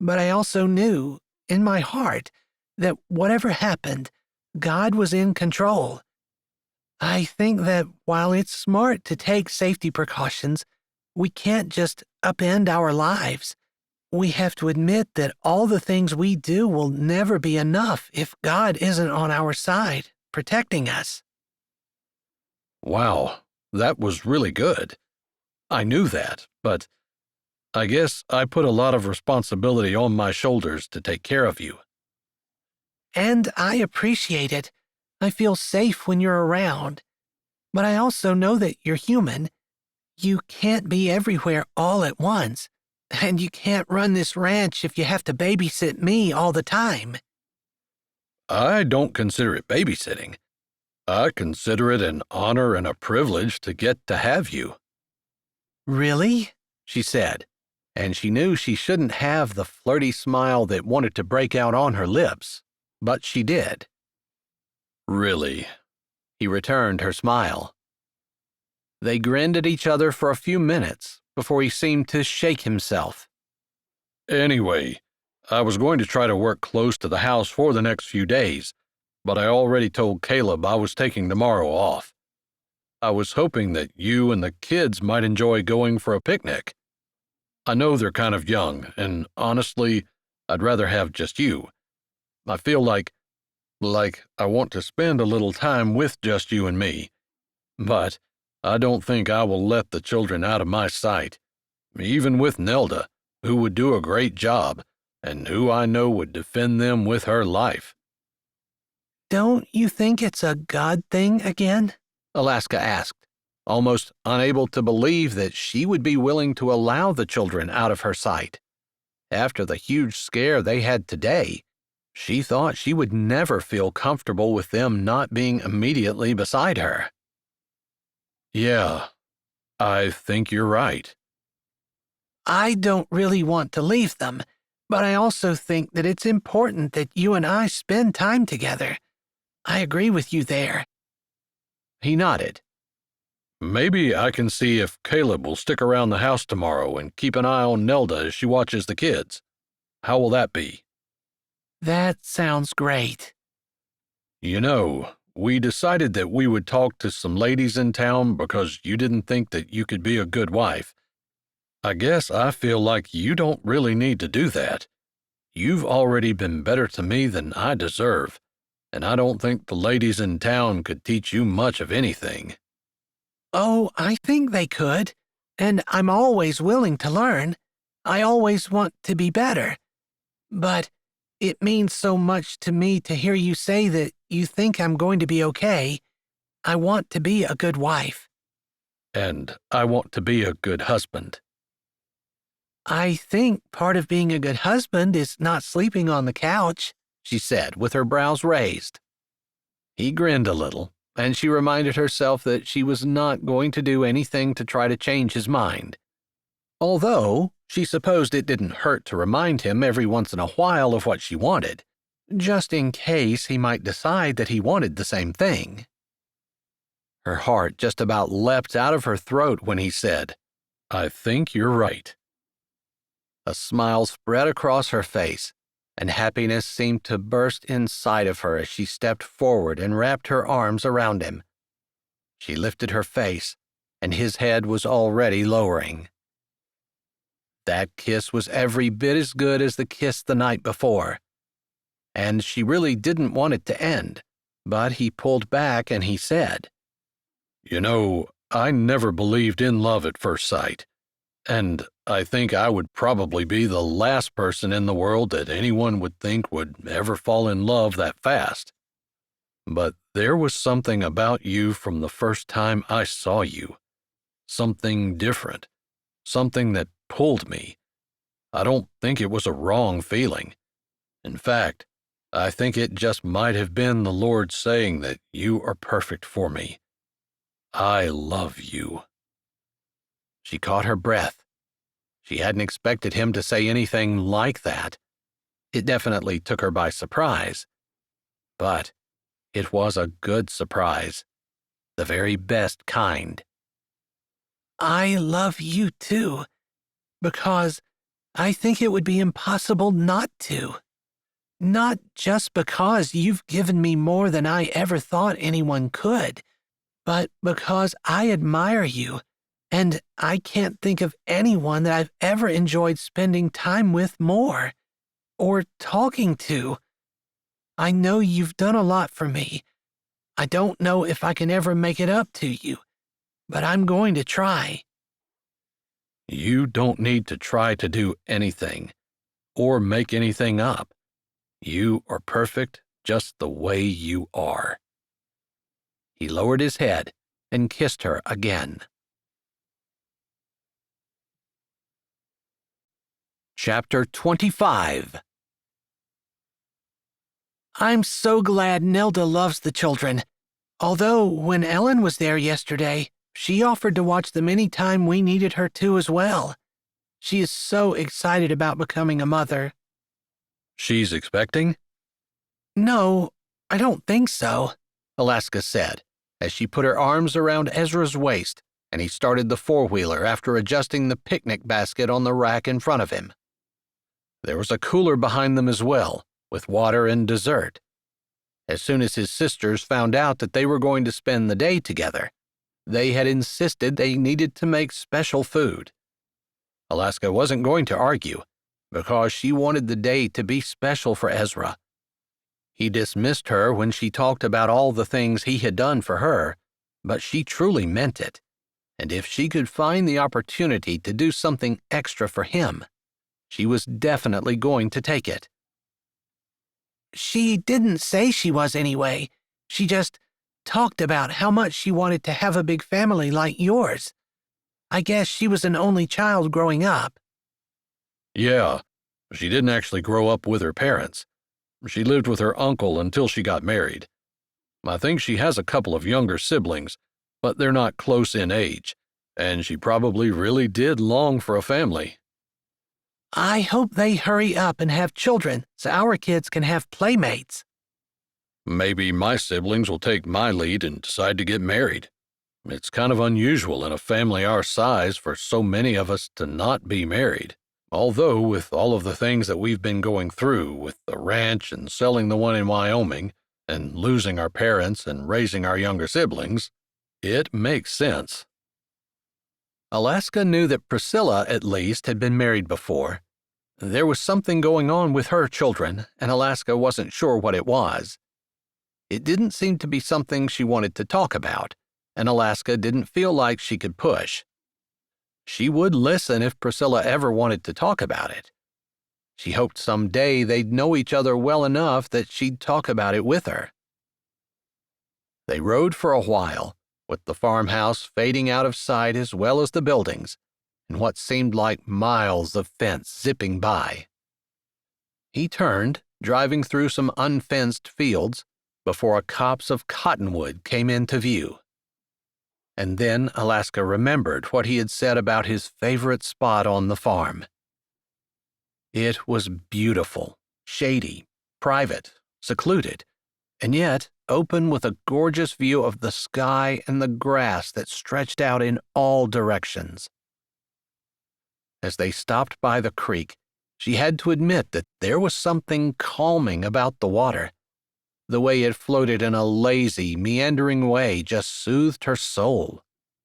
S2: but I also knew, in my heart, that whatever happened, God was in control. I think that while it's smart to take safety precautions, we can't just upend our lives. We have to admit that all the things we do will never be enough if God isn't on our side, protecting us.
S3: Wow, that was really good. I knew that, but I guess I put a lot of responsibility on my shoulders to take care of you.
S2: And I appreciate it. I feel safe when you're around. But I also know that you're human. You can't be everywhere all at once, and you can't run this ranch if you have to babysit me all the time.
S3: I don't consider it babysitting. I consider it an honor and a privilege to get to have you.
S2: Really?
S1: She said, and she knew she shouldn't have the flirty smile that wanted to break out on her lips, but she did.
S3: Really?
S1: He returned her smile. They grinned at each other for a few minutes before he seemed to shake himself.
S3: Anyway, I was going to try to work close to the house for the next few days, but I already told Caleb I was taking tomorrow off. I was hoping that you and the kids might enjoy going for a picnic. I know they're kind of young, and honestly, I'd rather have just you. I feel like I want to spend a little time with just you and me. But I don't think I will let the children out of my sight, even with Nelda, who would do a great job, and who I know would defend them with her life.
S2: Don't you think it's a God thing again?
S1: Alaska asked, almost unable to believe that she would be willing to allow the children out of her sight. After the huge scare they had today, she thought she would never feel comfortable with them not being immediately beside her.
S3: Yeah, I think you're right.
S2: I don't really want to leave them, but I also think that it's important that you and I spend time together. I agree with you there.
S1: He nodded.
S3: Maybe I can see if Caleb will stick around the house tomorrow and keep an eye on Nelda as she watches the kids. How will that be?
S2: That sounds great.
S3: You know, we decided that we would talk to some ladies in town because you didn't think that you could be a good wife. I guess I feel like you don't really need to do that. You've already been better to me than I deserve, and I don't think the ladies in town could teach you much of anything."
S2: Oh, I think they could, and I'm always willing to learn. I always want to be better. But it means so much to me to hear you say that you think I'm going to be okay. I want to be a good wife.
S3: And I want to be a good husband.
S2: I think part of being a good husband is not sleeping on the couch,
S1: she said, with her brows raised. He grinned a little, and she reminded herself that she was not going to do anything to try to change his mind. Although she supposed it didn't hurt to remind him every once in a while of what she wanted, just in case he might decide that he wanted the same thing. Her heart just about leapt out of her throat when he said, "I think you're right." A smile spread across her face, and happiness seemed to burst inside of her as she stepped forward and wrapped her arms around him. She lifted her face, and his head was already lowering. That kiss was every bit as good as the kiss the night before, and she really didn't want it to end, but he pulled back and he said,
S3: "You know, I never believed in love at first sight, and I think I would probably be the last person in the world that anyone would think would ever fall in love that fast. But there was something about you from the first time I saw you. Something different. Something that pulled me. I don't think it was a wrong feeling. In fact, I think it just might have been the Lord saying that you are perfect for me. I love you." She caught her breath. She hadn't expected him to say anything like that. It definitely took her by surprise. But it was a good surprise. The very best kind.
S2: I love you too, because I think it would be impossible not to. Not just because you've given me more than I ever thought anyone could, but because I admire you, and I can't think of anyone that I've ever enjoyed spending time with more, or talking to. I know you've done a lot for me. I don't know if I can ever make it up to you, but I'm going to try.
S3: You don't need to try to do anything, or make anything up. You are perfect just the way you are.
S1: He lowered his head and kissed her again. Chapter 25.
S2: I'm so glad Nelda loves the children. Although when Ellen was there yesterday, she offered to watch them any time we needed her to as well. She is so excited about becoming a mother.
S3: She's expecting?
S2: No, I don't think so,
S1: Alaska said, as she put her arms around Ezra's waist, and he started the four-wheeler after adjusting the picnic basket on the rack in front of him. There was a cooler behind them as well, with water and dessert. As soon as his sisters found out that they were going to spend the day together, they had insisted they needed to make special food. Alaska wasn't going to argue, because she wanted the day to be special for Ezra. He dismissed her when she talked about all the things he had done for her, but she truly meant it, and if she could find the opportunity to do something extra for him, she was definitely going to take it.
S2: She didn't say she was anyway. She just talked about how much she wanted to have a big family like yours. I guess she was an only child growing up.
S3: Yeah, she didn't actually grow up with her parents. She lived with her uncle until she got married. I think she has a couple of younger siblings, but they're not close in age, and she probably really did long for a family.
S2: I hope they hurry up and have children so our kids can have playmates.
S3: Maybe my siblings will take my lead and decide to get married. It's kind of unusual in a family our size for so many of us to not be married. Although, with all of the things that we've been going through, with the ranch and selling the one in Wyoming, and losing our parents and raising our younger siblings, it makes sense.
S1: Alaska knew that Priscilla, at least, had been married before. There was something going on with her children, and Alaska wasn't sure what it was. It didn't seem to be something she wanted to talk about, and Alaska didn't feel like she could push. She would listen if Priscilla ever wanted to talk about it. She hoped someday they'd know each other well enough that she'd talk about it with her. They rode for a while, with the farmhouse fading out of sight as well as the buildings, and what seemed like miles of fence zipping by. He turned, driving through some unfenced fields, before a copse of cottonwood came into view. And then Alaska remembered what he had said about his favorite spot on the farm. It was beautiful, shady, private, secluded, and yet open with a gorgeous view of the sky and the grass that stretched out in all directions. As they stopped by the creek, she had to admit that there was something calming about the water. The way it floated in a lazy, meandering way just soothed her soul,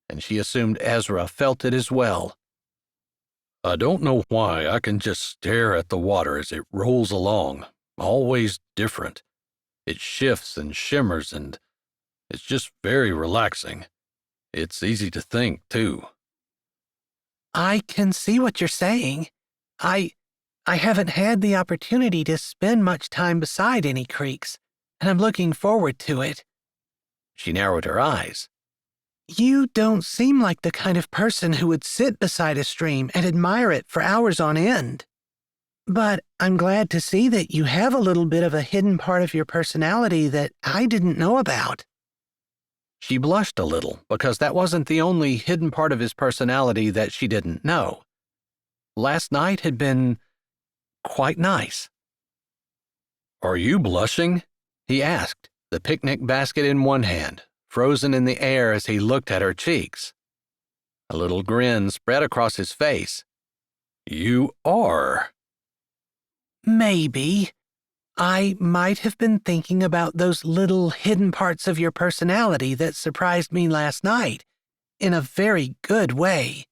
S1: and she assumed Ezra felt it as well.
S3: I don't know why I can just stare at the water as it rolls along, always different. It shifts and shimmers, and it's just very relaxing. It's easy to think, too.
S2: I can see what you're saying. I haven't had the opportunity to spend much time beside any creeks, and I'm looking forward to it.
S1: She narrowed her eyes.
S2: You don't seem like the kind of person who would sit beside a stream and admire it for hours on end. But I'm glad to see that you have a little bit of a hidden part of your personality that I didn't know about.
S1: She blushed a little because that wasn't the only hidden part of his personality that she didn't know. Last night had been quite nice.
S3: Are you blushing?
S1: He asked, the picnic basket in one hand, frozen in the air as he looked at her cheeks. A little grin spread across his face.
S3: You are.
S2: Maybe. I might have been thinking about those little hidden parts of your personality that surprised me last night, in a very good way.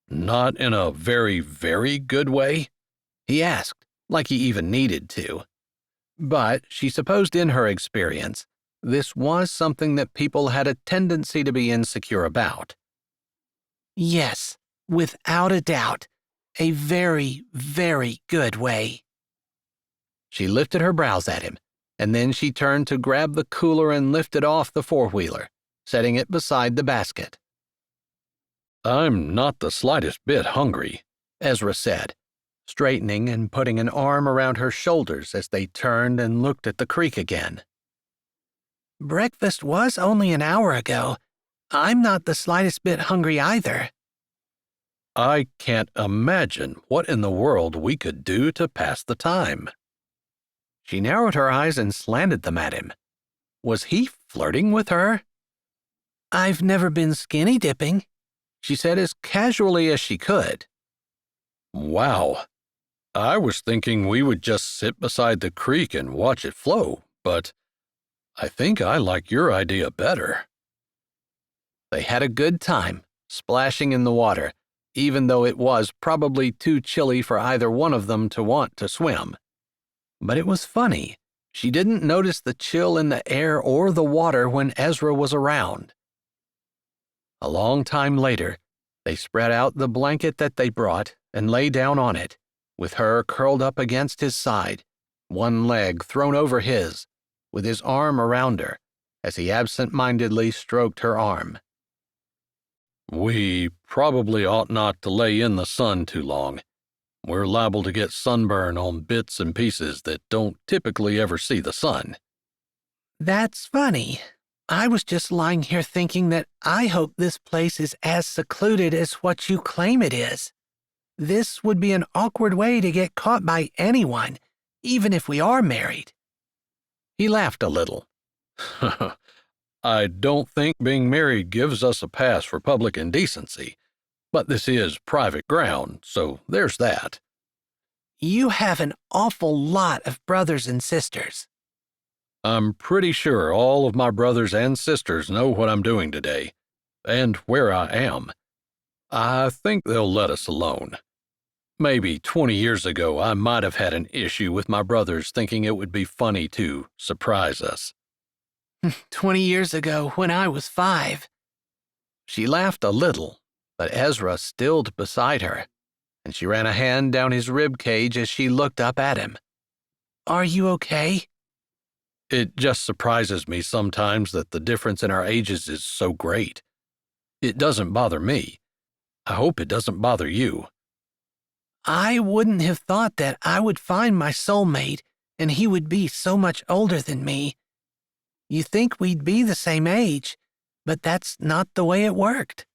S3: Not in a very, very good way?
S1: He asked, like he even needed to. But she supposed in her experience, this was something that people had a tendency to be insecure about.
S2: Yes, without a doubt, a very, very good way.
S1: She lifted her brows at him, and then she turned to grab the cooler and lift it off the four-wheeler, setting it beside the basket.
S3: I'm not the slightest bit hungry,
S1: Ezra said, straightening and putting an arm around her shoulders as they turned and looked at the creek again.
S2: Breakfast was only an hour ago. I'm not the slightest bit hungry either.
S3: I can't imagine what in the world we could do to pass the time.
S1: She narrowed her eyes and slanted them at him. Was he flirting with her?
S2: I've never been skinny dipping,
S1: she said as casually as she could.
S3: Wow. I was thinking we would just sit beside the creek and watch it flow, but I think I like your idea better.
S1: They had a good time, splashing in the water, even though it was probably too chilly for either one of them to want to swim. But it was funny. She didn't notice the chill in the air or the water when Ezra was around. A long time later, they spread out the blanket that they brought and lay down on it, with her curled up against his side, one leg thrown over his, with his arm around her, as he absent-mindedly stroked her arm.
S3: We probably ought not to lay in the sun too long. We're liable to get sunburn on bits and pieces that don't typically ever see the sun.
S2: That's funny. I was just lying here thinking that I hope this place is as secluded as what you claim it is. This would be an awkward way to get caught by anyone, even if we are married.
S1: He laughed a little.
S3: I don't think being married gives us a pass for public indecency, but this is private ground, so there's that.
S2: You have an awful lot of brothers and sisters.
S3: I'm pretty sure all of my brothers and sisters know what I'm doing today, and where I am. I think they'll let us alone. Maybe 20 years ago, I might have had an issue with my brothers thinking it would be funny to surprise us.
S2: 20 years ago, when I was 5.
S1: She laughed a little, but Ezra stilled beside her, and she ran a hand down his rib cage as she looked up at him.
S2: Are you okay?
S3: It just surprises me sometimes that the difference in our ages is so great. It doesn't bother me. I hope it doesn't bother you.
S2: I wouldn't have thought that I would find my soulmate and he would be so much older than me. You think we'd be the same age, but that's not the way it worked.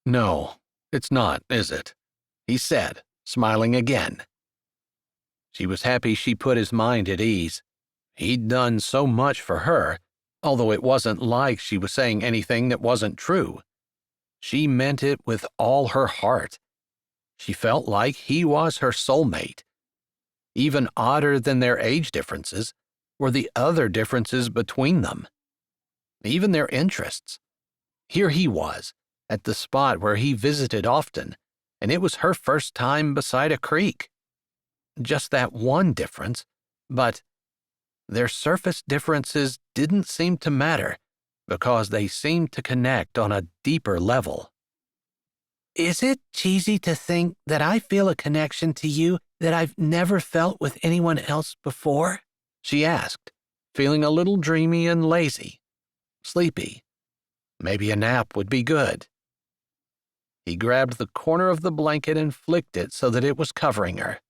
S3: No, it's not, is it?
S1: He said, smiling again. She was happy she put his mind at ease. He'd done so much for her, although it wasn't like she was saying anything that wasn't true. She meant it with all her heart. She felt like he was her soulmate. Even odder than their age differences were the other differences between them. Even their interests. Here he was, at the spot where he visited often, and it was her first time beside a creek. Just that one difference, but their surface differences didn't seem to matter because they seemed to connect on a deeper level.
S2: Is it cheesy to think that I feel a connection to you that I've never felt with anyone else before?
S1: She asked, feeling a little dreamy and lazy, sleepy. Maybe a nap would be good. He grabbed the corner of the blanket and flicked it so that it was covering her.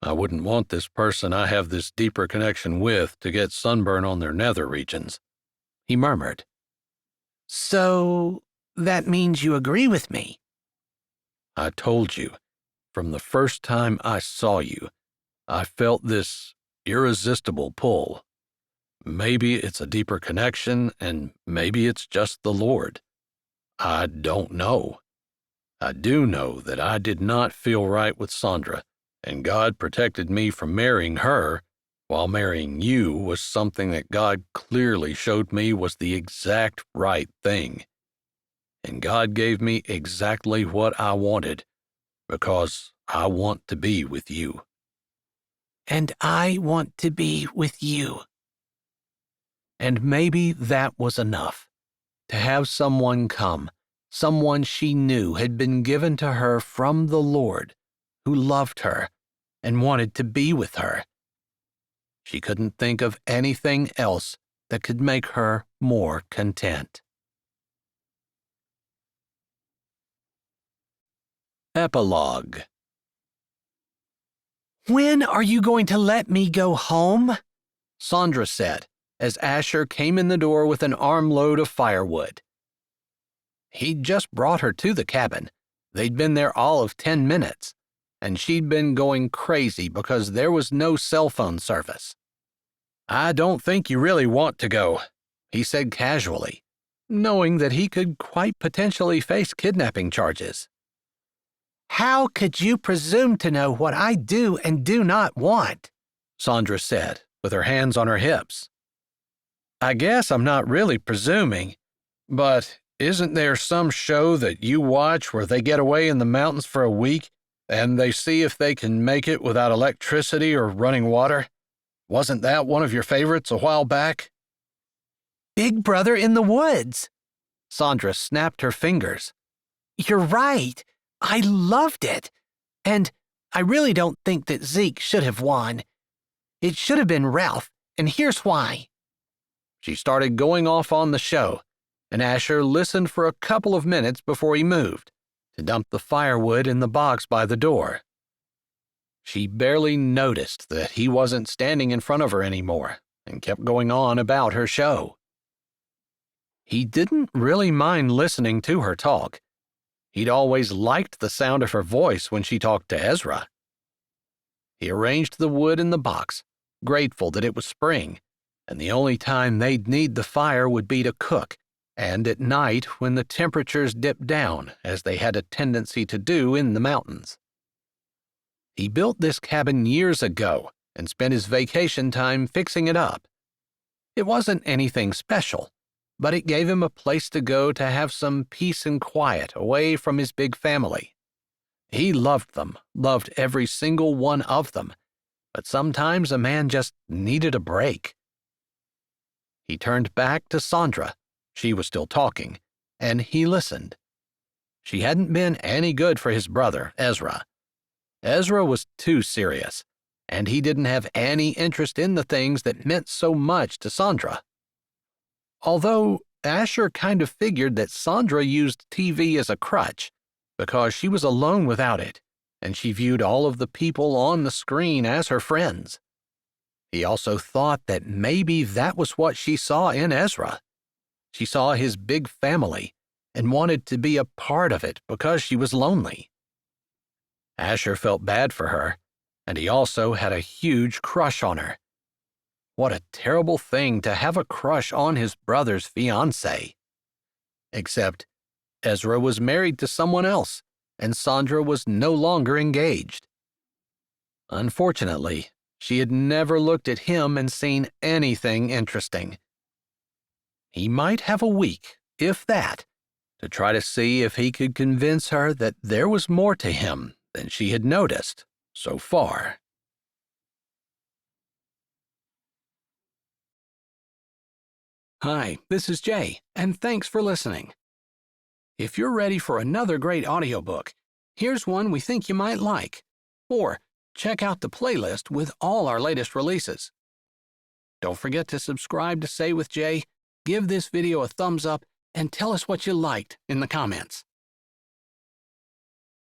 S3: I wouldn't want this person I have this deeper connection with to get sunburn on their nether regions,
S1: he murmured.
S2: So that means you agree with me?
S3: I told you, from the first time I saw you, I felt this irresistible pull. Maybe it's a deeper connection, and maybe it's just the Lord. I don't know. I do know that I did not feel right with Sandra, and God protected me from marrying her, while marrying you was something that God clearly showed me was the exact right thing. And God gave me exactly what I wanted, because I want to be with you.
S2: And I want to be with you.
S1: And maybe that was enough. To have someone come, someone she knew had been given to her from the Lord, who loved her and wanted to be with her. She couldn't think of anything else that could make her more content. Epilogue.
S2: When are you going to let me go home?
S1: Sandra said, as Asher came in the door with an armload of firewood. He'd just brought her to the cabin. They'd been there all of 10 minutes, and she'd been going crazy because there was no cell phone service. I don't think you really want to go, he said casually, knowing that he could quite potentially face kidnapping charges.
S2: How could you presume to know what I do and do not want?
S1: Sandra said, with her hands on her hips. I guess I'm not really presuming, but isn't there some show that you watch where they get away in the mountains for a week and they see if they can make it without electricity or running water? Wasn't that one of your favorites a while back?
S2: Big Brother in the Woods.
S1: Sandra snapped her fingers.
S2: You're right. I loved it. And I really don't think that Zeke should have won. It should have been Ralph, and here's why.
S1: She started going off on the show, and Asher listened for a couple of minutes before he moved to dump the firewood in the box by the door. She barely noticed that he wasn't standing in front of her anymore and kept going on about her show. He didn't really mind listening to her talk. He'd always liked the sound of her voice when she talked to Ezra. He arranged the wood in the box, grateful that it was spring, and the only time they'd need the fire would be to cook, and at night when the temperatures dipped down, as they had a tendency to do in the mountains. He built this cabin years ago and spent his vacation time fixing it up. It wasn't anything special, but it gave him a place to go to have some peace and quiet away from his big family. He loved them, loved every single one of them, but sometimes a man just needed a break. He turned back to Sandra. She was still talking, and he listened. She hadn't been any good for his brother, Ezra. Ezra was too serious, and he didn't have any interest in the things that meant so much to Sandra. Although Asher kind of figured that Sandra used TV as a crutch because she was alone without it, and she viewed all of the people on the screen as her friends. He also thought that maybe that was what she saw in Ezra. She saw his big family and wanted to be a part of it because she was lonely. Asher felt bad for her, and he also had a huge crush on her. What a terrible thing to have a crush on his brother's fiancée. Except Ezra was married to someone else, and Sandra was no longer engaged. Unfortunately, she had never looked at him and seen anything interesting. He might have a week, if that, to try to see if he could convince her that there was more to him than she had noticed so far. Hi, this is Jay, and thanks for listening. If you're ready for another great audiobook, here's one we think you might like. Or check out the playlist with all our latest releases. Don't forget to subscribe to Say with Jay, give this video a thumbs up, and tell us what you liked in the comments.